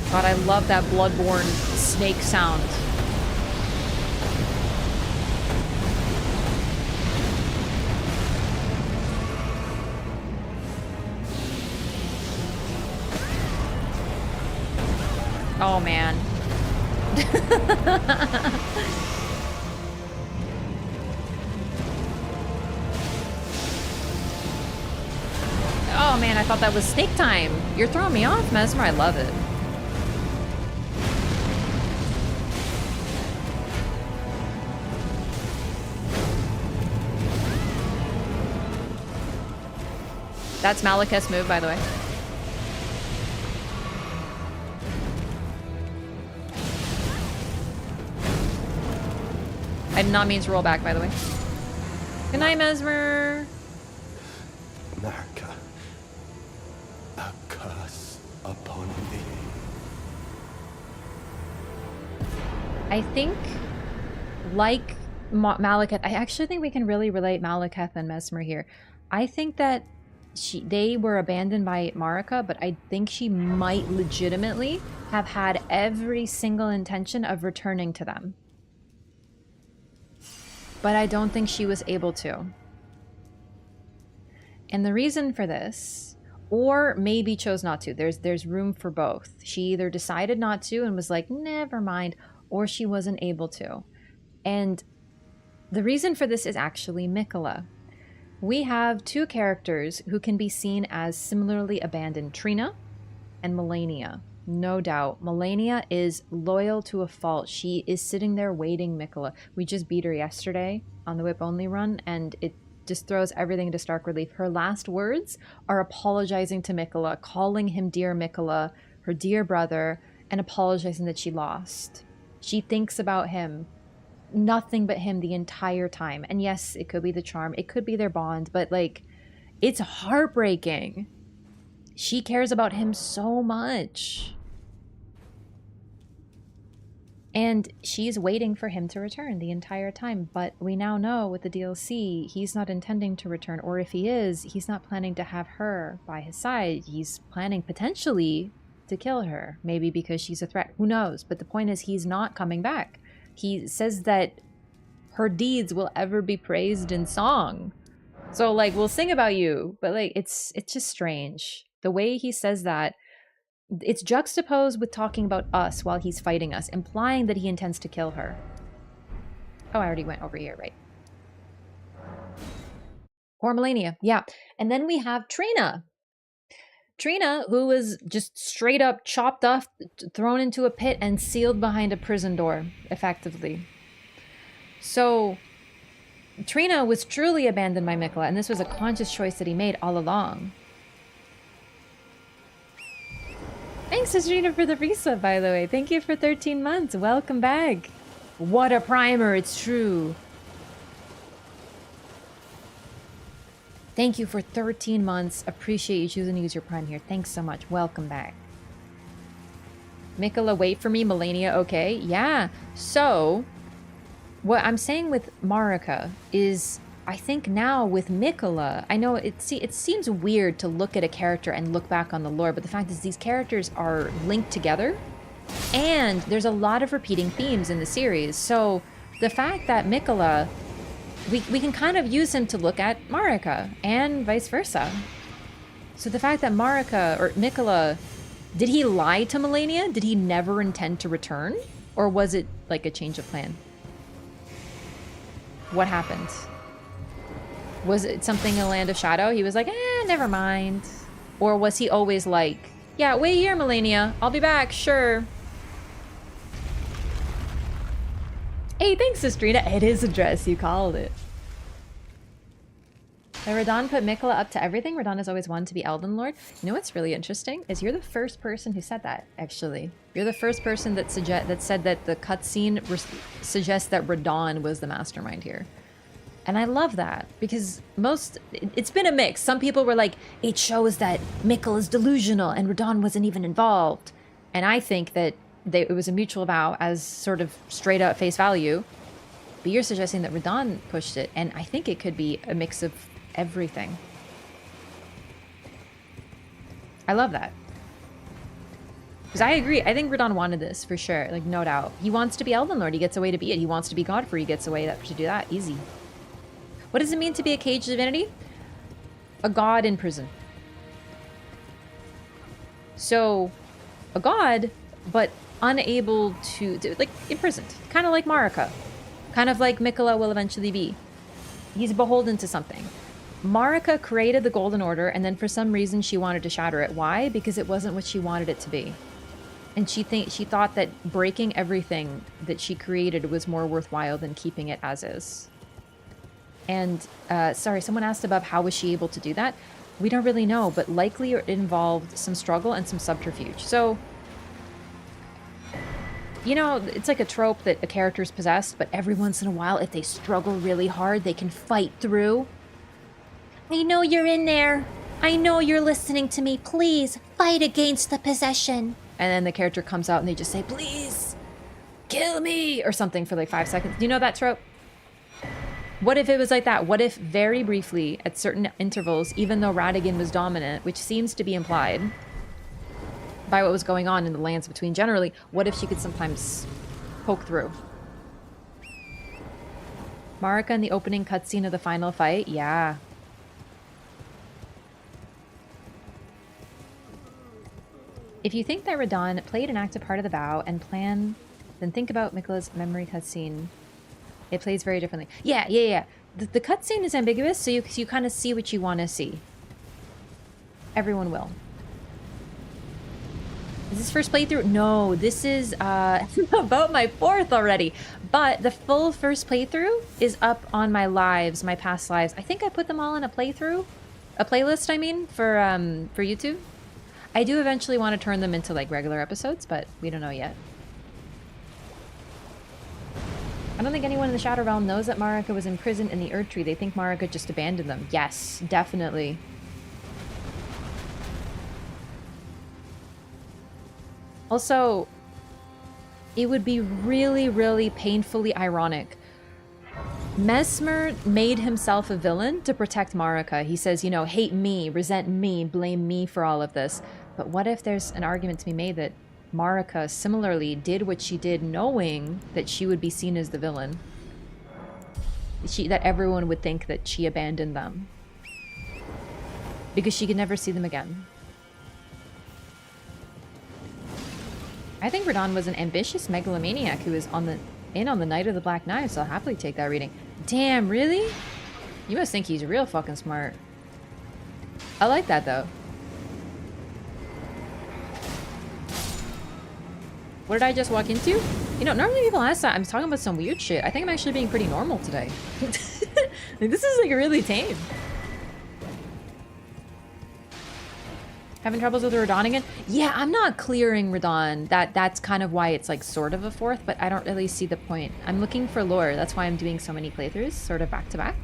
God, I love that Bloodborne snake sound. Oh, man. Oh, man, I thought that was snake time. You're throwing me off, Mesmer. I love it. That's Malekith's move, by the way. I did not mean to roll back, by the way. Good night, Mesmer. Marika, a curse upon thee. I think, like Malekith, I actually think we can really relate Malekith and Mesmer here. I think that they were abandoned by Marika, but I think she might legitimately have had every single intention of returning to them. But I don't think she was able to. And the reason for this, or maybe chose not to, there's room for both. She either decided not to and was like, never mind, or she wasn't able to. And the reason for this is actually Miquella. We have two characters who can be seen as similarly abandoned, Trina and Melania. No doubt. Melania is loyal to a fault. She is sitting there waiting Miquella. We just beat her yesterday on the whip only run, and it just throws everything into stark relief. Her last words are apologizing to Miquella, calling him dear Miquella, her dear brother, and apologizing that she lost. She thinks about him. Nothing but him the entire time. And yes, it could be the charm, it could be their bond, but like, it's heartbreaking. She cares about him so much. And she's waiting for him to return the entire time. But we now know with the DLC, he's not intending to return. Or if he is, he's not planning to have her by his side. He's planning potentially to kill her. Maybe because she's a threat. Who knows? But the point is, he's not coming back. He says that her deeds will ever be praised in song. So, like, we'll sing about you. But, like, it's just strange. The way he says that, it's juxtaposed with talking about us while he's fighting us, implying that he intends to kill her. Oh, I already went over here, right? Or Melania, yeah. And then we have Trina. Trina, who was just straight up chopped off, thrown into a pit, and sealed behind a prison door, effectively. So, Trina was truly abandoned by Miquella, and this was a conscious choice that he made all along. Thanks to Trina for the resub, by the way. Thank you for 13 months. Welcome back. What a primer, it's true. Thank you for 13 months. Appreciate you choosing to use your Prime here. Thanks so much. Welcome back. Miquella, wait for me. Melania, okay. Yeah. So, what I'm saying with Marika is, I think now with Miquella, I know it seems weird to look at a character and look back on the lore, but the fact is these characters are linked together, and there's a lot of repeating themes in the series. So, the fact that Miquella, we can kind of use him to look at Marika, and vice versa. So the fact that Marika, or Miquella, did he lie to Melania? Did he never intend to return? Or was it like a change of plan? What happened? Was it something in the Land of Shadow? He was like, never mind. Or was he always like, yeah, wait here, Melania. I'll be back, sure. Hey, thanks, Sistrina. It is a dress, you called it. So Radahn put Miquella up to everything. Radahn has always wanted to be Elden Lord. You know what's really interesting is you're the first person who said that, actually. You're the first person that said that the cutscene suggests that Radahn was the mastermind here. And I love that, because it's been a mix. Some people were like, it shows that Miquella is delusional and Radahn wasn't even involved. And I think that it was a mutual vow as sort of straight up face value. But you're suggesting that Radahn pushed it, and I think it could be a mix of everything. I love that. Because I agree. I think Radahn wanted this for sure. Like, no doubt. He wants to be Elden Lord. He gets a way to be it. He wants to be Godfrey. He gets a way to do that. Easy. What does it mean to be a caged divinity? A god in prison. So, a god, but unable to, like, imprisoned. Kind of like Marika. Kind of like Miquella will eventually be. He's beholden to something. Marika created the Golden Order, and then for some reason she wanted to shatter it. Why? Because it wasn't what she wanted it to be. And she thought that breaking everything that she created was more worthwhile than keeping it as is. And, sorry, someone asked about how was she able to do that? We don't really know, but likely it involved some struggle and some subterfuge. So, you know, it's like a trope that a character's possessed, but every once in a while, if they struggle really hard, they can fight through. I know you're in there. I know you're listening to me. Please, fight against the possession. And then the character comes out and they just say, please, kill me, or something for like 5 seconds. Do you know that trope? What if it was like that? What if very briefly, at certain intervals, even though Radahn was dominant, which seems to be implied by what was going on in the lands between generally, what if she could sometimes poke through? Marika in the opening cutscene of the final fight? Yeah. If you think that Radahn played an active part of the vow and plan, then think about Miquella's memory cutscene. It plays very differently. Yeah. The cutscene is ambiguous, so you kind of see what you want to see. Everyone will. Is this first playthrough? No, this is about my 4th already. But the full first playthrough is up on my lives, my past lives. I think I put them all in a playthrough. A playlist, I mean, for YouTube. I do eventually want to turn them into like regular episodes, but we don't know yet. I don't think anyone in the Shadow Realm knows that Marika was imprisoned in the Erdtree. They think Marika just abandoned them. Yes, definitely. Also, it would be really, really painfully ironic. Mesmer made himself a villain to protect Marika. He says, you know, hate me, resent me, blame me for all of this. But what if there's an argument to be made that Marika similarly did what she did knowing that she would be seen as the villain? That everyone would think that she abandoned them. Because she could never see them again. I think Radahn was an ambitious megalomaniac who was on the Night of the Black Knives, so I'll happily take that reading. Damn, really? You must think he's real fucking smart. I like that, though. What did I just walk into? You know, normally people ask that. I'm talking about some weird shit. I think I'm actually being pretty normal today. Like, this is, like, really tame. Having troubles with Radahn again? Yeah, I'm not clearing Radahn. That's kind of why it's like sort of a 4th, but I don't really see the point. I'm looking for lore. That's why I'm doing so many playthroughs, sort of back to back.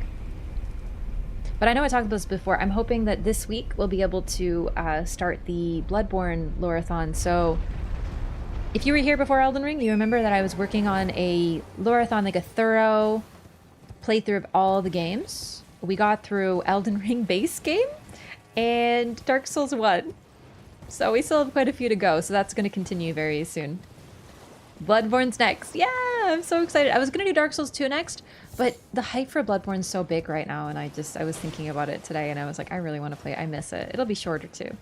But I know I talked about this before. I'm hoping that this week we'll be able to start the Bloodborne Loreathon. So if you were here before Elden Ring, you remember that I was working on a Loreathon, like a thorough playthrough of all the games. We got through Elden Ring base game and Dark Souls 1. So we still have quite a few to go, so that's going to continue very soon. Bloodborne's next. Yeah, I'm so excited. I was going to do Dark Souls 2 next, but the hype for Bloodborne's so big right now, and I was thinking about it today, and I was like, I really want to play it. I miss it. It'll be shorter, too.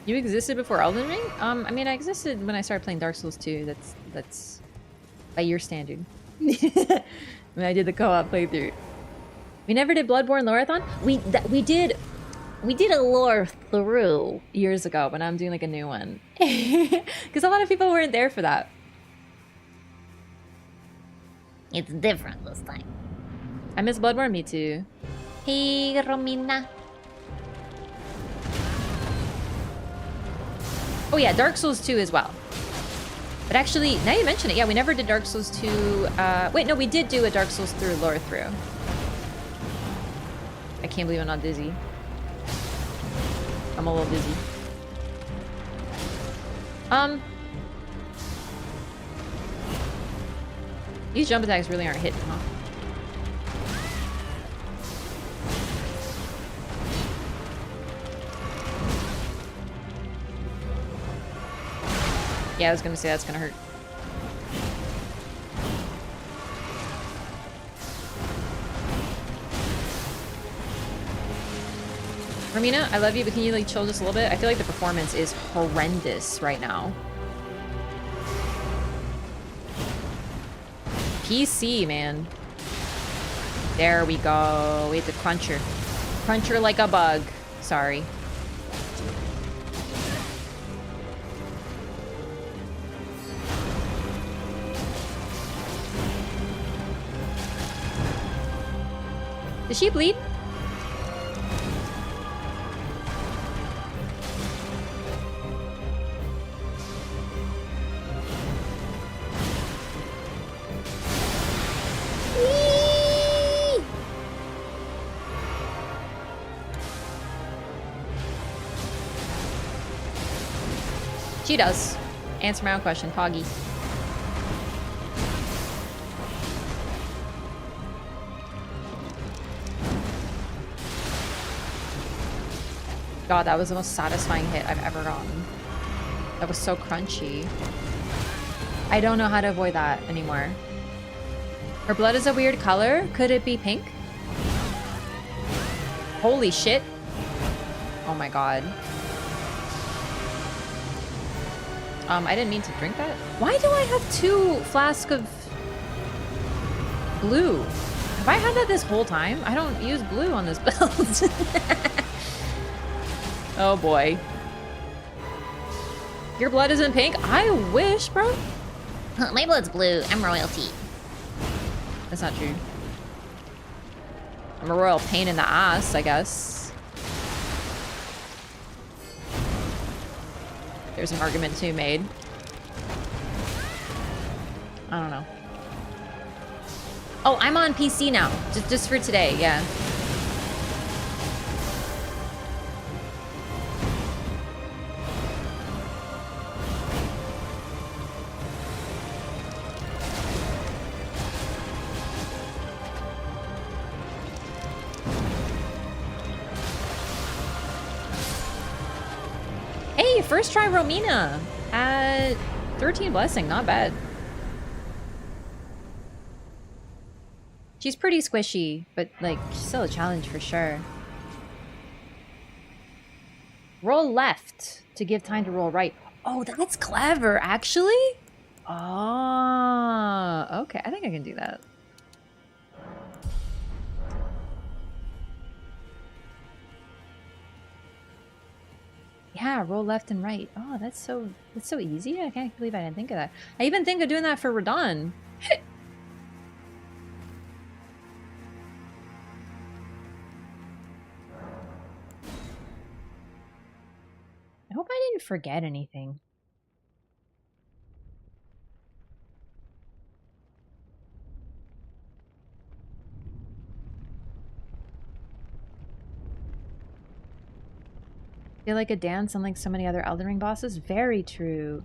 You existed before Elden Ring? I mean, I existed when I started playing Dark Souls 2. That's by your standard. When I did the co-op playthrough. We never did Bloodborne Loreathon? We did a lore through years ago, but I'm doing like a new one. Because a lot of people weren't there for that. It's different this time. I miss Bloodborne, me too. Hey, Romina. Oh yeah, Dark Souls 2 as well. But actually, now you mention it, yeah, we never did Dark Souls 2. Wait, no, we did do a Dark Souls 3 lore through. I can't believe I'm not dizzy. I'm a little dizzy. These jump attacks really aren't hitting, huh? Yeah, I was gonna say that's gonna hurt. Romina, I love you, but can you like chill just a little bit? I feel like the performance is horrendous right now. PC, man. There we go. We have to crunch her. Crunch her like a bug. Sorry. Does she bleed? She does. Answer my own question, Poggy. God, that was the most satisfying hit I've ever gotten. That was so crunchy. I don't know how to avoid that anymore. Her blood is a weird color. Could it be pink? Holy shit. Oh my god. I didn't mean to drink that. Why do I have 2 flasks of blue? Have I had that this whole time? I don't use blue on this build. Oh boy. Your blood isn't pink? I wish, bro. My blood's blue. I'm royalty. That's not true. I'm a royal pain in the ass, I guess. There's an argument to be made. I don't know. Oh, I'm on PC now. Just for today, yeah. Hey, first try Romina at 13 Blessing, not bad. She's pretty squishy, but like, she's still a challenge for sure. Roll left to give time to roll right. Oh, that's clever, actually. Oh, okay. I think I can do that. Yeah, roll left and right. Oh, that's so easy. I can't believe I didn't think of that. I even think of doing that for Radahn. I hope I didn't forget anything. Feel like a dance unlike so many other Elden Ring bosses? Very true.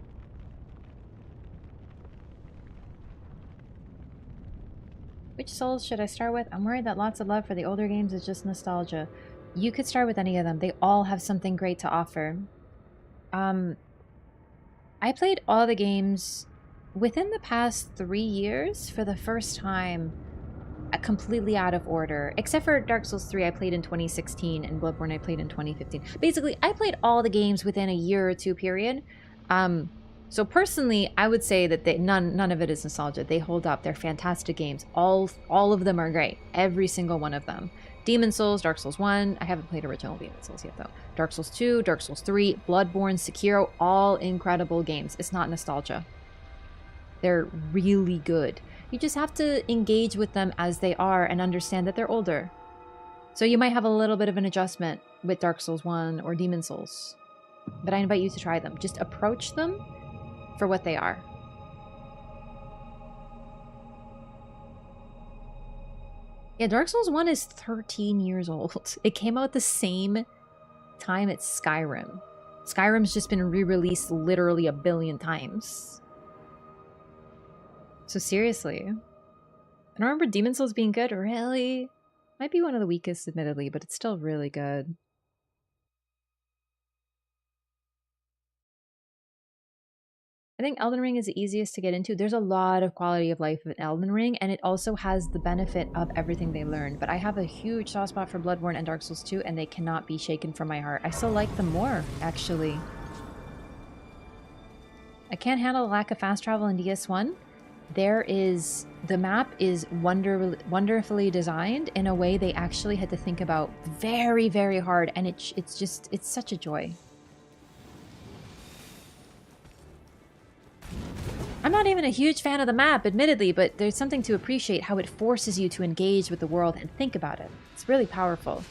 Which souls should I start with? I'm worried that lots of love for the older games is just nostalgia. You could start with any of them. They all have something great to offer. I played all the games within the past 3 years for the first time completely out of order, except for Dark Souls 3 I played in 2016 and Bloodborne I played in 2015. Basically, I played all the games within a year or two period. So personally, I would say that none of it is nostalgia. They hold up. They're fantastic games. All of them are great. Every single one of them. Demon Souls, Dark Souls 1. I haven't played original Demon Souls yet though. Dark Souls 2, Dark Souls 3, Bloodborne, Sekiro, all incredible games. It's not nostalgia. They're really good. You just have to engage with them as they are and understand that they're older. So you might have a little bit of an adjustment with Dark Souls 1 or Demon Souls. But I invite you to try them. Just approach them for what they are. Yeah, Dark Souls 1 is 13 years old. It came out the same time as Skyrim. Skyrim's just been re-released literally a billion times. So seriously. I don't remember Demon Souls being good, really? Might be one of the weakest, admittedly, but it's still really good. I think Elden Ring is the easiest to get into. There's a lot of quality of life in Elden Ring, and it also has the benefit of everything they learned. But I have a huge soft spot for Bloodborne and Dark Souls 2, and they cannot be shaken from my heart. I still like them more, actually. I can't handle the lack of fast travel in DS1. The map is wonderfully designed in a way they actually had to think about very, very hard, and it's such a joy. I'm not even a huge fan of the map, admittedly, but there's something to appreciate how it forces you to engage with the world and think about it. It's really powerful.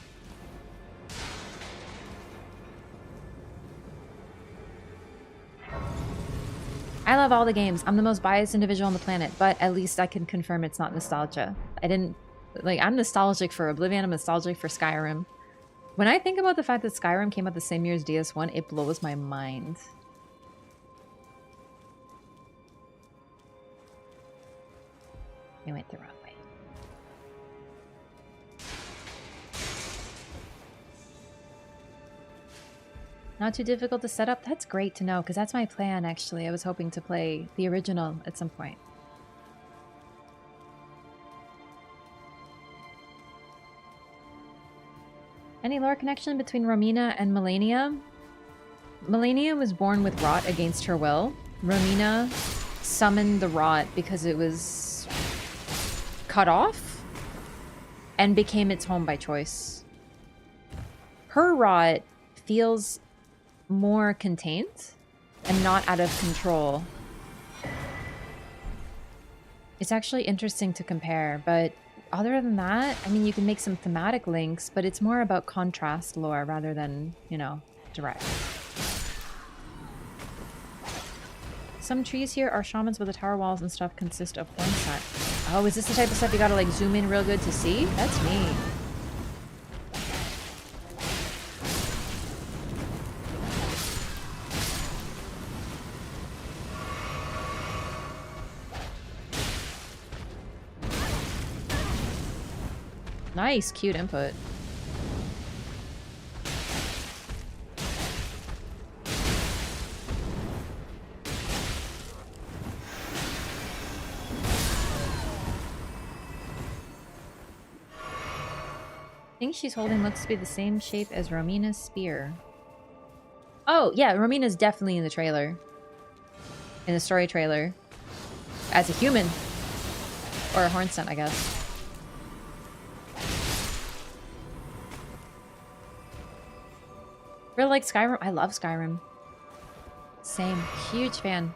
I love all the games. I'm the most biased individual on the planet, but at least I can confirm it's not nostalgia. I'm nostalgic for Oblivion, I'm nostalgic for Skyrim. When I think about the fact that Skyrim came out the same year as DS1, it blows my mind. I went the wrong way. Not too difficult to set up? That's great to know, because that's my plan, actually. I was hoping to play the original at some point. Any lore connection between Romina and Melania? Melania was born with rot against her will. Romina summoned the rot because it was cut off and became its home by choice. Her rot feels more contained and not out of control. It's actually interesting to compare, but other than that, I mean, you can make some thematic links, but it's more about contrast lore rather than, you know, direct. Some trees here are shamans, but the tower walls and stuff consist of horn set. Oh, is this the type of stuff you gotta like zoom in real good to see? That's neat. Nice, cute input. I think she's holding looks to be the same shape as Romina's spear. Oh, yeah, Romina's definitely in the trailer. In the story trailer. As a human. Or a horn scent, I guess. Really like Skyrim? I love Skyrim. Same. Huge fan.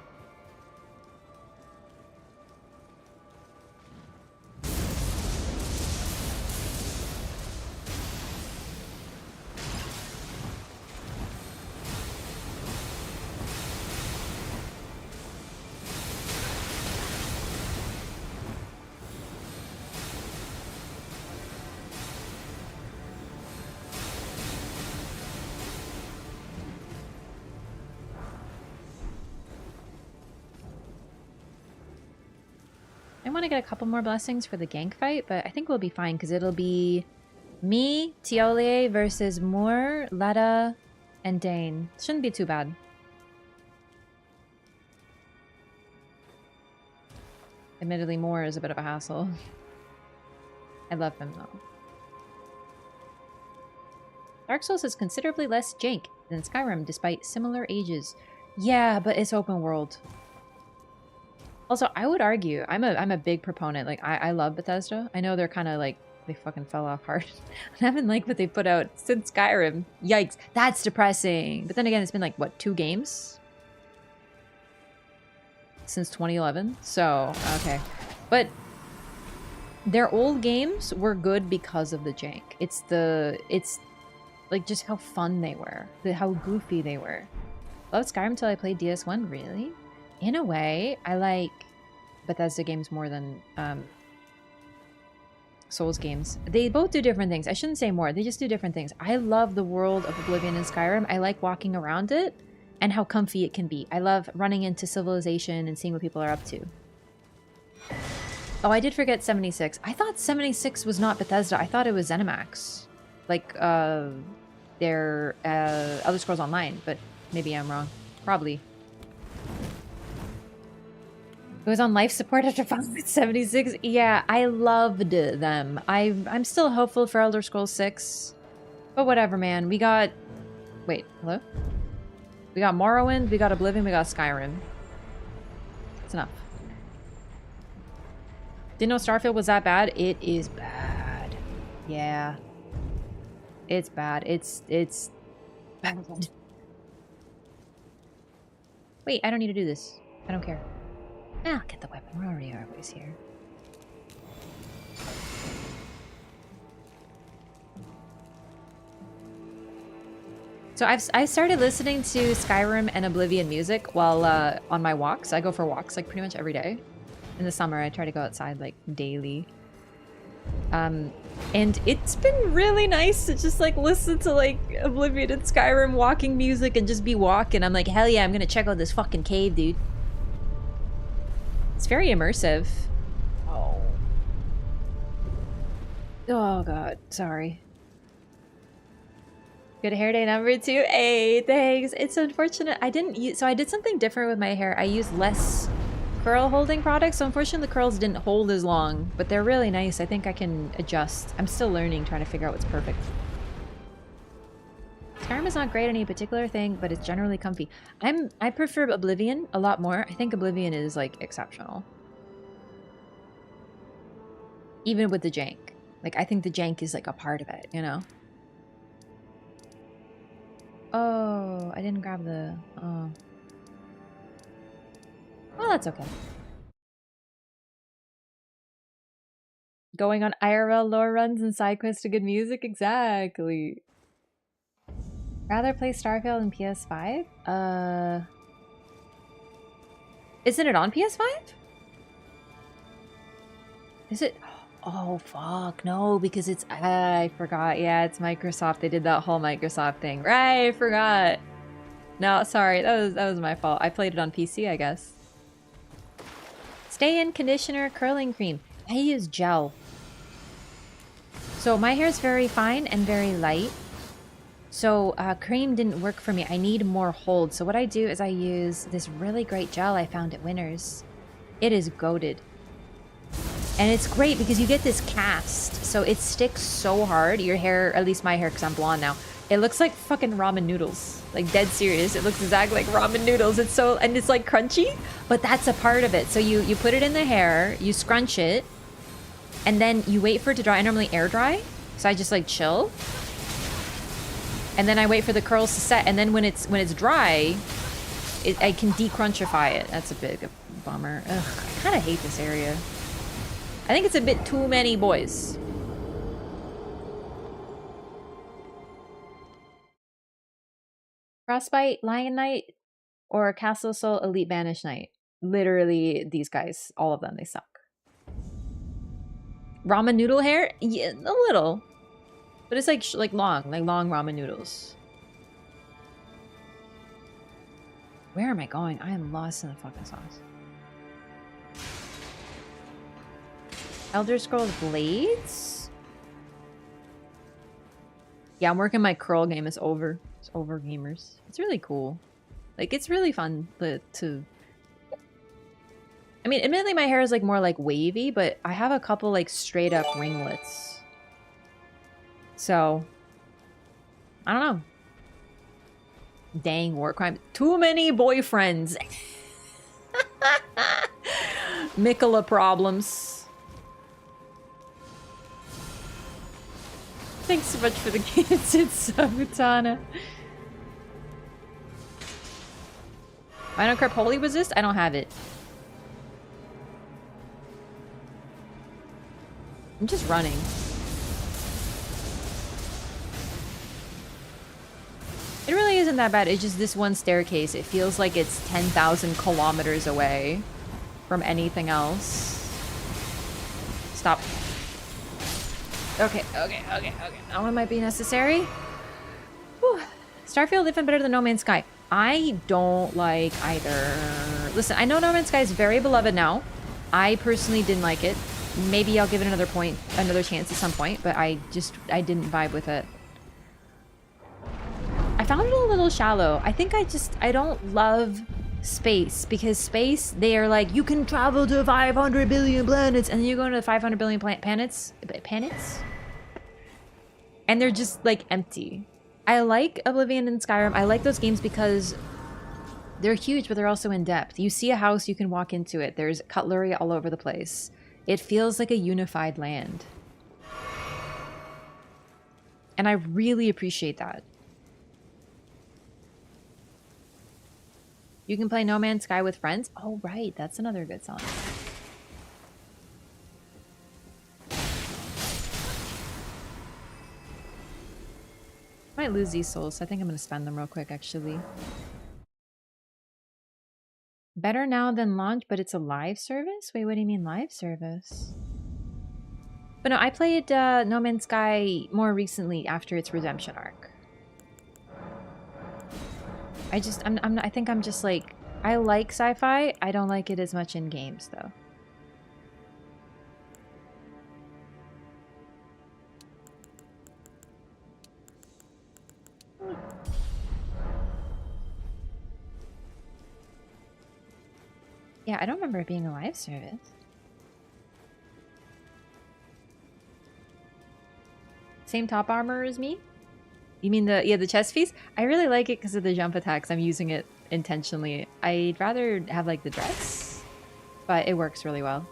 I want to get a couple more blessings for the gank fight, but I think we'll be fine because it'll be me, Thollier versus Moore, Letta, and Dane. Shouldn't be too bad. Admittedly, Moore is a bit of a hassle. I love him though. Dark Souls is considerably less jank than Skyrim despite similar ages. Yeah, but it's open world. Also, I would argue, I'm a big proponent. Like, I love Bethesda. I know they're kind of like, they fucking fell off hard. I haven't liked what they put out since Skyrim. Yikes, that's depressing. But then again, it's been like, what, 2 games? Since 2011? So, okay. But their old games were good because of the jank. It's like just how fun they were. How goofy they were. Loved Skyrim until I played DS1, really? In a way, I like Bethesda games more than Souls games. They both do different things. I shouldn't say more. They just do different things. I love the world of Oblivion and Skyrim. I like walking around it and how comfy it can be. I love running into civilization and seeing what people are up to. Oh, I did forget 76. I thought 76 was not Bethesda. I thought it was ZeniMax. Like, their Elder Scrolls Online. But maybe I'm wrong. Probably. It was on life support after Fallout 76. Yeah, I loved them. I'm still hopeful for Elder Scrolls 6. But whatever, man. We got... Wait, hello? We got Morrowind, we got Oblivion, we got Skyrim. It's enough. Didn't know Starfield was that bad. It is bad. Yeah. It's bad. It's bad. Wait, I don't need to do this. I don't care. I'll get the weapon. We're already always here. So I've started listening to Skyrim and Oblivion music while on my walks. I go for walks like pretty much every day. In the summer, I try to go outside like daily. And it's been really nice to just like listen to like Oblivion and Skyrim walking music and just be walking. I'm like, hell yeah, I'm gonna check out this fucking cave, dude. It's very immersive. Oh. Oh god, sorry. Good hair day number 2. Hey, thanks. It's unfortunate. I didn't use, so I did something different with my hair. I used less curl holding products, so unfortunately the curls didn't hold as long, but they're really nice. I think I can adjust. I'm still learning, trying to figure out what's perfect. Skyrim is not great at any particular thing, but it's generally comfy. I prefer Oblivion a lot more. I think Oblivion is like exceptional. Even with the jank. Like I think the jank is like a part of it, you know? Oh, I didn't grab the... Oh. Well, that's okay. Going on IRL lore runs and side quests to good music? Exactly. Rather play Starfield on PS5? Isn't it on PS5? Is it? Oh, fuck. No, because it's... I forgot. Yeah, it's Microsoft. They did that whole Microsoft thing. Right, I forgot. No, sorry. That was my fault. I played it on PC, I guess. Stay-in conditioner curling cream. I use gel. So my hair is very fine and very light. So cream didn't work for me. I need more hold. So what I do is I use this really great gel I found at Winners. It is goated. And it's great because you get this cast. So it sticks so hard. Your hair, at least my hair because I'm blonde now, it looks like fucking ramen noodles. Like dead serious. It looks exactly like ramen noodles. It's so, and it's like crunchy, but that's a part of it. So you put it in the hair, you scrunch it, and then you wait for it to dry. I normally air dry. So I just like chill. And then I wait for the curls to set. And then when it's dry, I can decrunchify it. That's a big bummer. Ugh, I kind of hate this area. I think it's a bit too many boys. Frostbite, Lion Knight, or Castle Soul Elite Banish Knight. Literally, these guys, all of them, they suck. Ramen noodle hair? Yeah, a little. But it's like long ramen noodles. Where am I going? I am lost in the fucking sauce. Elder Scrolls Blades? Yeah, I'm working my curl game. It's over. It's over, gamers. It's really cool. Like, it's really fun to... I mean, admittedly, my hair is like more like wavy, but I have a couple like straight up ringlets. So, I don't know. Dang, war crime. Too many boyfriends. Miquella problems. Thanks so much for the kids. It's Sabutana. Final Crep Holy Resist? I don't have it. I'm just running. It really isn't that bad. It's just this one staircase. It feels like it's 10,000 kilometers away from anything else. Stop. Okay. That one might be necessary. Whew. Starfield even better than No Man's Sky. I don't like either. Listen, I know No Man's Sky is very beloved now. I personally didn't like it. Maybe I'll give it another chance at some point, but I didn't vibe with it. I found it a little shallow. I think I don't love space, because space, they are like, you can travel to 500 billion planets, and then you go to 500 billion planets, and they're just like empty. I like Oblivion and Skyrim. I like those games because they're huge, but they're also in depth. You see a house, you can walk into it. There's cutlery all over the place. It feels like a unified land. And I really appreciate that. You can play No Man's Sky with friends. Oh, right. That's another good song. I might lose these souls, so I think I'm going to spend them real quick, actually. Better now than launch, but it's a live service? Wait, what do you mean live service? But no, I played No Man's Sky more recently after its redemption arc. I think I'm just like, I like sci-fi. I don't like it as much in games, though. Yeah, I don't remember it being a live service. Same top armor as me? You mean the chest piece? I really like it because of the jump attacks. I'm using it intentionally. I'd rather have like the dress, but it works really well.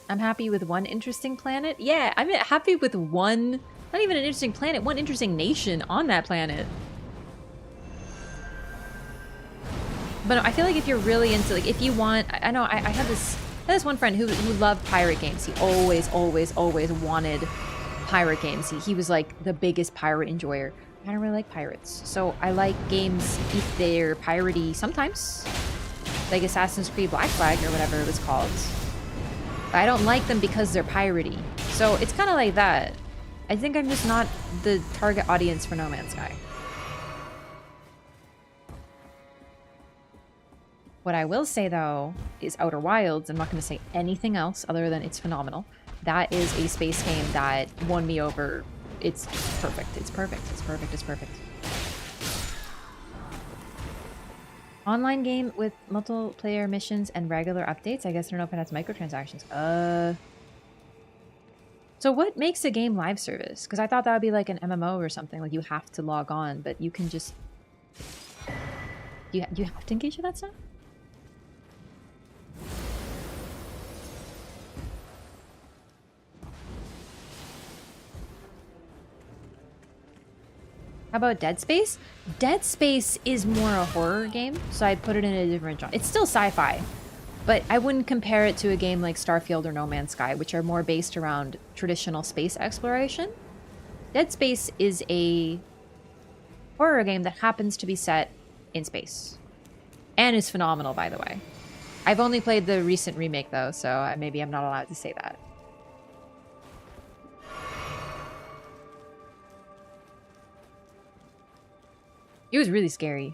I'm happy with one interesting planet. Yeah, I'm happy with one, not even an interesting planet, one interesting nation on that planet. But no, I feel like if you're really into, like, if you want, I know I had this one friend who loved pirate games. He always wanted pirate games. He was like the biggest pirate enjoyer. I don't really like pirates. So I like games if they're piratey sometimes. Like Assassin's Creed Black Flag or whatever it was called. But I don't like them because they're piratey. So it's kind of like that. I think I'm just not the target audience for No Man's Sky. What I will say, though, is Outer Wilds. I'm not going to say anything else other than it's phenomenal. That is a space game that won me over. It's perfect. It's perfect. It's perfect. It's perfect. Online game with multiplayer missions and regular updates. I guess I don't know if it has microtransactions. So what makes a game live service? Because I thought that would be like an MMO or something. Like you have to log on, but you can just... You have to engage with that stuff? How about Dead Space? Dead Space is more a horror game, so I'd put it in a different genre. It's still sci-fi, but I wouldn't compare it to a game like Starfield or No Man's Sky, which are more based around traditional space exploration. Dead Space is a horror game that happens to be set in space. And is phenomenal, by the way. I've only played the recent remake, though, so maybe I'm not allowed to say that. It was really scary.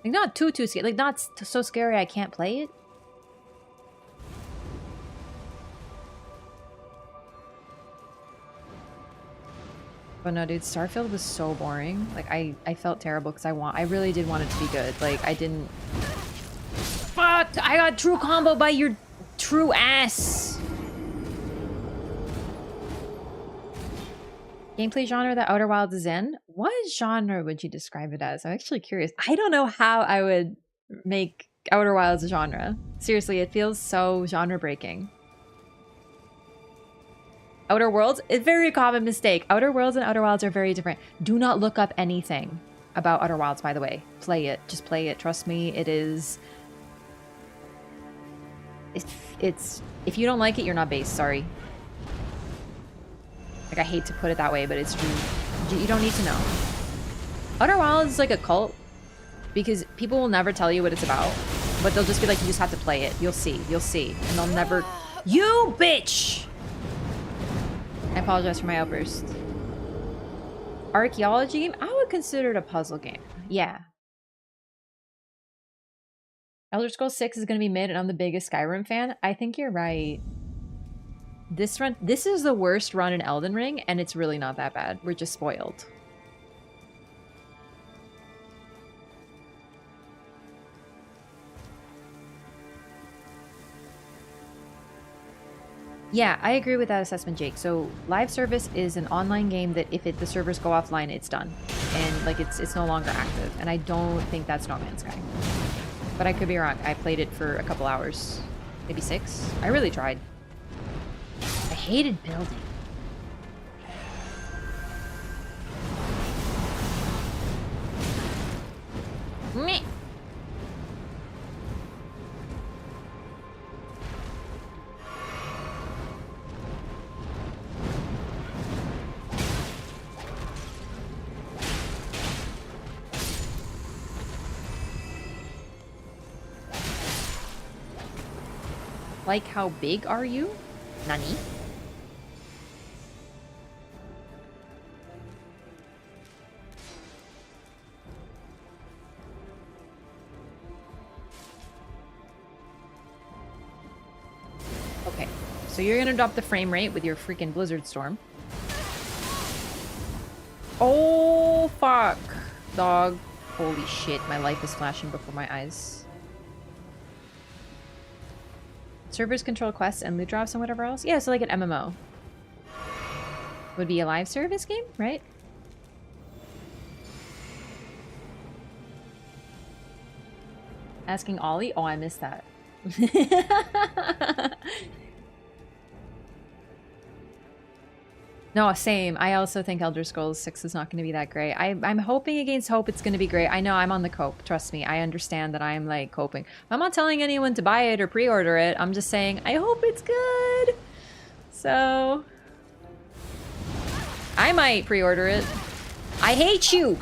Like, not too scary. Like, not so scary I can't play it. But no, dude, Starfield was so boring. Like, I felt terrible because I really did want it to be good. Like, I didn't... Fuck! I got true combo by your true ass! Gameplay genre that Outer Wilds is in? What genre would you describe it as? I'm actually curious. I don't know how I would make Outer Wilds a genre. Seriously, it feels so genre breaking. Outer Worlds? A very common mistake. Outer Worlds and Outer Wilds are very different. Do not look up anything about Outer Wilds, by the way. Play it. Just play it. Trust me, it is... It's... If you don't like it, you're not based. Sorry. Like, I hate to put it that way, but it's true. You don't need to know. Outer Wilds is like a cult because people will never tell you what it's about, but they'll just be like, you just have to play it. You'll see. You'll see. And they'll never... You bitch! I apologize for my outburst. Archaeology game? I would consider it a puzzle game. Yeah. Elder Scrolls 6 is going to be mid, and I'm the biggest Skyrim fan. I think you're right. This is the worst run in Elden Ring, and it's really not that bad. We're just spoiled. Yeah, I agree with that assessment, Jake. So live service is an online game that if the servers go offline, it's done. And like it's no longer active. And I don't think that's No Man's Sky. But I could be wrong. I played it for a couple hours. Maybe 6. I really tried. I hated building. Meh. Like, how big are you? Nani? Okay, so you're gonna drop the frame rate with your freaking Blizzard Storm. Oh, fuck. Dog. Holy shit, my life is flashing before my eyes. Servers control quests and loot drops and whatever else? Yeah, so like an MMO. Would be a live service game, right? Asking Ollie? Oh, I missed that. No, same. I also think Elder Scrolls 6 is not going to be that great. I'm hoping against hope it's going to be great. I know I'm on the cope. Trust me. I understand that I'm like coping. I'm not telling anyone to buy it or pre-order it. I'm just saying I hope it's good. So I might pre-order it. I hate you.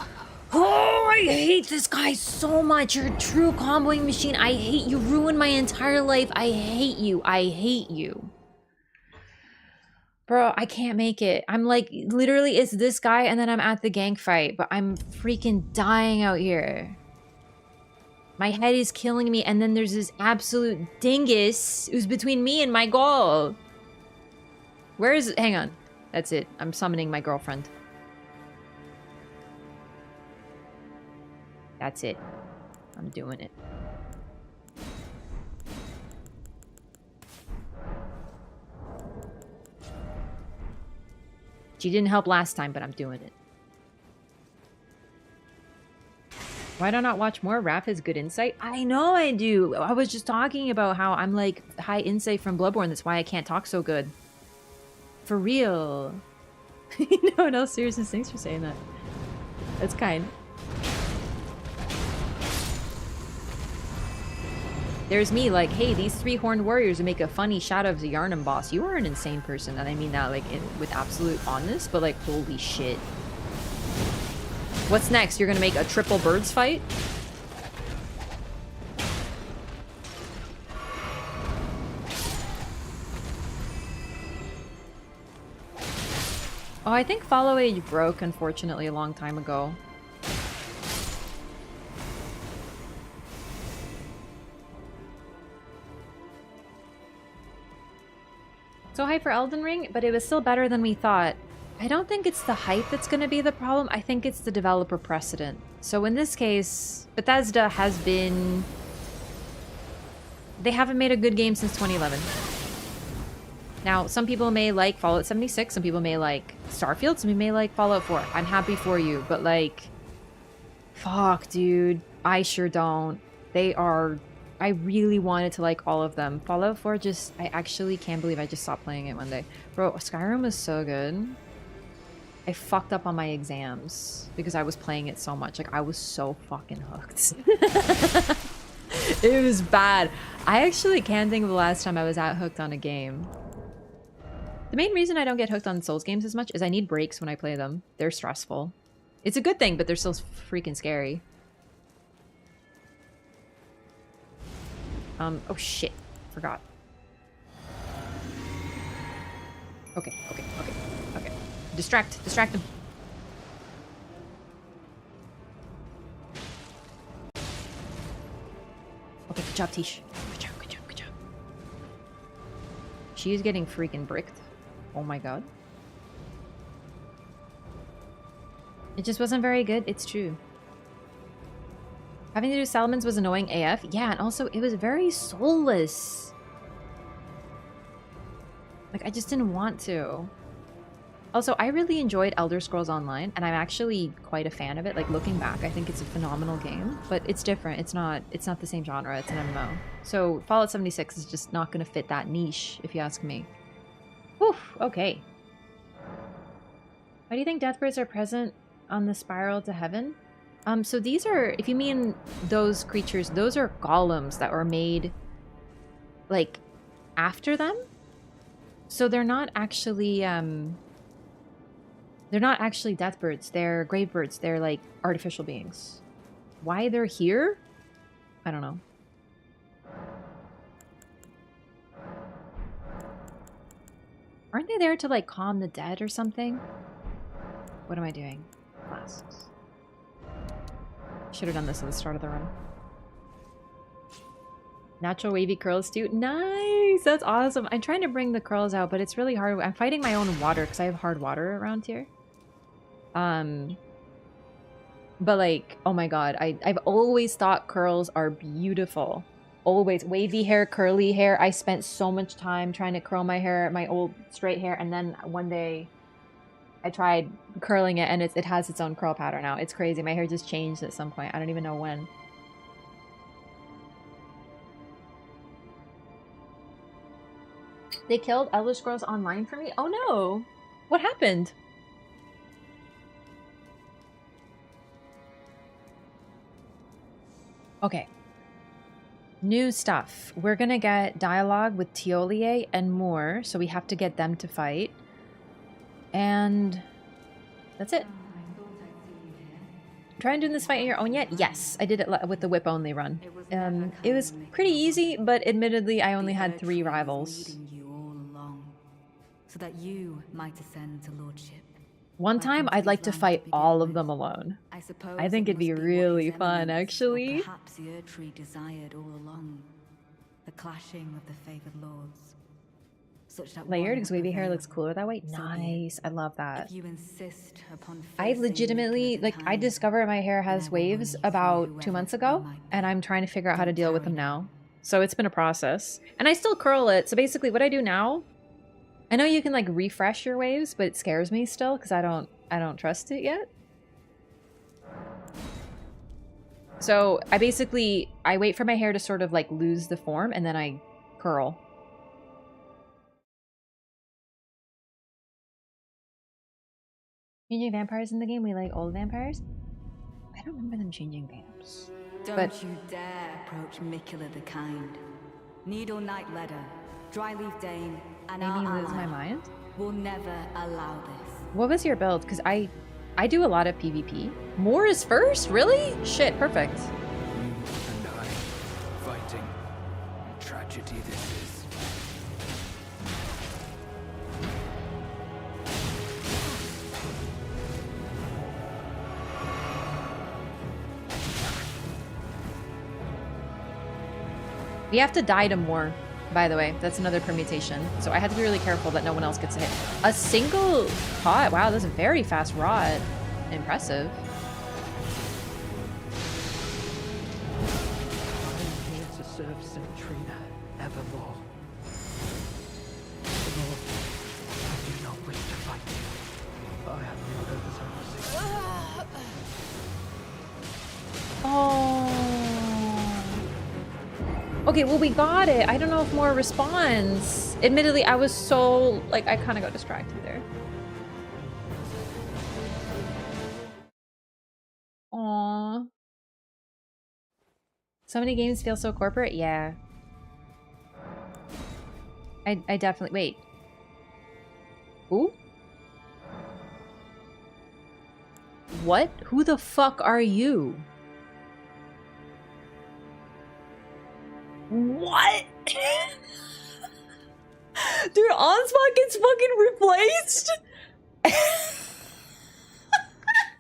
Oh, I hate this guy so much. You're a true comboing machine. I hate you. Ruined my entire life. I hate you. I hate you. Bro, I can't make it. I'm like, literally, it's this guy and then I'm at the gank fight, but I'm freaking dying out here. My head is killing me, and then there's this absolute dingus who's between me and my goal. Where is it? Hang on. That's it. I'm summoning my girlfriend. That's it. I'm doing it. She didn't help last time, but I'm doing it. Why do I not watch more? Raph has good insight. I know I do. I was just talking about how I'm like high insight from Bloodborne. That's why I can't talk so good. For real. No, no, seriousness. Thanks for saying that. That's kind. There's me like, hey, these 3 horned warriors would make a funny Shadow of the Yharnam boss. You are an insane person, and I mean that like with absolute honest, but like, holy shit. What's next? You're gonna make a triple birds fight? Oh, I think Follow Age broke, unfortunately, a long time ago. So hype for Elden Ring, but it was still better than we thought. I don't think it's the hype that's going to be the problem. I think it's the developer precedent. So in this case, Bethesda has been... They haven't made a good game since 2011. Now, some people may like Fallout 76, some people may like Starfield, some people may like Fallout 4. I'm happy for you, but like... Fuck, dude. I sure don't. They are... I really wanted to like all of them. Fallout 4 just... I actually can't believe I just stopped playing it one day. Bro, Skyrim was so good. I fucked up on my exams because I was playing it so much. Like, I was so fucking hooked. It was bad. I actually can't think of the last time I was that hooked on a game. The main reason I don't get hooked on Souls games as much is I need breaks when I play them. They're stressful. It's a good thing, but they're still freaking scary. Oh shit. Forgot. Okay. Distract him. Okay, good job, Tish. Good job. She's getting freaking bricked. Oh my god. It just wasn't very good, it's true. Having to do Salamence was annoying AF. Yeah, and also it was very soulless. Like, I just didn't want to. Also, I really enjoyed Elder Scrolls Online, and I'm actually quite a fan of it. Like, looking back, I think it's a phenomenal game, but it's different. It's not the same genre. It's an MMO. So Fallout 76 is just not going to fit that niche, if you ask me. Whew, okay. Why do you think deathbirds are present on the spiral to heaven? So these are, if you mean those creatures, those are golems that were made, like, after them. So they're not actually deathbirds. They're gravebirds. They're like artificial beings. Why they're here? I don't know. Aren't they there to like calm the dead or something? What am I doing? Flasks. Should have done this at the start of the run. Natural wavy curls too. Nice! That's awesome. I'm trying to bring the curls out, but it's really hard. I'm fighting my own water because I have hard water around here. But like, oh my god, I've always thought curls are beautiful. Always. Wavy hair, curly hair. I spent so much time trying to curl my hair, my old straight hair, and then one day I tried curling it and it has its own curl pattern now. It's crazy. My hair just changed at some point. I don't even know when. They killed Elder Scrolls Online for me? Oh no! What happened? Okay. New stuff. We're gonna get dialogue with Thollier and more, so we have to get them to fight. And that's it. Trying doing this fight on your own yet? Yes, I did it with the whip only run. It was pretty easy, but admittedly I only had 3 rivals. So that you might ascend to lordship. One time I'd like to fight all of them alone. I think it'd be really fun, actually. Perhaps the Erdtree desired all along. The clashing of the favored lords. Such that Layered because wavy hair looks cooler that way. Nice. I love that. If you insist upon I legitimately, like, I discovered my hair has waves about 2 months ago, and I'm trying to figure out how to deal with them now. So it's been a process. And I still curl it. So basically what I do now, I know you can like refresh your waves, but it scares me still because I don't trust it yet. So I wait for my hair to sort of like lose the form and then I curl. Changing vampires in the game? We like old vampires? I don't remember them changing vamps. Don't you dare approach Miquella the Kind. Needle Knight Ledder, Dryleaf Dane, and maybe lose my mind? We'll never allow this. What was your build? Because I do a lot of PvP. More is first? Really? Shit, perfect. You and I, fighting. Tragedy this is. We have to die to more, by the way. That's another permutation. So I had to be really careful that no one else gets hit. A single pot? Wow, that's a very fast rod. Impressive. I am here to serve St. Trina evermore. Lord, I do not wish to fight you. I have no orders over St. Oh. Okay, well, we got it. I don't know if more responds. Admittedly, I was so, like, I kind of got distracted there. Aww. So many games feel so corporate? Yeah. I definitely... Wait. Who? What? Who the fuck are you? What? Dude, Onspa gets fucking replaced?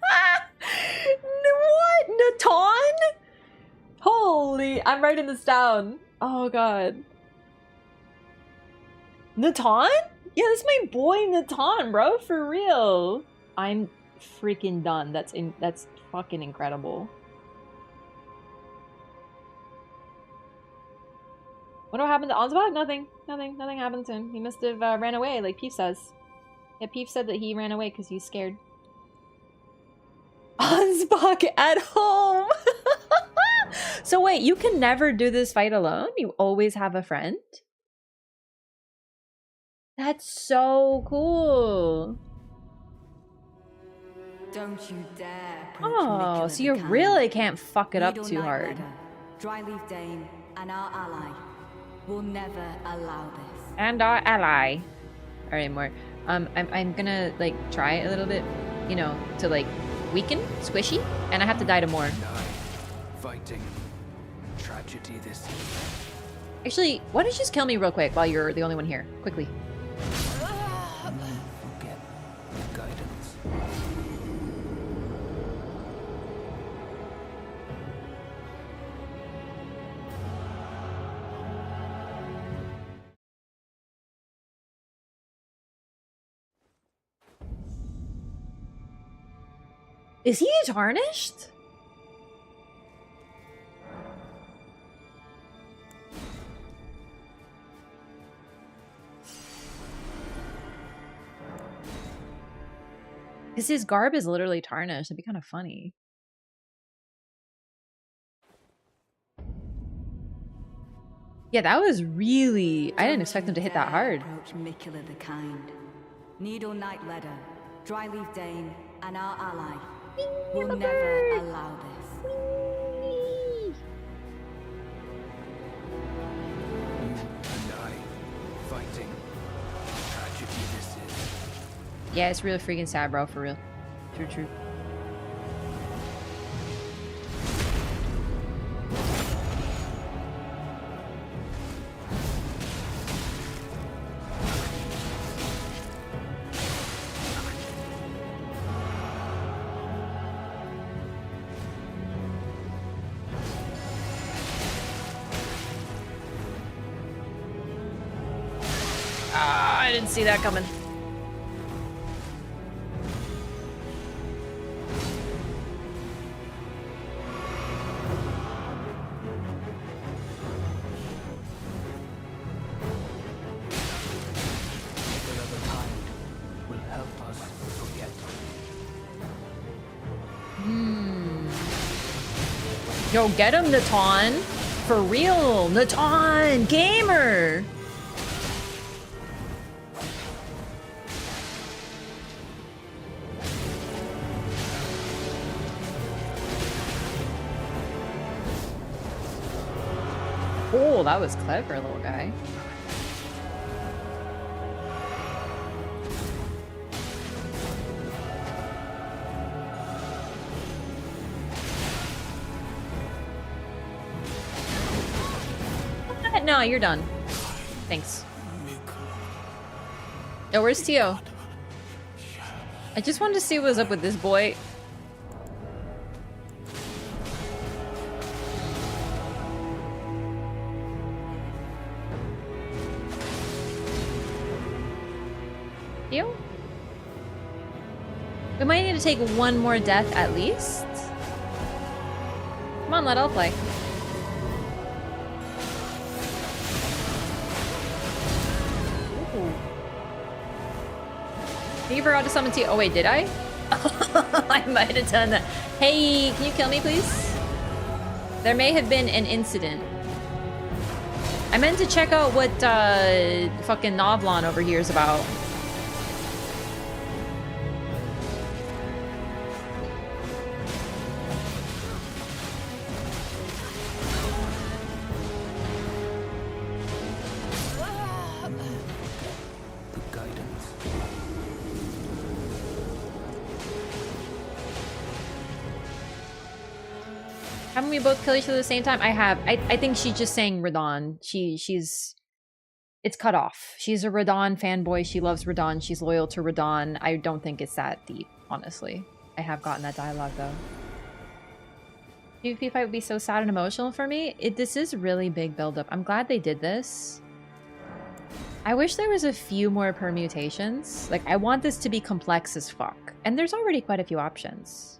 What? Natan? Holy, I'm writing this down. Oh god. Natan? Yeah, that's my boy Natan, bro, for real. I'm freaking done. That's fucking incredible. Wonder what happened to Ansbach? Nothing. Nothing happened to him. He must have ran away, like Peef says. Yeah, Peef said that he ran away because he's scared. Ansbach at home! So wait, you can never do this fight alone? You always have a friend? That's so cool. Don't you dare approach Oh, Miquella so the you Kind. really can't fuck it up Needle too Knight hard. Leather, Dryleaf Dane, and our ally will never allow this. And our ally. Alright, more. I'm gonna like try it a little bit, you know, to like weaken, squishy, and I have to die to more. Fighting. Tragedy this. Actually, why don't you just kill me real quick while you're the only one here? Quickly. Forget the guidance. Is he tarnished? Because his garb is literally tarnished. It'd be kind of funny. Yeah, that was really... I didn't expect him to hit that hard. Approach Miquella the Kind. Needle Knight Leather, Dryleaf Dane, and our ally will never allow this. And I, fighting. Tragedy this is. Yeah, it's really freaking sad, bro, for real. True. Ah, I didn't see that coming. Yo, get him, Natan. For real, Natan, gamer. Oh, that was clever, little guy. No, you're done. Thanks. Oh, where's Tio? I just wanted to see what was up with this boy. Tio? We might need to take one more death at least. Come on, let all play. You forgot to summon Tio. Oh wait, did I? I might have done that. Hey, can you kill me, please? There may have been an incident. I meant to check out what fucking Novlon over here is about. Haven't we both killed each other at the same time? I have. I think she's just saying Radahn. She's... It's cut off. She's a Radahn fanboy. She loves Radahn. She's loyal to Radahn. I don't think it's that deep, honestly. I have gotten that dialogue, though. PvP fight would be so sad and emotional for me. This is really big buildup. I'm glad they did this. I wish there was a few more permutations. Like, I want this to be complex as fuck. And there's already quite a few options.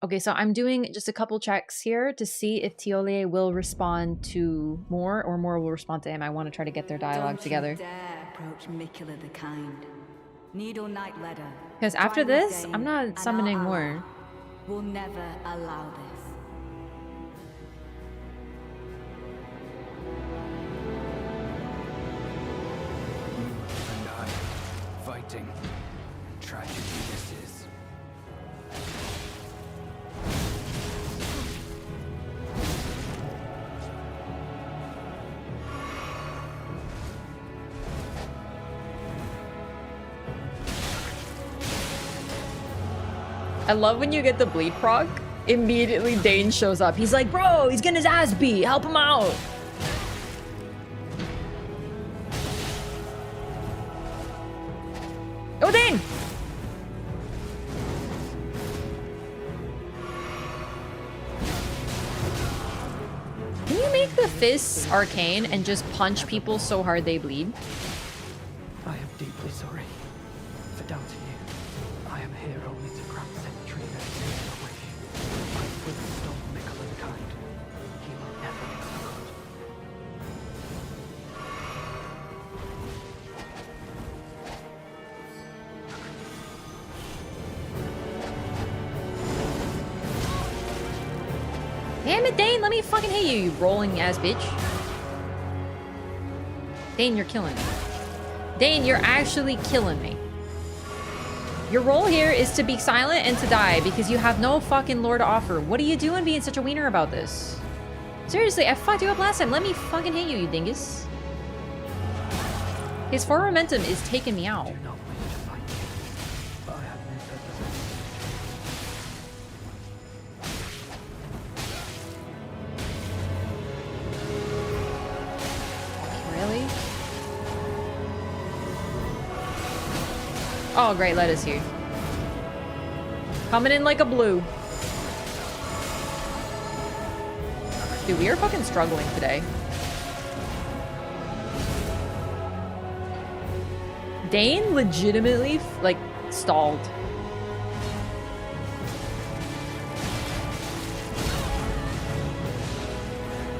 Okay, so I'm doing just a couple checks here to see if Thollier will respond to Moore or Moore will respond to him. I want to try to get their dialogue Don't together. you dare approach Miquella the Kind. Needle Knight led her. Because after this, I'm not summoning more. We'll never allow this. You and I fighting. Tragedy this is. I love when you get the bleed proc. Immediately Dane shows up. He's like, bro, he's getting his ass beat. Help him out. Oh, Dane! Can you make the fists arcane and just punch people so hard they bleed? I am deeply sorry for doubting you. I am here only to grant Trina a wish. I will stop Miquella the Kind. He will never become a god. Damn it, Dane, let me fucking hit you, you rolling ass bitch. Dane, you're killing me. Dane, you're actually killing me. Your role here is to be silent and to die because you have no fucking lore to offer. What are you doing being such a wiener about this? Seriously, I fucked you up last time. Let me fucking hit you, you dingus. His forward momentum is taking me out. Do not wish to fight you, but I have no purpose. Really? Oh, great, lettuce here. Coming in like a blue. Dude, we are fucking struggling today. Dane legitimately, like, stalled.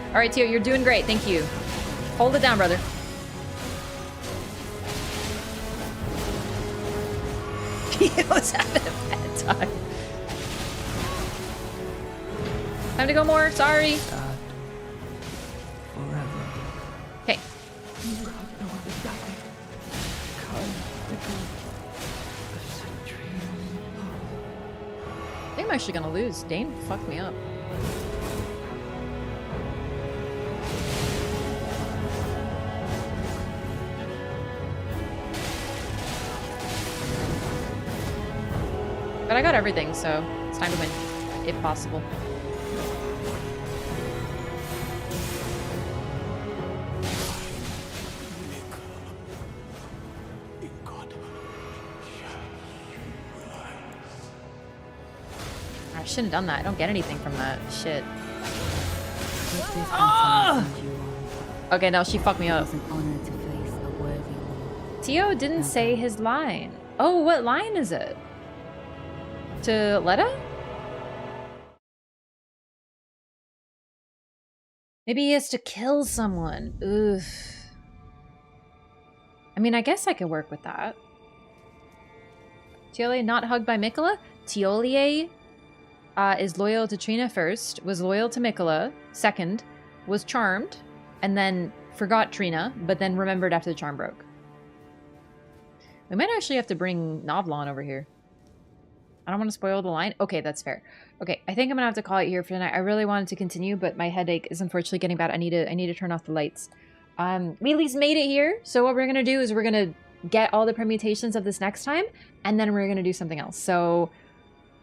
Alright, Tio, you're doing great. Thank you. Hold it down, brother. He was having a bad time. Time to go more. Sorry. Sad. Forever. Okay. You have no understanding. Kind, the good, the centuries. I think I'm actually gonna lose. Dane fucked me up. But I got everything, so it's time to win, if possible. I shouldn't have done that. I don't get anything from that. Shit. Ah! Okay, now she fucked me up. It's an honor to face a worthy lord. Tio didn't say his line. Oh, what line is it? To Letta? Maybe he has to kill someone. Oof. I mean, I guess I could work with that. Thollier not hugged by Miquella? Thollier is loyal to Trina first, was loyal to Miquella second, was charmed, and then forgot Trina, but then remembered after the charm broke. We might actually have to bring Novlon over here. I don't want to spoil the line. Okay, that's fair. Okay, I think I'm gonna have to call it here for tonight. I really wanted to continue, but my headache is unfortunately getting bad. I need to turn off the lights. We at least made it here. So what we're gonna do is we're gonna get all the permutations of this next time, and then we're gonna do something else. So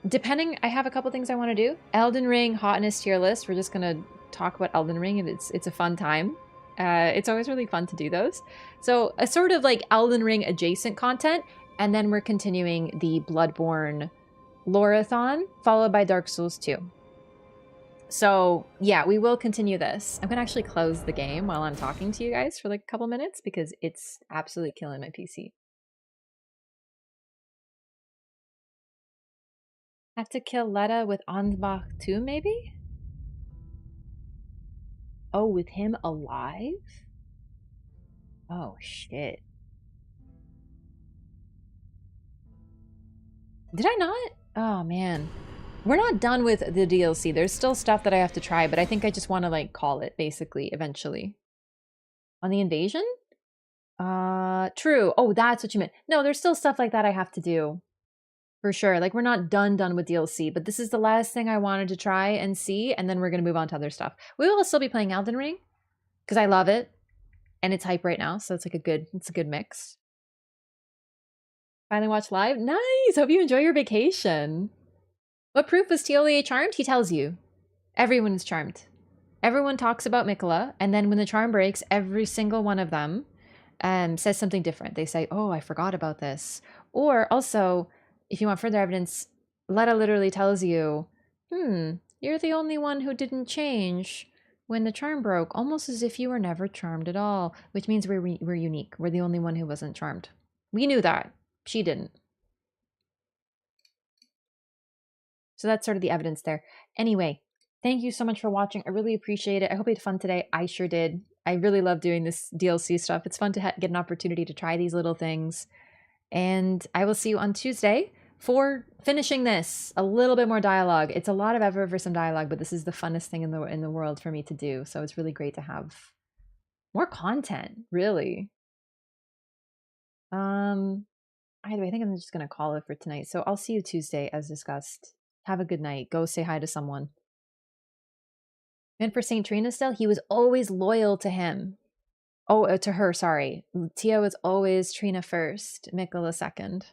depending, I have a couple things I want to do. Elden Ring hotness tier list. We're just gonna talk about Elden Ring, and it's a fun time. It's always really fun to do those. So a sort of like Elden Ring adjacent content, and then we're continuing the Bloodborne Lorathon, followed by Dark Souls 2. So yeah, we will continue this. I'm gonna actually close the game while I'm talking to you guys for like a couple minutes because it's absolutely killing my PC. Have to kill Letta with Ansbach too, maybe? Oh, with him alive? Oh, shit. Did I not? Oh, man. We're not done with the DLC. There's still stuff that I have to try, but I think I just want to, like, call it, basically, eventually. On the invasion? True. Oh, that's what you meant. No, there's still stuff like that I have to do. For sure. Like, we're not done with DLC, but this is the last thing I wanted to try and see, and then we're going to move on to other stuff. We will still be playing Elden Ring, because I love it, and it's hype right now, so it's like a good mix. Finally watched live? Nice! Hope you enjoy your vacation. What proof was Thollier charmed? He tells you. Everyone is charmed. Everyone talks about Miquella, and then when the charm breaks, every single one of them says something different. They say, oh, I forgot about this. Or also, if you want further evidence, Letta literally tells you, you're the only one who didn't change when the charm broke, almost as if you were never charmed at all, which means we're unique. We're the only one who wasn't charmed. We knew that. She didn't. So that's sort of the evidence there. Anyway, thank you so much for watching. I really appreciate it. I hope you had fun today. I sure did. I really love doing this DLC stuff. It's fun to get an opportunity to try these little things. And I will see you on Tuesday for finishing this. A little bit more dialogue. It's a lot of effort for some dialogue, but this is the funnest thing in the world for me to do. So it's really great to have more content, really. Either way, I think I'm just going to call it for tonight. So I'll see you Tuesday as discussed. Have a good night. Go say hi to someone. And for St. Trina still, he was always loyal to him. Oh, to her, sorry. Tia was always Trina first, Miquella second.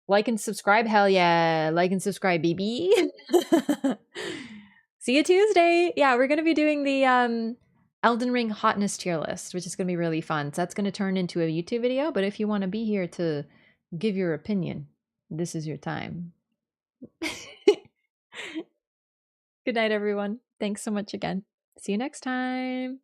Like and subscribe, hell yeah. Like and subscribe, BB. See you Tuesday. Yeah, we're going to be doing the Elden Ring hotness tier list, which is going to be really fun. So that's going to turn into a YouTube video, but if you want to be here to give your opinion, this is your time. Good night, everyone. Thanks so much again. See you next time.